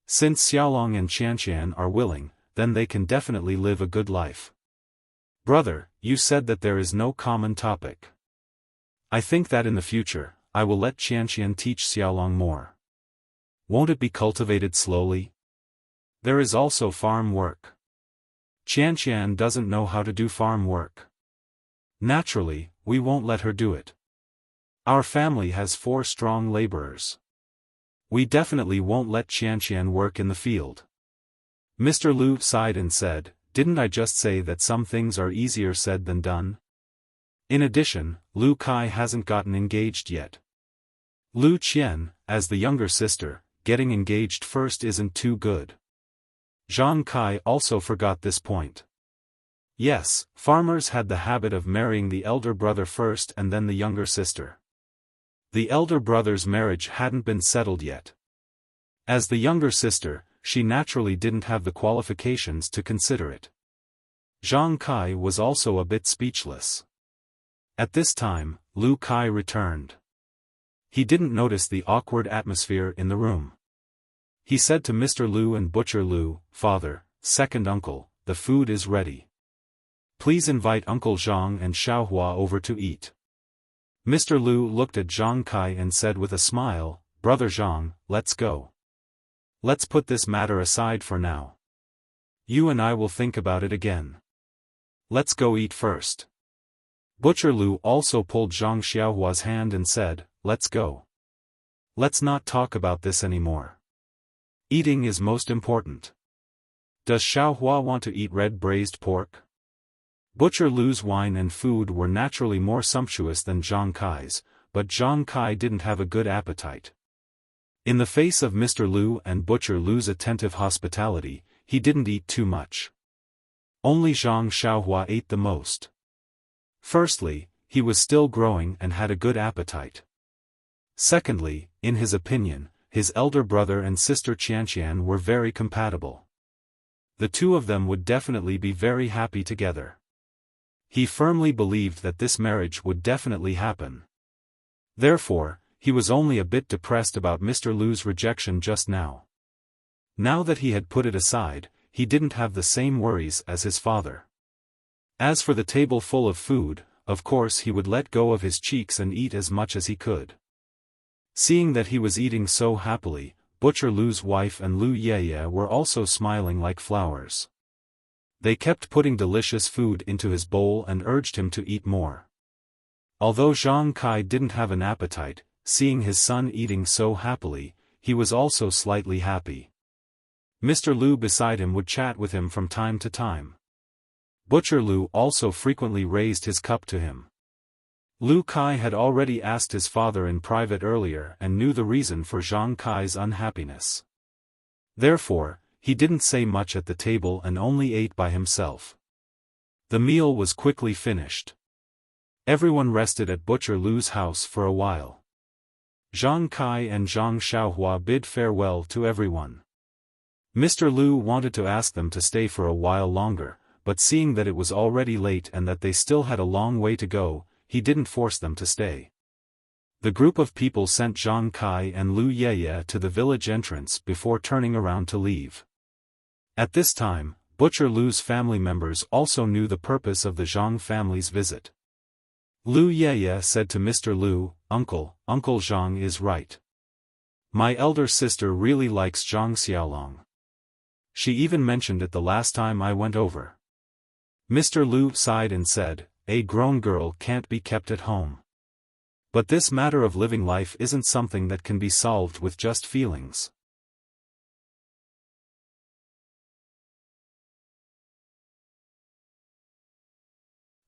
Since Xiaolong and Qianqian are willing, then they can definitely live a good life. Brother, you said that there is no common topic. I think that in the future, I will let Qianqian teach Xiaolong more. Won't it be cultivated slowly? There is also farm work. Qianqian doesn't know how to do farm work. Naturally, we won't let her do it. Our family has 4 strong laborers. We definitely won't let Qianqian work in the field." Mr. Lu sighed and said, "Didn't I just say that some things are easier said than done? In addition, Lu Kai hasn't gotten engaged yet. Lu Qian, as the younger sister, getting engaged first isn't too good." Zhang Kai also forgot this point. Yes, farmers had the habit of marrying the elder brother first and then the younger sister. The elder brother's marriage hadn't been settled yet. As the younger sister, she naturally didn't have the qualifications to consider it. Zhang Kai was also a bit speechless. At this time, Lu Kai returned. He didn't notice the awkward atmosphere in the room. He said to Mr. Lu and Butcher Lu, "Father, second uncle, the food is ready. Please invite Uncle Zhang and Xiaohua over to eat." Mr. Lu looked at Zhang Kai and said with a smile, "Brother Zhang, let's go. Let's put this matter aside for now. You and I will think about it again. Let's go eat first." Butcher Lu also pulled Zhang Xiaohua's hand and said, "Let's go. Let's not talk about this anymore. Eating is most important. Does Xiaohua want to eat red braised pork?" Butcher Lu's wine and food were naturally more sumptuous than Zhang Kai's, but Zhang Kai didn't have a good appetite. In the face of Mr. Lu and Butcher Lu's attentive hospitality, he didn't eat too much. Only Zhang Xiaohua ate the most. Firstly, he was still growing and had a good appetite. Secondly, in his opinion, his elder brother and sister Qianqian were very compatible. The two of them would definitely be very happy together. He firmly believed that this marriage would definitely happen. Therefore, he was only a bit depressed about Mr. Lu's rejection just now. Now that he had put it aside, he didn't have the same worries as his father. As for the table full of food, of course he would let go of his cheeks and eat as much as he could. Seeing that he was eating so happily, Butcher Lu's wife and Lu Yeye were also smiling like flowers. They kept putting delicious food into his bowl and urged him to eat more. Although Zhang Kai didn't have an appetite, seeing his son eating so happily, he was also slightly happy. Mr. Lu beside him would chat with him from time to time. Butcher Lu also frequently raised his cup to him. Lu Kai had already asked his father in private earlier and knew the reason for Zhang Kai's unhappiness. Therefore, he didn't say much at the table and only ate by himself. The meal was quickly finished. Everyone rested at Butcher Lu's house for a while. Zhang Kai and Zhang Xiaohua bid farewell to everyone. Mr. Lu wanted to ask them to stay for a while longer, but seeing that it was already late and that they still had a long way to go, he didn't force them to stay. The group of people sent Zhang Kai and Lu Yeye to the village entrance before turning around to leave. At this time, Butcher Lu's family members also knew the purpose of the Zhang family's visit. Lu Yeye said to Mr. Lu, Uncle Zhang is right. My elder sister really likes Zhang Xiaolong. She even mentioned it the last time I went over. Mr. Lu sighed and said, a grown girl can't be kept at home. But this matter of living life isn't something that can be solved with just feelings.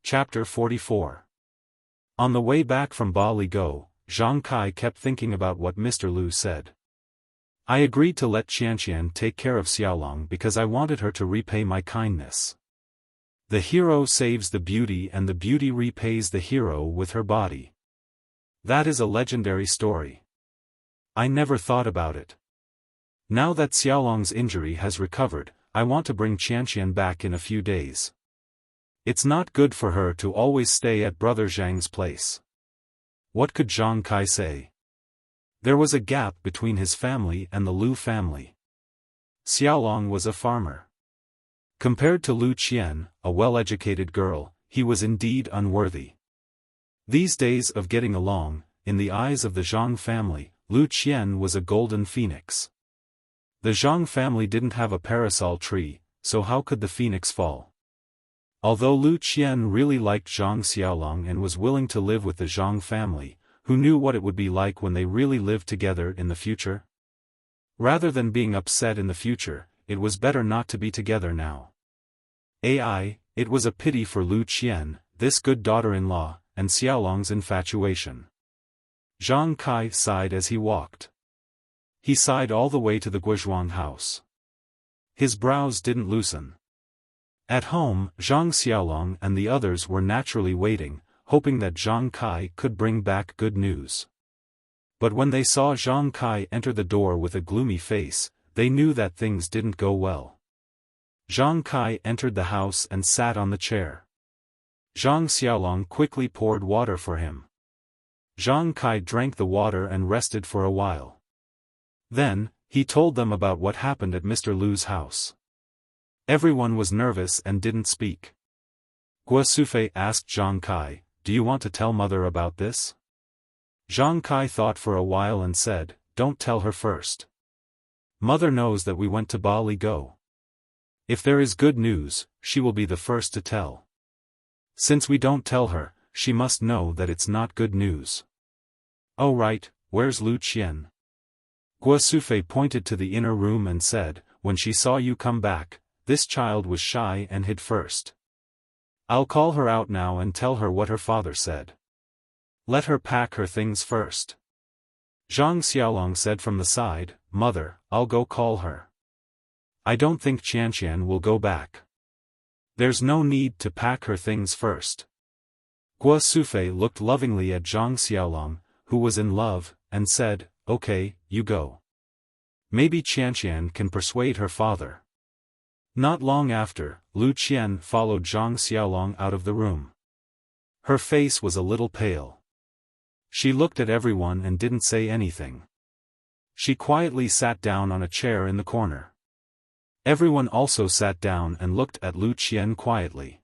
Chapter 44. On the way back from Ba Li Go, Zhang Kai kept thinking about what Mr. Lu said. I agreed to let Qianqian take care of Xiaolong because I wanted her to repay my kindness. The hero saves the beauty and the beauty repays the hero with her body. That is a legendary story. I never thought about it. Now that Xiaolong's injury has recovered, I want to bring Qianqian back in a few days. It's not good for her to always stay at Brother Zhang's place. What could Zhang Kai say? There was a gap between his family and the Lu family. Xiaolong was a farmer. Compared to Lu Qian, a well-educated girl, he was indeed unworthy. These days of getting along, in the eyes of the Zhang family, Lu Qian was a golden phoenix. The Zhang family didn't have a parasol tree, so how could the phoenix fall? Although Lu Qian really liked Zhang Xiaolong and was willing to live with the Zhang family, who knew what it would be like when they really lived together in the future? Rather than being upset in the future, it was better not to be together now. It was a pity for Lu Qian, this good daughter-in-law, and Xiaolong's infatuation. Zhang Kai sighed as he walked. He sighed all the way to the Guozhuang house. His brows didn't loosen. At home, Zhang Xiaolong and the others were naturally waiting, hoping that Zhang Kai could bring back good news. But when they saw Zhang Kai enter the door with a gloomy face, they knew that things didn't go well. Zhang Kai entered the house and sat on the chair. Zhang Xiaolong quickly poured water for him. Zhang Kai drank the water and rested for a while. Then, he told them about what happened at Mr. Lu's house. Everyone was nervous and didn't speak. Guo Sufei asked Zhang Kai, do you want to tell mother about this? Zhang Kai thought for a while and said, don't tell her first. Mother knows that we went to Ba Li Go. If there is good news, she will be the first to tell. Since we don't tell her, she must know that it's not good news. Oh right, where's Lu Qian? Guo Sufei pointed to the inner room and said, when she saw you come back, this child was shy and hid first. I'll call her out now and tell her what her father said. Let her pack her things first. Zhang Xiaolong said from the side, Mother, I'll go call her. I don't think Qianqian will go back. There's no need to pack her things first. Guo Sufei looked lovingly at Zhang Xiaolong, who was in love, and said, Okay, you go. Maybe Qianqian can persuade her father. Not long after, Lu Qian followed Zhang Xiaolong out of the room. Her face was a little pale. She looked at everyone and didn't say anything. She quietly sat down on a chair in the corner. Everyone also sat down and looked at Lu Qian quietly.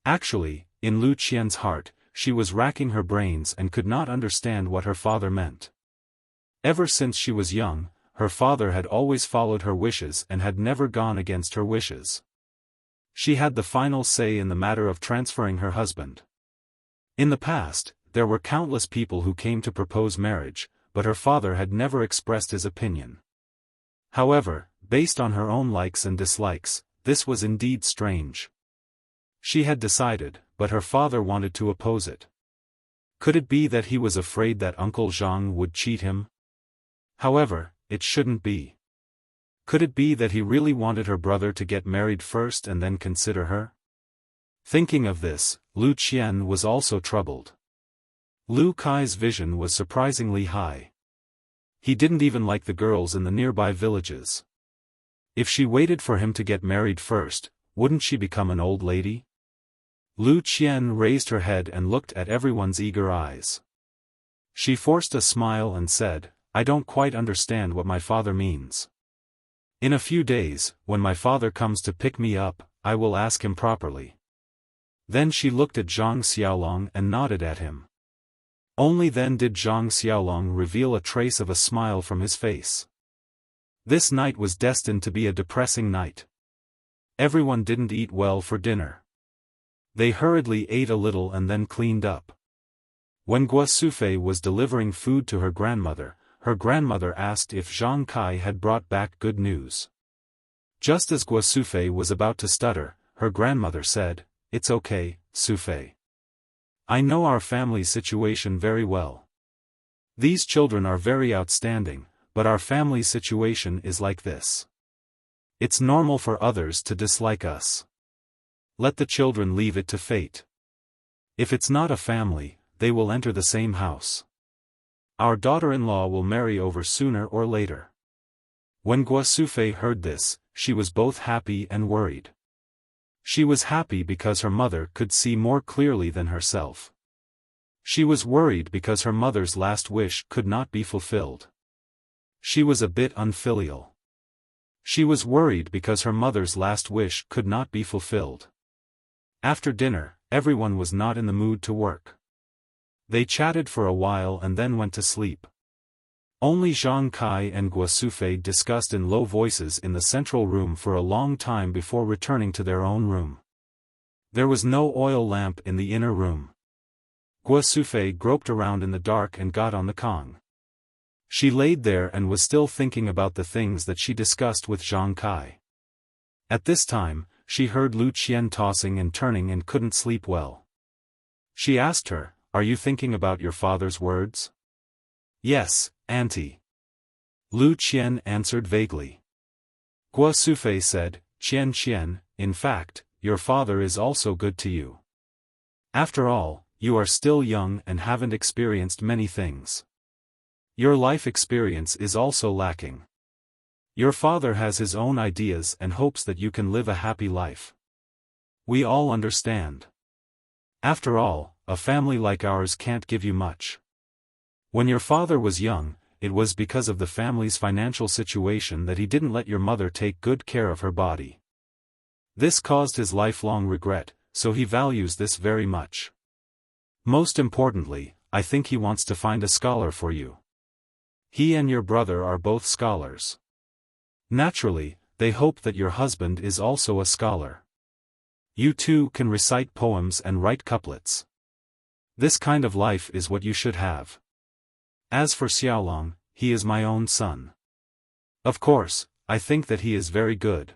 Actually, in Lu Qian's heart, she was racking her brains and could not understand what her father meant. Ever since she was young, her father had always followed her wishes and had never gone against her wishes. She had the final say in the matter of transferring her husband. In the past, there were countless people who came to propose marriage, but her father had never expressed his opinion. However, based on her own likes and dislikes, this was indeed strange. She had decided, but her father wanted to oppose it. Could it be that he was afraid that Uncle Zhang would cheat him? However, it shouldn't be. Could it be that he really wanted her brother to get married first and then consider her? Thinking of this, Lu Qian was also troubled. Lu Kai's vision was surprisingly high. He didn't even like the girls in the nearby villages. If she waited for him to get married first, wouldn't she become an old lady? Lu Qian raised her head and looked at everyone's eager eyes. She forced a smile and said, I don't quite understand what my father means. In a few days, when my father comes to pick me up, I will ask him properly. Then she looked at Zhang Xiaolong and nodded at him. Only then did Zhang Xiaolong reveal a trace of a smile from his face. This night was destined to be a depressing night. Everyone didn't eat well for dinner. They hurriedly ate a little and then cleaned up. When Guo Sufei was delivering food to her grandmother asked if Zhang Kai had brought back good news. Just as Guo Sufei was about to stutter, her grandmother said, It's okay, Sufei. I know our family's situation very well. These children are very outstanding, but our family's situation is like this. It's normal for others to dislike us. Let the children leave it to fate. If it's not a family, they will enter the same house. Our daughter-in-law will marry over sooner or later. When Guo Sufei heard this, she was both happy and worried. She was happy because her mother could see more clearly than herself. She was worried because her mother's last wish could not be fulfilled. She was a bit unfilial. She was worried because her mother's last wish could not be fulfilled. After dinner, everyone was not in the mood to work. They chatted for a while and then went to sleep. Only Zhang Kai and Guo Sufei discussed in low voices in the central room for a long time before returning to their own room. There was no oil lamp in the inner room. Guo Sufei groped around in the dark and got on the Kong. She laid there and was still thinking about the things that she discussed with Zhang Kai. At this time, she heard Lu Qian tossing and turning and couldn't sleep well. She asked her, Are you thinking about your father's words? Yes, Auntie. Lu Qian answered vaguely. Guo Sufei said, Qian, in fact, your father is also good to you. After all, you are still young and haven't experienced many things. Your life experience is also lacking. Your father has his own ideas and hopes that you can live a happy life. We all understand. After all, a family like ours can't give you much. When your father was young, it was because of the family's financial situation that he didn't let your mother take good care of her body. This caused his lifelong regret, so he values this very much. Most importantly, I think he wants to find a scholar for you. He and your brother are both scholars. Naturally, they hope that your husband is also a scholar. You two can recite poems and write couplets. This kind of life is what you should have. As for Xiaolong, he is my own son. Of course, I think that he is very good.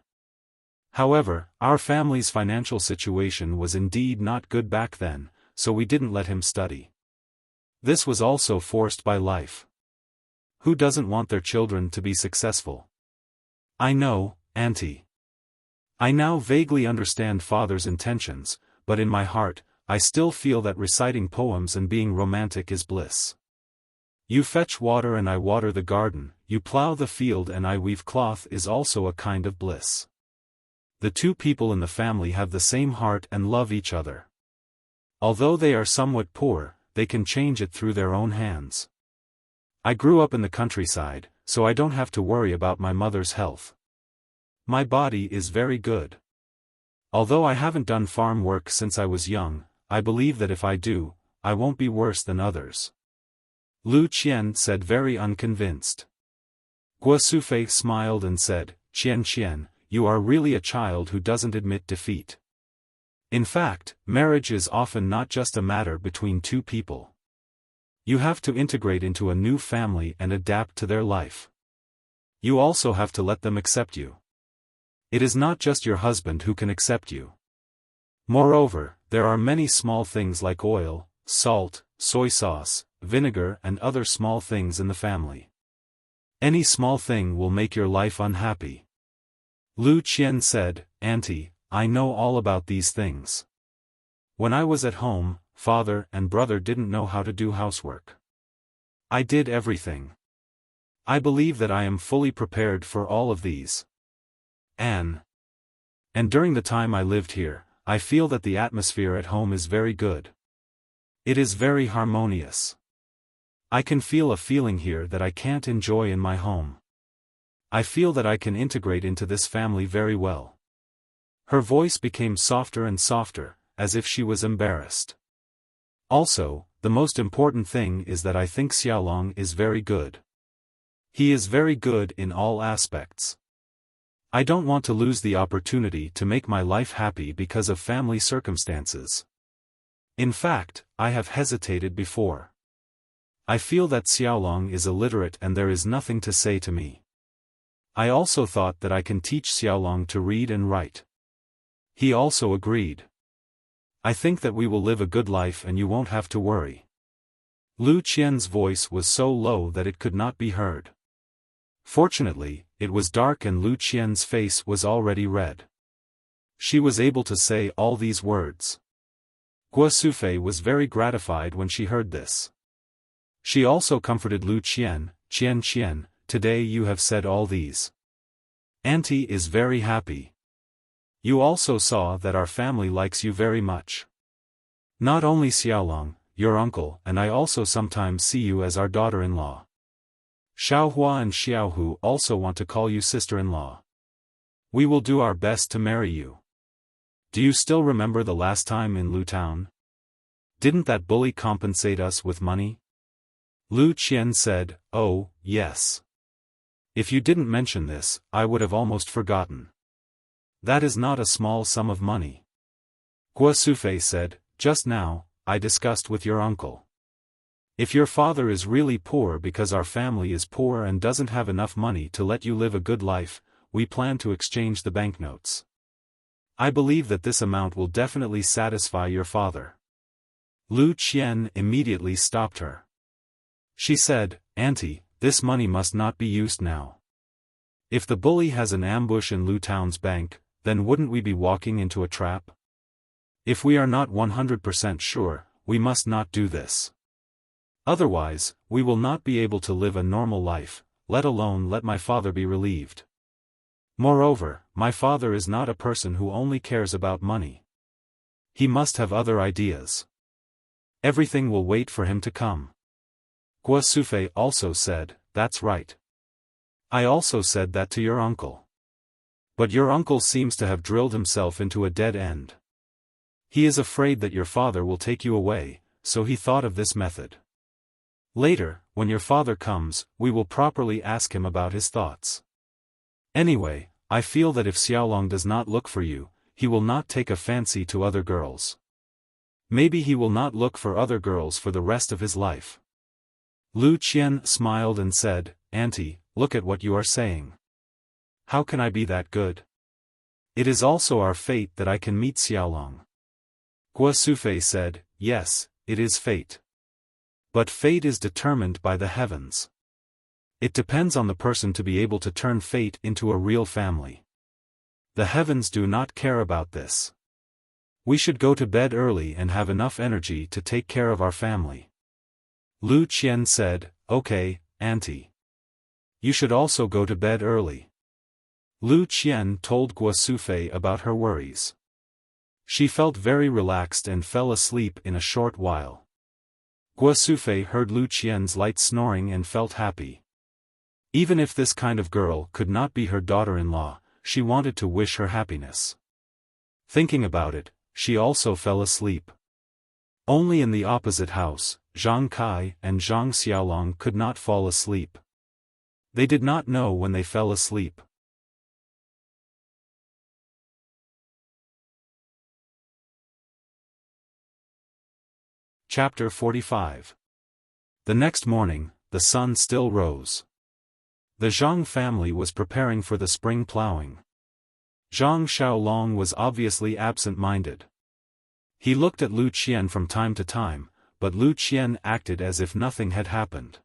However, our family's financial situation was indeed not good back then, so we didn't let him study. This was also forced by life. Who doesn't want their children to be successful? I know, Auntie. I now vaguely understand father's intentions, but in my heart, I still feel that reciting poems and being romantic is bliss. You fetch water and I water the garden, you plow the field and I weave cloth is also a kind of bliss. The two people in the family have the same heart and love each other. Although they are somewhat poor, they can change it through their own hands. I grew up in the countryside, so I don't have to worry about my mother's health. My body is very good. Although I haven't done farm work since I was young, I believe that if I do, I won't be worse than others. Lu Qian said, very unconvinced. Guo Sufei smiled and said, Qian, you are really a child who doesn't admit defeat. In fact, marriage is often not just a matter between two people. You have to integrate into a new family and adapt to their life. You also have to let them accept you. It is not just your husband who can accept you. Moreover, there are many small things like oil, salt, soy sauce, vinegar and other small things in the family. Any small thing will make your life unhappy. Lu Qian said, Auntie, I know all about these things. When I was at home, father and brother didn't know how to do housework. I did everything. I believe that I am fully prepared for all of these. And during the time I lived here, I feel that the atmosphere at home is very good. It is very harmonious. I can feel a feeling here that I can't enjoy in my home. I feel that I can integrate into this family very well. Her voice became softer and softer, as if she was embarrassed. Also, the most important thing is that I think Xiaolong is very good. He is very good in all aspects. I don't want to lose the opportunity to make my life happy because of family circumstances. In fact, I have hesitated before. I feel that Xiaolong is illiterate and there is nothing to say to me. I also thought that I can teach Xiaolong to read and write. He also agreed. I think that we will live a good life and you won't have to worry. Lu Qian's voice was so low that it could not be heard. Fortunately, it was dark and Lu Qian's face was already red. She was able to say all these words. Guo Sufei was very gratified when she heard this. She also comforted Lu Qian, Qian, today you have said all these. Auntie is very happy. You also saw that our family likes you very much. Not only Xiaolong, your uncle, and I also sometimes see you as our daughter-in-law. Xiaohua and Xiaohu also want to call you sister-in-law. We will do our best to marry you. Do you still remember the last time in Lu Town? Didn't that bully compensate us with money? Lu Qian said, oh, yes. If you didn't mention this, I would have almost forgotten. That is not a small sum of money. Guo Sufei said, just now, I discussed with your uncle. If your father is really poor because our family is poor and doesn't have enough money to let you live a good life, we plan to exchange the banknotes. I believe that this amount will definitely satisfy your father. Lu Qian immediately stopped her. She said, Auntie, this money must not be used now. If the bully has an ambush in Lu Town's bank, then wouldn't we be walking into a trap? If we are not 100% sure, we must not do this. Otherwise, we will not be able to live a normal life, let alone let my father be relieved. Moreover, my father is not a person who only cares about money. He must have other ideas. Everything will wait for him to come. Guo Sufei also said, that's right. I also said that to your uncle. But your uncle seems to have drilled himself into a dead end. He is afraid that your father will take you away, so he thought of this method. Later, when your father comes, we will properly ask him about his thoughts. Anyway, I feel that if Xiaolong does not look for you, he will not take a fancy to other girls. Maybe he will not look for other girls for the rest of his life. Lu Qian smiled and said, Auntie, look at what you are saying. How can I be that good? It is also our fate that I can meet Xiaolong. Guo Sufei said, yes, it is fate. But fate is determined by the heavens. It depends on the person to be able to turn fate into a real family. The heavens do not care about this. We should go to bed early and have enough energy to take care of our family. Lu Qian said, "Okay, auntie. You should also go to bed early." Lu Qian told Guo Sufei about her worries. She felt very relaxed and fell asleep in a short while. Guo Sufei heard Lu Qian's light snoring and felt happy. Even if this kind of girl could not be her daughter-in-law, she wanted to wish her happiness. Thinking about it, she also fell asleep. Only in the opposite house, Zhang Kai and Zhang Xiaolong could not fall asleep. They did not know when they fell asleep. Chapter 45. The next morning, the sun still rose. The Zhang family was preparing for the spring plowing. Zhang Xiaolong was obviously absent-minded. He looked at Lu Qian from time to time, but Lu Qian acted as if nothing had happened.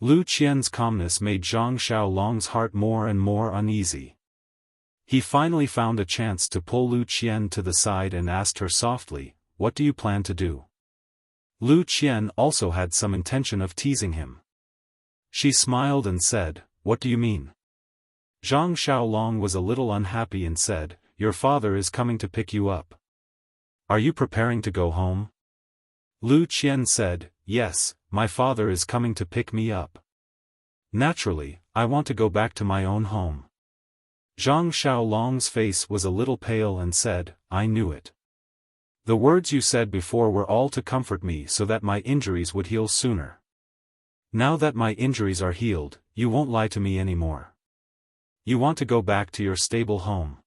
Lu Qian's calmness made Zhang Xiaolong's heart more and more uneasy. He finally found a chance to pull Lu Qian to the side and asked her softly, "What do you plan to do?" Lu Qian also had some intention of teasing him. She smiled and said, "What do you mean?" Zhang Xiaolong was a little unhappy and said, "Your father is coming to pick you up. Are you preparing to go home?" Lu Qian said, "Yes, my father is coming to pick me up. Naturally, I want to go back to my own home." Zhang Xiaolong's face was a little pale and said, "I knew it. The words you said before were all to comfort me so that my injuries would heal sooner. Now that my injuries are healed, you won't lie to me anymore. You want to go back to your stable home.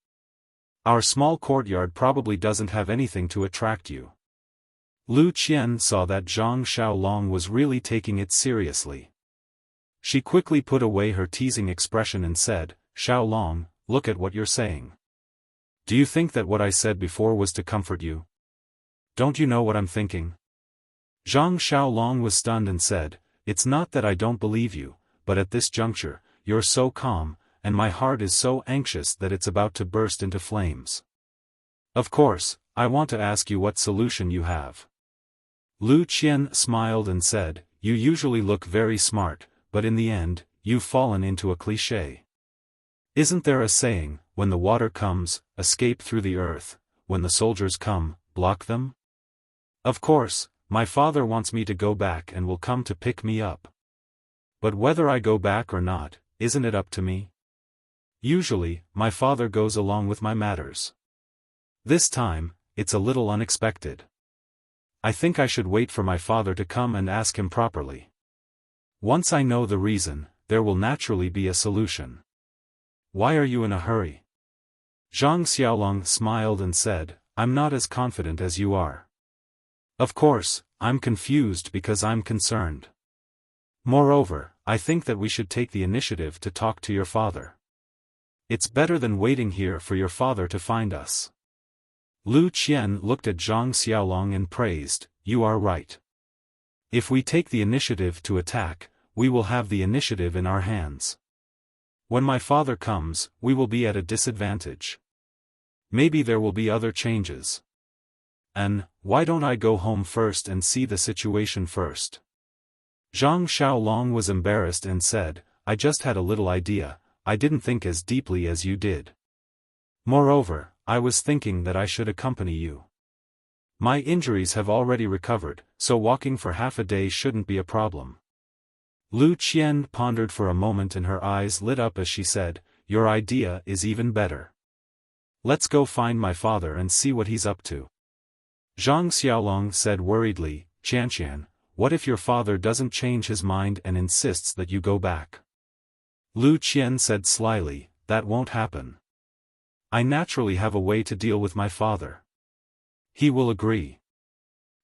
Our small courtyard probably doesn't have anything to attract you." Lu Qian saw that Zhang Xiaolong was really taking it seriously. She quickly put away her teasing expression and said, "Xiaolong, look at what you're saying. Do you think that what I said before was to comfort you? Don't you know what I'm thinking?" Zhang Xiaolong was stunned and said, "It's not that I don't believe you, but at this juncture, you're so calm, and my heart is so anxious that it's about to burst into flames. Of course, I want to ask you what solution you have." Lu Qian smiled and said, "You usually look very smart, but in the end, you've fallen into a cliché. Isn't there a saying, when the water comes, escape through the earth, when the soldiers come, block them? Of course, my father wants me to go back and will come to pick me up. But whether I go back or not, isn't it up to me? Usually, my father goes along with my matters. This time, it's a little unexpected. I think I should wait for my father to come and ask him properly. Once I know the reason, there will naturally be a solution. Why are you in a hurry?" Zhang Xiaolong smiled and said, "I'm not as confident as you are. Of course, I'm confused because I'm concerned. Moreover, I think that we should take the initiative to talk to your father. It's better than waiting here for your father to find us." Lu Qian looked at Zhang Xiaolong and praised, "You are right. If we take the initiative to attack, we will have the initiative in our hands. When my father comes, we will be at a disadvantage. Maybe there will be other changes. And, why don't I go home first and see the situation first?" Zhang Xiaolong was embarrassed and said, "I just had a little idea, I didn't think as deeply as you did. Moreover, I was thinking that I should accompany you. My injuries have already recovered, so walking for half a day shouldn't be a problem." Lu Qian pondered for a moment and her eyes lit up as she said, "Your idea is even better. Let's go find my father and see what he's up to." Zhang Xiaolong said worriedly, "Qianqian, what if your father doesn't change his mind and insists that you go back?" Lu Qian said slyly, "That won't happen. I naturally have a way to deal with my father. He will agree."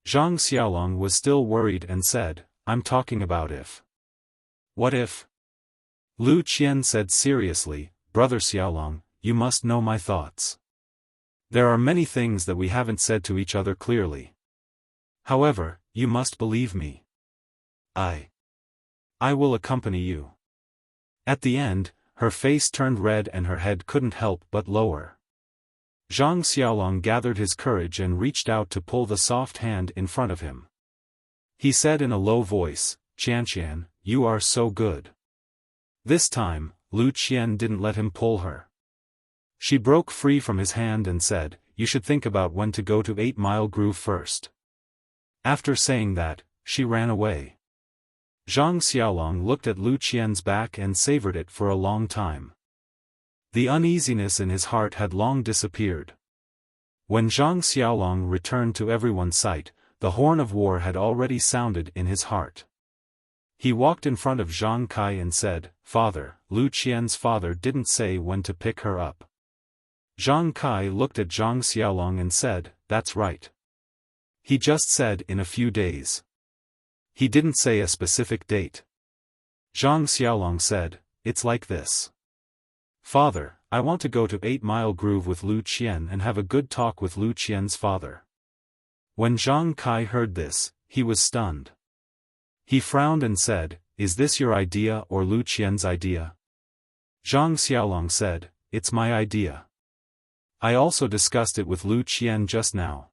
Zhang Xiaolong was still worried and said, "I'm talking about if." "What if?" Lu Qian said seriously, "Brother Xiaolong, you must know my thoughts. There are many things that we haven't said to each other clearly. However, you must believe me. I will accompany you. At the end, her face turned red and her head couldn't help but lower. Zhang Xiaolong gathered his courage and reached out to pull the soft hand in front of him. He said in a low voice, "Qianqian, you are so good." This time, Lu Qian didn't let him pull her. She broke free from his hand and said, "You should think about when to go to 8 Mile Grove first." After saying that, she ran away. Zhang Xiaolong looked at Lu Qian's back and savored it for a long time. The uneasiness in his heart had long disappeared. When Zhang Xiaolong returned to everyone's sight, the horn of war had already sounded in his heart. He walked in front of Zhang Kai and said, "Father, Lu Qian's father didn't say when to pick her up." Zhang Kai looked at Zhang Xiaolong and said, "That's right. He just said in a few days. He didn't say a specific date." Zhang Xiaolong said, "It's like this. Father, I want to go to 8 Mile Grove with Lu Qian and have a good talk with Lu Qian's father." When Zhang Kai heard this, he was stunned. He frowned and said, "Is this your idea or Lu Qian's idea?" Zhang Xiaolong said, "It's my idea. I also discussed it with Lu Qian just now.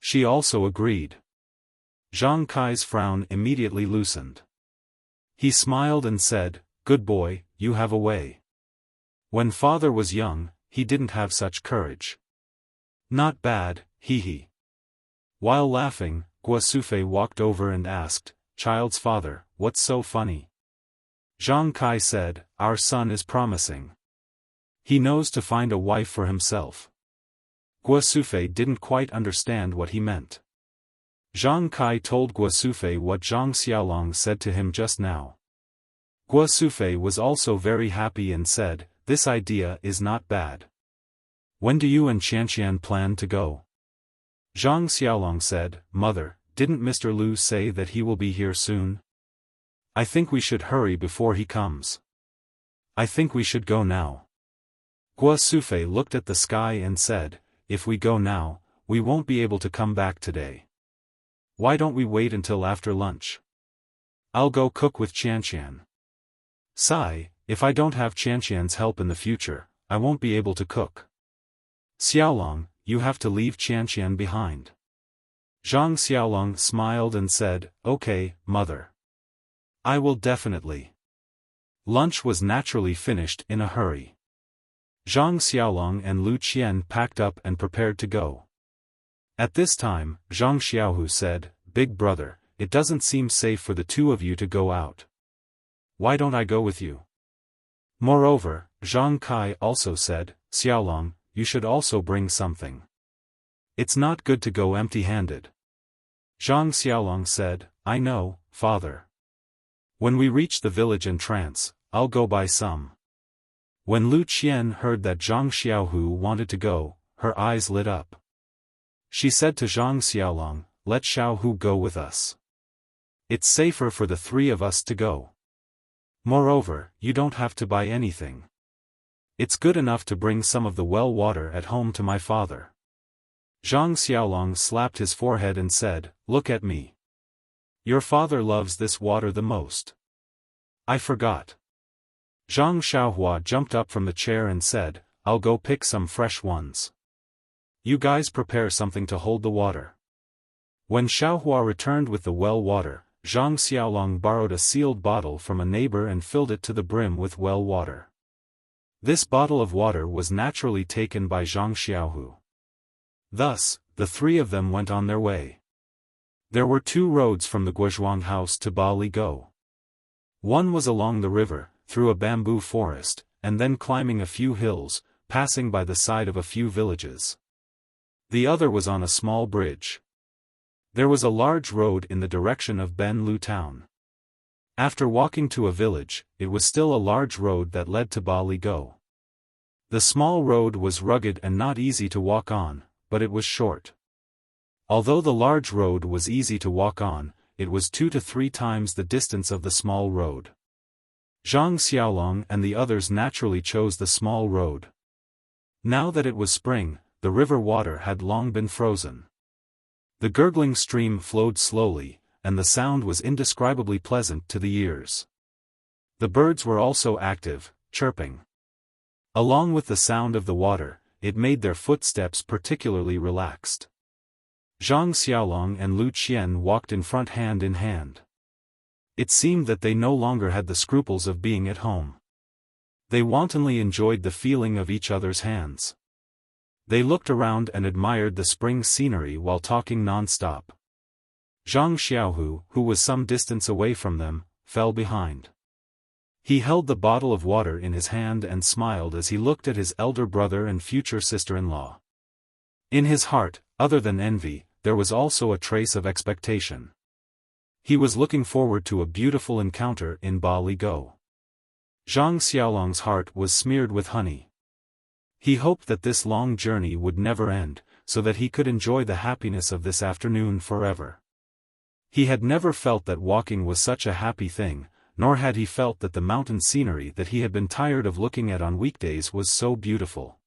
She also agreed." Zhang Kai's frown immediately loosened. He smiled and said, "Good boy, you have a way. When father was young, he didn't have such courage." "Not bad, hee." While laughing, Guo Sufei walked over and asked, "Child's father, what's so funny?" Zhang Kai said, "Our son is promising. He knows to find a wife for himself." Guo Sufei didn't quite understand what he meant. Zhang Kai told Guo Sufei what Zhang Xiaolong said to him just now. Guo Sufei was also very happy and said, "This idea is not bad. When do you and Qianqian plan to go?" Zhang Xiaolong said, "Mother, didn't Mr. Lu say that he will be here soon? I think we should hurry before he comes. I think we should go now." Guo Sufei looked at the sky and said, "If we go now, we won't be able to come back today. Why don't we wait until after lunch? I'll go cook with Qianqian. Sigh, if I don't have Qianqian's help in the future, I won't be able to cook. Xiaolong, you have to leave Qianqian behind." Zhang Xiaolong smiled and said, "Okay, mother. I will definitely." Lunch was naturally finished in a hurry. Zhang Xiaolong and Lu Qian packed up and prepared to go. At this time, Zhang Xiaohu said, "Big brother, it doesn't seem safe for the two of you to go out. Why don't I go with you?" Moreover, Zhang Kai also said, "Xiaolong, you should also bring something. It's not good to go empty-handed." Zhang Xiaolong said, "I know, father. When we reach the village entrance, I'll go buy some." When Lu Qian heard that Zhang Xiaohu wanted to go, her eyes lit up. She said to Zhang Xiaolong, "Let Xiaohu go with us. It's safer for the three of us to go. Moreover, you don't have to buy anything. It's good enough to bring some of the well water at home to my father." Zhang Xiaolong slapped his forehead and said, "Look at me. Your father loves this water the most. I forgot." Zhang Xiaohua jumped up from the chair and said, "I'll go pick some fresh ones. You guys prepare something to hold the water." When Xiaohua returned with the well water, Zhang Xiaolong borrowed a sealed bottle from a neighbor and filled it to the brim with well water. This bottle of water was naturally taken by Zhang Xiaohu. Thus, the three of them went on their way. There were two roads from the Guozhuang house to Ba Li Go. One was along the river, through a bamboo forest, and then climbing a few hills, passing by the side of a few villages. The other was on a small bridge. There was a large road in the direction of Ben Lu town. After walking to a village, it was still a large road that led to Ba Li Go. The small road was rugged and not easy to walk on, but it was short. Although the large road was easy to walk on, it was 2 to 3 times the distance of the small road. Zhang Xiaolong and the others naturally chose the small road. Now that it was spring, the river water had long been frozen. The gurgling stream flowed slowly, and the sound was indescribably pleasant to the ears. The birds were also active, chirping. Along with the sound of the water, it made their footsteps particularly relaxed. Zhang Xiaolong and Lu Qian walked in front hand in hand. It seemed that they no longer had the scruples of being at home. They wantonly enjoyed the feeling of each other's hands. They looked around and admired the spring scenery while talking non-stop. Zhang Xiaohu, who was some distance away from them, fell behind. He held the bottle of water in his hand and smiled as he looked at his elder brother and future sister-in-law. In his heart, other than envy, there was also a trace of expectation. He was looking forward to a beautiful encounter in Ba Li Go. Zhang Xiaolong's heart was smeared with honey. He hoped that this long journey would never end, so that he could enjoy the happiness of this afternoon forever. He had never felt that walking was such a happy thing, nor had he felt that the mountain scenery that he had been tired of looking at on weekdays was so beautiful.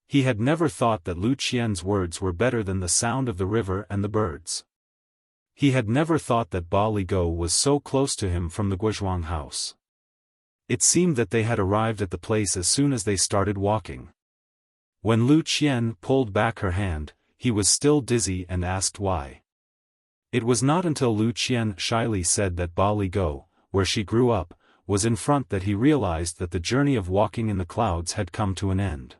He had never thought that Lu Qian's words were better than the sound of the river and the birds. He had never thought that Ba Li Go was so close to him from the Guozhuang house. It seemed that they had arrived at the place as soon as they started walking. When Lu Qian pulled back her hand, he was still dizzy and asked why. It was not until Lu Qian shyly said that Ba Li Go, where she grew up, was in front that he realized that the journey of walking in the clouds had come to an end.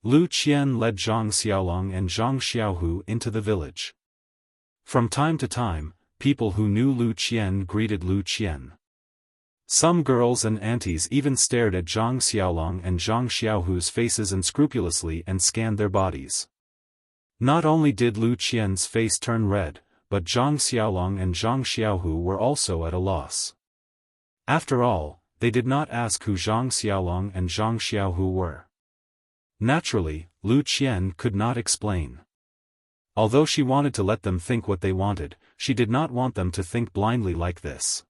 Lu Qian led Zhang Xiaolong and Zhang Xiaohu into the village. From time to time, people who knew Lu Qian greeted Lu Qian. Some girls and aunties even stared at Zhang Xiaolong and Zhang Xiaohu's faces unscrupulously and scanned their bodies. Not only did Lu Qian's face turn red, but Zhang Xiaolong and Zhang Xiaohu were also at a loss. After all, they did not ask who Zhang Xiaolong and Zhang Xiaohu were. Naturally, Lu Qian could not explain. Although she wanted to let them think what they wanted, she did not want them to think blindly like this.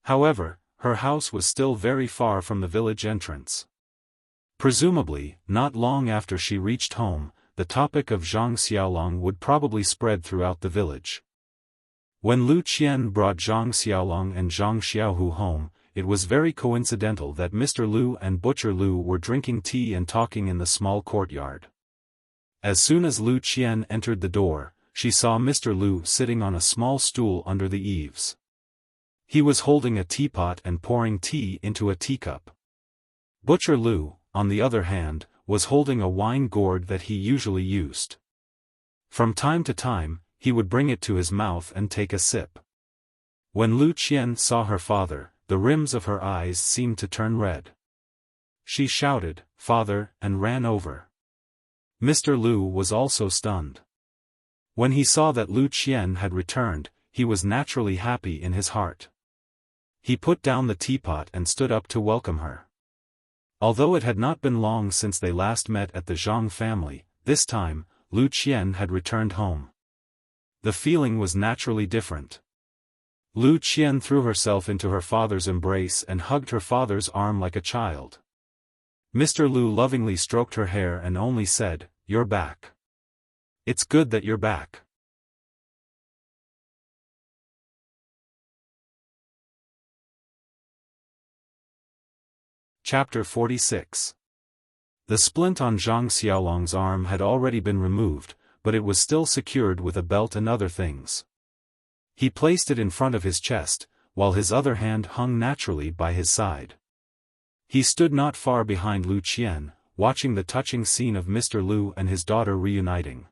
However, her house was still very far from the village entrance. Presumably, not long after she reached home, the topic of Zhang Xiaolong would probably spread throughout the village. When Lu Qian brought Zhang Xiaolong and Zhang Xiaohu home, it was very coincidental that Mr. Lu and Butcher Lu were drinking tea and talking in the small courtyard. As soon as Lu Qian entered the door, she saw Mr. Lu sitting on a small stool under the eaves. He was holding a teapot and pouring tea into a teacup. Butcher Lu, on the other hand, was holding a wine gourd that he usually used. From time to time, he would bring it to his mouth and take a sip. When Lu Qian saw her father, the rims of her eyes seemed to turn red. She shouted, "Father," and ran over. Mr. Lu was also stunned. When he saw that Lu Qian had returned, he was naturally happy in his heart. He put down the teapot and stood up to welcome her. Although it had not been long since they last met at the Zhang family, this time, Lu Qian had returned home. The feeling was naturally different. Lu Qian threw herself into her father's embrace and hugged her father's arm like a child. Mr. Lu lovingly stroked her hair and only said, "You're back. It's good that you're back." Chapter 46. The splint on Zhang Xiaolong's arm had already been removed, but it was still secured with a belt and other things. He placed it in front of his chest, while his other hand hung naturally by his side. He stood not far behind Lu Qian, watching the touching scene of Mr. Lu and his daughter reuniting.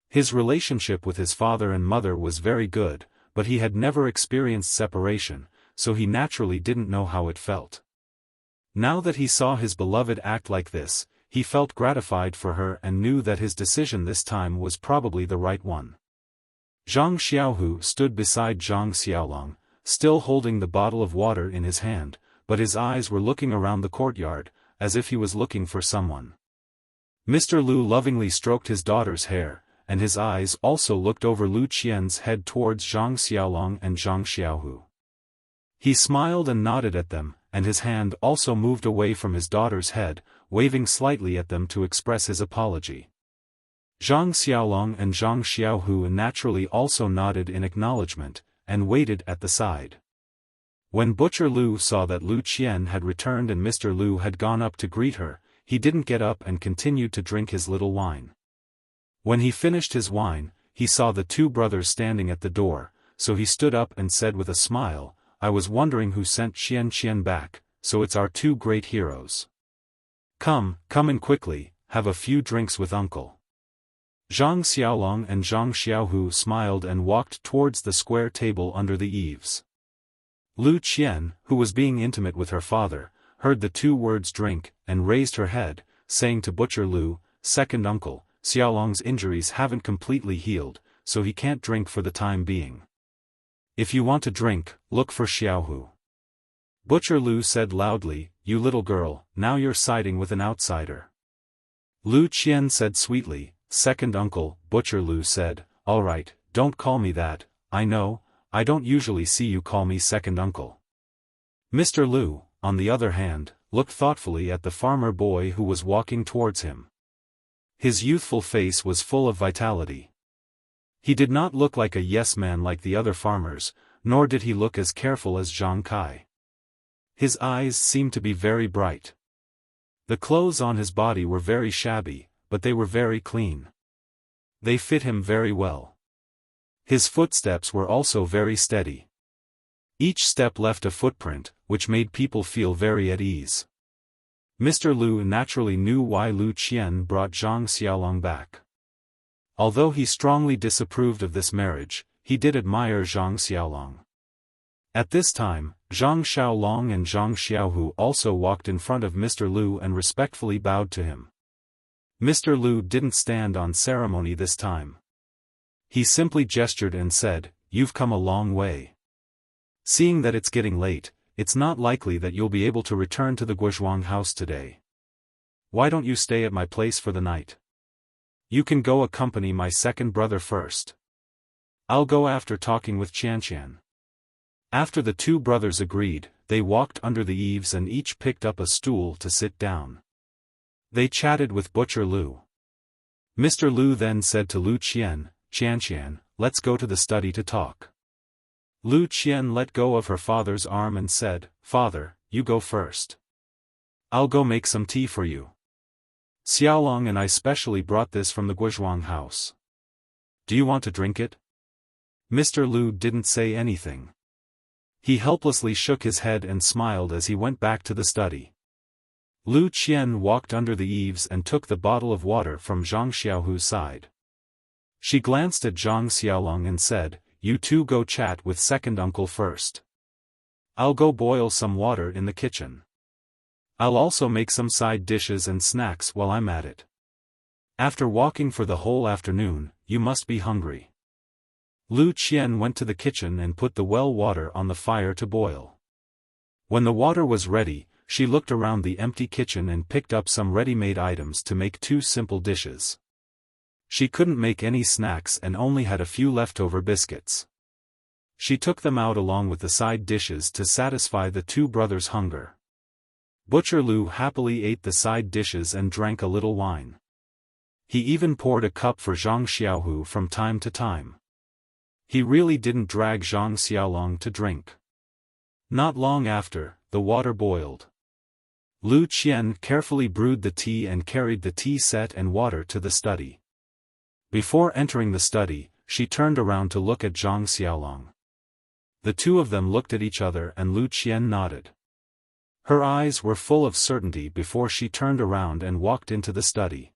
His relationship with his father and mother was very good, but he had never experienced separation, so he naturally didn't know how it felt. Now that he saw his beloved act like this, he felt gratified for her and knew that his decision this time was probably the right one. Zhang Xiaohu stood beside Zhang Xiaolong, still holding the bottle of water in his hand, but his eyes were looking around the courtyard, as if he was looking for someone. Mr. Lu lovingly stroked his daughter's hair, and his eyes also looked over Lu Qian's head towards Zhang Xiaolong and Zhang Xiaohu. He smiled and nodded at them, and his hand also moved away from his daughter's head, waving slightly at them to express his apology. Zhang Xiaolong and Zhang Xiaohu naturally also nodded in acknowledgement, and waited at the side. When Butcher Lu saw that Lu Qian had returned and Mr. Lu had gone up to greet her, he didn't get up and continued to drink his little wine. When he finished his wine, he saw the two brothers standing at the door, so he stood up and said with a smile, "I was wondering who sent Qian back, so it's our two great heroes. Come in quickly, have a few drinks with uncle." Zhang Xiaolong and Zhang Xiaohu smiled and walked towards the square table under the eaves. Lu Qian, who was being intimate with her father, heard the two words drink, and raised her head, saying to Butcher Lu, "Second uncle, Xiaolong's injuries haven't completely healed, so he can't drink for the time being. If you want to drink, look for Xiaohu." Butcher Lu said loudly, "You little girl, now you're siding with an outsider." Lu Qian said sweetly, "Second uncle." Butcher Lu said, "All right, don't call me that, I know, I don't usually see you call me second uncle." Mr. Lu, on the other hand, looked thoughtfully at the farmer boy who was walking towards him. His youthful face was full of vitality. He did not look like a yes-man like the other farmers, nor did he look as careful as Zhang Kai. His eyes seemed to be very bright. The clothes on his body were very shabby, but they were very clean. They fit him very well. His footsteps were also very steady. Each step left a footprint, which made people feel very at ease. Mr. Lu naturally knew why Lu Qian brought Zhang Xiaolong back. Although he strongly disapproved of this marriage, he did admire Zhang Xiaolong. At this time, Zhang Xiaolong and Zhang Xiaohu also walked in front of Mr. Lu and respectfully bowed to him. Mr. Lu didn't stand on ceremony this time. He simply gestured and said, "You've come a long way. Seeing that it's getting late, it's not likely that you'll be able to return to the Guozhuang house today. Why don't you stay at my place for the night? You can go accompany my second brother first. I'll go after talking with Qian." After the two brothers agreed, they walked under the eaves and each picked up a stool to sit down. They chatted with Butcher Lu. Mr. Lu then said to Lu Qian, "Qian, let's go to the study to talk." Lu Qian let go of her father's arm and said, "Father, you go first. I'll go make some tea for you. Xiaolong and I specially brought this from the Guozhuang house. Do you want to drink it?" Mr. Lu didn't say anything. He helplessly shook his head and smiled as he went back to the study. Lu Qian walked under the eaves and took the bottle of water from Zhang Xiaohu's side. She glanced at Zhang Xiaolong and said, "You two go chat with second uncle first. I'll go boil some water in the kitchen. I'll also make some side dishes and snacks while I'm at it. After walking for the whole afternoon, you must be hungry." Lu Qian went to the kitchen and put the well water on the fire to boil. When the water was ready, she looked around the empty kitchen and picked up some ready-made items to make two simple dishes. She couldn't make any snacks and only had a few leftover biscuits. She took them out along with the side dishes to satisfy the two brothers' hunger. Butcher Lu happily ate the side dishes and drank a little wine. He even poured a cup for Zhang Xiaohu from time to time. He really didn't drag Zhang Xiaolong to drink. Not long after, the water boiled. Lu Qian carefully brewed the tea and carried the tea set and water to the study. Before entering the study, she turned around to look at Zhang Xiaolong. The two of them looked at each other and Lu Qian nodded. Her eyes were full of certainty before she turned around and walked into the study.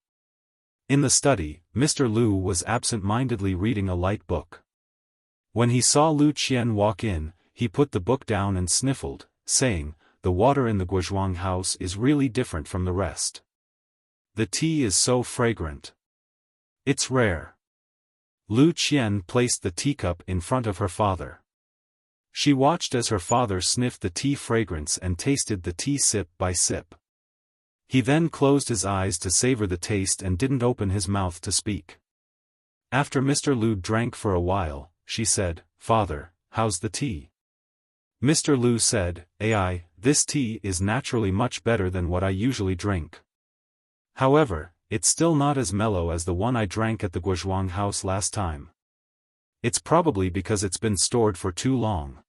In the study, Mr. Lu was absent-mindedly reading a light book. When he saw Lu Qian walk in, he put the book down and sniffled, saying, "The water in the Guozhuang house is really different from the rest. The tea is so fragrant. It's rare." Lu Qian placed the teacup in front of her father. She watched as her father sniffed the tea fragrance and tasted the tea sip by sip. He then closed his eyes to savor the taste and didn't open his mouth to speak. After Mr. Lu drank for a while, she said, "Father, how's the tea?" Mr. Lu said, "Ai, this tea is naturally much better than what I usually drink. However, it's still not as mellow as the one I drank at the Guozhuang house last time. It's probably because it's been stored for too long.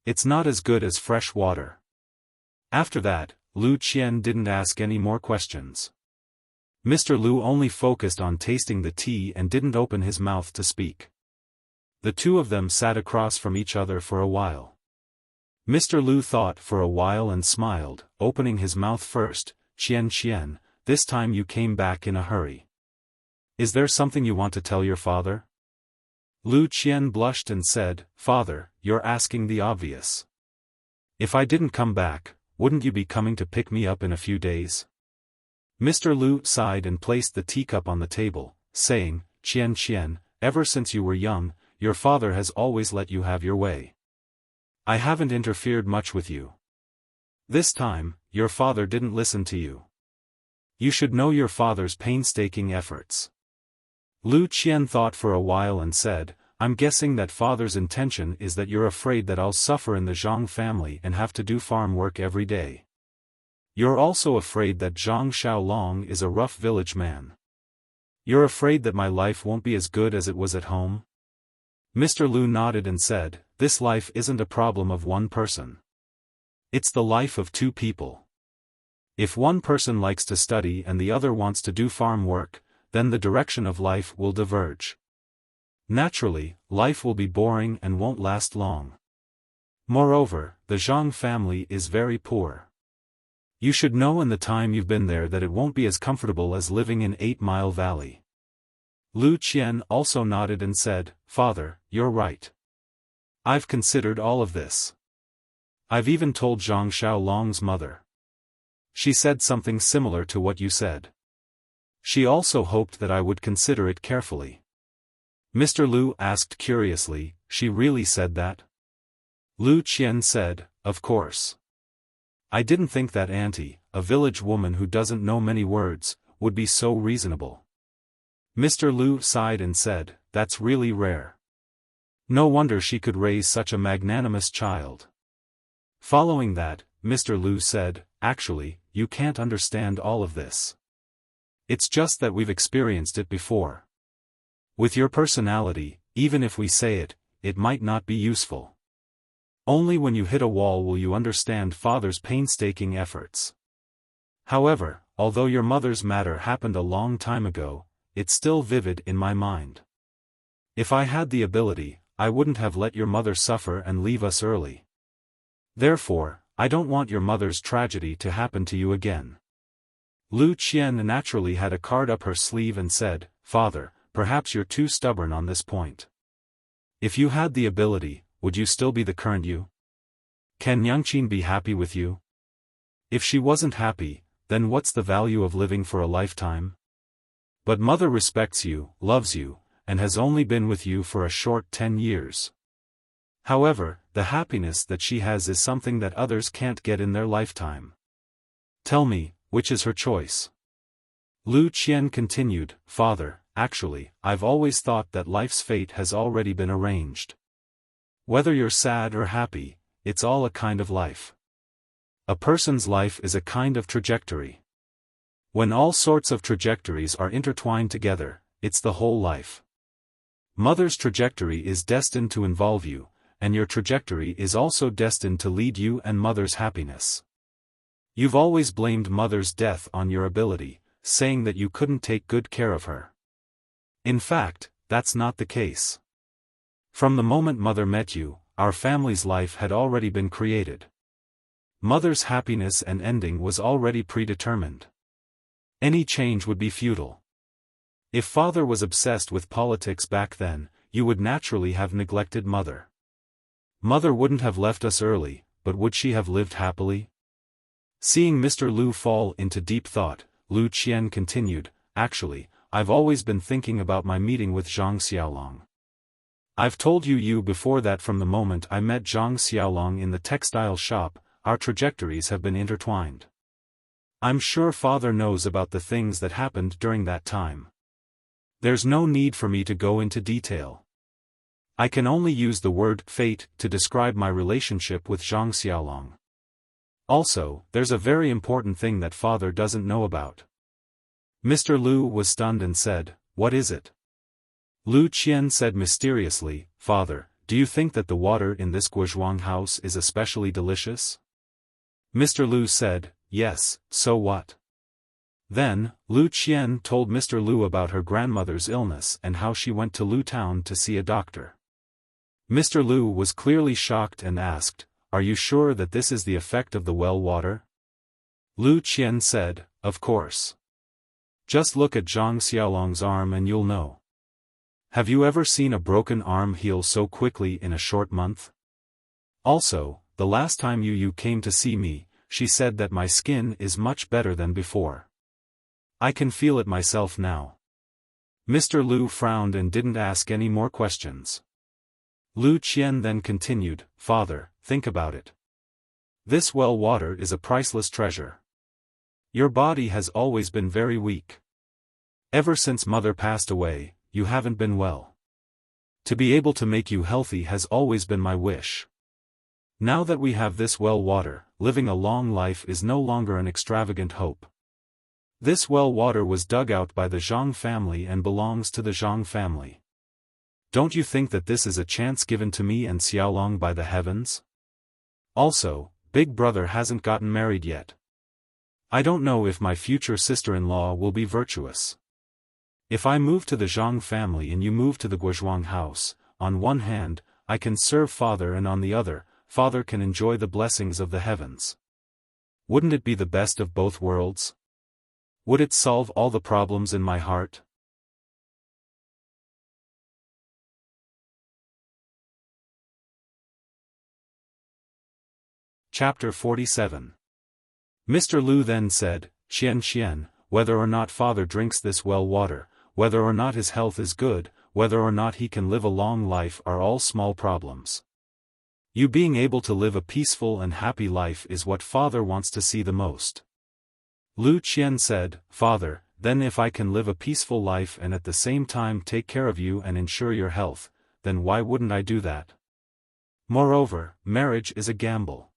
It's not as good as fresh water. After that, Lu Qian didn't ask any more questions. Mr. Lu only focused on tasting the tea and didn't open his mouth to speak. The two of them sat across from each other for a while. Mr. Lu thought for a while and smiled, opening his mouth first. Qian, this time you came back in a hurry. Is there something you want to tell your father? Lu Qian blushed and said, Father, you're asking the obvious. If I didn't come back, wouldn't you be coming to pick me up in a few days? Mr. Lu sighed and placed the teacup on the table, saying, Qian, ever since you were young, your father has always let you have your way. I haven't interfered much with you. This time, your father didn't listen to you. You should know your father's painstaking efforts. Lu Qian thought for a while and said, I'm guessing that father's intention is that you're afraid that I'll suffer in the Zhang family and have to do farm work every day. You're also afraid that Zhang Xiaolong is a rough village man. You're afraid that my life won't be as good as it was at home? Mr. Lu nodded and said, this life isn't a problem of one person. It's the life of two people. If one person likes to study and the other wants to do farm work, then the direction of life will diverge. Naturally, life will be boring and won't last long. Moreover, the Zhang family is very poor. You should know in the time you've been there that it won't be as comfortable as living in 8 Mile Valley. Lu Qian also nodded and said, Father, you're right. I've considered all of this. I've even told Zhang Xiaolong's mother. She said something similar to what you said. She also hoped that I would consider it carefully. Mr. Lu asked curiously, she really said that? Lu Qian said, of course. I didn't think that auntie, a village woman who doesn't know many words, would be so reasonable. Mr. Lu sighed and said, that's really rare. No wonder she could raise such a magnanimous child. Following that, Mr. Lu said, actually, you can't understand all of this. It's just that we've experienced it before. With your personality, even if we say it, it might not be useful. Only when you hit a wall will you understand father's painstaking efforts. However, although your mother's matter happened a long time ago, it's still vivid in my mind. If I had the ability, I wouldn't have let your mother suffer and leave us early. Therefore, I don't want your mother's tragedy to happen to you again. Lu Qian naturally had a card up her sleeve and said, Father, perhaps you're too stubborn on this point. If you had the ability, would you still be the current you? Can Yangqin be happy with you? If she wasn't happy, then what's the value of living for a lifetime? But mother respects you, loves you, and has only been with you for a short 10 years. However, the happiness that she has is something that others can't get in their lifetime. Tell me, which is her choice? Lu Qian continued, Father, actually, I've always thought that life's fate has already been arranged. Whether you're sad or happy, it's all a kind of life. A person's life is a kind of trajectory. When all sorts of trajectories are intertwined together, it's the whole life. Mother's trajectory is destined to involve you, and your trajectory is also destined to lead you and mother's happiness. You've always blamed mother's death on your ability, saying that you couldn't take good care of her. In fact, that's not the case. From the moment mother met you, our family's life had already been created. Mother's happiness and ending was already predetermined. Any change would be futile. If father was obsessed with politics back then, you would naturally have neglected mother. Mother wouldn't have left us early, but would she have lived happily? Seeing Mr. Lu fall into deep thought, Lu Qian continued, Actually, I've always been thinking about my meeting with Zhang Xiaolong. I've told you before that from the moment I met Zhang Xiaolong in the textile shop, our trajectories have been intertwined. I'm sure father knows about the things that happened during that time. There's no need for me to go into detail. I can only use the word fate to describe my relationship with Zhang Xiaolong. Also, there's a very important thing that father doesn't know about. Mr. Lu was stunned and said, "What is it?" Lu Qian said mysteriously, "Father, do you think that the water in this Guozhuang house is especially delicious?" Mr. Lu said, "Yes, so what?" Then, Lu Qian told Mr. Lu about her grandmother's illness and how she went to Lu Town to see a doctor. Mr. Lu was clearly shocked and asked, "Are you sure that this is the effect of the well water?" Lu Qian said, "Of course. Just look at Zhang Xiaolong's arm and you'll know. Have you ever seen a broken arm heal so quickly in a short month? Also, the last time you came to see me, she said that my skin is much better than before. I can feel it myself now." Mr. Lu frowned and didn't ask any more questions. Lu Qian then continued, "Father, think about it. This well water is a priceless treasure. Your body has always been very weak. Ever since mother passed away, you haven't been well. To be able to make you healthy has always been my wish. Now that we have this well water, living a long life is no longer an extravagant hope. This well water was dug out by the Zhang family and belongs to the Zhang family. Don't you think that this is a chance given to me and Xiaolong by the heavens? Also, Big Brother hasn't gotten married yet. I don't know if my future sister-in-law will be virtuous. If I move to the Zhang family and you move to the Guozhuang house, on one hand, I can serve father and on the other, father can enjoy the blessings of the heavens. Wouldn't it be the best of both worlds? Would it solve all the problems in my heart?" Chapter 47. Mr. Lu then said, "Qian, whether or not father drinks this well water, whether or not his health is good, whether or not he can live a long life are all small problems. You being able to live a peaceful and happy life is what father wants to see the most." Lu Qian said, "Father, then if I can live a peaceful life and at the same time take care of you and ensure your health, then why wouldn't I do that? Moreover, marriage is a gamble.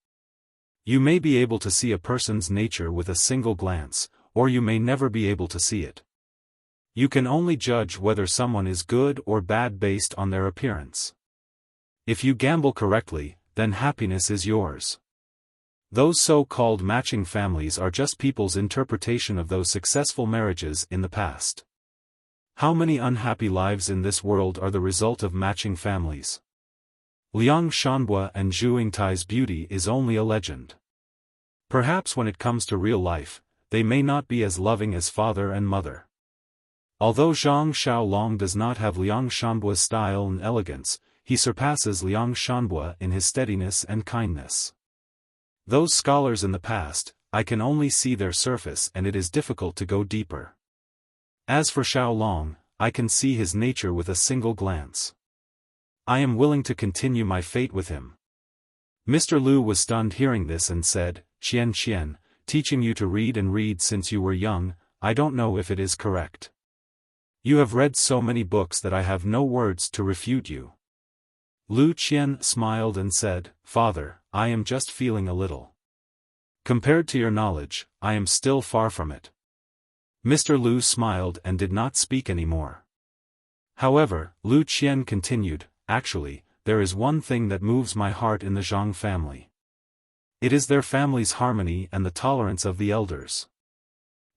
You may be able to see a person's nature with a single glance, or you may never be able to see it. You can only judge whether someone is good or bad based on their appearance. If you gamble correctly, then happiness is yours. Those so-called matching families are just people's interpretation of those successful marriages in the past. How many unhappy lives in this world are the result of matching families? Liang Shanbua and Zhu Yingtai's beauty is only a legend. Perhaps when it comes to real life, they may not be as loving as father and mother. Although Zhang Xiaolong does not have Liang Shanbua's style and elegance, he surpasses Liang Shanbua in his steadiness and kindness. Those scholars in the past, I can only see their surface and it is difficult to go deeper. As for Xiaolong, I can see his nature with a single glance. I am willing to continue my fate with him." Mr. Lu was stunned hearing this and said, Qian, teaching you to read and read since you were young, I don't know if it is correct. You have read so many books that I have no words to refute you." Lu Qian smiled and said, "Father, I am just feeling a little. Compared to your knowledge, I am still far from it." Mr. Lu smiled and did not speak any more. However, Lu Qian continued, "Actually, there is one thing that moves my heart in the Zhang family. It is their family's harmony and the tolerance of the elders.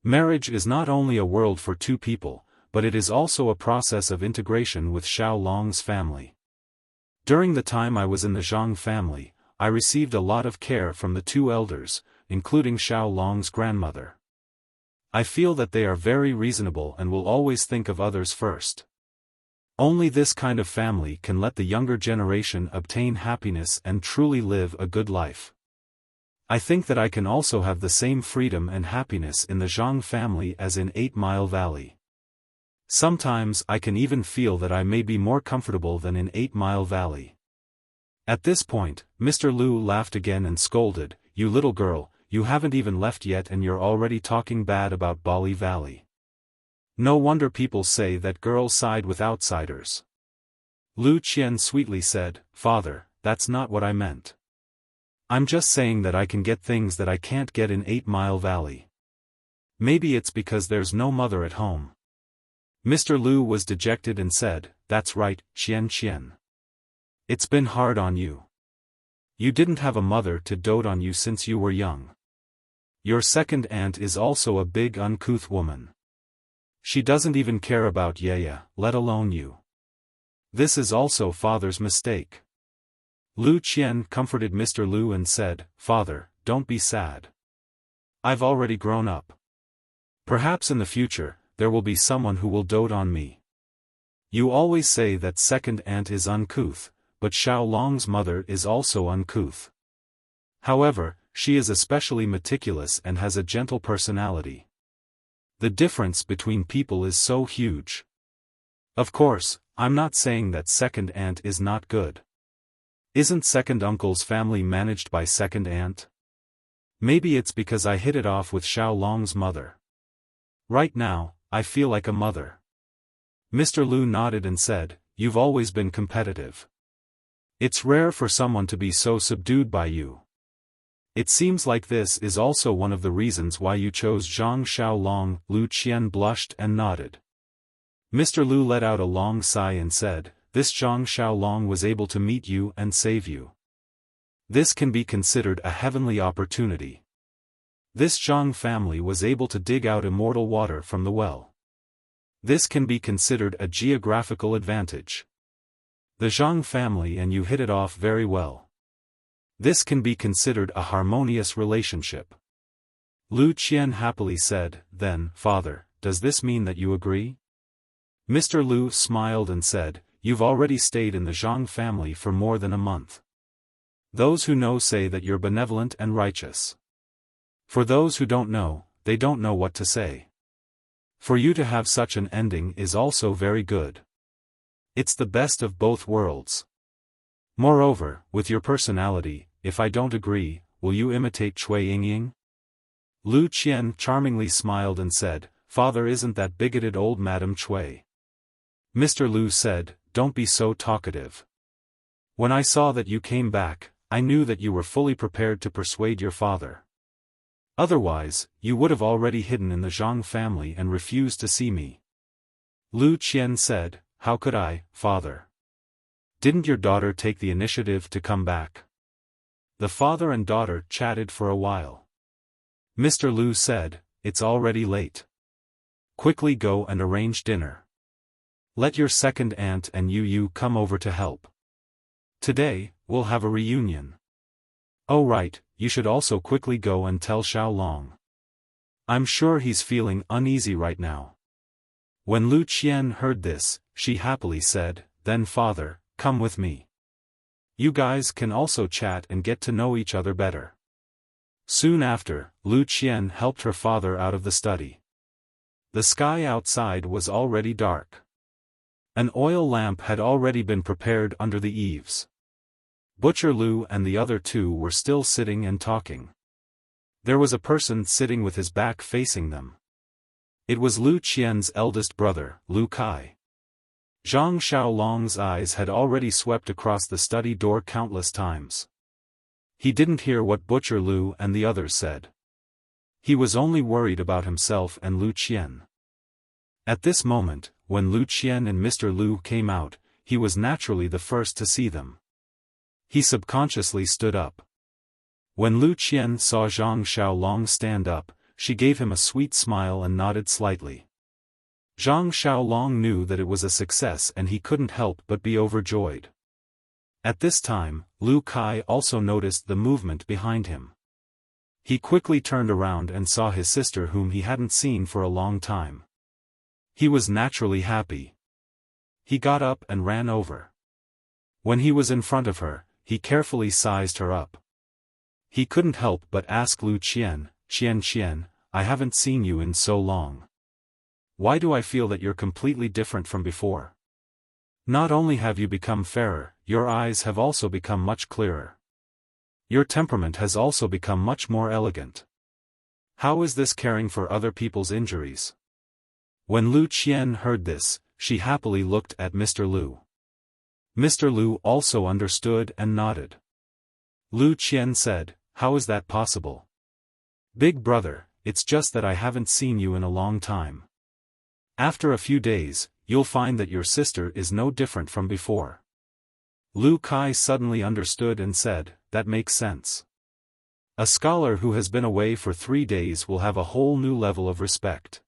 Marriage is not only a world for two people, but it is also a process of integration with Xiaolong's family. During the time I was in the Zhang family, I received a lot of care from the two elders, including Xiaolong's grandmother. I feel that they are very reasonable and will always think of others first. Only this kind of family can let the younger generation obtain happiness and truly live a good life. I think that I can also have the same freedom and happiness in the Zhang family as in 8 Mile Valley. Sometimes I can even feel that I may be more comfortable than in 8 Mile Valley." At this point, Mr. Lu laughed again and scolded, "You little girl, you haven't even left yet and you're already talking bad about Bali Valley. No wonder people say that girls side with outsiders." Lu Qian sweetly said, "Father, that's not what I meant. I'm just saying that I can get things that I can't get in 8 Mile Valley." Maybe it's because there's no mother at home. Mr. Lu was dejected and said, "That's right, Xian. It's been hard on you. You didn't have a mother to dote on you since you were young. Your second aunt is also a big uncouth woman. She doesn't even care about Yaya, let alone you. This is also father's mistake." Lu Qian comforted Mr. Lu and said, "Father, don't be sad. I've already grown up. Perhaps in the future, there will be someone who will dote on me. You always say that second aunt is uncouth, but Xiao Long's mother is also uncouth. However, she is especially meticulous and has a gentle personality. The difference between people is so huge. Of course, I'm not saying that second aunt is not good. Isn't second uncle's family managed by second aunt? Maybe it's because I hit it off with Xiao Long's mother. Right now, I feel like a mother." Mr. Lu nodded and said, "You've always been competitive. It's rare for someone to be so subdued by you. It seems like this is also one of the reasons why you chose Zhang Xiaolong." Lu Qian blushed and nodded. Mr. Lu let out a long sigh and said, "This Zhang Xiaolong was able to meet you and save you. This can be considered a heavenly opportunity. This Zhang family was able to dig out immortal water from the well. This can be considered a geographical advantage. The Zhang family and you hit it off very well. This can be considered a harmonious relationship." Lu Qian happily said, "Then, father, does this mean that you agree?" Mr. Lu smiled and said, "You've already stayed in the Zhang family for more than a month. Those who know say that you're benevolent and righteous. For those who don't know, they don't know what to say. For you to have such an ending is also very good. It's the best of both worlds. Moreover, with your personality, if I don't agree, will you imitate Cui Yingying?" Lu Qian charmingly smiled and said, "Father, isn't that bigoted old Madam Cui?" Mr. Lu said, "Don't be so talkative. When I saw that you came back, I knew that you were fully prepared to persuade your father. Otherwise, you would have already hidden in the Zhang family and refused to see me." Lu Qian said, "How could I, father? Didn't your daughter take the initiative to come back?" The father and daughter chatted for a while. Mr. Lu said, "It's already late. Quickly go and arrange dinner. Let your second aunt and you come over to help. Today, we'll have a reunion. Oh right, you should also quickly go and tell Xiao Long. I'm sure he's feeling uneasy right now." When Lu Qian heard this, she happily said, "Then father, come with me. You guys can also chat and get to know each other better." Soon after, Lu Qian helped her father out of the study. The sky outside was already dark. An oil lamp had already been prepared under the eaves. Butcher Lu and the other two were still sitting and talking. There was a person sitting with his back facing them. It was Lu Qian's eldest brother, Lu Kai. Zhang Xiaolong's eyes had already swept across the study door countless times. He didn't hear what Butcher Lu and the others said. He was only worried about himself and Lu Qian. At this moment, when Lu Qian and Mr. Lu came out, he was naturally the first to see them. He subconsciously stood up. When Lu Qian saw Zhang Xiaolong stand up, she gave him a sweet smile and nodded slightly. Zhang Xiaolong knew that it was a success and he couldn't help but be overjoyed. At this time, Lu Kai also noticed the movement behind him. He quickly turned around and saw his sister whom he hadn't seen for a long time. He was naturally happy. He got up and ran over. When he was in front of her, he carefully sized her up. He couldn't help but ask Lu Qian, "Qian, I haven't seen you in so long. Why do I feel that you're completely different from before? Not only have you become fairer, your eyes have also become much clearer. Your temperament has also become much more elegant. How is this caring for other people's injuries?" When Lu Qian heard this, she happily looked at Mr. Lu. Mr. Lu also understood and nodded. Lu Qian said, "How is that possible? Big brother, it's just that I haven't seen you in a long time. After a few days, you'll find that your sister is no different from before. Lu Kai suddenly understood and said, that makes sense. A scholar who has been away for 3 days will have a whole new level of respect.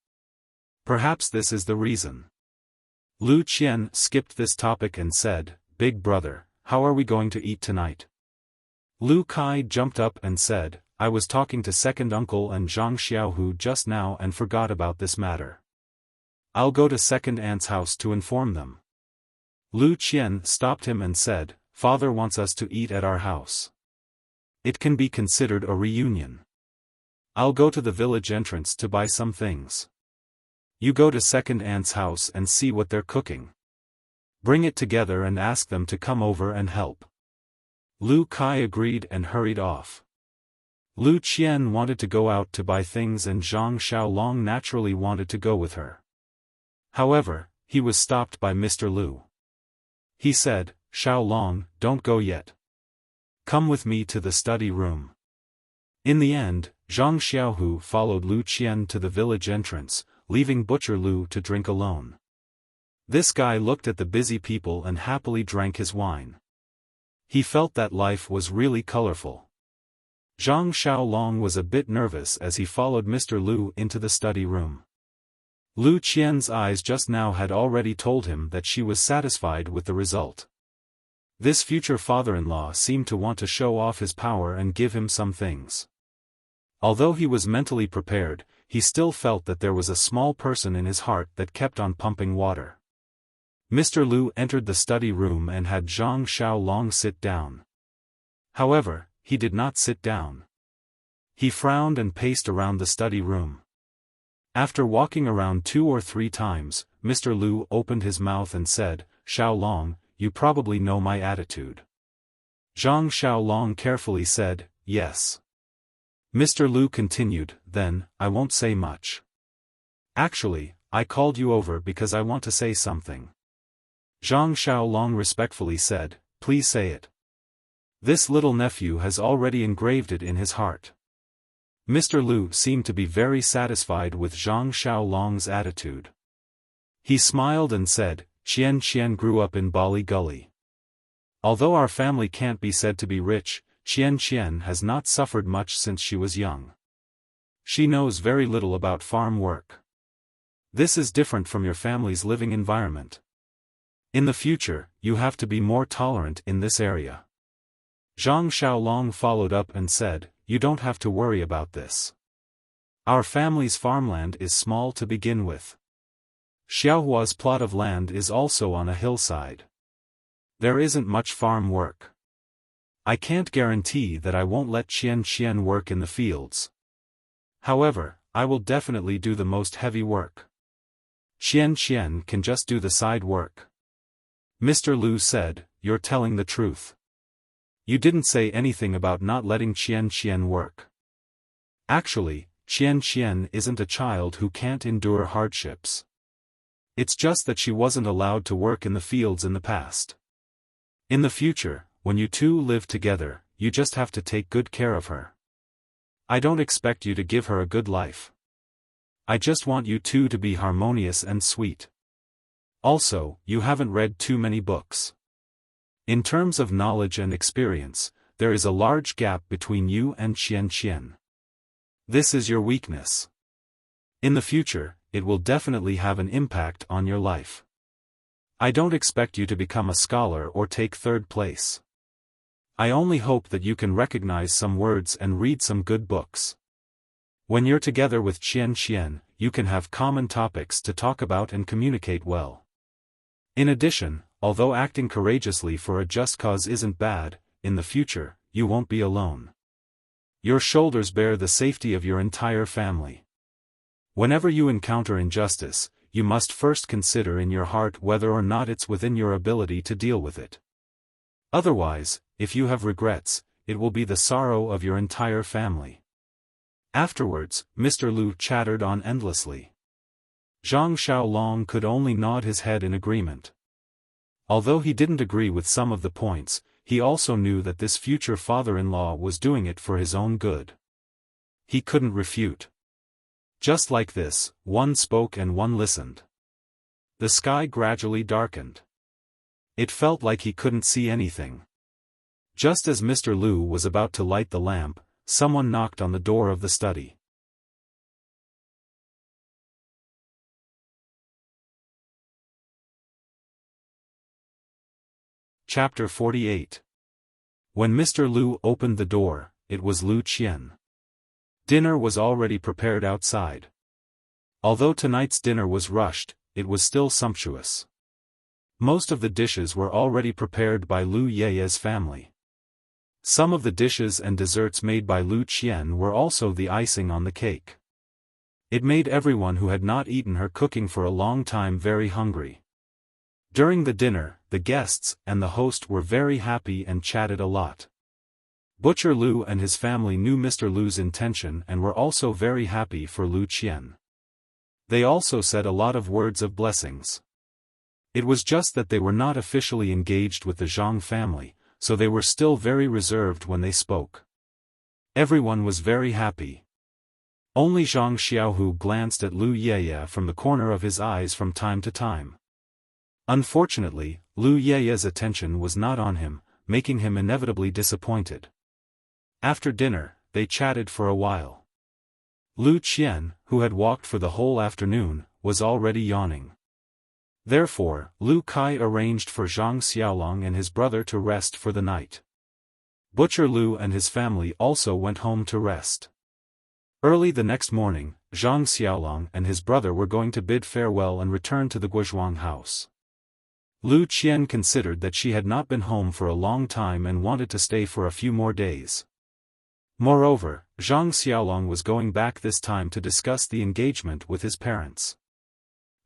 Perhaps this is the reason. Lu Qian skipped this topic and said, Big brother, how are we going to eat tonight? Lu Kai jumped up and said, I was talking to second uncle and Zhang Xiaohu just now and forgot about this matter. I'll go to second aunt's house to inform them. Lu Qian stopped him and said, Father wants us to eat at our house. It can be considered a reunion. I'll go to the village entrance to buy some things. You go to second aunt's house and see what they're cooking. Bring it together and ask them to come over and help. Lu Kai agreed and hurried off. Lu Qian wanted to go out to buy things and Zhang Xiaolong naturally wanted to go with her. However, he was stopped by Mr. Lu. He said, Xiaolong, don't go yet. Come with me to the study room. In the end, Zhang Xiaohu followed Lu Qian to the village entrance, leaving Butcher Lu to drink alone. This guy looked at the busy people and happily drank his wine. He felt that life was really colorful. Zhang Xiaolong was a bit nervous as he followed Mr. Lu into the study room. Lu Qian's eyes just now had already told him that she was satisfied with the result. This future father-in-law seemed to want to show off his power and give him some things. Although he was mentally prepared, he still felt that there was a small person in his heart that kept on pumping water. Mr. Lu entered the study room and had Zhang Xiaolong sit down. However, he did not sit down. He frowned and paced around the study room. After walking around 2 or 3 times, Mr. Lu opened his mouth and said, Xiaolong, you probably know my attitude. Zhang Xiaolong carefully said, yes. Mr. Lu continued, then, I won't say much. Actually, I called you over because I want to say something. Zhang Xiaolong respectfully said, please say it. This little nephew has already engraved it in his heart. Mr. Lu seemed to be very satisfied with Zhang Xiaolong's attitude. He smiled and said, Qian Qian grew up in Bali Gully. Although our family can't be said to be rich, Qian Qian has not suffered much since she was young. She knows very little about farm work. This is different from your family's living environment. In the future, you have to be more tolerant in this area. Zhang Xiaolong followed up and said, you don't have to worry about this. Our family's farmland is small to begin with. Xiaohua's plot of land is also on a hillside. There isn't much farm work. I can't guarantee that I won't let Qian Qian work in the fields. However, I will definitely do the most heavy work. Qian Qian can just do the side work. Mr. Lu said, you're telling the truth. You didn't say anything about not letting Qian Qian work. Actually, Qian Qian isn't a child who can't endure hardships. It's just that she wasn't allowed to work in the fields in the past. In the future, when you two live together, you just have to take good care of her. I don't expect you to give her a good life. I just want you two to be harmonious and sweet. Also, you haven't read too many books. In terms of knowledge and experience, there is a large gap between you and Qian Qian. This is your weakness. In the future, it will definitely have an impact on your life. I don't expect you to become a scholar or take 3rd place. I only hope that you can recognize some words and read some good books. When you're together with Qian Qian, you can have common topics to talk about and communicate well. In addition, although acting courageously for a just cause isn't bad, in the future, you won't be alone. Your shoulders bear the safety of your entire family. Whenever you encounter injustice, you must first consider in your heart whether or not it's within your ability to deal with it. Otherwise, if you have regrets, it will be the sorrow of your entire family. Afterwards, Mr. Lu chattered on endlessly. Zhang Xiaolong could only nod his head in agreement. Although he didn't agree with some of the points, he also knew that this future father-in-law was doing it for his own good. He couldn't refute. Just like this, one spoke and one listened. The sky gradually darkened. It felt like he couldn't see anything. Just as Mr. Lu was about to light the lamp, someone knocked on the door of the study. Chapter 48. When Mr. Lu opened the door, it was Lu Qian. Dinner was already prepared outside. Although tonight's dinner was rushed, it was still sumptuous. Most of the dishes were already prepared by Lu Yeye's family. Some of the dishes and desserts made by Lu Qian were also the icing on the cake. It made everyone who had not eaten her cooking for a long time very hungry. During the dinner, the guests and the host were very happy and chatted a lot. Butcher Lu and his family knew Mr. Lu's intention and were also very happy for Lu Qian. They also said a lot of words of blessings. It was just that they were not officially engaged with the Zhang family, so they were still very reserved when they spoke. Everyone was very happy. Only Zhang Xiaohu glanced at Lu Yeye from the corner of his eyes from time to time. Unfortunately, Lu Yeye's attention was not on him, making him inevitably disappointed. After dinner, they chatted for a while. Lu Qian, who had walked for the whole afternoon, was already yawning. Therefore, Lu Kai arranged for Zhang Xiaolong and his brother to rest for the night. Butcher Lu and his family also went home to rest. Early the next morning, Zhang Xiaolong and his brother were going to bid farewell and return to the Guozhuang house. Lu Qian considered that she had not been home for a long time and wanted to stay for a few more days. Moreover, Zhang Xiaolong was going back this time to discuss the engagement with his parents.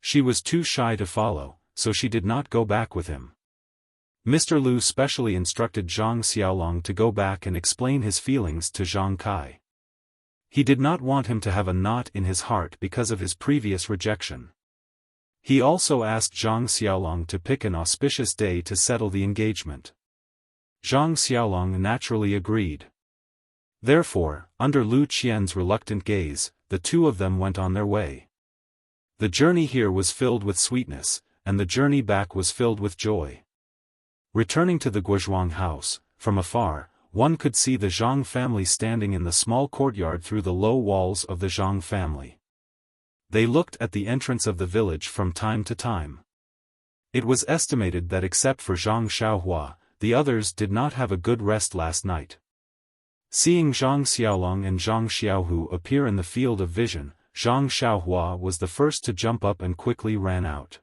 She was too shy to follow, so she did not go back with him. Mr. Lu specially instructed Zhang Xiaolong to go back and explain his feelings to Zhang Kai. He did not want him to have a knot in his heart because of his previous rejection. He also asked Zhang Xiaolong to pick an auspicious day to settle the engagement. Zhang Xiaolong naturally agreed. Therefore, under Lu Qian's reluctant gaze, the two of them went on their way. The journey here was filled with sweetness, and the journey back was filled with joy. Returning to the Guozhuang house, from afar, one could see the Zhang family standing in the small courtyard through the low walls of the Zhang family. They looked at the entrance of the village from time to time. It was estimated that except for Zhang Xiaohua, the others did not have a good rest last night. Seeing Zhang Xiaolong and Zhang Xiaohu appear in the field of vision, Zhang Xiaohua was the first to jump up and quickly ran out.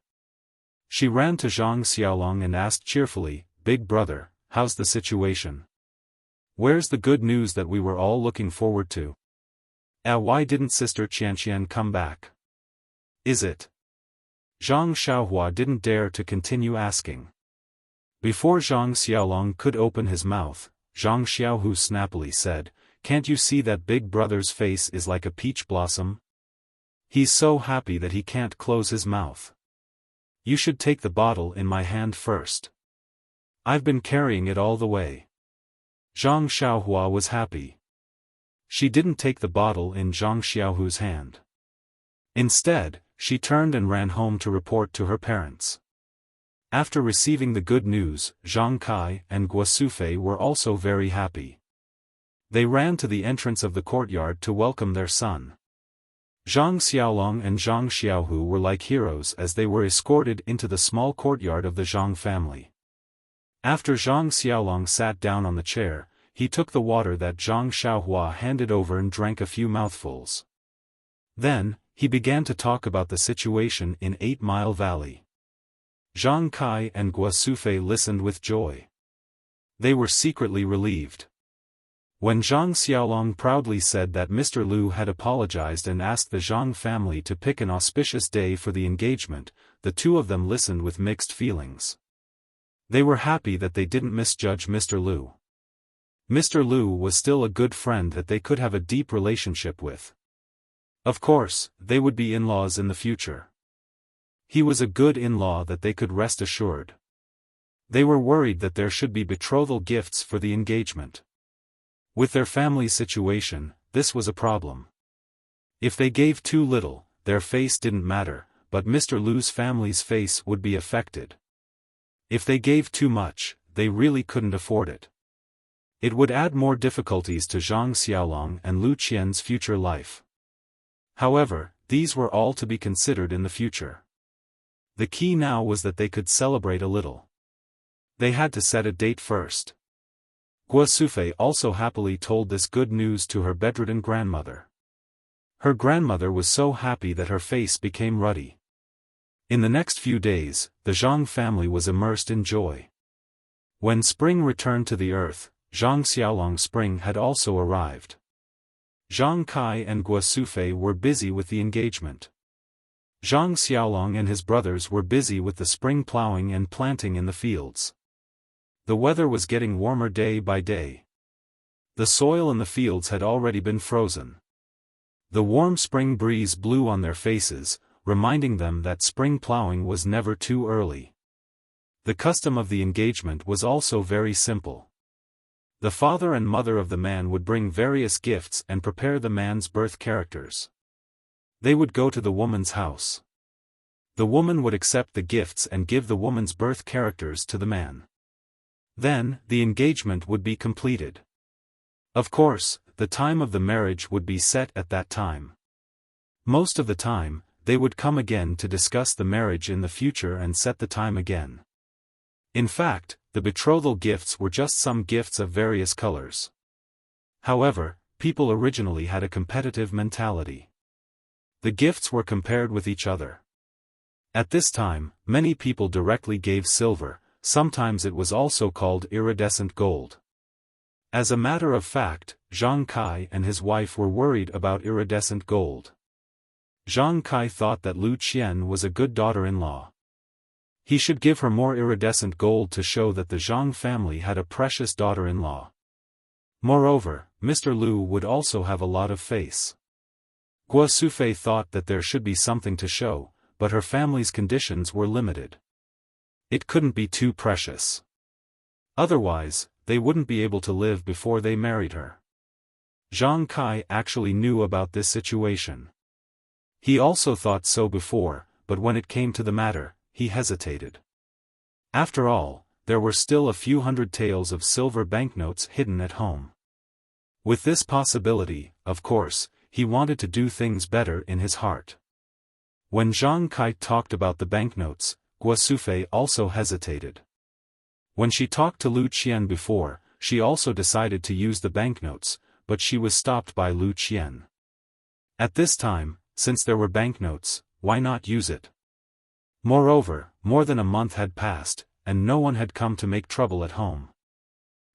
She ran to Zhang Xiaolong and asked cheerfully, "Big brother, how's the situation? Where's the good news that we were all looking forward to? Why didn't Sister Qianqian come back? Is it?" Zhang Xiaohua didn't dare to continue asking. Before Zhang Xiaolong could open his mouth, Zhang Xiaohu snappily said, "Can't you see that big brother's face is like a peach blossom? He's so happy that he can't close his mouth. You should take the bottle in my hand first. I've been carrying it all the way." Zhang Xiaohua was happy. She didn't take the bottle in Zhang Xiaohu's hand. Instead, she turned and ran home to report to her parents. After receiving the good news, Zhang Kai and Guo Sufei were also very happy. They ran to the entrance of the courtyard to welcome their son. Zhang Xiaolong and Zhang Xiaohu were like heroes as they were escorted into the small courtyard of the Zhang family. After Zhang Xiaolong sat down on the chair, he took the water that Zhang Xiaohua handed over and drank a few mouthfuls. Then, he began to talk about the situation in 8 Mile Valley. Zhang Kai and Guo Sufei listened with joy. They were secretly relieved. When Zhang Xiaolong proudly said that Mr. Lu had apologized and asked the Zhang family to pick an auspicious day for the engagement, the two of them listened with mixed feelings. They were happy that they didn't misjudge Mr. Lu. Mr. Lu was still a good friend that they could have a deep relationship with. Of course, they would be in-laws in the future. He was a good in-law that they could rest assured. They were worried that there should be betrothal gifts for the engagement. With their family situation, this was a problem. If they gave too little, their face didn't matter, but Mr. Lu's family's face would be affected. If they gave too much, they really couldn't afford it. It would add more difficulties to Zhang Xiaolong and Lu Qian's future life. However, these were all to be considered in the future. The key now was that they could celebrate a little. They had to set a date first. Guo Sufei also happily told this good news to her bedridden grandmother. Her grandmother was so happy that her face became ruddy. In the next few days, the Zhang family was immersed in joy. When spring returned to the earth, Zhang Xiaolong's spring had also arrived. Zhang Kai and Guo Sufei were busy with the engagement. Zhang Xiaolong and his brothers were busy with the spring plowing and planting in the fields. The weather was getting warmer day by day. The soil in the fields had already been frozen. The warm spring breeze blew on their faces, reminding them that spring plowing was never too early. The custom of the engagement was also very simple. The father and mother of the man would bring various gifts and prepare the man's birth characters. They would go to the woman's house. The woman would accept the gifts and give the woman's birth characters to the man. Then, the engagement would be completed. Of course, the time of the marriage would be set at that time. Most of the time, they would come again to discuss the marriage in the future and set the time again. In fact, the betrothal gifts were just some gifts of various colors. However, people originally had a competitive mentality. The gifts were compared with each other. At this time, many people directly gave silver, sometimes it was also called iridescent gold. As a matter of fact, Zhang Kai and his wife were worried about iridescent gold. Zhang Kai thought that Lu Qian was a good daughter-in-law. He should give her more iridescent gold to show that the Zhang family had a precious daughter-in-law. Moreover, Mr. Lu would also have a lot of face. Guo Sufei thought that there should be something to show, but her family's conditions were limited. It couldn't be too precious. Otherwise, they wouldn't be able to live before they married her. Zhang Kai actually knew about this situation. He also thought so before, but when it came to the matter, he hesitated. After all, there were still a few hundred taels of silver banknotes hidden at home. With this possibility, of course, he wanted to do things better in his heart. When Zhang Kai talked about the banknotes, Guo Sufei also hesitated. When she talked to Lu Qian before, she also decided to use the banknotes, but she was stopped by Lu Qian. At this time, since there were banknotes, why not use it? Moreover, more than a month had passed, and no one had come to make trouble at home.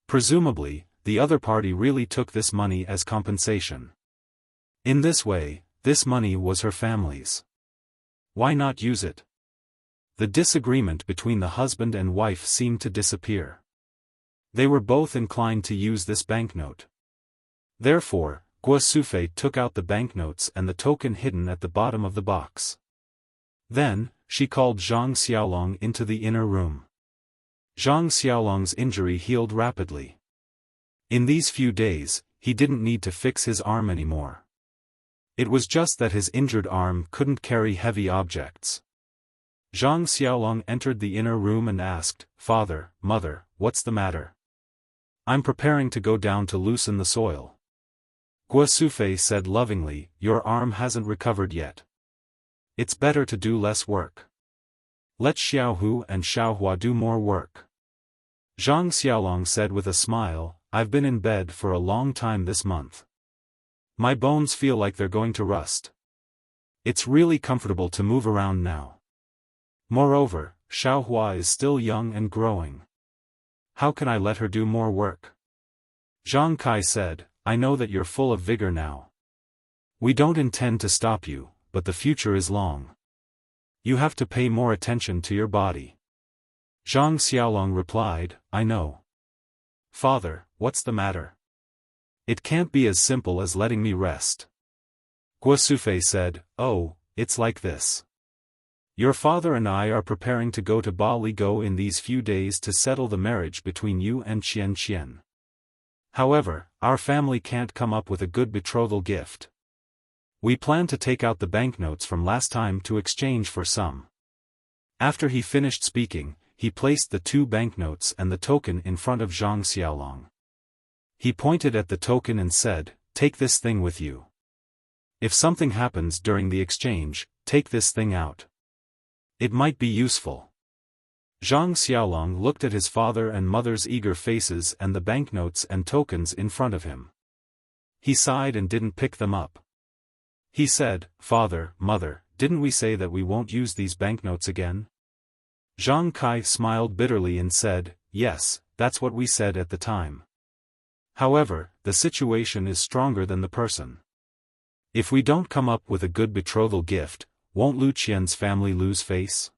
Presumably, the other party really took this money as compensation. In this way, this money was her family's. Why not use it? The disagreement between the husband and wife seemed to disappear. They were both inclined to use this banknote. Therefore, Guo Sufei took out the banknotes and the token hidden at the bottom of the box. Then, she called Zhang Xiaolong into the inner room. Zhang Xiaolong's injury healed rapidly. In these few days, he didn't need to fix his arm anymore. It was just that his injured arm couldn't carry heavy objects. Zhang Xiaolong entered the inner room and asked, "Father, Mother, what's the matter?" "I'm preparing to go down to loosen the soil." Guo Sufei said lovingly, "Your arm hasn't recovered yet. It's better to do less work. Let Xiaohu and Xiaohua do more work." Zhang Xiaolong said with a smile, "I've been in bed for a long time this month. My bones feel like they're going to rust. It's really comfortable to move around now. Moreover, Xiaohua is still young and growing. How can I let her do more work?" Zhang Kai said, "I know that you're full of vigor now. We don't intend to stop you, but the future is long. You have to pay more attention to your body." Zhang Xiaolong replied, "I know. Father, what's the matter? It can't be as simple as letting me rest." Guo Sufei said, "Oh, it's like this. Your father and I are preparing to go to Baligo in these few days to settle the marriage between you and Qian Qian. However, our family can't come up with a good betrothal gift. We plan to take out the banknotes from last time to exchange for some. After he finished speaking, he placed the 2 banknotes and the token in front of Zhang Xiaolong. He pointed at the token and said, "Take this thing with you. If something happens during the exchange, take this thing out. It might be useful." Zhang Xiaolong looked at his father and mother's eager faces and the banknotes and tokens in front of him. He sighed and didn't pick them up. He said, "Father, mother, didn't we say that we won't use these banknotes again?" Zhang Kai smiled bitterly and said, "Yes, that's what we said at the time. However, the situation is stronger than the person. If we don't come up with a good betrothal gift, won't Lu Qian's family lose face?"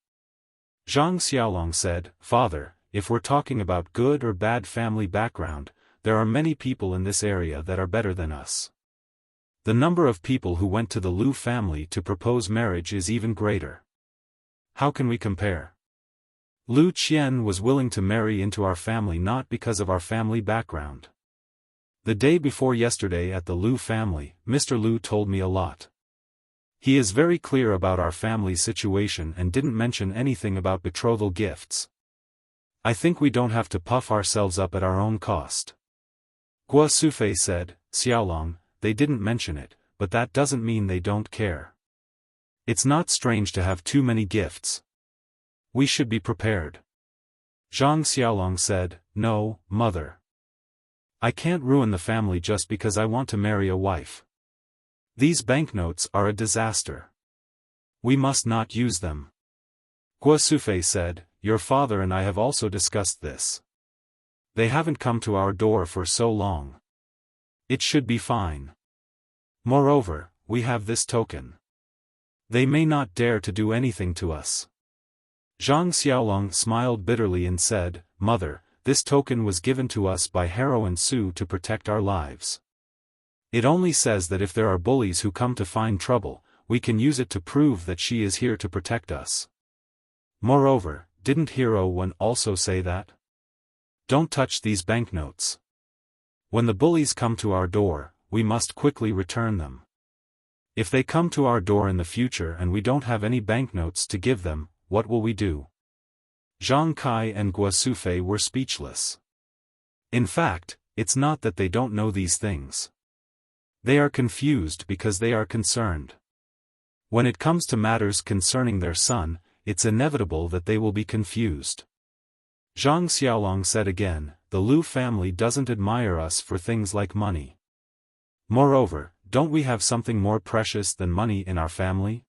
Zhang Xiaolong said, "Father, if we're talking about good or bad family background, there are many people in this area that are better than us. The number of people who went to the Lu family to propose marriage is even greater. How can we compare? Lu Qian was willing to marry into our family not because of our family background. The day before yesterday at the Lu family, Mr. Lu told me a lot. He is very clear about our family's situation and didn't mention anything about betrothal gifts. I think we don't have to puff ourselves up at our own cost." Guo Sufei said, "Xiaolong, they didn't mention it, but that doesn't mean they don't care. It's not strange to have too many gifts. We should be prepared." Zhang Xiaolong said, "No, mother. I can't ruin the family just because I want to marry a wife. These banknotes are a disaster. We must not use them." Guo Sufei said, "Your father and I have also discussed this. They haven't come to our door for so long. It should be fine. Moreover, we have this token. They may not dare to do anything to us." Zhang Xiaolong smiled bitterly and said, "Mother, this token was given to us by Heroine Su to protect our lives. It only says that if there are bullies who come to find trouble, we can use it to prove that she is here to protect us. Moreover, didn't Heroine also say that? Don't touch these banknotes. When the bullies come to our door, we must quickly return them. If they come to our door in the future and we don't have any banknotes to give them, what will we do?" Zhang Kai and Guo Sufei were speechless. In fact, it's not that they don't know these things. They are confused because they are concerned. When it comes to matters concerning their son, it's inevitable that they will be confused. Zhang Xiaolong said again, "The Lu family doesn't admire us for things like money. Moreover, don't we have something more precious than money in our family?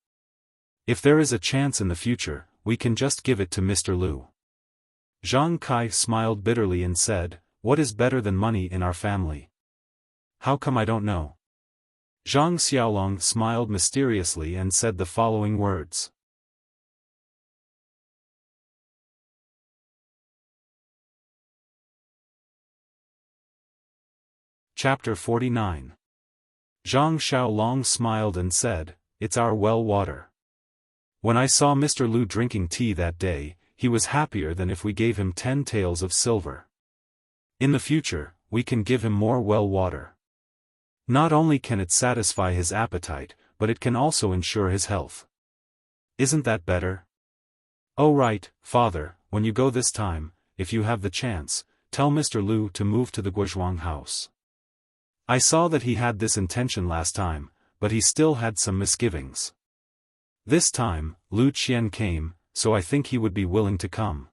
If there is a chance in the future, we can just give it to Mr. Lu." Zhang Kai smiled bitterly and said, "What is better than money in our family? How come I don't know?" Zhang Xiaolong smiled mysteriously and said the following words. Chapter 49. Zhang Xiaolong smiled and said, "It's our well water. When I saw Mr. Lu drinking tea that day, he was happier than if we gave him 10 taels of silver. In the future, we can give him more well water. Not only can it satisfy his appetite, but it can also ensure his health. Isn't that better? Oh right, father, when you go this time, if you have the chance, tell Mr. Lu to move to the Guozhuang house. I saw that he had this intention last time, but he still had some misgivings. This time, Lu Qian came, so I think he would be willing to come.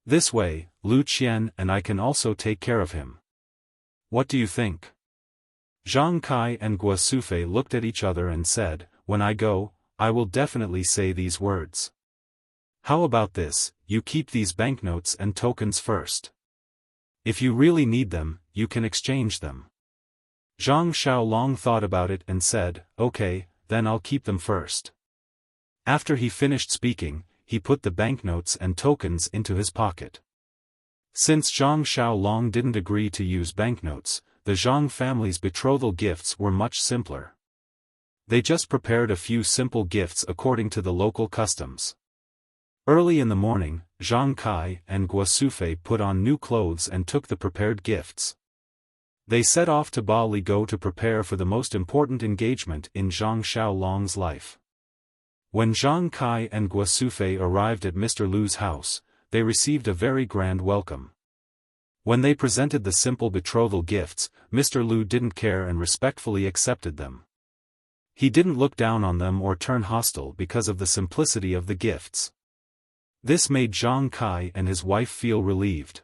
This way, Lu Qian and I can also take care of him. What do you think?" Zhang Kai and Guo Sufei looked at each other and said, "When I go, I will definitely say these words. How about this, you keep these banknotes and tokens first. If you really need them, you can exchange them." Zhang Xiaolong thought about it and said, "Okay, then I'll keep them first." After he finished speaking, he put the banknotes and tokens into his pocket. Since Zhang Xiaolong didn't agree to use banknotes, the Zhang family's betrothal gifts were much simpler. They just prepared a few simple gifts according to the local customs. Early in the morning, Zhang Kai and Guo Sufei put on new clothes and took the prepared gifts. They set off to Ba Li Go to prepare for the most important engagement in Zhang Xiaolong's life. When Zhang Kai and Guo Sufei arrived at Mr. Lu's house, they received a very grand welcome. When they presented the simple betrothal gifts, Mr. Lu didn't care and respectfully accepted them. He didn't look down on them or turn hostile because of the simplicity of the gifts. This made Zhang Kai and his wife feel relieved.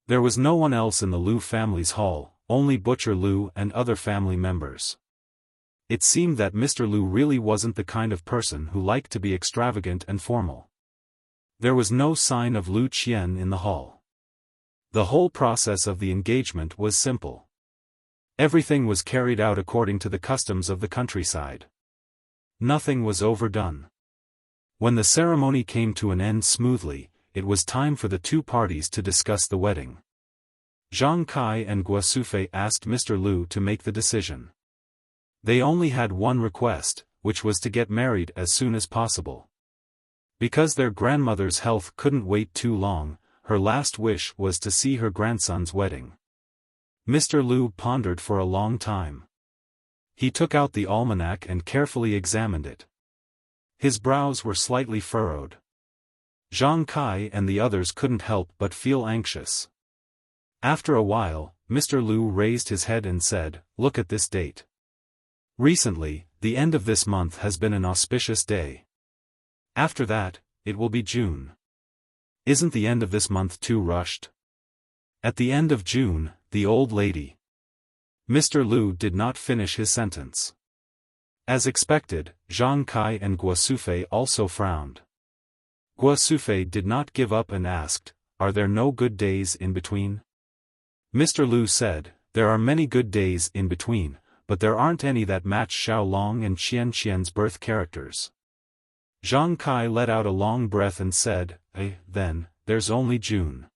There was no one else in the Lu family's hall, only Butcher Lu and other family members. It seemed that Mr. Lu really wasn't the kind of person who liked to be extravagant and formal. There was no sign of Lu Qian in the hall. The whole process of the engagement was simple. Everything was carried out according to the customs of the countryside. Nothing was overdone. When the ceremony came to an end smoothly, it was time for the two parties to discuss the wedding. Zhang Kai and Guo Sufei asked Mr. Lu to make the decision. They only had one request, which was to get married as soon as possible. Because their grandmother's health couldn't wait too long, her last wish was to see her grandson's wedding. Mr. Lu pondered for a long time. He took out the almanac and carefully examined it. His brows were slightly furrowed. Zhang Kai and the others couldn't help but feel anxious. After a while, Mr. Lu raised his head and said, "Look at this date. Recently, the end of this month has been an auspicious day. After that, it will be June. Isn't the end of this month too rushed?" At the end of June, the old lady. Mr. Lu did not finish his sentence. As expected, Zhang Kai and Guo Sufei also frowned. Guo Sufei did not give up and asked, "Are there no good days in between?" Mr. Lu said, "There are many good days in between, but there aren't any that match Xiaolong and Qian Qian's birth characters." Zhang Kai let out a long breath and said, Then, there's only June.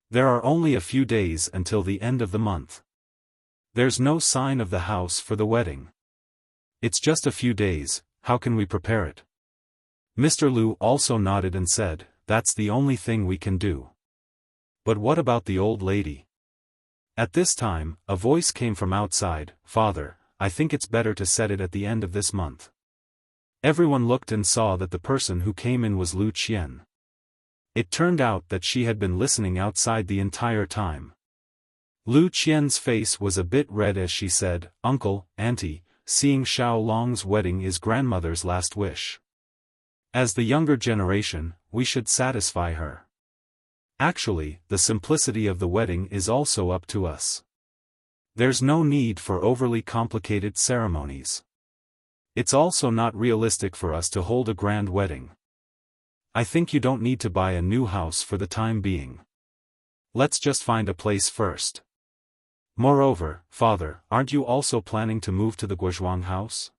There are only a few days until the end of the month. There's no sign of the house for the wedding. It's just a few days, how can we prepare it?" Mr. Lu also nodded and said, "That's the only thing we can do." "But what about the old lady?" At this time, a voice came from outside, "Father, I think it's better to set it at the end of this month." Everyone looked and saw that the person who came in was Lu Qian. It turned out that she had been listening outside the entire time. Lu Qian's face was a bit red as she said, "Uncle, Auntie, seeing Xiaolong's wedding is grandmother's last wish. As the younger generation, we should satisfy her. Actually, the simplicity of the wedding is also up to us. There's no need for overly complicated ceremonies. It's also not realistic for us to hold a grand wedding. I think you don't need to buy a new house for the time being. Let's just find a place first. Moreover, Father, aren't you also planning to move to the Guozhuang house?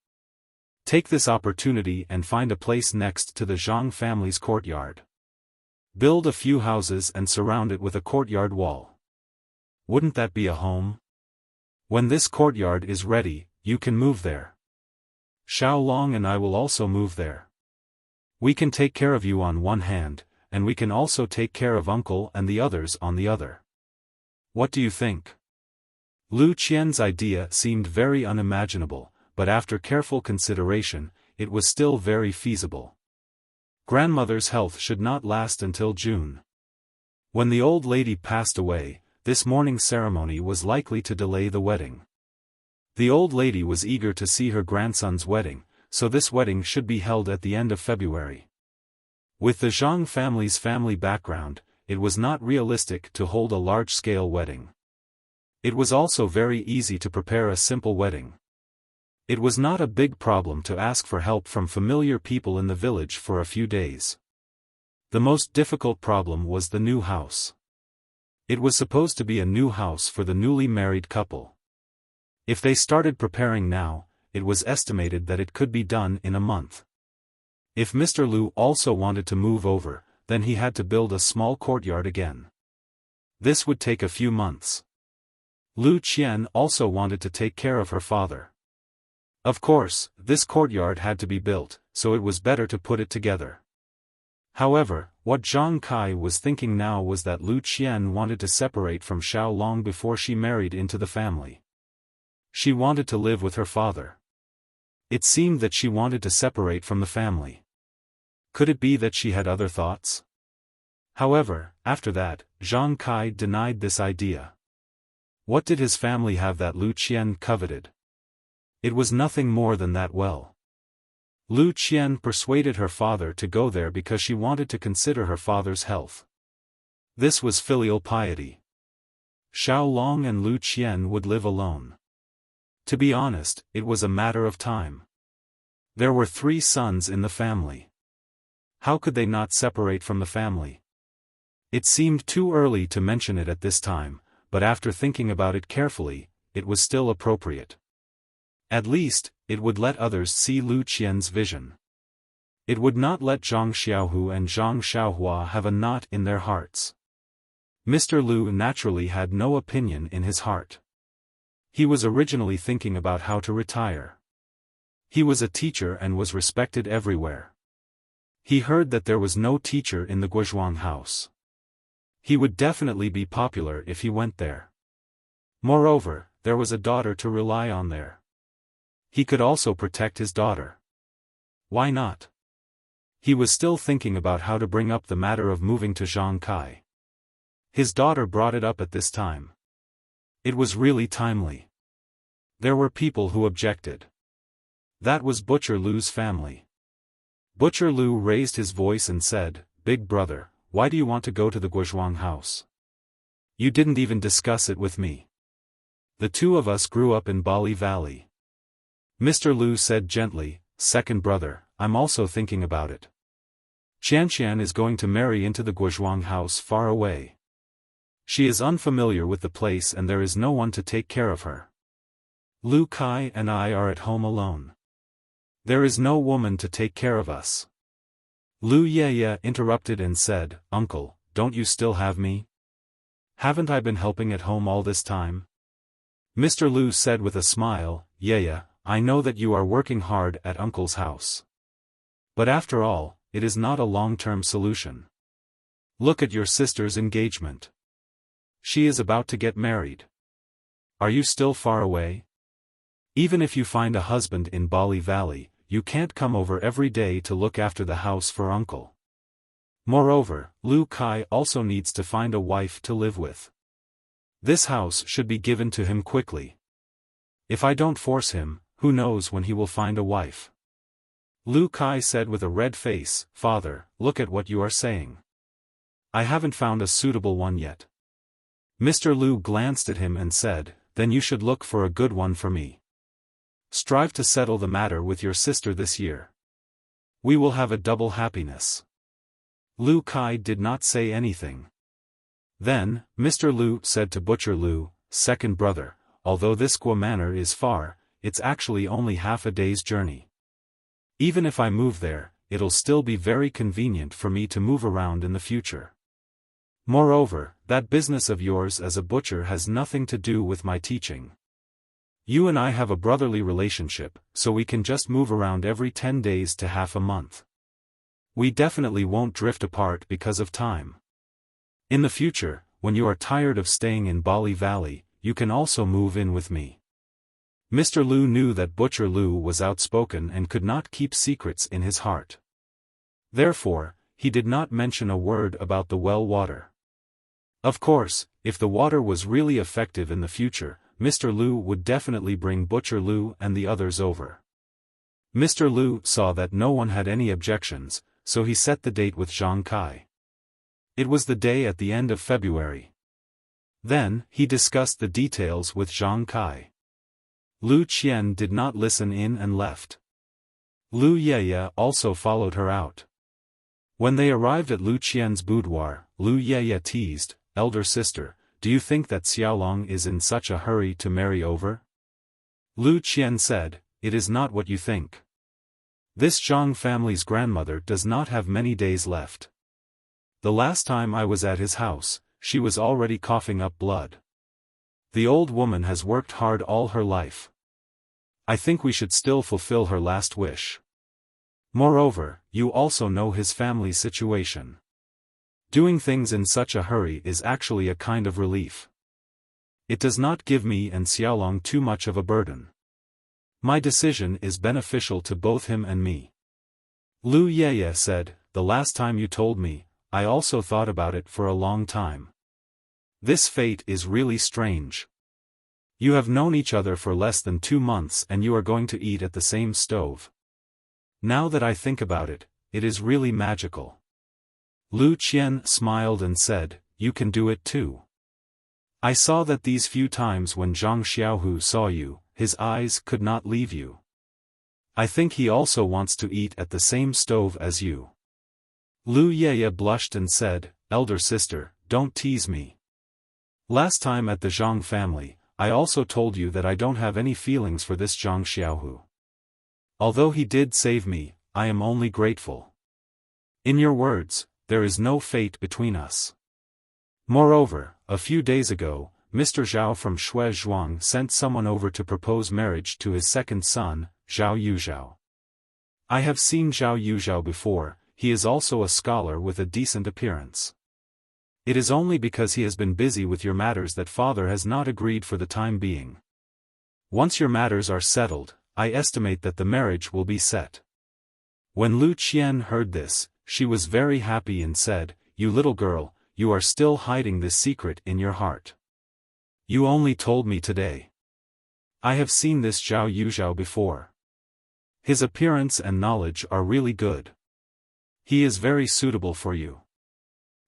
Take this opportunity and find a place next to the Zhang family's courtyard. Build a few houses and surround it with a courtyard wall. Wouldn't that be a home? When this courtyard is ready, you can move there. Xiaolong and I will also move there. We can take care of you on one hand, and we can also take care of Uncle and the others on the other. What do you think?" Lu Qian's idea seemed very unimaginable, but after careful consideration, it was still very feasible. Grandmother's health should not last until June. When the old lady passed away, this morning's ceremony was likely to delay the wedding. The old lady was eager to see her grandson's wedding, so this wedding should be held at the end of February. With the Zhang family's family background, it was not realistic to hold a large-scale wedding. It was also very easy to prepare a simple wedding. It was not a big problem to ask for help from familiar people in the village for a few days. The most difficult problem was the new house. It was supposed to be a new house for the newly married couple. If they started preparing now, it was estimated that it could be done in a month. If Mr. Lu also wanted to move over, then he had to build a small courtyard again. This would take a few months. Lu Qian also wanted to take care of her father. Of course, this courtyard had to be built, so it was better to put it together. However, What Zhang Kai was thinking now was that Lu Qian wanted to separate from Xiao long before she married into the family. She wanted to live with her father. It seemed that she wanted to separate from the family. Could it be that she had other thoughts? However, after that, Zhang Kai denied this idea. What did his family have that Lu Qian coveted? It was nothing more than that well. Lu Qian persuaded her father to go there because she wanted to consider her father's health. This was filial piety. Xiao Long and Lu Qian would live alone. To be honest, it was a matter of time. There were 3 sons in the family. How could they not separate from the family? It seemed too early to mention it at this time, but after thinking about it carefully, it was still appropriate. At least, it would let others see Lu Qian's vision. It would not let Zhang Xiaohu and Zhang Xiaohua have a knot in their hearts. Mr. Lu naturally had no opinion in his heart. He was originally thinking about how to retire. He was a teacher and was respected everywhere. He heard that there was no teacher in the Guozhuang house. He would definitely be popular if he went there. Moreover, there was a daughter to rely on there. He could also protect his daughter. Why not? He was still thinking about how to bring up the matter of moving to Zhang Kai. His daughter brought it up at this time. It was really timely. There were people who objected. That was Butcher Lu's family. Butcher Lu raised his voice and said, "Big brother, why do you want to go to the Guozhuang house? You didn't even discuss it with me. The 2 of us grew up in Bali Valley." Mr. Lu said gently, "Second brother, I'm also thinking about it. Qianqian is going to marry into the Guozhuang house far away. She is unfamiliar with the place and there is no one to take care of her. Lu Kai and I are at home alone. There is no woman to take care of us." Lu Yeye interrupted and said, "Uncle, don't you still have me? Haven't I been helping at home all this time?" Mr. Lu said with a smile, "Yeye, I know that you are working hard at Uncle's house. But after all, it is not a long-term solution. Look at your sister's engagement. She is about to get married. Are you still far away? Even if you find a husband in Bali Valley, you can't come over every day to look after the house for Uncle. Moreover, Lu Kai also needs to find a wife to live with. This house should be given to him quickly. If I don't force him, who knows when he will find a wife?" Lu Kai said with a red face, "Father, look at what you are saying. I haven't found a suitable one yet." Mr. Lu glanced at him and said, "Then you should look for a good one for me. Strive to settle the matter with your sister this year. We will have a double happiness." Lu Kai did not say anything. Then, Mr. Lu said to Butcher Lu, "Second brother, although this Guo manor is far, it's actually only half a day's journey. Even if I move there, it'll still be very convenient for me to move around in the future. Moreover, that business of yours as a butcher has nothing to do with my teaching. You and I have a brotherly relationship, so we can just move around every 10 days to half a month. We definitely won't drift apart because of time. In the future, when you are tired of staying in Bali Valley, you can also move in with me." Mr. Lu knew that Butcher Lu was outspoken and could not keep secrets in his heart. Therefore, he did not mention a word about the well water. Of course, if the water was really effective in the future, Mr. Lu would definitely bring Butcher Lu and the others over. Mr. Lu saw that no one had any objections, so he set the date with Zhang Kai. It was the day at the end of February. Then, he discussed the details with Zhang Kai. Lu Qian did not listen in and left. Lu Yeye also followed her out. When they arrived at Lu Qian's boudoir, Lu Yeye teased, "Elder sister, do you think that Xiaolong is in such a hurry to marry over?" Lu Qian said, "It is not what you think. This Zhang family's grandmother does not have many days left. The last time I was at his house, she was already coughing up blood. The old woman has worked hard all her life. I think we should still fulfill her last wish. Moreover, you also know his family's situation. Doing things in such a hurry is actually a kind of relief. It does not give me and Xiaolong too much of a burden. My decision is beneficial to both him and me. Lu Yeye said, the last time you told me, I also thought about it for a long time. This fate is really strange. You have known each other for less than 2 months and you are going to eat at the same stove. Now that I think about it, it is really magical. Lu Qian smiled and said, you can do it too. I saw that these few times when Zhang Xiaohu saw you, his eyes could not leave you. I think he also wants to eat at the same stove as you. Lu Yeye blushed and said, elder sister, don't tease me. Last time at the Zhang family, I also told you that I don't have any feelings for this Zhang Xiaohu. Although he did save me, I am only grateful. In your words, there is no fate between us. Moreover, a few days ago, Mr. Zhao from Shui Zhuang sent someone over to propose marriage to his second son, Zhao Yuzhao. I have seen Zhao Yuzhao before, he is also a scholar with a decent appearance. It is only because he has been busy with your matters that father has not agreed for the time being. Once your matters are settled, I estimate that the marriage will be set. When Lu Qian heard this, she was very happy and said, you little girl, you are still hiding this secret in your heart. You only told me today. I have seen this Zhao Yuzhao before. His appearance and knowledge are really good. He is very suitable for you.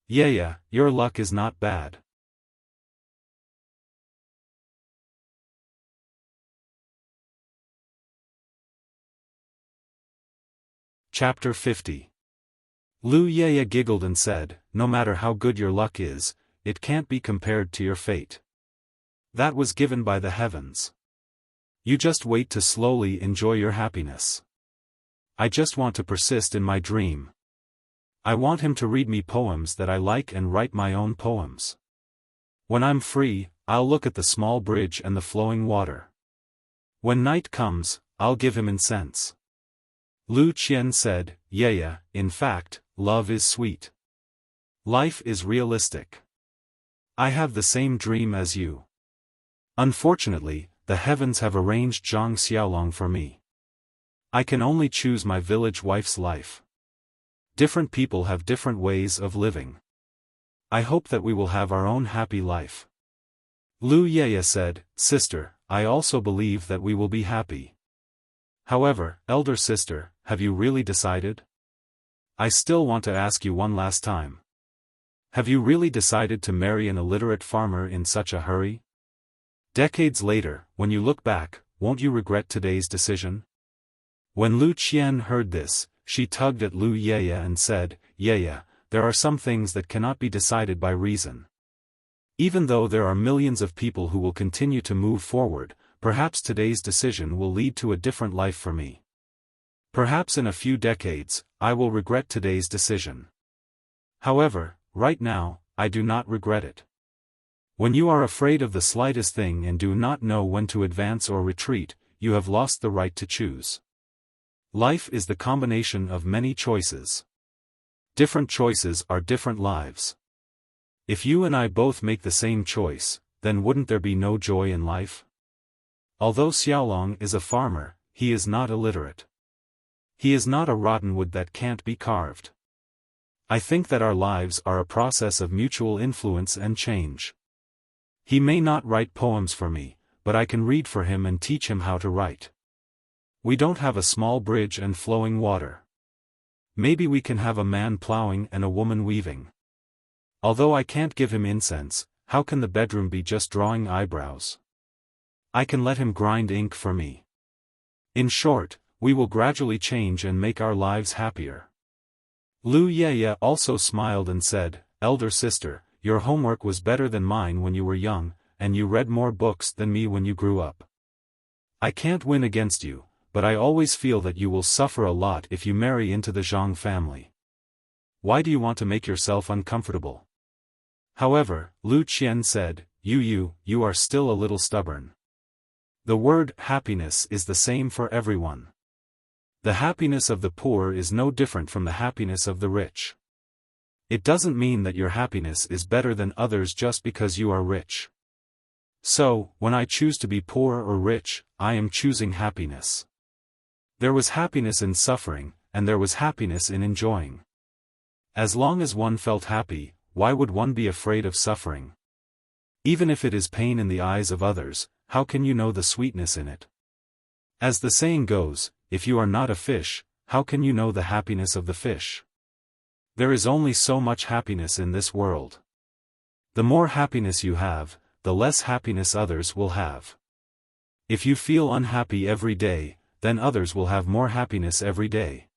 Yeah, your luck is not bad. Chapter 50. Lu Yeye giggled and said, no matter how good your luck is, it can't be compared to your fate. That was given by the heavens. You just wait to slowly enjoy your happiness. I just want to persist in my dream. I want him to read me poems that I like and write my own poems. When I'm free, I'll look at the small bridge and the flowing water. When night comes, I'll give him incense. Lu Qian said, yeah, in fact, love is sweet. Life is realistic. I have the same dream as you. Unfortunately, the heavens have arranged Zhang Xiaolong for me. I can only choose my village wife's life. Different people have different ways of living. I hope that we will have our own happy life. Lu Yeye said, sister, I also believe that we will be happy. However, elder sister, have you really decided? I still want to ask you one last time. Have you really decided to marry an illiterate farmer in such a hurry? Decades later, when you look back, won't you regret today's decision? When Lu Qian heard this, she tugged at Lu Yeye and said, yeah, there are some things that cannot be decided by reason. Even though there are millions of people who will continue to move forward, perhaps today's decision will lead to a different life for me. Perhaps in a few decades, I will regret today's decision. However, right now, I do not regret it. When you are afraid of the slightest thing and do not know when to advance or retreat, you have lost the right to choose. Life is the combination of many choices. Different choices are different lives. If you and I both make the same choice, then wouldn't there be no joy in life? Although Xiaolong is a farmer, he is not illiterate. He is not a rotten wood that can't be carved. I think that our lives are a process of mutual influence and change. He may not write poems for me, but I can read for him and teach him how to write. We don't have a small bridge and flowing water. Maybe we can have a man plowing and a woman weaving. Although I can't give him incense, how can the bedroom be just drawing eyebrows? I can let him grind ink for me. In short, we will gradually change and make our lives happier. Lu Yeye also smiled and said, elder sister, your homework was better than mine when you were young, and you read more books than me when you grew up. I can't win against you, but I always feel that you will suffer a lot if you marry into the Zhang family. Why do you want to make yourself uncomfortable? However, Lu Qian said, you are still a little stubborn. The word happiness is the same for everyone. The happiness of the poor is no different from the happiness of the rich. It doesn't mean that your happiness is better than others just because you are rich. So, when I choose to be poor or rich, I am choosing happiness. There was happiness in suffering, and there was happiness in enjoying. As long as one felt happy, why would one be afraid of suffering? Even if it is pain in the eyes of others, how can you know the sweetness in it? As the saying goes, if you are not a fish, how can you know the happiness of the fish? There is only so much happiness in this world. The more happiness you have, the less happiness others will have. If you feel unhappy every day, then others will have more happiness every day.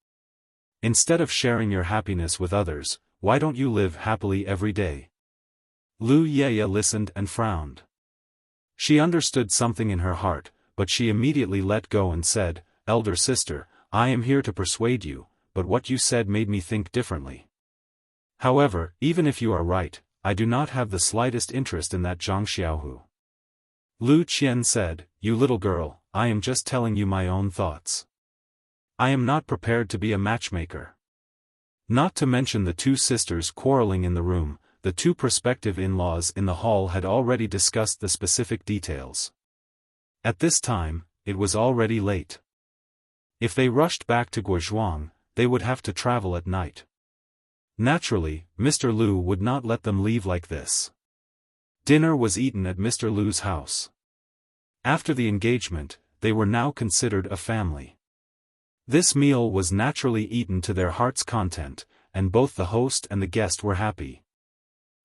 Instead of sharing your happiness with others, why don't you live happily every day? Lu Yeye listened and frowned. She understood something in her heart, but she immediately let go and said, "Elder sister, I am here to persuade you, but what you said made me think differently. However, even if you are right, I do not have the slightest interest in that Zhang Xiaohu." Lu Qian said, "You little girl, I am just telling you my own thoughts. I am not prepared to be a matchmaker." Not to mention the two sisters quarreling in the room, the two prospective in-laws in the hall had already discussed the specific details. At this time, it was already late. If they rushed back to Guozhuang, they would have to travel at night. Naturally, Mr. Lu would not let them leave like this. Dinner was eaten at Mr. Lu's house. After the engagement, they were now considered a family. This meal was naturally eaten to their heart's content, and both the host and the guest were happy.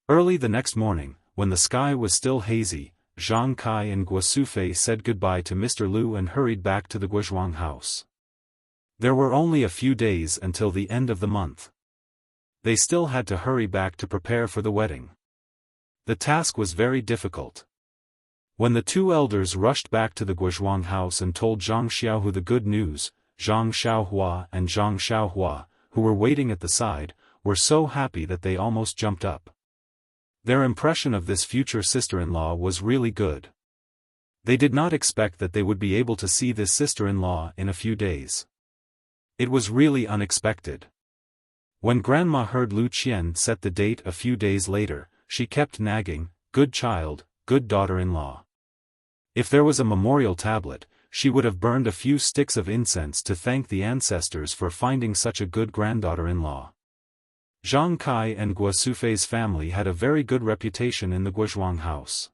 Early the next morning, when the sky was still hazy, Zhang Kai and Guo Sufei said goodbye to Mr. Lu and hurried back to the Guozhuang house. There were only a few days until the end of the month. They still had to hurry back to prepare for the wedding. The task was very difficult. When the two elders rushed back to the Guozhuang house and told Zhang Xiaohu the good news, Zhang Xiaohua and Zhang Xiaohua, who were waiting at the side, were so happy that they almost jumped up. Their impression of this future sister-in-law was really good. They did not expect that they would be able to see this sister-in-law in a few days. It was really unexpected. When Grandma heard Lu Qian set the date a few days later, she kept nagging, "Good child, good daughter-in-law." If there was a memorial tablet, she would have burned a few sticks of incense to thank the ancestors for finding such a good granddaughter-in-law. Zhang Kai and Guo Sufei's family had a very good reputation in the Guozhuang house.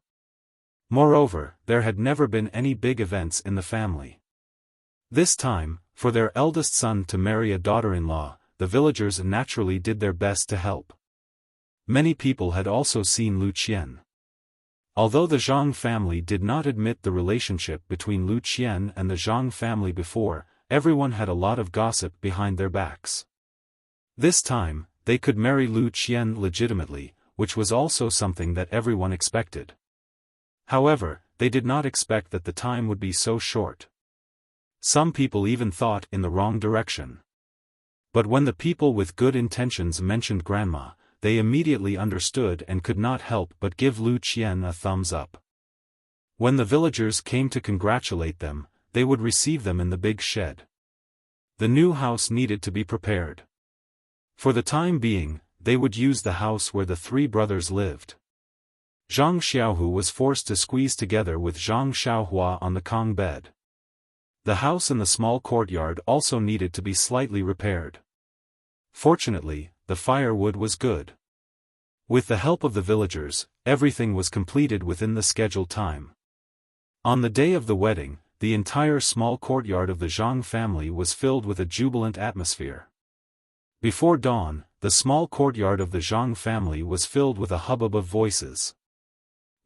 Moreover, there had never been any big events in the family. This time, for their eldest son to marry a daughter-in-law, the villagers naturally did their best to help. Many people had also seen Lu Qian. Although the Zhang family did not admit the relationship between Lu Qian and the Zhang family before, everyone had a lot of gossip behind their backs. This time, they could marry Lu Qian legitimately, which was also something that everyone expected. However, they did not expect that the time would be so short. Some people even thought in the wrong direction. But when the people with good intentions mentioned Grandma, they immediately understood and could not help but give Lu Qian a thumbs up. When the villagers came to congratulate them, they would receive them in the big shed. The new house needed to be prepared. For the time being, they would use the house where the three brothers lived. Zhang Xiaohu was forced to squeeze together with Zhang Xiaohua on the Kong bed. The house and the small courtyard also needed to be slightly repaired. Fortunately, the firewood was good. With the help of the villagers, everything was completed within the scheduled time. On the day of the wedding, the entire small courtyard of the Zhang family was filled with a jubilant atmosphere. Before dawn, the small courtyard of the Zhang family was filled with a hubbub of voices.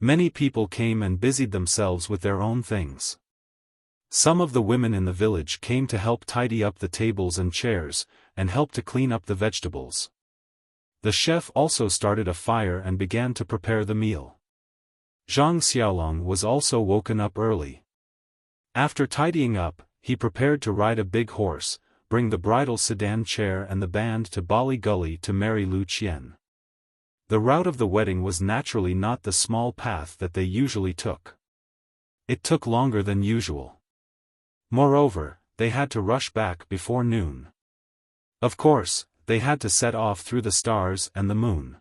Many people came and busied themselves with their own things. Some of the women in the village came to help tidy up the tables and chairs, and help to clean up the vegetables. The chef also started a fire and began to prepare the meal. Zhang Xiaolong was also woken up early. After tidying up, he prepared to ride a big horse, bring the bridal sedan chair and the band to Bali Gully to marry Lu Qian. The route of the wedding was naturally not the small path that they usually took. It took longer than usual. Moreover, they had to rush back before noon. Of course, they had to set off through the stars and the moon.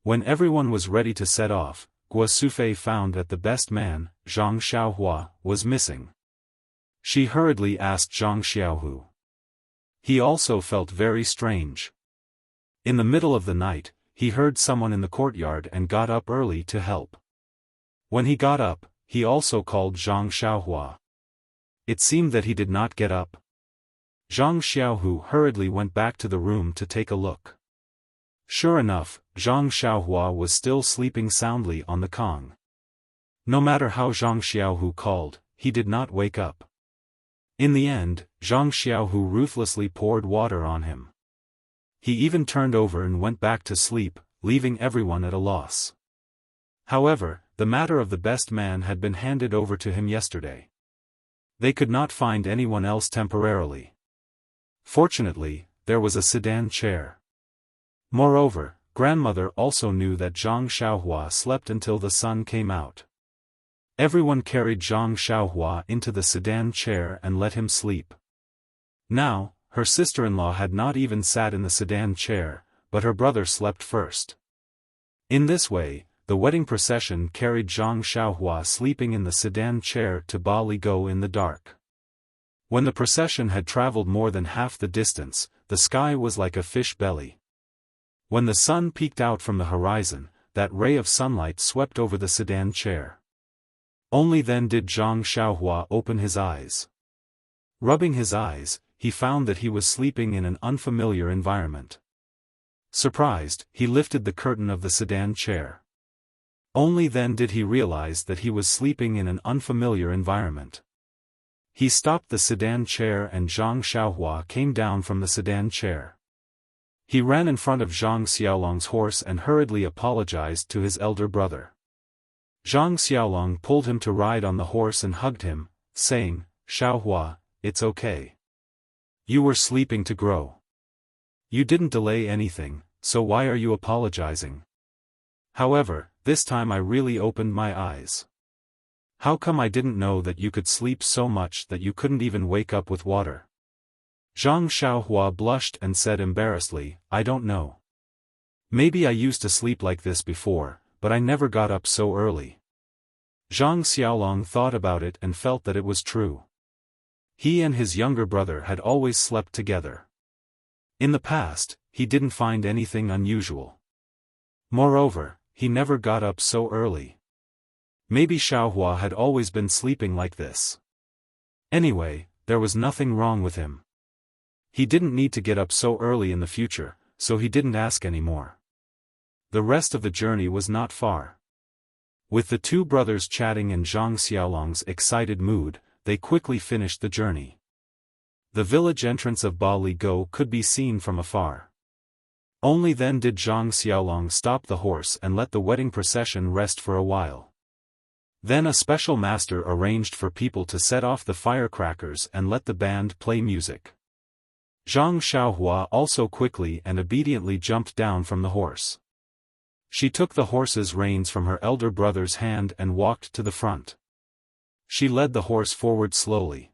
When everyone was ready to set off, Guo Sufei found that the best man, Zhang Xiaohua, was missing. She hurriedly asked Zhang Xiaohu. He also felt very strange. In the middle of the night, he heard someone in the courtyard and got up early to help. When he got up, he also called Zhang Xiaohua. It seemed that he did not get up. Zhang Xiaohu hurriedly went back to the room to take a look. Sure enough, Zhang Xiaohua was still sleeping soundly on the Kong. No matter how Zhang Xiaohu called, he did not wake up. In the end, Zhang Xiaohu ruthlessly poured water on him. He even turned over and went back to sleep, leaving everyone at a loss. However, the matter of the best man had been handed over to him yesterday. They could not find anyone else temporarily. Fortunately, there was a sedan chair. Moreover, grandmother also knew that Zhang Xiaohua slept until the sun came out. Everyone carried Zhang Xiaohua into the sedan chair and let him sleep. Now, her sister-in-law had not even sat in the sedan chair, but her brother slept first. In this way, the wedding procession carried Zhang Xiaohua sleeping in the sedan chair to Ba Li Go in the dark. When the procession had traveled more than half the distance, the sky was like a fish belly. When the sun peeked out from the horizon, that ray of sunlight swept over the sedan chair. Only then did Zhang Xiaohua open his eyes. Rubbing his eyes, he found that he was sleeping in an unfamiliar environment. Surprised, he lifted the curtain of the sedan chair. Only then did he realize that he was sleeping in an unfamiliar environment. He stopped the sedan chair and Zhang Xiaohua came down from the sedan chair. He ran in front of Zhang Xiaolong's horse and hurriedly apologized to his elder brother. Zhang Xiaolong pulled him to ride on the horse and hugged him, saying, "Xiaohua, it's okay. You were sleeping to grow. You didn't delay anything, so why are you apologizing? However, this time I really opened my eyes. How come I didn't know that you could sleep so much that you couldn't even wake up with water?" Zhang Xiaohua blushed and said embarrassedly, "I don't know. Maybe I used to sleep like this before, but I never got up so early." Zhang Xiaolong thought about it and felt that it was true. He and his younger brother had always slept together. In the past, he didn't find anything unusual. Moreover, he never got up so early. Maybe Xiaohua had always been sleeping like this. Anyway, there was nothing wrong with him. He didn't need to get up so early in the future, so he didn't ask anymore. The rest of the journey was not far. With the two brothers chatting in Zhang Xiaolong's excited mood, they quickly finished the journey. The village entrance of Ba Li Go could be seen from afar. Only then did Zhang Xiaolong stop the horse and let the wedding procession rest for a while. Then a special master arranged for people to set off the firecrackers and let the band play music. Zhang Xiaohua also quickly and obediently jumped down from the horse. She took the horse's reins from her elder brother's hand and walked to the front. She led the horse forward slowly.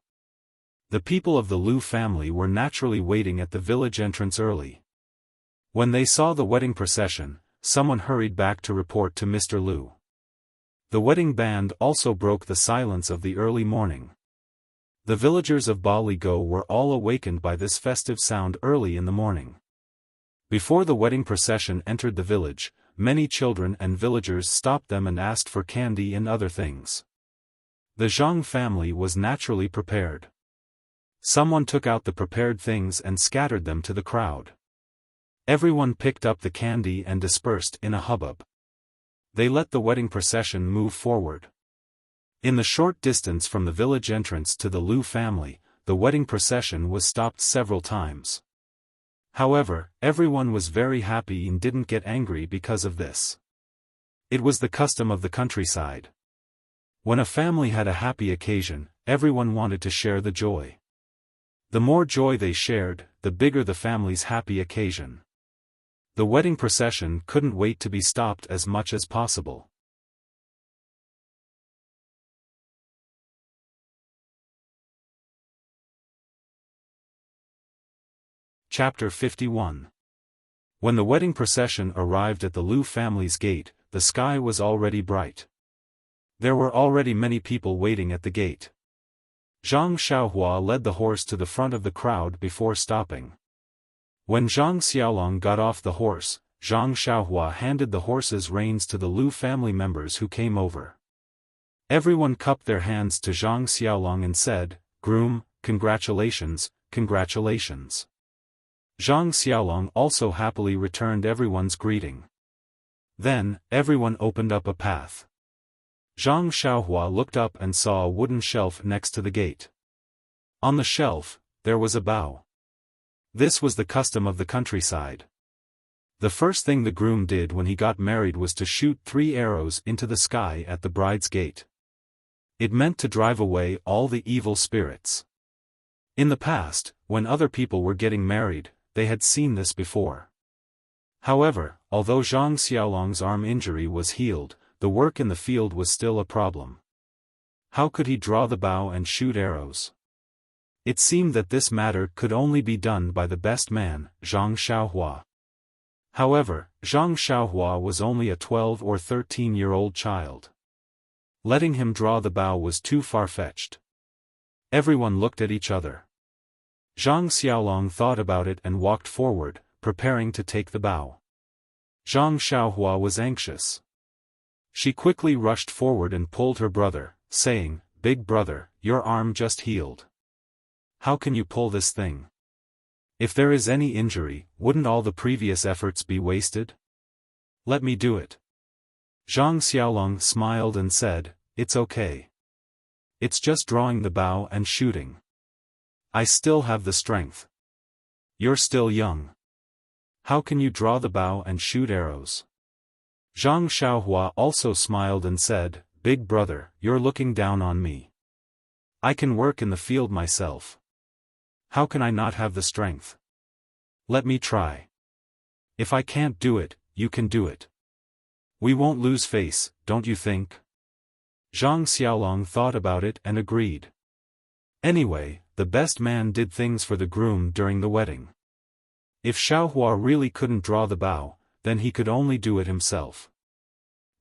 The people of the Lu family were naturally waiting at the village entrance early. When they saw the wedding procession, someone hurried back to report to Mr. Lu. The wedding band also broke the silence of the early morning. The villagers of Ba Li Go were all awakened by this festive sound early in the morning. Before the wedding procession entered the village, many children and villagers stopped them and asked for candy and other things. The Zhang family was naturally prepared. Someone took out the prepared things and scattered them to the crowd. Everyone picked up the candy and dispersed in a hubbub. They let the wedding procession move forward. In the short distance from the village entrance to the Lu family, the wedding procession was stopped several times. However, everyone was very happy and didn't get angry because of this. It was the custom of the countryside. When a family had a happy occasion, everyone wanted to share the joy. The more joy they shared, the bigger the family's happy occasion. The wedding procession couldn't wait to be stopped as much as possible. Chapter 51. When the wedding procession arrived at the Lu family's gate, the sky was already bright. There were already many people waiting at the gate. Zhang Xiaohua led the horse to the front of the crowd before stopping. When Zhang Xiaolong got off the horse, Zhang Xiaohua handed the horse's reins to the Lu family members who came over. Everyone cupped their hands to Zhang Xiaolong and said, "Groom, congratulations, congratulations." Zhang Xiaolong also happily returned everyone's greeting. Then, everyone opened up a path. Zhang Xiaohua looked up and saw a wooden shelf next to the gate. On the shelf, there was a bow. This was the custom of the countryside. The first thing the groom did when he got married was to shoot 3 arrows into the sky at the bride's gate. It meant to drive away all the evil spirits. In the past, when other people were getting married, they had seen this before. However, although Zhang Xiaolong's arm injury was healed, the work in the field was still a problem. How could he draw the bow and shoot arrows? It seemed that this matter could only be done by the best man, Zhang Xiaohua. However, Zhang Xiaohua was only a 12 or 13-year-old child. Letting him draw the bow was too far-fetched. Everyone looked at each other. Zhang Xiaolong thought about it and walked forward, preparing to take the bow. Zhang Xiaohua was anxious. She quickly rushed forward and pulled her brother, saying, "Big brother, your arm just healed. How can you pull this thing? If there is any injury, wouldn't all the previous efforts be wasted? Let me do it." Zhang Xiaolong smiled and said, "It's okay. It's just drawing the bow and shooting. I still have the strength. You're still young. How can you draw the bow and shoot arrows?" Zhang Xiaohua also smiled and said, "Big brother, you're looking down on me. I can work in the field myself. How can I not have the strength? Let me try. If I can't do it, you can do it. We won't lose face, don't you think?" Zhang Xiaolong thought about it and agreed. Anyway, the best man did things for the groom during the wedding. If Xiaohua really couldn't draw the bow, then he could only do it himself.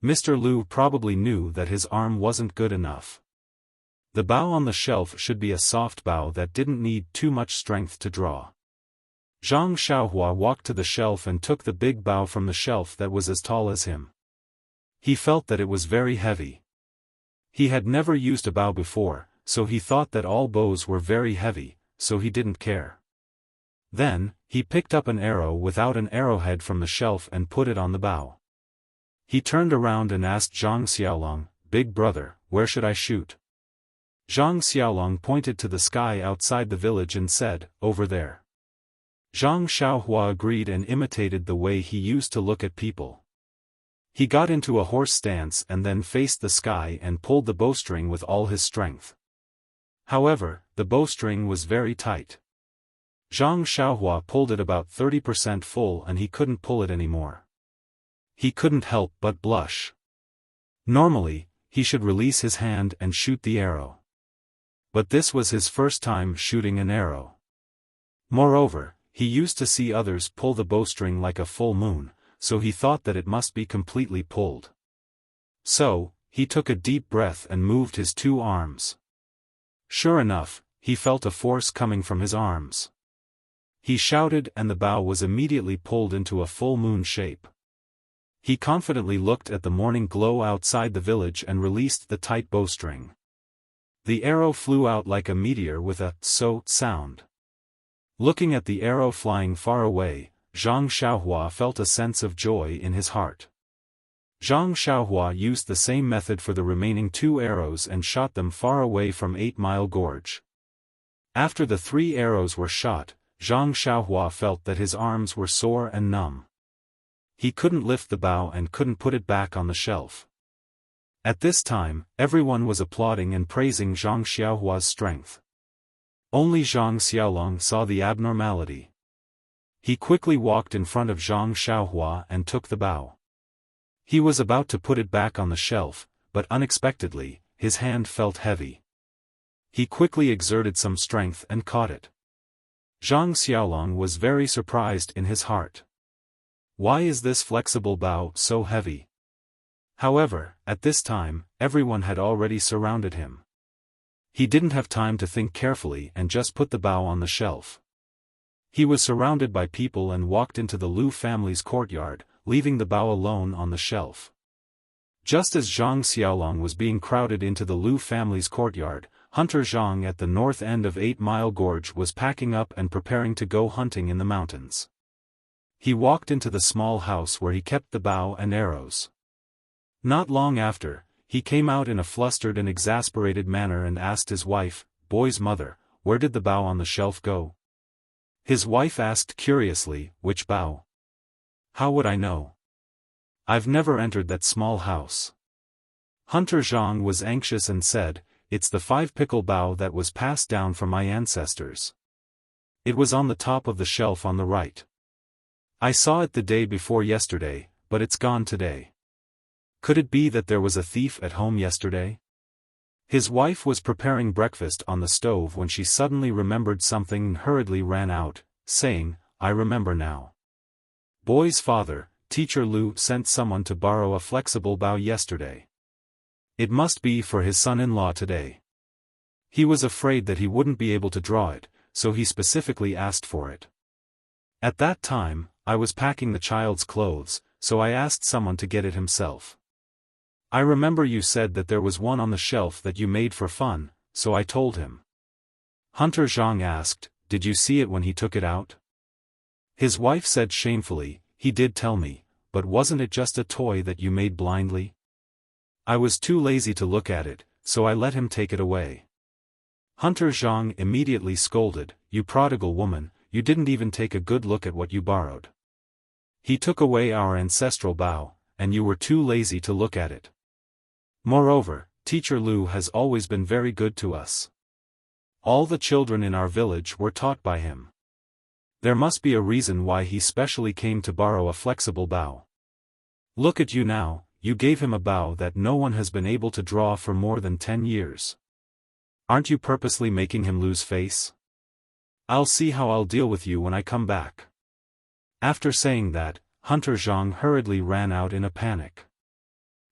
Mr. Lu probably knew that his arm wasn't good enough. The bow on the shelf should be a soft bow that didn't need too much strength to draw. Zhang Xiaohua walked to the shelf and took the big bow from the shelf that was as tall as him. He felt that it was very heavy. He had never used a bow before, so he thought that all bows were very heavy, so he didn't care. Then, he picked up an arrow without an arrowhead from the shelf and put it on the bow. He turned around and asked Zhang Xiaolong, "Big brother, where should I shoot?" Zhang Xiaolong pointed to the sky outside the village and said, "Over there." Zhang Xiaohua agreed and imitated the way he used to look at people. He got into a horse stance and then faced the sky and pulled the bowstring with all his strength. However, the bowstring was very tight. Zhang Xiaohua pulled it about 30% full and he couldn't pull it anymore. He couldn't help but blush. Normally, he should release his hand and shoot the arrow. But this was his first time shooting an arrow. Moreover, he used to see others pull the bowstring like a full moon, so he thought that it must be completely pulled. So, he took a deep breath and moved his 2 arms. Sure enough, he felt a force coming from his arms. He shouted and the bow was immediately pulled into a full moon shape. He confidently looked at the morning glow outside the village and released the tight bowstring. The arrow flew out like a meteor with a "so" sound. Looking at the arrow flying far away, Zhang Xiaohua felt a sense of joy in his heart. Zhang Xiaohua used the same method for the remaining 2 arrows and shot them far away from 8 Mile Gorge. After the 3 arrows were shot, Zhang Xiaohua felt that his arms were sore and numb. He couldn't lift the bow and couldn't put it back on the shelf. At this time, everyone was applauding and praising Zhang Xiaohua's strength. Only Zhang Xiaolong saw the abnormality. He quickly walked in front of Zhang Xiaohua and took the bow. He was about to put it back on the shelf, but unexpectedly, his hand felt heavy. He quickly exerted some strength and caught it. Zhang Xiaolong was very surprised in his heart. Why is this flexible bao so heavy? However, at this time, everyone had already surrounded him. He didn't have time to think carefully and just put the bao on the shelf. He was surrounded by people and walked into the Lu family's courtyard, leaving the bao alone on the shelf. Just as Zhang Xiaolong was being crowded into the Lu family's courtyard, Hunter Zhang at the north end of 8 Mile Gorge was packing up and preparing to go hunting in the mountains. He walked into the small house where he kept the bow and arrows. Not long after, he came out in a flustered and exasperated manner and asked his wife, Boy's mother, where did the bow on the shelf go? His wife asked curiously, which bow? How would I know? I've never entered that small house. Hunter Zhang was anxious and said, it's the 5-pickle bow that was passed down from my ancestors. It was on the top of the shelf on the right. I saw it the day before yesterday, but it's gone today. Could it be that there was a thief at home yesterday? His wife was preparing breakfast on the stove when she suddenly remembered something and hurriedly ran out, saying, I remember now. Boy's father, Teacher Lu, sent someone to borrow a flexible bow yesterday. It must be for his son-in-law today. He was afraid that he wouldn't be able to draw it, so he specifically asked for it. At that time, I was packing the child's clothes, so I asked someone to get it himself. I remember you said that there was one on the shelf that you made for fun, so I told him. Hunter Zhang asked, did you see it when he took it out? His wife said shamefully, he did tell me, but wasn't it just a toy that you made blindly? I was too lazy to look at it, so I let him take it away. Hunter Zhang immediately scolded, you prodigal woman, you didn't even take a good look at what you borrowed. He took away our ancestral bow, and you were too lazy to look at it. Moreover, Teacher Lu has always been very good to us. All the children in our village were taught by him. There must be a reason why he specially came to borrow a flexible bow. Look at you now, you gave him a bow that no one has been able to draw for more than 10 years. Aren't you purposely making him lose face? I'll see how I'll deal with you when I come back. After saying that, Hunter Zhang hurriedly ran out in a panic.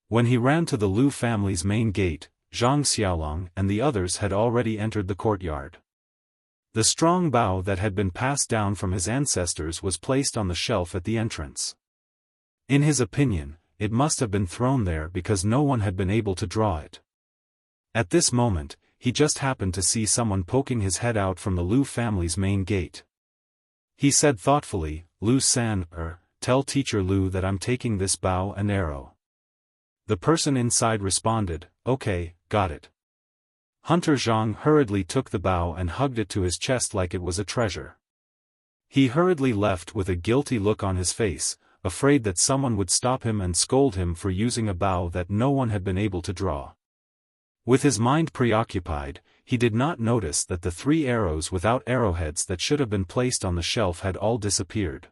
When he ran to the Lu family's main gate, Zhang Xiaolong and the others had already entered the courtyard. The strong bow that had been passed down from his ancestors was placed on the shelf at the entrance. In his opinion, it must have been thrown there because no one had been able to draw it. At this moment, he just happened to see someone poking his head out from the Lu family's main gate. He said thoughtfully, Lu-san, tell Teacher Lu that I'm taking this bow and arrow. The person inside responded, okay, got it. Hunter Zhang hurriedly took the bow and hugged it to his chest like it was a treasure. He hurriedly left with a guilty look on his face, afraid that someone would stop him and scold him for using a bow that no one had been able to draw. With his mind preoccupied, he did not notice that the 3 arrows without arrowheads that should have been placed on the shelf had all disappeared.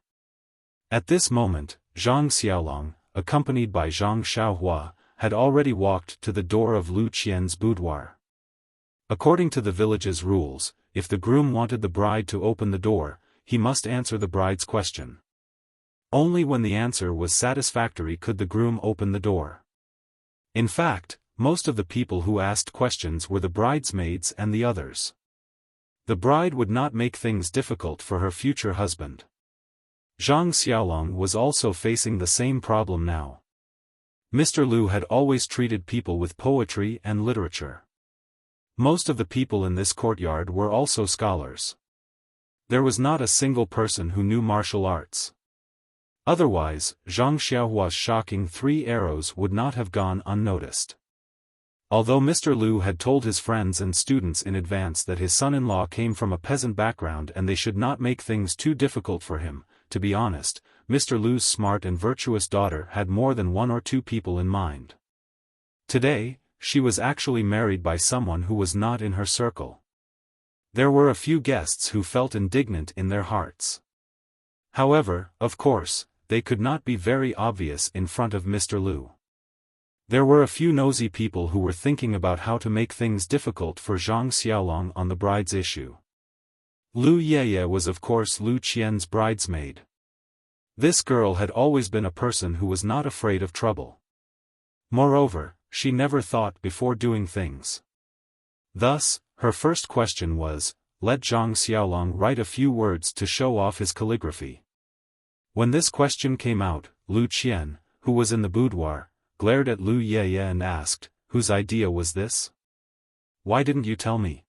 At this moment, Zhang Xiaolong, accompanied by Zhang Xiaohua, had already walked to the door of Lu Qian's boudoir. According to the village's rules, if the groom wanted the bride to open the door, he must answer the bride's question. Only when the answer was satisfactory could the groom open the door. In fact, most of the people who asked questions were the bridesmaids and the others. The bride would not make things difficult for her future husband. Zhang Xiaolong was also facing the same problem now. Mr. Lu had always treated people with poetry and literature. Most of the people in this courtyard were also scholars. There was not a single person who knew martial arts. Otherwise, Zhang Xiaohua's shocking 3 arrows would not have gone unnoticed. Although Mr. Lu had told his friends and students in advance that his son-in-law came from a peasant background and they should not make things too difficult for him, to be honest, Mr. Lu's smart and virtuous daughter had more than 1 or 2 people in mind. Today, she was actually married by someone who was not in her circle. There were a few guests who felt indignant in their hearts. However, of course, they could not be very obvious in front of Mr. Lu. There were a few nosy people who were thinking about how to make things difficult for Zhang Xiaolong on the bride's issue. Lu Yeye was of course Lu Qian's bridesmaid. This girl had always been a person who was not afraid of trouble. Moreover, she never thought before doing things. Thus, her first question was, let Zhang Xiaolong write a few words to show off his calligraphy. When this question came out, Lu Qian, who was in the boudoir, glared at Lu Yeye and asked, whose idea was this? Why didn't you tell me?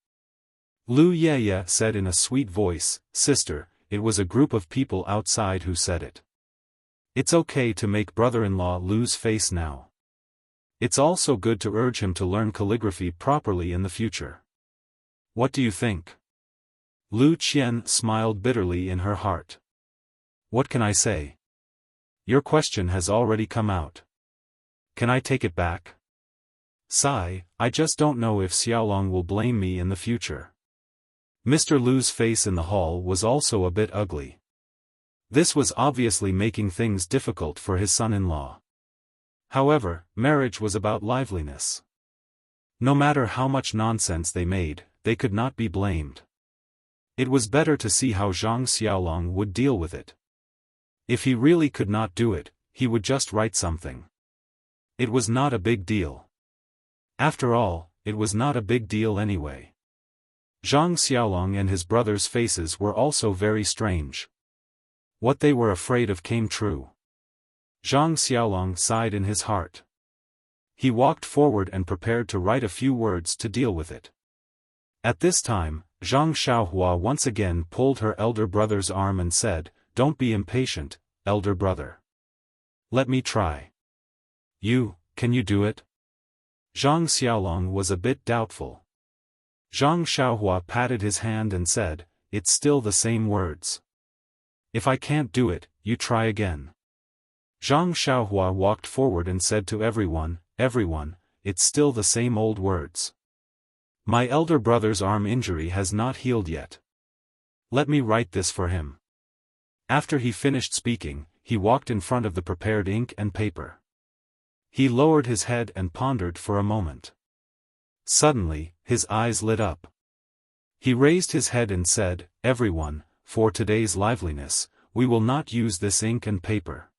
Lu Yeye said in a sweet voice, Sister, it was a group of people outside who said it. It's okay to make brother-in-law lose face now. It's also good to urge him to learn calligraphy properly in the future. What do you think? Lu Qian smiled bitterly in her heart. What can I say? Your question has already come out. Can I take it back? Sigh, I just don't know if Xiaolong will blame me in the future. Mr. Lu's face in the hall was also a bit ugly. This was obviously making things difficult for his son-in-law. However, marriage was about liveliness. No matter how much nonsense they made, they could not be blamed. It was better to see how Zhang Xiaolong would deal with it. If he really could not do it, he would just write something. It was not a big deal. After all, it was not a big deal anyway. Zhang Xiaolong and his brothers' faces were also very strange. What they were afraid of came true. Zhang Xiaolong sighed in his heart. He walked forward and prepared to write a few words to deal with it. At this time, Zhang Xiaohua once again pulled her elder brother's arm and said, Don't be impatient, elder brother. Let me try. Can you do it? Zhang Xiaolong was a bit doubtful. Zhang Xiaohua patted his hand and said, It's still the same words. If I can't do it, you try again. Zhang Xiaohua walked forward and said to everyone, it's still the same old words. My elder brother's arm injury has not healed yet. Let me write this for him. After he finished speaking, he walked in front of the prepared ink and paper. He lowered his head and pondered for a moment. Suddenly, his eyes lit up. He raised his head and said, Everyone, for today's liveliness, we will not use this ink and paper.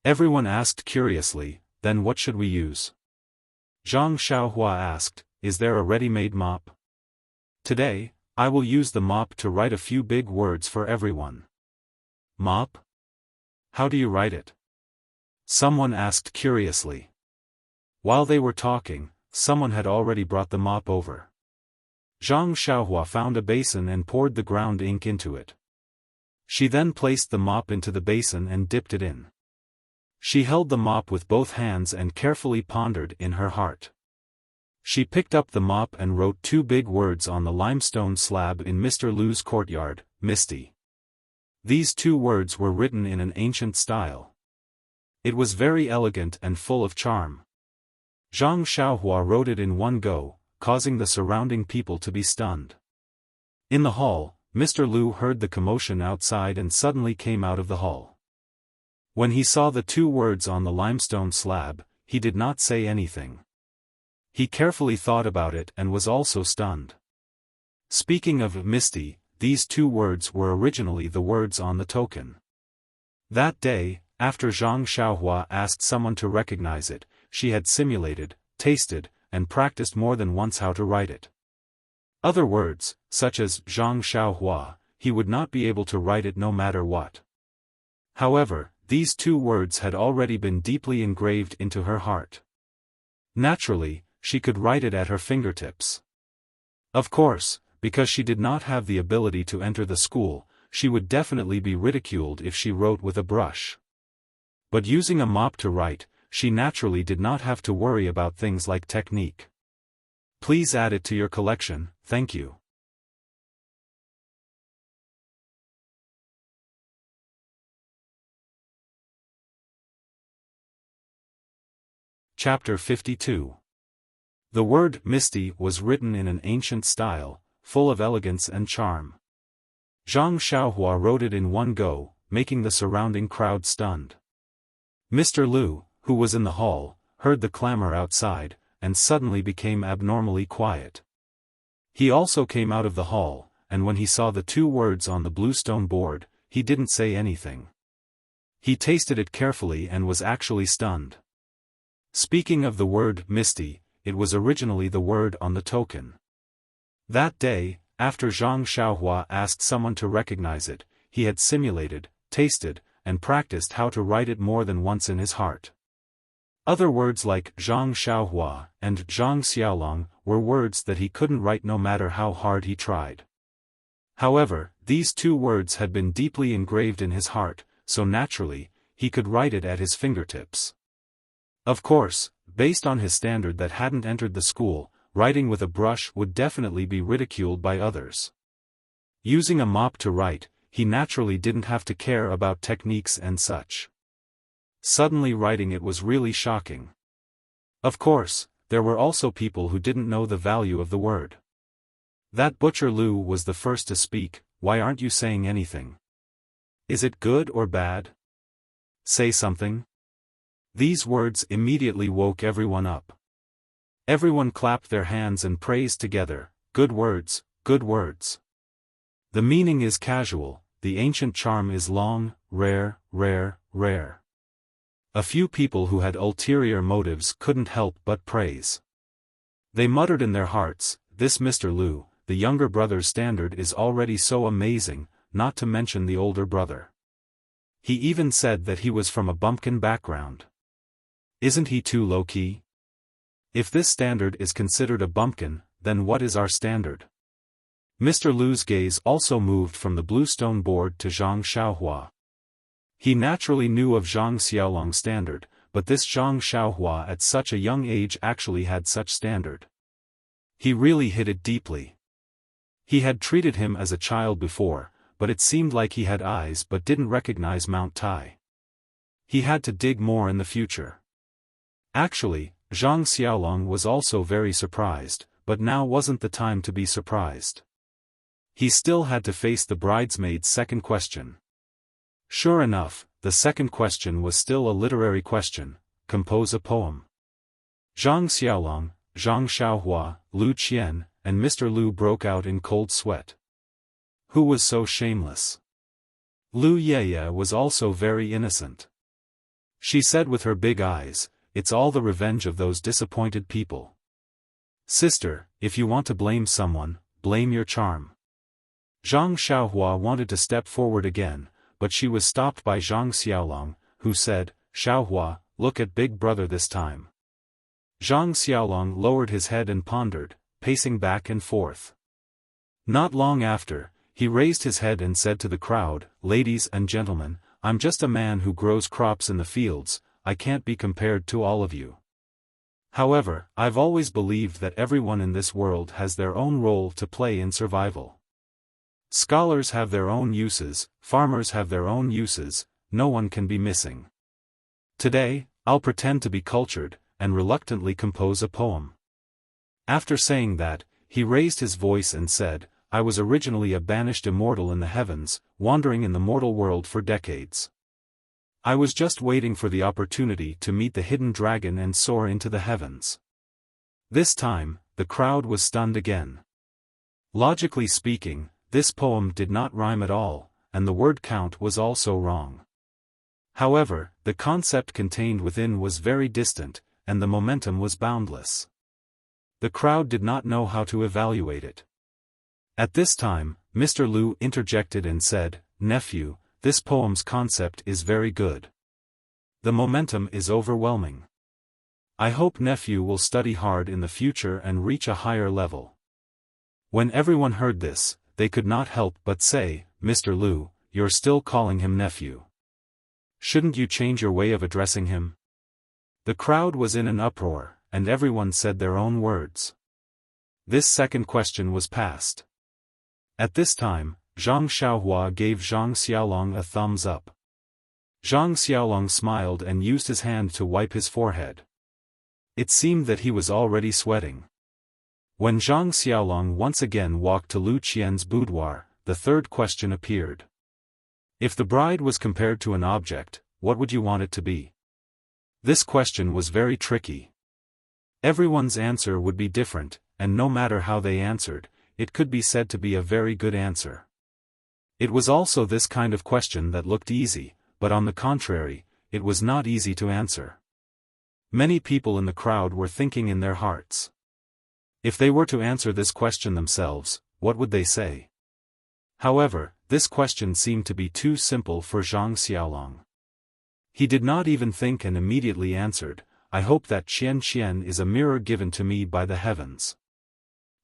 Everyone asked curiously, Then what should we use? Zhang Xiaohua asked, Is there a ready-made mop? Today, I will use the mop to write a few big words for everyone. Mop? How do you write it? Someone asked curiously. While they were talking, someone had already brought the mop over. Zhang Xiaohua found a basin and poured the ground ink into it. She then placed the mop into the basin and dipped it in. She held the mop with both hands and carefully pondered in her heart. She picked up the mop and wrote two big words on the limestone slab in Mr. Lu's courtyard, Misty. These two words were written in an ancient style. It was very elegant and full of charm. Zhang Xiaohua wrote it in one go, causing the surrounding people to be stunned. In the hall, Mr. Lu heard the commotion outside and suddenly came out of the hall. When he saw the two words on the limestone slab, he did not say anything. He carefully thought about it and was also stunned. Speaking of Misty, these two words were originally the words on the token. That day, after Zhang Xiaohua asked someone to recognize it, she had simulated, tasted, and practiced more than once how to write it. Other words, such as Zhang Xiaohua, he would not be able to write it no matter what. However, these two words had already been deeply engraved into her heart. Naturally, she could write it at her fingertips. Of course, because she did not have the ability to enter the school, she would definitely be ridiculed if she wrote with a brush. But using a mop to write, she naturally did not have to worry about things like technique. Please add it to your collection, thank you. Chapter 52. The word Misty was written in an ancient style, full of elegance and charm. Zhang Xiaohua wrote it in one go, making the surrounding crowd stunned. Mr. Lu, who was in the hall, heard the clamor outside, and suddenly became abnormally quiet. He also came out of the hall, and when he saw the 2 words on the bluestone board, he didn't say anything. He tasted it carefully and was actually stunned. Speaking of the word misty, it was originally the word on the token. That day, after Zhang Xiaohua asked someone to recognize it, he had simulated, tasted, and practiced how to write it more than once in his heart. Other words like Zhang Xiaohua and Zhang Xiaolong were words that he couldn't write no matter how hard he tried. However, these 2 words had been deeply engraved in his heart, so naturally, he could write it at his fingertips. Of course, based on his standard that hadn't entered the school, writing with a brush would definitely be ridiculed by others. Using a mop to write, he naturally didn't have to care about techniques and such. Suddenly writing it was really shocking. Of course, there were also people who didn't know the value of the word. That butcher Lu was the first to speak. Why aren't you saying anything? Is it good or bad? Say something. These words immediately woke everyone up. Everyone clapped their hands and praised together. Good words, good words. The meaning is casual, the ancient charm is long, rare, rare, rare. A few people who had ulterior motives couldn't help but praise. They muttered in their hearts, this Mr. Lu, the younger brother's standard is already so amazing, not to mention the older brother. He even said that he was from a bumpkin background. Isn't he too low-key? If this standard is considered a bumpkin, then what is our standard? Mr. Lu's gaze also moved from the bluestone board to Zhang Xiaohua. He naturally knew of Zhang Xiaolong's standard, but this Zhang Xiaohua at such a young age actually had such standard. He really hit it deeply. He had treated him as a child before, but it seemed like he had eyes but didn't recognize Mount Tai. He had to dig more in the future. Actually, Zhang Xiaolong was also very surprised, but now wasn't the time to be surprised. He still had to face the bridesmaid's second question. Sure enough, the second question was still a literary question: compose a poem. Zhang Xiaolong, Zhang Xiaohua, Lu Qian, and Mr. Lu broke out in cold sweat. Who was so shameless? Lu Yeye was also very innocent. She said with her big eyes, it's all the revenge of those disappointed people. Sister, if you want to blame someone, blame your charm. Zhang Xiaohua wanted to step forward again, but she was stopped by Zhang Xiaolong, who said, Xiaohua, look at Big Brother this time. Zhang Xiaolong lowered his head and pondered, pacing back and forth. Not long after, he raised his head and said to the crowd, ladies and gentlemen, I'm just a man who grows crops in the fields, I can't be compared to all of you. However, I've always believed that everyone in this world has their own role to play in survival. Scholars have their own uses, farmers have their own uses, no one can be missing. Today, I'll pretend to be cultured, and reluctantly compose a poem. After saying that, he raised his voice and said, I was originally a banished immortal in the heavens, wandering in the mortal world for decades. I was just waiting for the opportunity to meet the hidden dragon and soar into the heavens. This time, the crowd was stunned again. Logically speaking, this poem did not rhyme at all, and the word count was also wrong. However, the concept contained within was very distant, and the momentum was boundless. The crowd did not know how to evaluate it. At this time, Mr. Lu interjected and said, Nephew, this poem's concept is very good. The momentum is overwhelming. I hope nephew will study hard in the future and reach a higher level. When everyone heard this, they could not help but say, Mr. Lu, you're still calling him nephew. Shouldn't you change your way of addressing him? The crowd was in an uproar, and everyone said their own words. This second question was passed. At this time, Zhang Xiaohua gave Zhang Xiaolong a thumbs up. Zhang Xiaolong smiled and used his hand to wipe his forehead. It seemed that he was already sweating. When Zhang Xiaolong once again walked to Lu Qian's boudoir, the third question appeared. If the bride was compared to an object, what would you want it to be? This question was very tricky. Everyone's answer would be different, and no matter how they answered, it could be said to be a very good answer. It was also this kind of question that looked easy, but on the contrary, it was not easy to answer. Many people in the crowd were thinking in their hearts. If they were to answer this question themselves, what would they say? However, this question seemed to be too simple for Zhang Xiaolong. He did not even think and immediately answered, I hope that Qian is a mirror given to me by the heavens.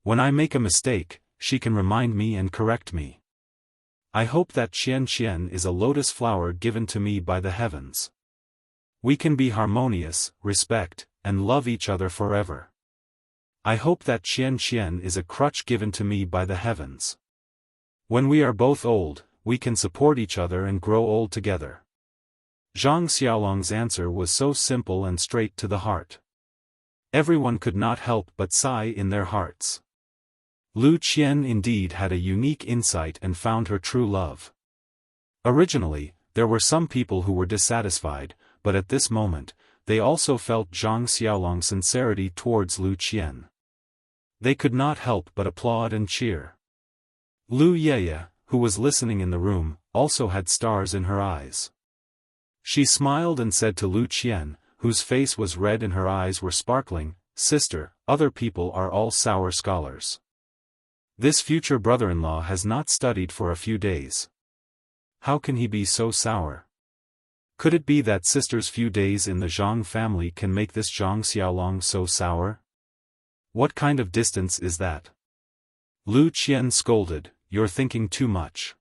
When I make a mistake, she can remind me and correct me. I hope that Qian is a lotus flower given to me by the heavens. We can be harmonious, respect, and love each other forever. I hope that Qian is a crutch given to me by the heavens. When we are both old, we can support each other and grow old together. Zhang Xiaolong's answer was so simple and straight to the heart. Everyone could not help but sigh in their hearts. Lu Qian indeed had a unique insight and found her true love. Originally, there were some people who were dissatisfied, but at this moment, they also felt Zhang Xiaolong's sincerity towards Lu Qian. They could not help but applaud and cheer. Lu Yeye, who was listening in the room, also had stars in her eyes. She smiled and said to Lu Qian, whose face was red and her eyes were sparkling, Sister, other people are all sour scholars. This future brother-in-law has not studied for a few days. How can he be so sour? Could it be that sister's few days in the Zhang family can make this Zhang Xiaolong so sour? What kind of distance is that? Lu Qian scolded, You're thinking too much.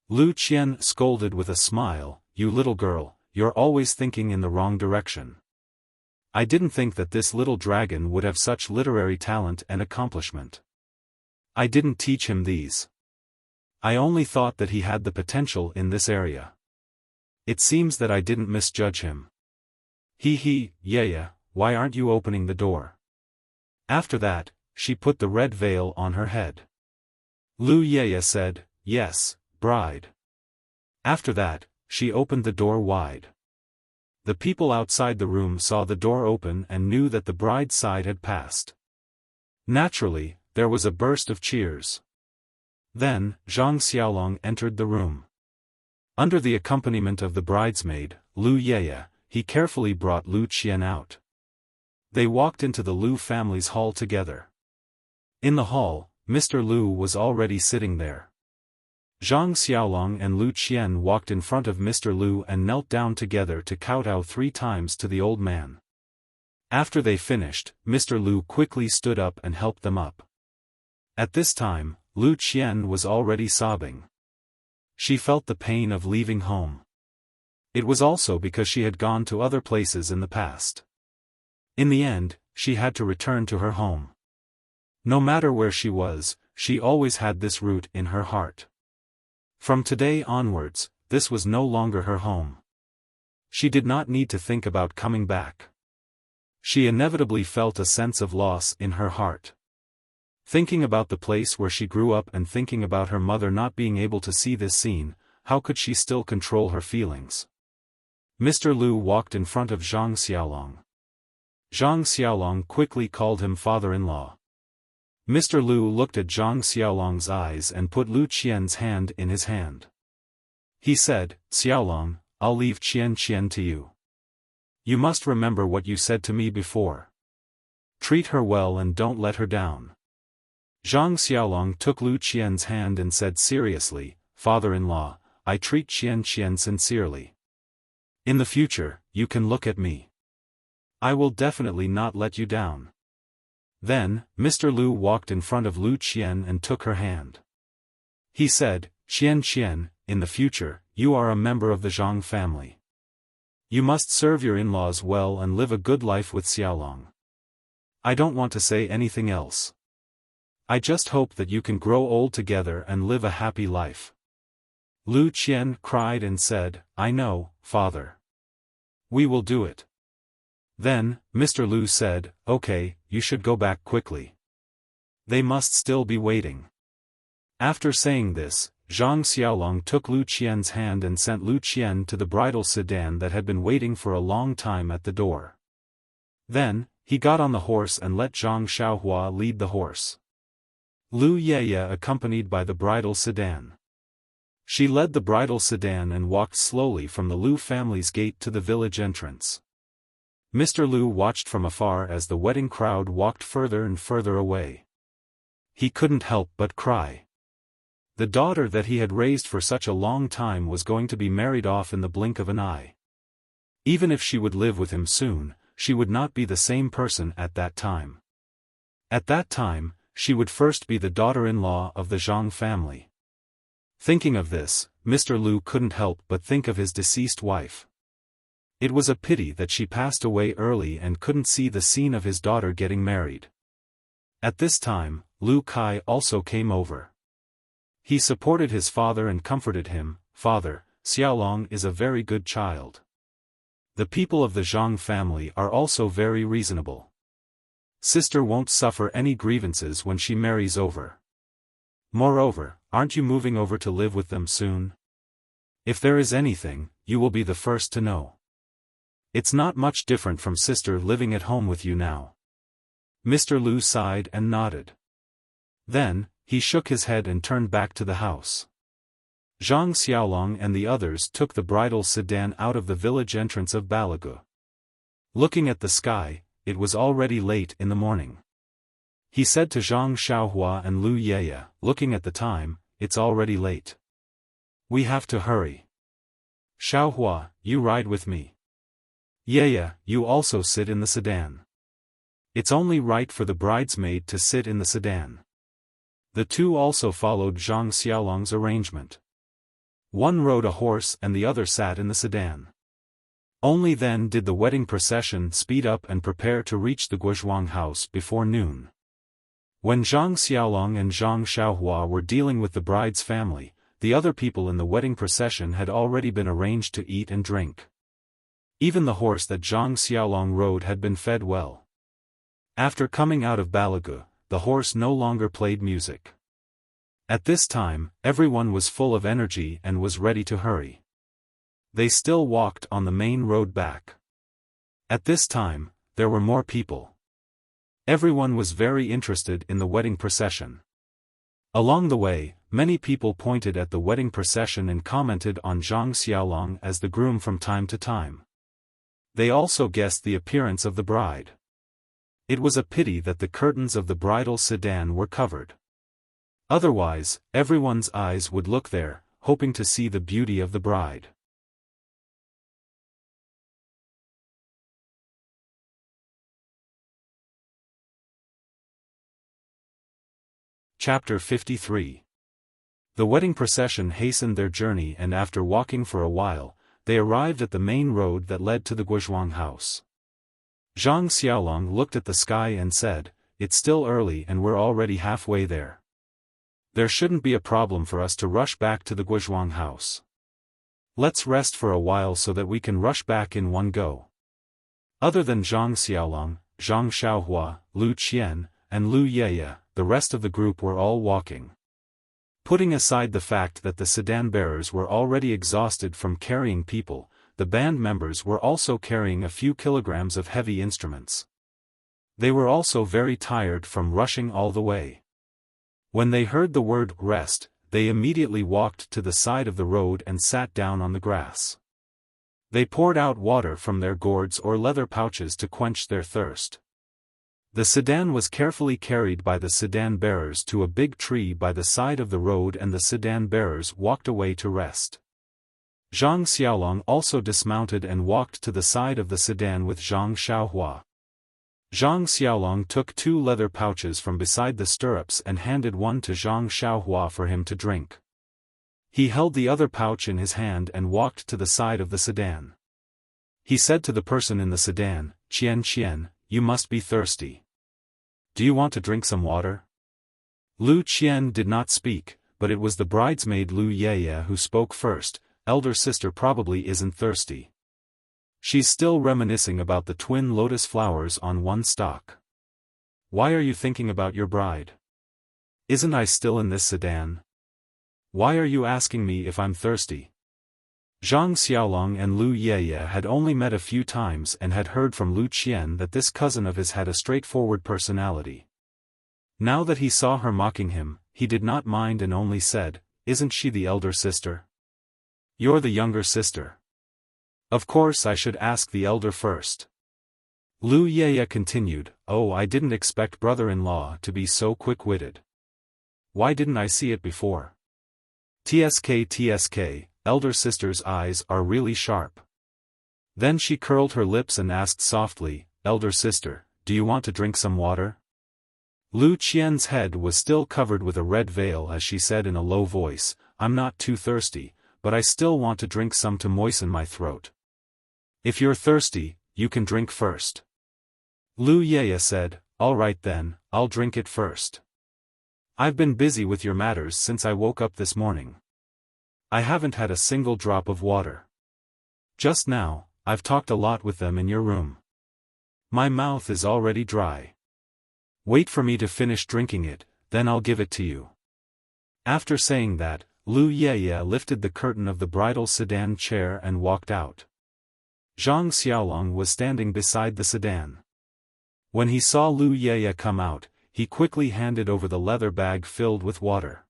Lu Qian scolded with a smile, You little girl, you're always thinking in the wrong direction. I didn't think that this little dragon would have such literary talent and accomplishment. I didn't teach him these. I only thought that he had the potential in this area. It seems that I didn't misjudge him. Yeye, why aren't you opening the door? After that, she put the red veil on her head. Lu Yeye said, Yes, bride. After that, she opened the door wide. The people outside the room saw the door open and knew that the bride's side had passed. Naturally, there was a burst of cheers. Then, Zhang Xiaolong entered the room. Under the accompaniment of the bridesmaid, Lu Yeye, he carefully brought Lu Qian out. They walked into the Lu family's hall together. In the hall, Mr. Lu was already sitting there. Zhang Xiaolong and Lu Qian walked in front of Mr. Lu and knelt down together to kowtow 3 times to the old man. After they finished, Mr. Lu quickly stood up and helped them up. At this time, Lu Qian was already sobbing. She felt the pain of leaving home. It was also because she had gone to other places in the past. In the end, she had to return to her home. No matter where she was, she always had this root in her heart. From today onwards, this was no longer her home. She did not need to think about coming back. She inevitably felt a sense of loss in her heart. Thinking about the place where she grew up and thinking about her mother not being able to see this scene, how could she still control her feelings? Mr. Lu walked in front of Zhang Xiaolong. Zhang Xiaolong quickly called him father-in-law. Mr. Lu looked at Zhang Xiaolong's eyes and put Lu Qian's hand in his hand. He said, Xiaolong, I'll leave Qian to you. You must remember what you said to me before. Treat her well and don't let her down. Zhang Xiaolong took Lu Qian's hand and said seriously, Father-in-law, I treat Qian sincerely. In the future, you can look at me. I will definitely not let you down. Then, Mr. Lu walked in front of Lu Qian and took her hand. He said, Qian, in the future, you are a member of the Zhang family. You must serve your in-laws well and live a good life with Xiaolong. I don't want to say anything else. I just hope that you can grow old together and live a happy life. Lu Qian cried and said, I know, father. We will do it. Then, Mr. Lu said, Okay, you should go back quickly. They must still be waiting. After saying this, Zhang Xiaolong took Lu Qian's hand and sent Lu Qian to the bridal sedan that had been waiting for a long time at the door. Then, he got on the horse and let Zhang Xiaohua lead the horse. Lu Yeye accompanied by the bridal sedan. She led the bridal sedan and walked slowly from the Lu family's gate to the village entrance. Mr. Lu watched from afar as the wedding crowd walked further and further away. He couldn't help but cry. The daughter that he had raised for such a long time was going to be married off in the blink of an eye. Even if she would live with him soon, she would not be the same person at that time. At that time, she would first be the daughter-in-law of the Zhang family. Thinking of this, Mr. Lu couldn't help but think of his deceased wife. It was a pity that she passed away early and couldn't see the scene of his daughter getting married. At this time, Lu Kai also came over. He supported his father and comforted him. "Father, Xiaolong is a very good child. The people of the Zhang family are also very reasonable. Sister won't suffer any grievances when she marries over. Moreover, aren't you moving over to live with them soon? If there is anything, you will be the first to know. It's not much different from sister living at home with you now." Mr. Lu sighed and nodded. Then, he shook his head and turned back to the house. Zhang Xiaolong and the others took the bridal sedan out of the village entrance of Balagu. Looking at the sky, it was already late in the morning. He said to Zhang Xiaohua and Lu Yeye, looking at the time, "It's already late. We have to hurry. Xiaohua, you ride with me. Yeye, you also sit in the sedan. It's only right for the bridesmaid to sit in the sedan." The two also followed Zhang Xiaolong's arrangement. One rode a horse and the other sat in the sedan. Only then did the wedding procession speed up and prepare to reach the Guozhuang house before noon. When Zhang Xiaolong and Zhang Xiaohua were dealing with the bride's family, the other people in the wedding procession had already been arranged to eat and drink. Even the horse that Zhang Xiaolong rode had been fed well. After coming out of Balagu, the horse no longer played music. At this time, everyone was full of energy and was ready to hurry. They still walked on the main road back. At this time, there were more people. Everyone was very interested in the wedding procession. Along the way, many people pointed at the wedding procession and commented on Zhang Xiaolong as the groom from time to time. They also guessed the appearance of the bride. It was a pity that the curtains of the bridal sedan were covered. Otherwise, everyone's eyes would look there, hoping to see the beauty of the bride. Chapter 53. The wedding procession hastened their journey, and after walking for a while, they arrived at the main road that led to the Guozhuang house. Zhang Xiaolong looked at the sky and said, "It's still early and we're already halfway there. There shouldn't be a problem for us to rush back to the Guozhuang house. Let's rest for a while so that we can rush back in one go." Other than Zhang Xiaolong, Zhang Xiaohua, Lu Qian, and Lu Yeye, the rest of the group were all walking. Putting aside the fact that the sedan bearers were already exhausted from carrying people, the band members were also carrying a few kilograms of heavy instruments. They were also very tired from rushing all the way. When they heard the word "rest," they immediately walked to the side of the road and sat down on the grass. They poured out water from their gourds or leather pouches to quench their thirst. The sedan was carefully carried by the sedan bearers to a big tree by the side of the road, and the sedan bearers walked away to rest. Zhang Xiaolong also dismounted and walked to the side of the sedan with Zhang Xiaohua. Zhang Xiaolong took 2 leather pouches from beside the stirrups and handed one to Zhang Xiaohua for him to drink. He held the other pouch in his hand and walked to the side of the sedan. He said to the person in the sedan, "Qian, you must be thirsty. Do you want to drink some water?" Lu Qian did not speak, but it was the bridesmaid Lu Yeye who spoke first. "Elder sister probably isn't thirsty. She's still reminiscing about the twin lotus flowers on one stalk. Why are you thinking about your bride? Isn't I still in this sedan? Why are you asking me if I'm thirsty?" Zhang Xiaolong and Lu Yeye had only met a few times and had heard from Lu Qian that this cousin of his had a straightforward personality. Now that he saw her mocking him, he did not mind and only said, "Isn't she the elder sister? You're the younger sister. Of course I should ask the elder first." Lu Yeye continued, "Oh, I didn't expect brother-in-law to be so quick-witted. Why didn't I see it before? TSK, elder sister's eyes are really sharp." Then she curled her lips and asked softly, "Elder sister, do you want to drink some water?" Lu Qian's head was still covered with a red veil as she said in a low voice, "I'm not too thirsty, but I still want to drink some to moisten my throat." "If you're thirsty, you can drink first." Lu Yeye said, "All right then, I'll drink it first. I've been busy with your matters since I woke up this morning. I haven't had a single drop of water. Just now, I've talked a lot with them in your room. My mouth is already dry. Wait for me to finish drinking it, then I'll give it to you." After saying that, Lu Yeye lifted the curtain of the bridal sedan chair and walked out. Zhang Xiaolong was standing beside the sedan. When he saw Lu Yeye come out, he quickly handed over the leather bag filled with water.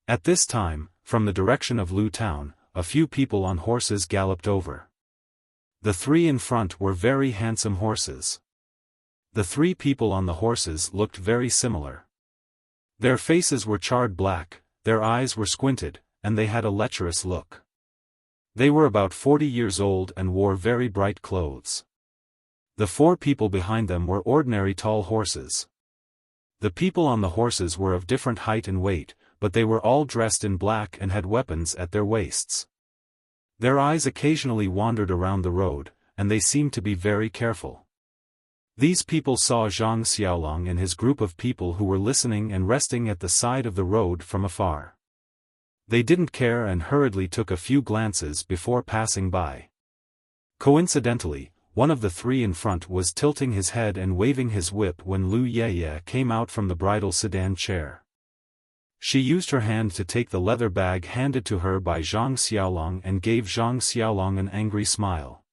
At this time, from the direction of Lu Town, a few people on horses galloped over. The three in front were very handsome horses. The three people on the horses looked very similar. Their faces were charred black, their eyes were squinted, and they had a lecherous look. They were about 40 years old and wore very bright clothes. The four people behind them were ordinary tall horses. The people on the horses were of different height and weight, but they were all dressed in black and had weapons at their waists. Their eyes occasionally wandered around the road, and they seemed to be very careful. These people saw Zhang Xiaolong and his group of people who were listening and resting at the side of the road from afar. They didn't care and hurriedly took a few glances before passing by. Coincidentally, one of the three in front was tilting his head and waving his whip when Lu Yeye came out from the bridal sedan chair. She used her hand to take the leather bag handed to her by Zhang Xiaolong and gave Zhang Xiaolong an angry smile.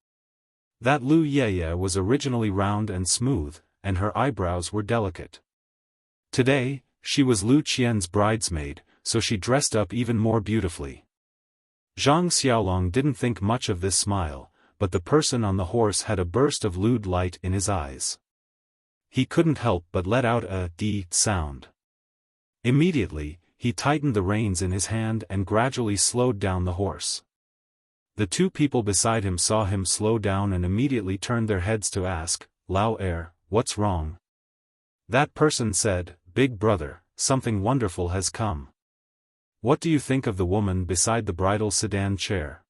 That Lu Yeye was originally round and smooth, and her eyebrows were delicate. Today, she was Lu Qian's bridesmaid, so she dressed up even more beautifully. Zhang Xiaolong didn't think much of this smile, but the person on the horse had a burst of lewd light in his eyes. He couldn't help but let out a "d" sound. Immediately, he tightened the reins in his hand and gradually slowed down the horse. The two people beside him saw him slow down and immediately turned their heads to ask, "Lao Er, what's wrong?" That person said, "Big brother, something wonderful has come. What do you think of the woman beside the bridal sedan chair?"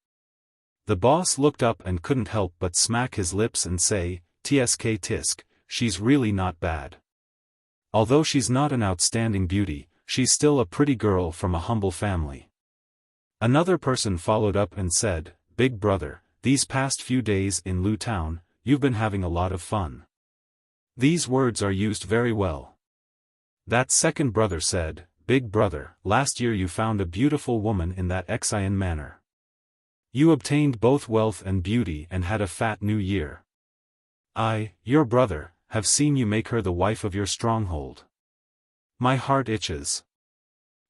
The boss looked up and couldn't help but smack his lips and say, "Tisk, she's really not bad. Although she's not an outstanding beauty, she's still a pretty girl from a humble family." Another person followed up and said, "Big brother, these past few days in Lu Town, you've been having a lot of fun. These words are used very well." That second brother said, "Big brother, last year you found a beautiful woman in that Xian manor. You obtained both wealth and beauty and had a fat new year. I, your brother, have seen you make her the wife of your stronghold. My heart itches.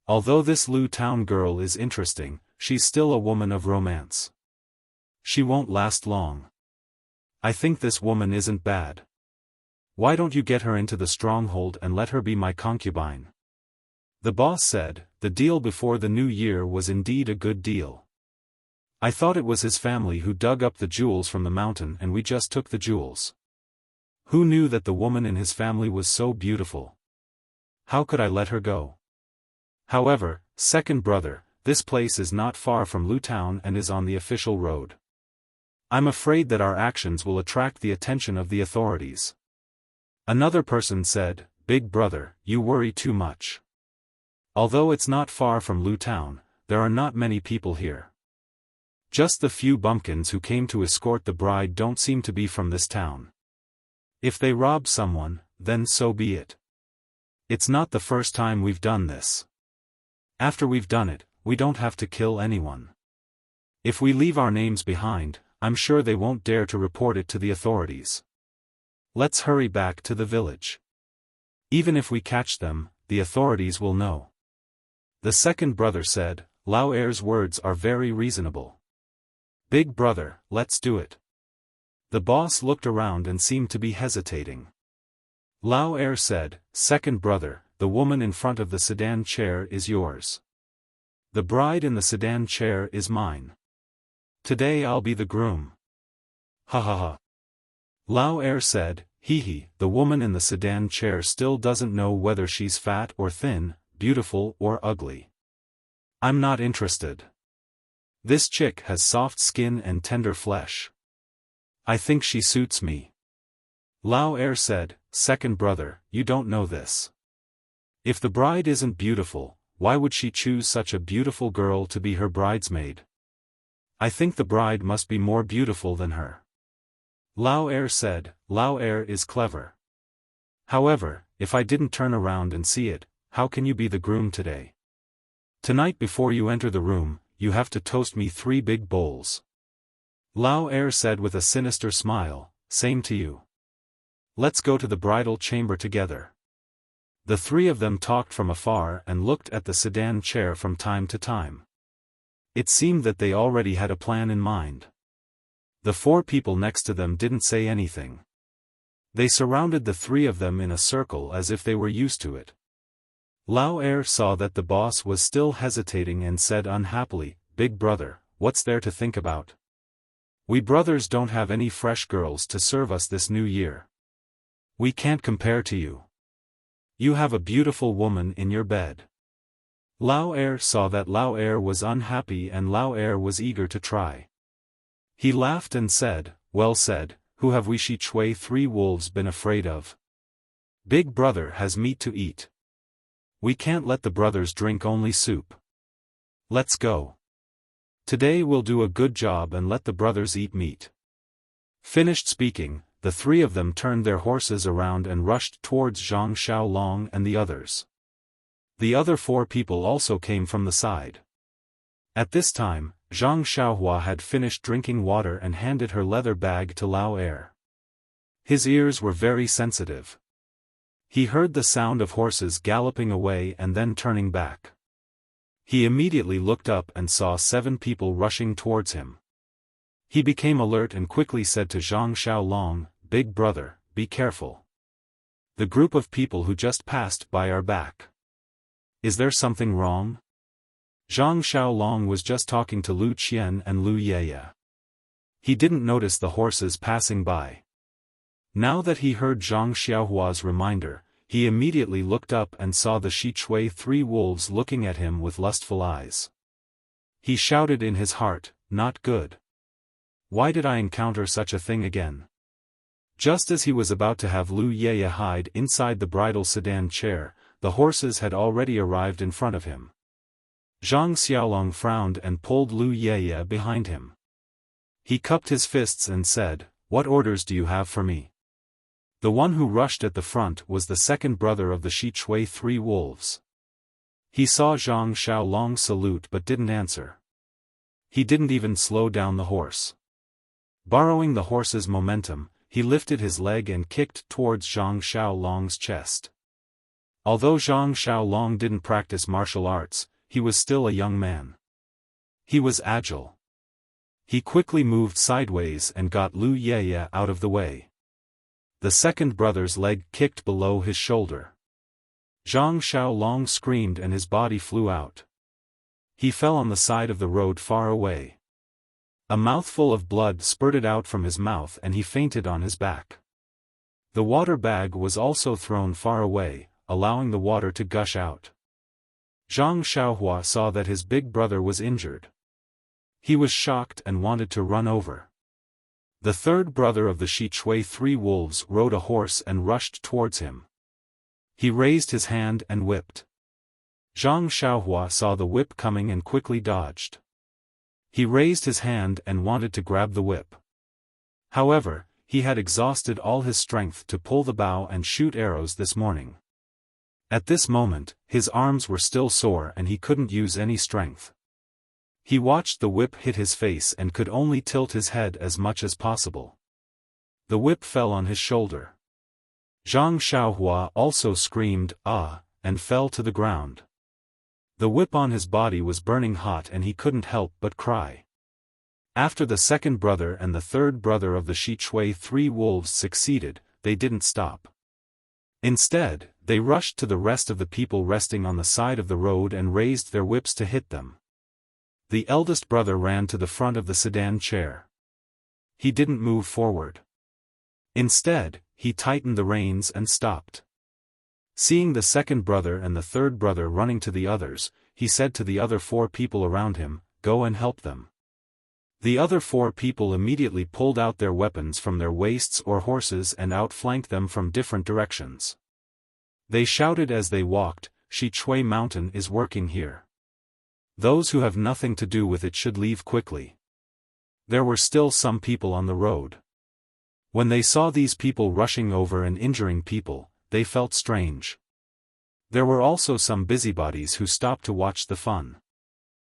Although this Lu Town girl is interesting, she's still a woman of romance. She won't last long. I think this woman isn't bad. Why don't you get her into the stronghold and let her be my concubine?" The boss said, "The deal before the new year was indeed a good deal. I thought it was his family who dug up the jewels from the mountain and we just took the jewels. Who knew that the woman in his family was so beautiful? How could I let her go? However, second brother, this place is not far from Lu Town and is on the official road. I'm afraid that our actions will attract the attention of the authorities." Another person said, "Big brother, you worry too much. Although it's not far from Lu Town, there are not many people here. Just the few bumpkins who came to escort the bride don't seem to be from this town. If they rob someone, then so be it. It's not the first time we've done this. After we've done it, we don't have to kill anyone. If we leave our names behind, I'm sure they won't dare to report it to the authorities. Let's hurry back to the village." Even if we catch them, the authorities will know. The second brother said, Lao Er's words are very reasonable. Big brother, let's do it. The boss looked around and seemed to be hesitating. Lao Er said, Second brother, the woman in front of the sedan chair is yours. The bride in the sedan chair is mine. Today I'll be the groom. Ha ha ha. Lao Er said, Hee hee, the woman in the sedan chair still doesn't know whether she's fat or thin, beautiful or ugly. I'm not interested. This chick has soft skin and tender flesh. I think she suits me. Lao Er said, Second brother, you don't know this. If the bride isn't beautiful, why would she choose such a beautiful girl to be her bridesmaid? I think the bride must be more beautiful than her. Lao Er said, Lao Er is clever. However, if I didn't turn around and see it, how can you be the groom today? Tonight before you enter the room, you have to toast me 3 big bowls. Lao Er said with a sinister smile, Same to you. Let's go to the bridal chamber together. The 3 of them talked from afar and looked at the sedan chair from time to time. It seemed that they already had a plan in mind. The 4 people next to them didn't say anything. They surrounded the 3 of them in a circle as if they were used to it. Lao Er saw that the boss was still hesitating and said unhappily, Big brother, what's there to think about? We brothers don't have any fresh girls to serve us this new year. We can't compare to you. You have a beautiful woman in your bed. Lao Er saw that Lao Er was unhappy and Lao Er was eager to try. He laughed and said, Well said, who have we she chui 3 wolves been afraid of? Big brother has meat to eat. We can't let the brothers drink only soup. Let's go. Today we'll do a good job and let the brothers eat meat. Finished speaking, the 3 of them turned their horses around and rushed towards Zhang Xiaolong and the others. The other 4 people also came from the side. At this time, Zhang Xiaohua had finished drinking water and handed her leather bag to Lao Er. His ears were very sensitive. He heard the sound of horses galloping away and then turning back. He immediately looked up and saw 7 people rushing towards him. He became alert and quickly said to Zhang Xiaolong, Big brother, be careful. The group of people who just passed by are back. Is there something wrong? Zhang Xiaolong was just talking to Lu Qian and Lu Yeye. He didn't notice the horses passing by. Now that he heard Zhang Xiaohua's reminder, he immediately looked up and saw the Shi Chui 3 wolves looking at him with lustful eyes. He shouted in his heart, Not good. Why did I encounter such a thing again? Just as he was about to have Lu Yeye hide inside the bridal sedan chair, the horses had already arrived in front of him. Zhang Xiaolong frowned and pulled Lu Yeye behind him. He cupped his fists and said, What orders do you have for me? The one who rushed at the front was the second brother of the Shi Chui 3 wolves. He saw Zhang Xiaolong salute but didn't answer. He didn't even slow down the horse. Borrowing the horse's momentum, he lifted his leg and kicked towards Zhang Xiaolong's chest. Although Zhang Xiaolong didn't practice martial arts, he was still a young man. He was agile. He quickly moved sideways and got Lu Yeye out of the way. The second brother's leg kicked below his shoulder. Zhang Xiaolong screamed and his body flew out. He fell on the side of the road far away. A mouthful of blood spurted out from his mouth and he fainted on his back. The water bag was also thrown far away, allowing the water to gush out. Zhang Xiaohua saw that his big brother was injured. He was shocked and wanted to run over. The third brother of the Shi Chui 3 wolves rode a horse and rushed towards him. He raised his hand and whipped. Zhang Xiaohua saw the whip coming and quickly dodged. He raised his hand and wanted to grab the whip. However, he had exhausted all his strength to pull the bow and shoot arrows this morning. At this moment, his arms were still sore and he couldn't use any strength. He watched the whip hit his face and could only tilt his head as much as possible. The whip fell on his shoulder. Zhang Xiaohua also screamed, "Ah," and fell to the ground. The whip on his body was burning hot and he couldn't help but cry. After the second brother and the third brother of the Shichui three wolves succeeded, they didn't stop. Instead, they rushed to the rest of the people resting on the side of the road and raised their whips to hit them. The eldest brother ran to the front of the sedan chair. He didn't move forward. Instead, he tightened the reins and stopped. Seeing the second brother and the third brother running to the others, he said to the other four people around him, "Go and help them." The other four people immediately pulled out their weapons from their waists or horses and outflanked them from different directions. They shouted as they walked, "Shichui Mountain is working here. Those who have nothing to do with it should leave quickly." There were still some people on the road. When they saw these people rushing over and injuring people, they felt strange. There were also some busybodies who stopped to watch the fun.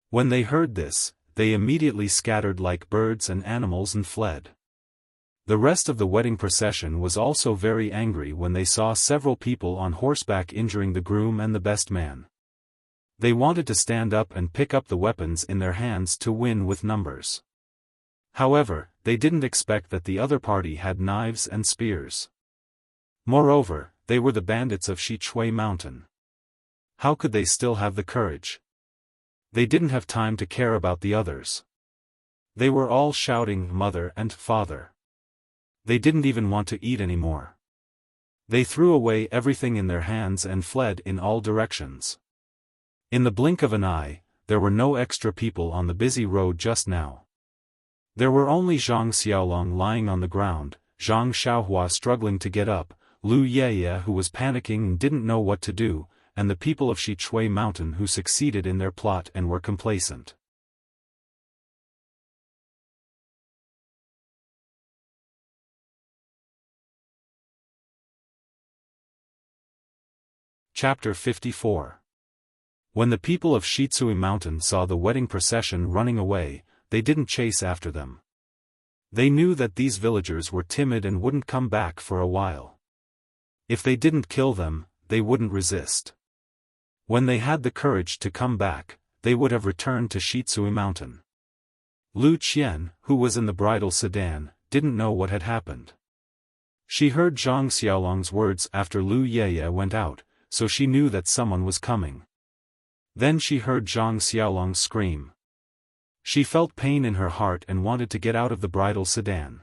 When they heard this, they immediately scattered like birds and animals and fled. The rest of the wedding procession was also very angry when they saw several people on horseback injuring the groom and the best man. They wanted to stand up and pick up the weapons in their hands to win with numbers. However, they didn't expect that the other party had knives and spears. Moreover, they were the bandits of Shichui Mountain. How could they still have the courage? They didn't have time to care about the others. They were all shouting, "Mother and Father." They didn't even want to eat anymore. They threw away everything in their hands and fled in all directions. In the blink of an eye, there were no extra people on the busy road just now. There were only Zhang Xiaolong lying on the ground, Zhang Xiaohua struggling to get up, Lu Yeye who was panicking and didn't know what to do, and the people of Shichui Mountain who succeeded in their plot and were complacent. Chapter 54. When the people of Shichui Mountain saw the wedding procession running away, they didn't chase after them. They knew that these villagers were timid and wouldn't come back for a while. If they didn't kill them, they wouldn't resist. When they had the courage to come back, they would have returned to Shichui Mountain. Lu Qian, who was in the bridal sedan, didn't know what had happened. She heard Zhang Xiaolong's words after Lu Yeye went out, so she knew that someone was coming. Then she heard Zhang Xiaolong scream. She felt pain in her heart and wanted to get out of the bridal sedan.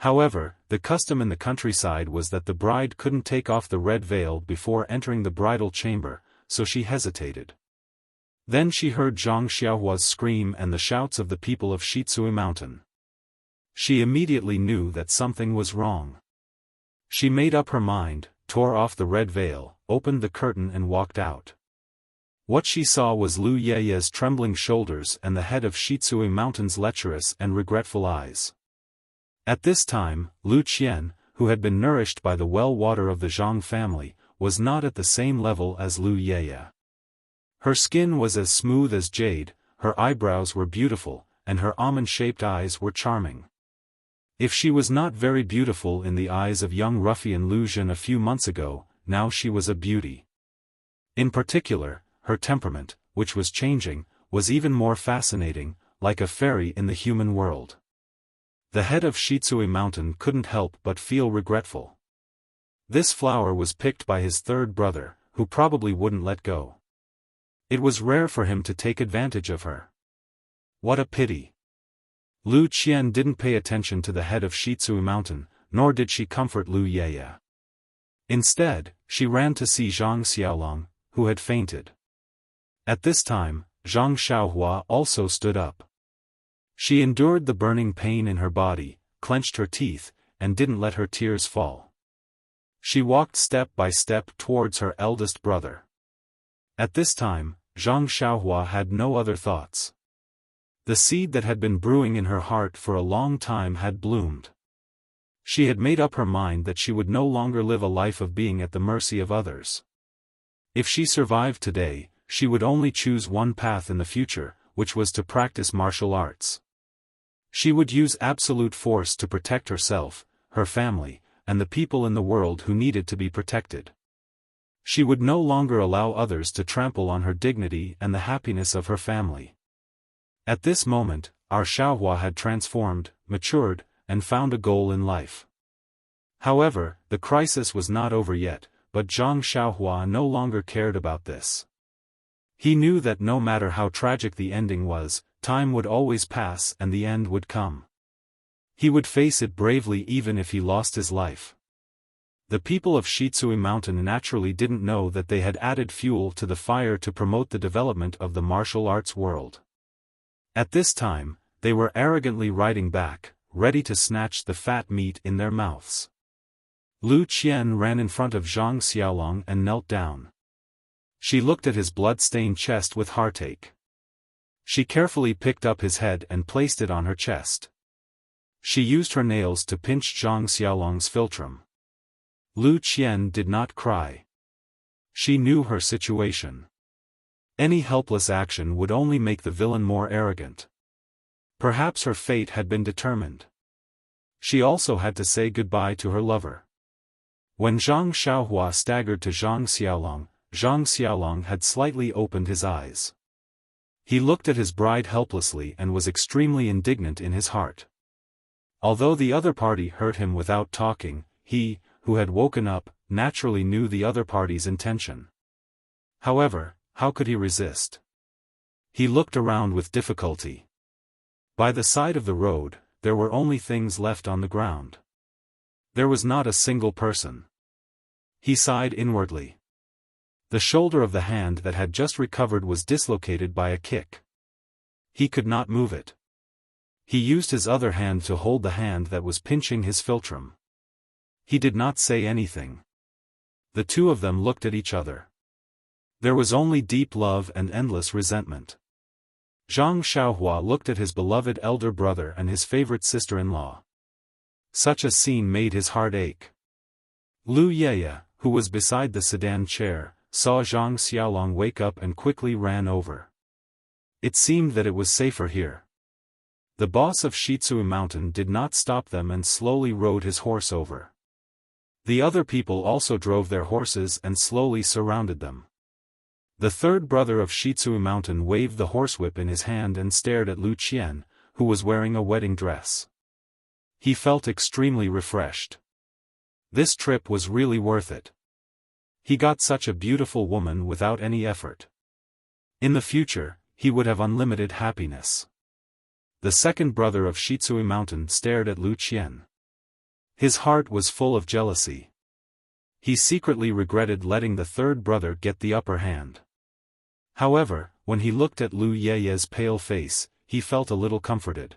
However, the custom in the countryside was that the bride couldn't take off the red veil before entering the bridal chamber, so she hesitated. Then she heard Zhang Xiaohua's scream and the shouts of the people of Shichui Mountain. She immediately knew that something was wrong. She made up her mind, tore off the red veil, opened the curtain and walked out. What she saw was Lu Yeye's trembling shoulders and the head of Shichui Mountain's lecherous and regretful eyes. At this time, Lu Qian, who had been nourished by the well water of the Zhang family, was not at the same level as Lu Yeye. Her skin was as smooth as jade, her eyebrows were beautiful, and her almond-shaped eyes were charming. If she was not very beautiful in the eyes of young ruffian Lu Zhen a few months ago, now she was a beauty. In particular, her temperament, which was changing, was even more fascinating, like a fairy in the human world. The head of Shichui Mountain couldn't help but feel regretful. This flower was picked by his third brother, who probably wouldn't let go. It was rare for him to take advantage of her. What a pity. Lu Qian didn't pay attention to the head of Shichui Mountain, nor did she comfort Lu Yeye. Instead, she ran to see Zhang Xiaolong, who had fainted. At this time, Zhang Xiaohua also stood up. She endured the burning pain in her body, clenched her teeth, and didn't let her tears fall. She walked step by step towards her eldest brother. At this time, Zhang Xiaohua had no other thoughts. The seed that had been brewing in her heart for a long time had bloomed. She had made up her mind that she would no longer live a life of being at the mercy of others. If she survived today, she would only choose one path in the future, which was to practice martial arts. She would use absolute force to protect herself, her family, and the people in the world who needed to be protected. She would no longer allow others to trample on her dignity and the happiness of her family. At this moment, our Xiaohua had transformed, matured, and found a goal in life. However, the crisis was not over yet, but Zhang Xiaohua no longer cared about this. He knew that no matter how tragic the ending was, time would always pass and the end would come. He would face it bravely even if he lost his life. The people of Shitsui Mountain naturally didn't know that they had added fuel to the fire to promote the development of the martial arts world. At this time, they were arrogantly riding back, ready to snatch the fat meat in their mouths. Lu Qian ran in front of Zhang Xiaolong and knelt down. She looked at his blood-stained chest with heartache. She carefully picked up his head and placed it on her chest. She used her nails to pinch Zhang Xiaolong's philtrum. Lu Qian did not cry. She knew her situation. Any helpless action would only make the villain more arrogant. Perhaps her fate had been determined. She also had to say goodbye to her lover. When Zhang Xiaohua staggered to Zhang Xiaolong had slightly opened his eyes. He looked at his bride helplessly and was extremely indignant in his heart. Although the other party hurt him without talking, he, who had woken up, naturally knew the other party's intention. However, how could he resist? He looked around with difficulty. By the side of the road, there were only things left on the ground. There was not a single person. He sighed inwardly. The shoulder of the hand that had just recovered was dislocated by a kick. He could not move it. He used his other hand to hold the hand that was pinching his philtrum. He did not say anything. The two of them looked at each other. There was only deep love and endless resentment. Zhang Xiaohua looked at his beloved elder brother and his favorite sister-in-law. Such a scene made his heart ache. Lu Yeye, who was beside the sedan chair, saw Zhang Xiaolong wake up and quickly ran over. It seemed that it was safer here. The boss of Shitsui Mountain did not stop them and slowly rode his horse over. The other people also drove their horses and slowly surrounded them. The third brother of Shitsui Mountain waved the horsewhip in his hand and stared at Lu Qian, who was wearing a wedding dress. He felt extremely refreshed. This trip was really worth it. He got such a beautiful woman without any effort. In the future, he would have unlimited happiness. The second brother of Shitsui Mountain stared at Lu Qian. His heart was full of jealousy. He secretly regretted letting the third brother get the upper hand. However, when he looked at Lu Yeye's pale face, he felt a little comforted.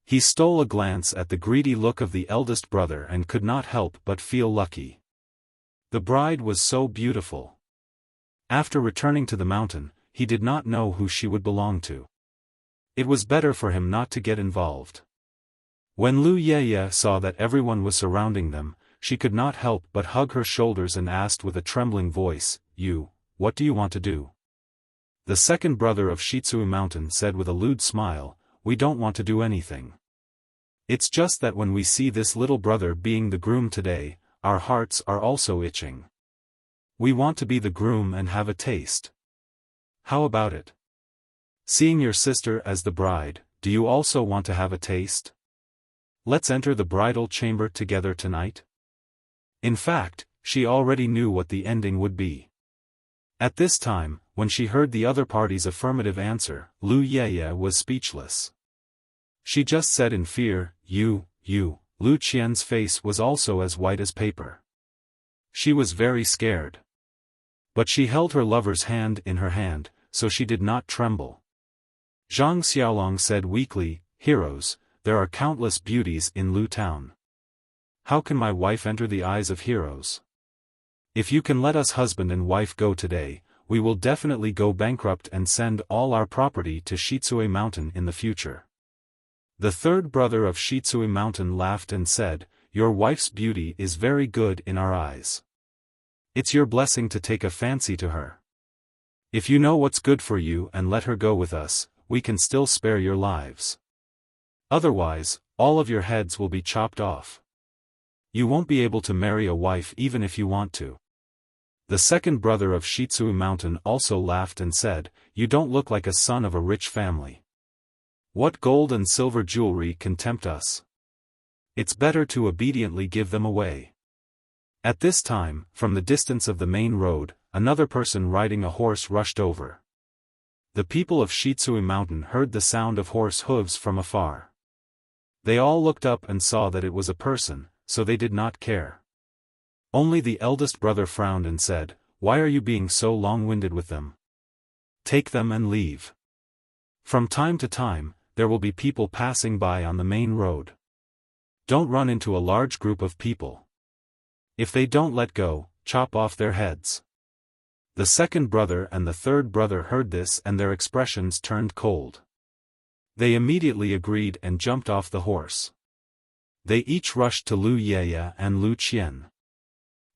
He stole a glance at the greedy look of the eldest brother and could not help but feel lucky. The bride was so beautiful. After returning to the mountain, he did not know who she would belong to. It was better for him not to get involved. When Lu Yeye saw that everyone was surrounding them, she could not help but hug her shoulders and asked with a trembling voice, what do you want to do?" The second brother of Shitsui Mountain said with a lewd smile, "We don't want to do anything. It's just that when we see this little brother being the groom today, our hearts are also itching. We want to be the groom and have a taste. How about it? Seeing your sister as the bride, do you also want to have a taste? Let's enter the bridal chamber together tonight." In fact, she already knew what the ending would be. At this time, when she heard the other party's affirmative answer, Lu Yeye was speechless. She just said in fear, you. Lu Qian's face was also as white as paper. She was very scared. But she held her lover's hand in her hand, so she did not tremble. Zhang Xiaolong said weakly, "Heroes, there are countless beauties in Lu Town. How can my wife enter the eyes of heroes? If you can let us husband and wife go today, we will definitely go bankrupt and send all our property to Shitsui Mountain in the future." The third brother of Shitsui Mountain laughed and said, "Your wife's beauty is very good in our eyes. It's your blessing to take a fancy to her. If you know what's good for you and let her go with us, we can still spare your lives. Otherwise, all of your heads will be chopped off." You won't be able to marry a wife even if you want to. The second brother of Shitsui Mountain also laughed and said, You don't look like a son of a rich family. What gold and silver jewelry can tempt us? It's better to obediently give them away. At this time, from the distance of the main road, another person riding a horse rushed over. The people of Shitsui Mountain heard the sound of horse hooves from afar. They all looked up and saw that it was a person, so they did not care. Only the eldest brother frowned and said, Why are you being so long-winded with them? Take them and leave. From time to time, there will be people passing by on the main road. Don't run into a large group of people. If they don't let go, chop off their heads. The second brother and the third brother heard this and their expressions turned cold. They immediately agreed and jumped off the horse. They each rushed to Lu Yeye and Lu Qian.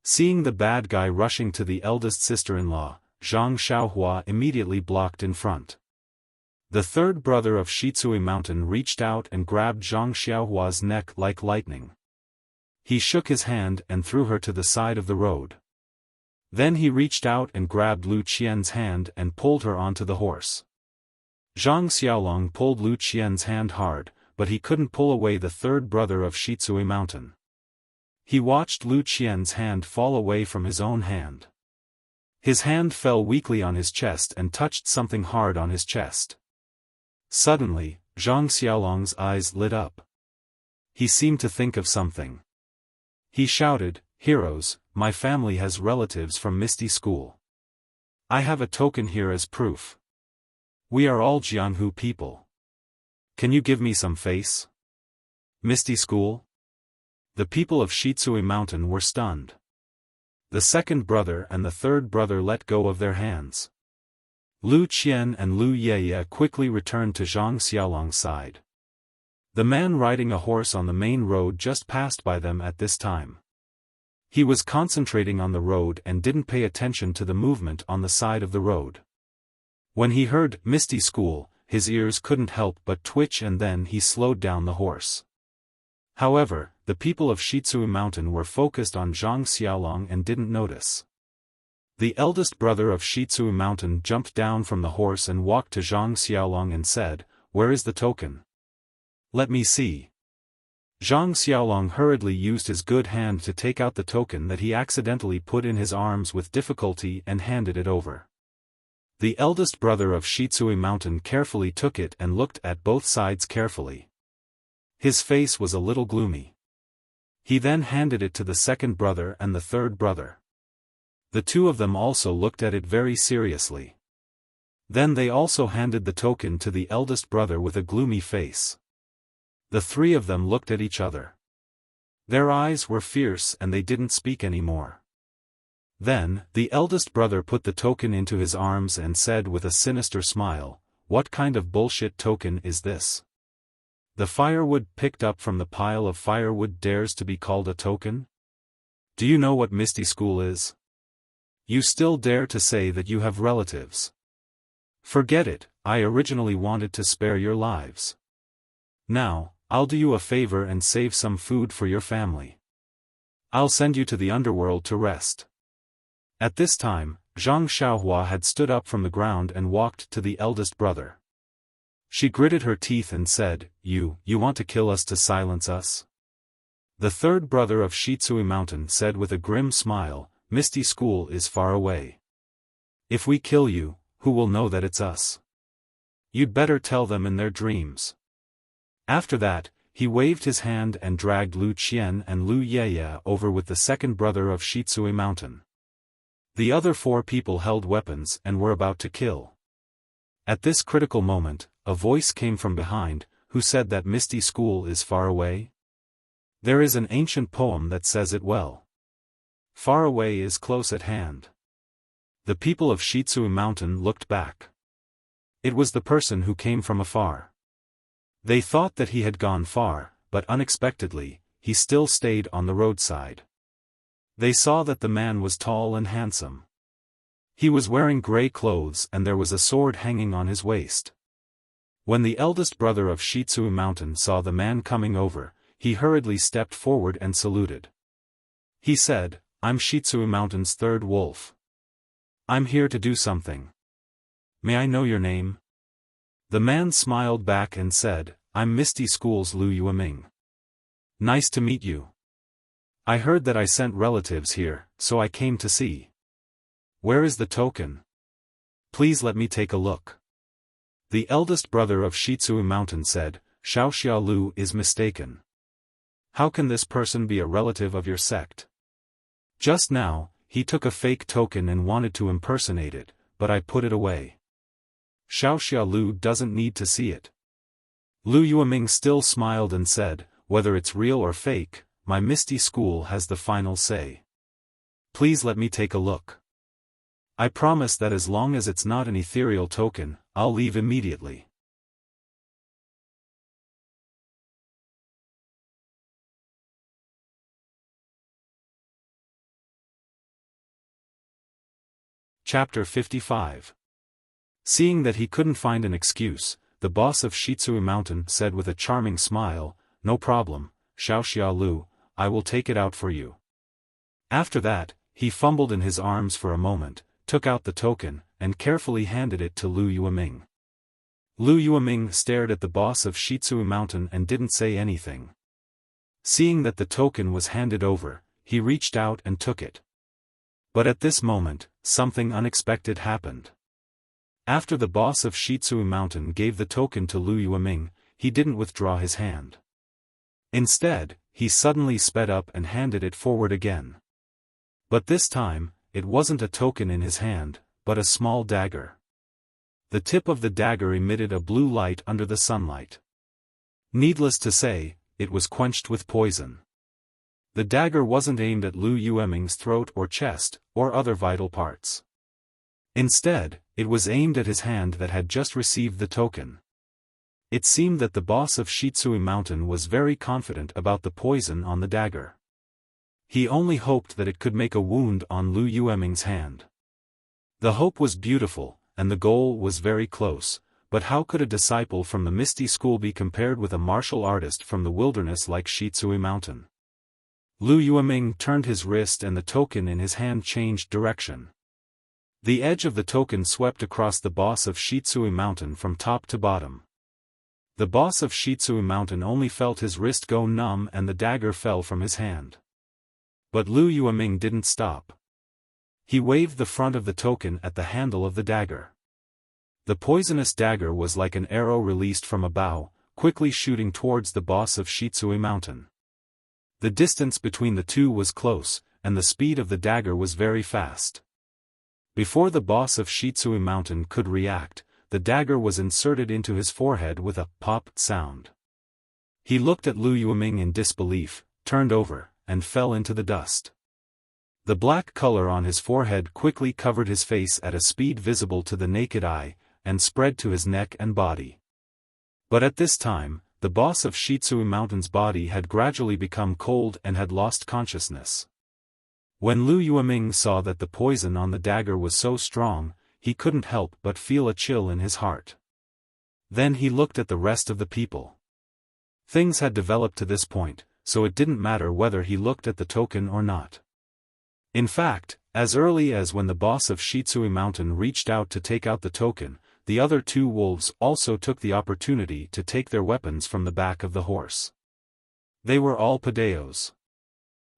Seeing the bad guy rushing to the eldest sister-in-law, Zhang Xiaohua immediately blocked in front. The third brother of Shitsui Mountain reached out and grabbed Zhang Xiaohua's neck like lightning. He shook his hand and threw her to the side of the road. Then he reached out and grabbed Lu Qian's hand and pulled her onto the horse. Zhang Xiaolong pulled Lu Qian's hand hard, but he couldn't pull away the third brother of Shitsui Mountain. He watched Lu Qian's hand fall away from his own hand. His hand fell weakly on his chest and touched something hard on his chest. Suddenly, Zhang Xiaolong's eyes lit up. He seemed to think of something. He shouted, Heroes, my family has relatives from Misty School. I have a token here as proof. We are all Jianhu people. Can you give me some face? Misty School? The people of Shitsui Mountain were stunned. The second brother and the third brother let go of their hands. Lu Qian and Lu Yeye quickly returned to Zhang Xiaolong's side. The man riding a horse on the main road just passed by them at this time. He was concentrating on the road and didn't pay attention to the movement on the side of the road. When he heard Misty School, his ears couldn't help but twitch and then he slowed down the horse. However, the people of Shitsui Mountain were focused on Zhang Xiaolong and didn't notice. The eldest brother of Shitsui Mountain jumped down from the horse and walked to Zhang Xiaolong and said, Where is the token? Let me see. Zhang Xiaolong hurriedly used his good hand to take out the token that he accidentally put in his arms with difficulty and handed it over. The eldest brother of Shitsui Mountain carefully took it and looked at both sides carefully. His face was a little gloomy. He then handed it to the second brother and the third brother. The two of them also looked at it very seriously. Then they also handed the token to the eldest brother with a gloomy face. The three of them looked at each other. Their eyes were fierce and they didn't speak anymore. Then, the eldest brother put the token into his arms and said with a sinister smile, What kind of bullshit token is this? The firewood picked up from the pile of firewood dares to be called a token? Do you know what Misty School is? You still dare to say that you have relatives. Forget it, I originally wanted to spare your lives. Now, I'll do you a favor and save some food for your family. I'll send you to the underworld to rest. At this time, Zhang Xiaohua had stood up from the ground and walked to the eldest brother. She gritted her teeth and said, You want to kill us to silence us? The third brother of Shitsui Mountain said with a grim smile, Misty School is far away. If we kill you, who will know that it's us? You'd better tell them in their dreams. After that, he waved his hand and dragged Lu Qian and Lu Yeye over with the second brother of Shitsui Mountain. The other four people held weapons and were about to kill. At this critical moment, a voice came from behind, who said that Misty School is far away? There is an ancient poem that says it well. Far away is close at hand. The people of Shitsui Mountain looked back. It was the person who came from afar. They thought that he had gone far, but unexpectedly, he still stayed on the roadside. They saw that the man was tall and handsome. He was wearing gray clothes and there was a sword hanging on his waist. When the eldest brother of Shitsui Mountain saw the man coming over, he hurriedly stepped forward and saluted. He said, I'm Shitsui Mountain's third wolf. I'm here to do something. May I know your name? The man smiled back and said, I'm Misty School's Lu Yueming. Nice to meet you. I heard that I sent relatives here, so I came to see. Where is the token? Please let me take a look. The eldest brother of Shitsui Mountain said, Xiao Lu is mistaken. How can this person be a relative of your sect? Just now, he took a fake token and wanted to impersonate it, but I put it away. Xiao Lu doesn't need to see it. Lu Yueming still smiled and said, whether it's real or fake, my Misty School has the final say. Please let me take a look. I promise that as long as it's not an ethereal token, I'll leave immediately. Chapter 55. Seeing that he couldn't find an excuse, the boss of Shitsui Mountain said with a charming smile, no problem, Xiao Lu, I will take it out for you. After that, he fumbled in his arms for a moment, took out the token, and carefully handed it to Lu Yueming. Lu Yueming stared at the boss of Shitsui Mountain and didn't say anything. Seeing that the token was handed over, he reached out and took it. But at this moment, something unexpected happened. After the boss of Shitsui Mountain gave the token to Lu Yueming, he didn't withdraw his hand. Instead, he suddenly sped up and handed it forward again. But this time, it wasn't a token in his hand, but a small dagger. The tip of the dagger emitted a blue light under the sunlight. Needless to say, it was quenched with poison. The dagger wasn't aimed at Lu Yueming's throat or chest, or other vital parts. Instead, it was aimed at his hand that had just received the token. It seemed that the boss of Shitsui Mountain was very confident about the poison on the dagger. He only hoped that it could make a wound on Lu Yueming's hand. The hope was beautiful, and the goal was very close, but how could a disciple from the Misty School be compared with a martial artist from the wilderness like Shitsui Mountain? Lu Yueming turned his wrist and the token in his hand changed direction. The edge of the token swept across the boss of Shitsui Mountain from top to bottom. The boss of Shitsui Mountain only felt his wrist go numb and the dagger fell from his hand. But Lu Yueming didn't stop. He waved the front of the token at the handle of the dagger. The poisonous dagger was like an arrow released from a bow, quickly shooting towards the boss of Shitsui Mountain. The distance between the two was close, and the speed of the dagger was very fast. Before the boss of Shitsui Mountain could react, the dagger was inserted into his forehead with a pop sound. He looked at Lu Yueming in disbelief, turned over, and fell into the dust. The black color on his forehead quickly covered his face at a speed visible to the naked eye, and spread to his neck and body. But at this time, the boss of Shitsui Mountain's body had gradually become cold and had lost consciousness. When Lu Yueming saw that the poison on the dagger was so strong, he couldn't help but feel a chill in his heart. Then he looked at the rest of the people. Things had developed to this point, so it didn't matter whether he looked at the token or not. In fact, as early as when the boss of Shitsui Mountain reached out to take out the token, the other two wolves also took the opportunity to take their weapons from the back of the horse. They were all padeos.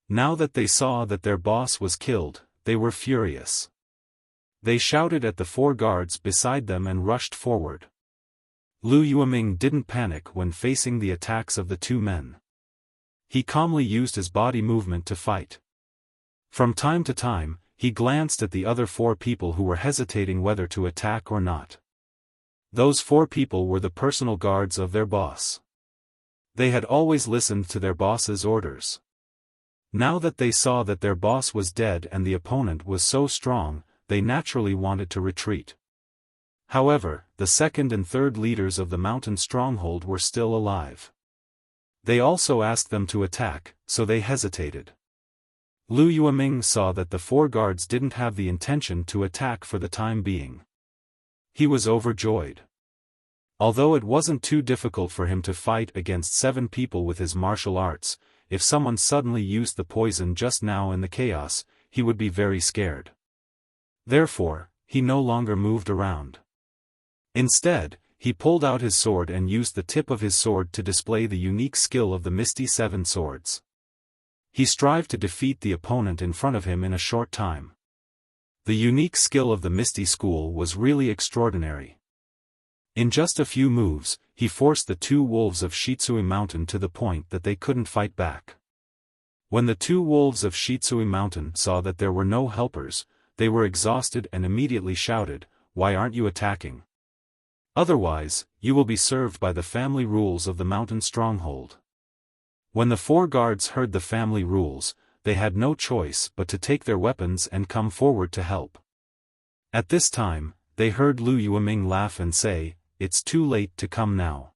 Now that they saw that their boss was killed, they were furious. They shouted at the four guards beside them and rushed forward. Lu Yueming didn't panic when facing the attacks of the two men. He calmly used his body movement to fight. From time to time, he glanced at the other four people who were hesitating whether to attack or not. Those four people were the personal guards of their boss. They had always listened to their boss's orders. Now that they saw that their boss was dead and the opponent was so strong, they naturally wanted to retreat. However, the second and third leaders of the mountain stronghold were still alive. They also asked them to attack, so they hesitated. Lu Yueming saw that the four guards didn't have the intention to attack for the time being. He was overjoyed. Although it wasn't too difficult for him to fight against 7 people with his martial arts, if someone suddenly used the poison just now in the chaos, he would be very scared. Therefore, he no longer moved around. Instead, he pulled out his sword and used the tip of his sword to display the unique skill of the Misty Seven Swords. He strived to defeat the opponent in front of him in a short time. The unique skill of the Misty School was really extraordinary. In just a few moves, he forced the two wolves of Shitsui Mountain to the point that they couldn't fight back. When the two wolves of Shitsui Mountain saw that there were no helpers, they were exhausted and immediately shouted, "Why aren't you attacking? Otherwise, you will be served by the family rules of the mountain stronghold." When the four guards heard the family rules, they had no choice but to take their weapons and come forward to help. At this time, they heard Lu Yueming laugh and say, "It's too late to come now."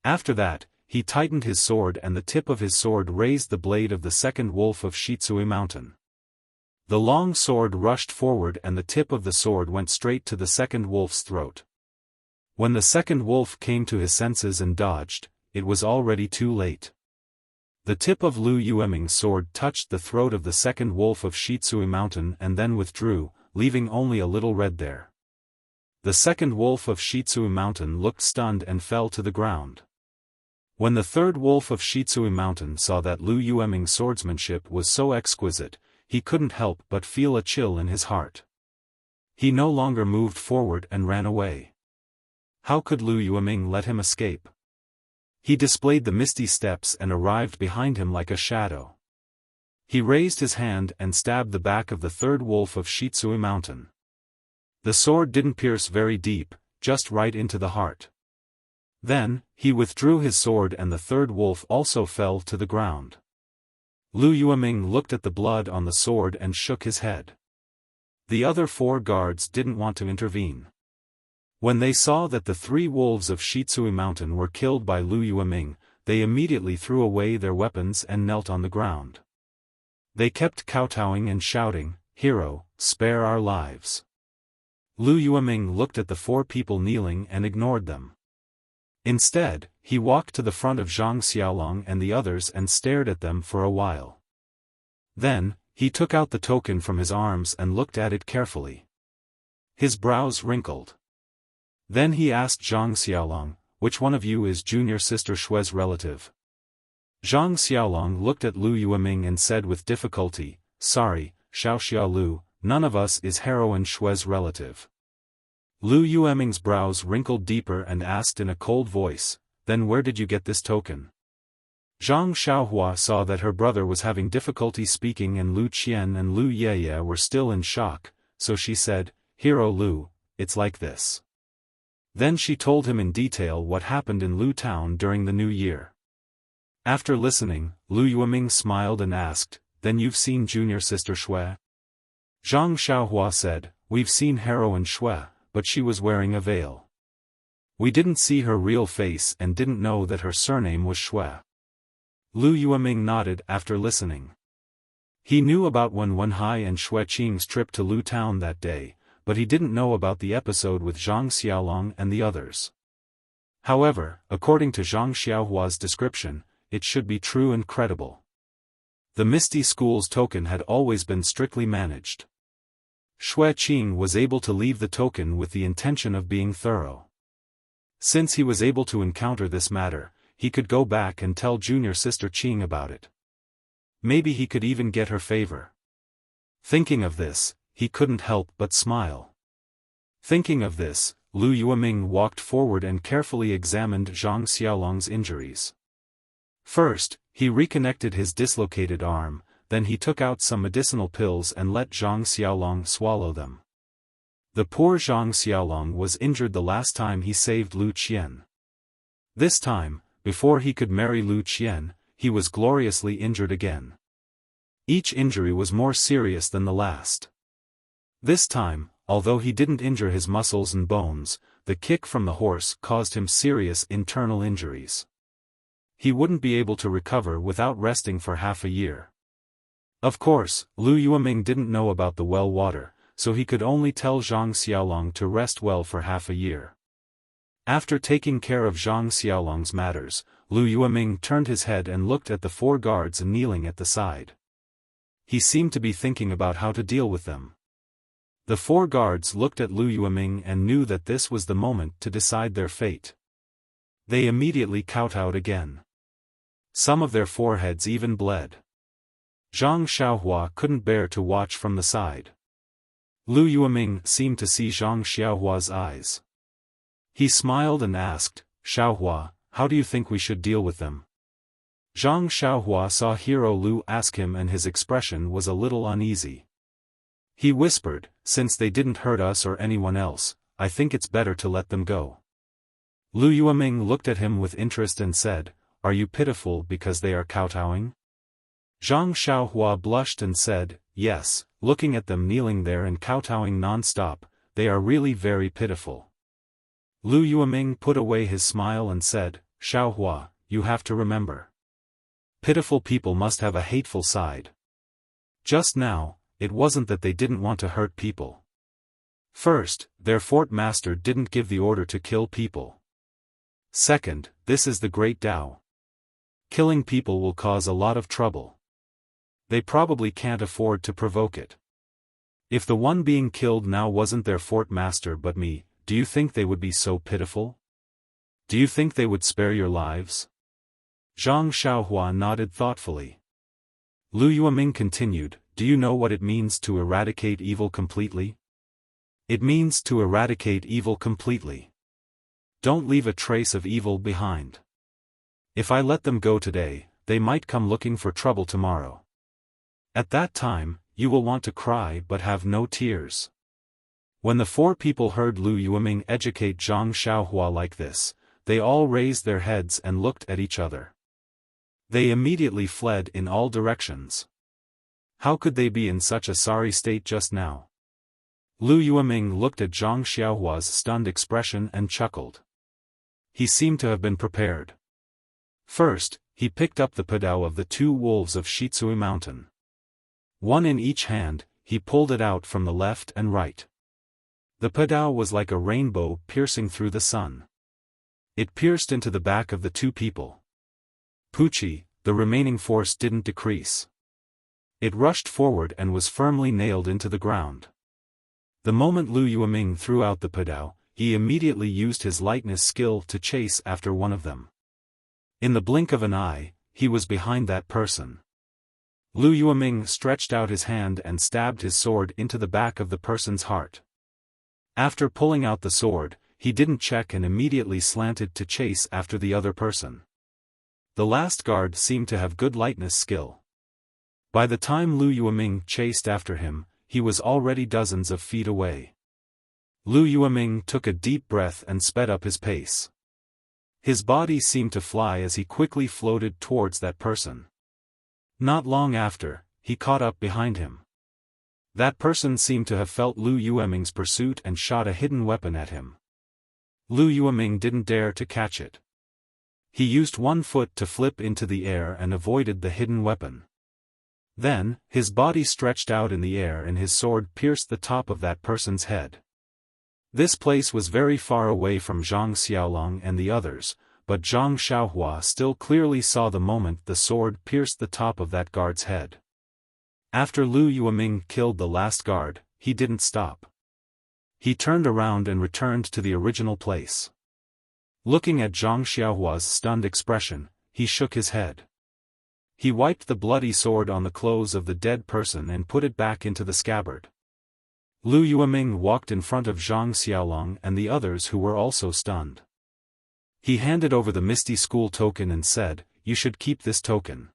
After that, he tightened his sword and the tip of his sword raised the blade of the second wolf of Shitsui Mountain. The long sword rushed forward and the tip of the sword went straight to the second wolf's throat. When the second wolf came to his senses and dodged, it was already too late. The tip of Lu Yueming's sword touched the throat of the second wolf of Shitsui Mountain and then withdrew, leaving only a little red there. The second wolf of Shitsui Mountain looked stunned and fell to the ground. When the third wolf of Shitsui Mountain saw that Lu Yueming's swordsmanship was so exquisite, he couldn't help but feel a chill in his heart. He no longer moved forward and ran away. How could Lu Yueming let him escape? He displayed the misty steps and arrived behind him like a shadow. He raised his hand and stabbed the back of the third wolf of Shitsui Mountain. The sword didn't pierce very deep, just right into the heart. Then, he withdrew his sword and the third wolf also fell to the ground. Lu Yueming looked at the blood on the sword and shook his head. The other four guards didn't want to intervene. When they saw that the three wolves of Shitsui Mountain were killed by Lu Yueming, they immediately threw away their weapons and knelt on the ground. They kept kowtowing and shouting, "Hero, spare our lives." Lu Yueming looked at the four people kneeling and ignored them. Instead, he walked to the front of Zhang Xiaolong and the others and stared at them for a while. Then, he took out the token from his arms and looked at it carefully. His brows wrinkled. Then he asked Zhang Xiaolong, "Which one of you is junior sister Xue's relative?" Zhang Xiaolong looked at Lu Yueming and said with difficulty, "Sorry, Xiao Lu, none of us is heroine Xue's relative." Lu Yueming's brows wrinkled deeper and asked in a cold voice, "Then where did you get this token?" Zhang Xiaohua saw that her brother was having difficulty speaking and Lu Qian and Lu Yeye were still in shock, so she said, "Hero Lu, it's like this." Then she told him in detail what happened in Lu Town during the New Year. After listening, Lu Yueming smiled and asked, "Then you've seen junior sister Xue?" Zhang Xiaohua said, "We've seen heroine Xue, but she was wearing a veil. We didn't see her real face and didn't know that her surname was Xue." Lu Yueming nodded after listening. He knew about Wenhai and Xue Qing's trip to Lu Town that day, but he didn't know about the episode with Zhang Xiaolong and the others. However, according to Zhang Xiaohua's description, it should be true and credible. The Misty School's token had always been strictly managed. Xue Qing was able to leave the token with the intention of being thorough. Since he was able to encounter this matter, he could go back and tell junior sister Qing about it. Maybe he could even get her favor. Thinking of this, he couldn't help but smile. Thinking of this, Lu Yueming walked forward and carefully examined Zhang Xiaolong's injuries. First, he reconnected his dislocated arm, then he took out some medicinal pills and let Zhang Xiaolong swallow them. The poor Zhang Xiaolong was injured the last time he saved Lu Qian. This time, before he could marry Lu Qian, he was gloriously injured again. Each injury was more serious than the last. This time, although he didn't injure his muscles and bones, the kick from the horse caused him serious internal injuries. He wouldn't be able to recover without resting for half a year. Of course, Lu Yueming didn't know about the well water, so he could only tell Zhang Xiaolong to rest well for half a year. After taking care of Zhang Xiaolong's matters, Lu Yueming turned his head and looked at the 4 guards kneeling at the side. He seemed to be thinking about how to deal with them. The 4 guards looked at Lu Yueming and knew that this was the moment to decide their fate. They immediately kowtowed again. Some of their foreheads even bled. Zhang Xiaohua couldn't bear to watch from the side. Lu Yueming seemed to see Zhang Xiaohua's eyes. He smiled and asked, "Xiaohua, how do you think we should deal with them?" Zhang Xiaohua saw Hero Lu ask him and his expression was a little uneasy. He whispered, "Since they didn't hurt us or anyone else, I think it's better to let them go." Lu Yueming looked at him with interest and said, "Are you pitiful because they are kowtowing?" Zhang Xiaohua blushed and said, "Yes, looking at them kneeling there and kowtowing non-stop, they are really very pitiful." Lu Yueming put away his smile and said, "Xiaohua, you have to remember. Pitiful people must have a hateful side. Just now, it wasn't that they didn't want to hurt people. First, their fort master didn't give the order to kill people. Second, this is the Great Tao. Killing people will cause a lot of trouble. They probably can't afford to provoke it. If the one being killed now wasn't their fort master but me, do you think they would be so pitiful? Do you think they would spare your lives?" Zhang Xiaohua nodded thoughtfully. Lu Yueming continued, "Do you know what it means to eradicate evil completely? It means to eradicate evil completely. Don't leave a trace of evil behind. If I let them go today, they might come looking for trouble tomorrow. At that time, you will want to cry but have no tears." When the 4 people heard Lu Yueming educate Zhang Xiaohua like this, they all raised their heads and looked at each other. They immediately fled in all directions. How could they be in such a sorry state just now? Lu Yueming looked at Zhang Xiaohua's stunned expression and chuckled. He seemed to have been prepared. First, he picked up the padao of the 2 wolves of Shitsui Mountain. One in each hand, he pulled it out from the left and right. The padao was like a rainbow piercing through the sun. It pierced into the back of the 2 people. Pucci, the remaining force didn't decrease. It rushed forward and was firmly nailed into the ground. The moment Lu Yueming threw out the padao, he immediately used his lightness skill to chase after one of them. In the blink of an eye, he was behind that person. Lu Yueming stretched out his hand and stabbed his sword into the back of the person's heart. After pulling out the sword, he didn't check and immediately slanted to chase after the other person. The last guard seemed to have good lightness skill. By the time Lu Yueming chased after him, he was already dozens of feet away. Lu Yueming took a deep breath and sped up his pace. His body seemed to fly as he quickly floated towards that person. Not long after, he caught up behind him. That person seemed to have felt Lu Yueming's pursuit and shot a hidden weapon at him. Lu Yueming didn't dare to catch it. He used one foot to flip into the air and avoided the hidden weapon. Then, his body stretched out in the air and his sword pierced the top of that person's head. This place was very far away from Zhang Xiaolong and the others, but Zhang Xiaohua still clearly saw the moment the sword pierced the top of that guard's head. After Lu Yueming killed the last guard, he didn't stop. He turned around and returned to the original place. Looking at Zhang Xiaohua's stunned expression, he shook his head. He wiped the bloody sword on the clothes of the dead person and put it back into the scabbard. Lu Yueming walked in front of Zhang Xiaolong and the others who were also stunned. He handed over the Misty School token and said, "You should keep this token.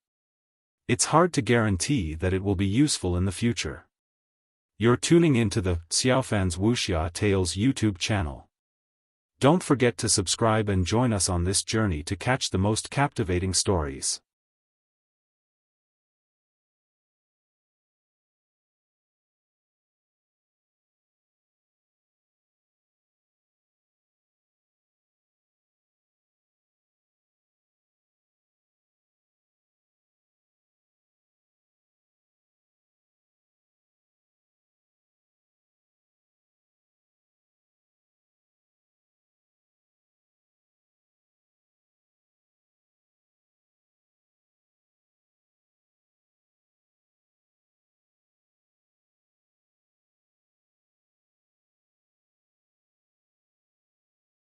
It's hard to guarantee that it will be useful in the future." You're tuning into the Xiaofan's Wuxia Tales YouTube channel. Don't forget to subscribe and join us on this journey to catch the most captivating stories.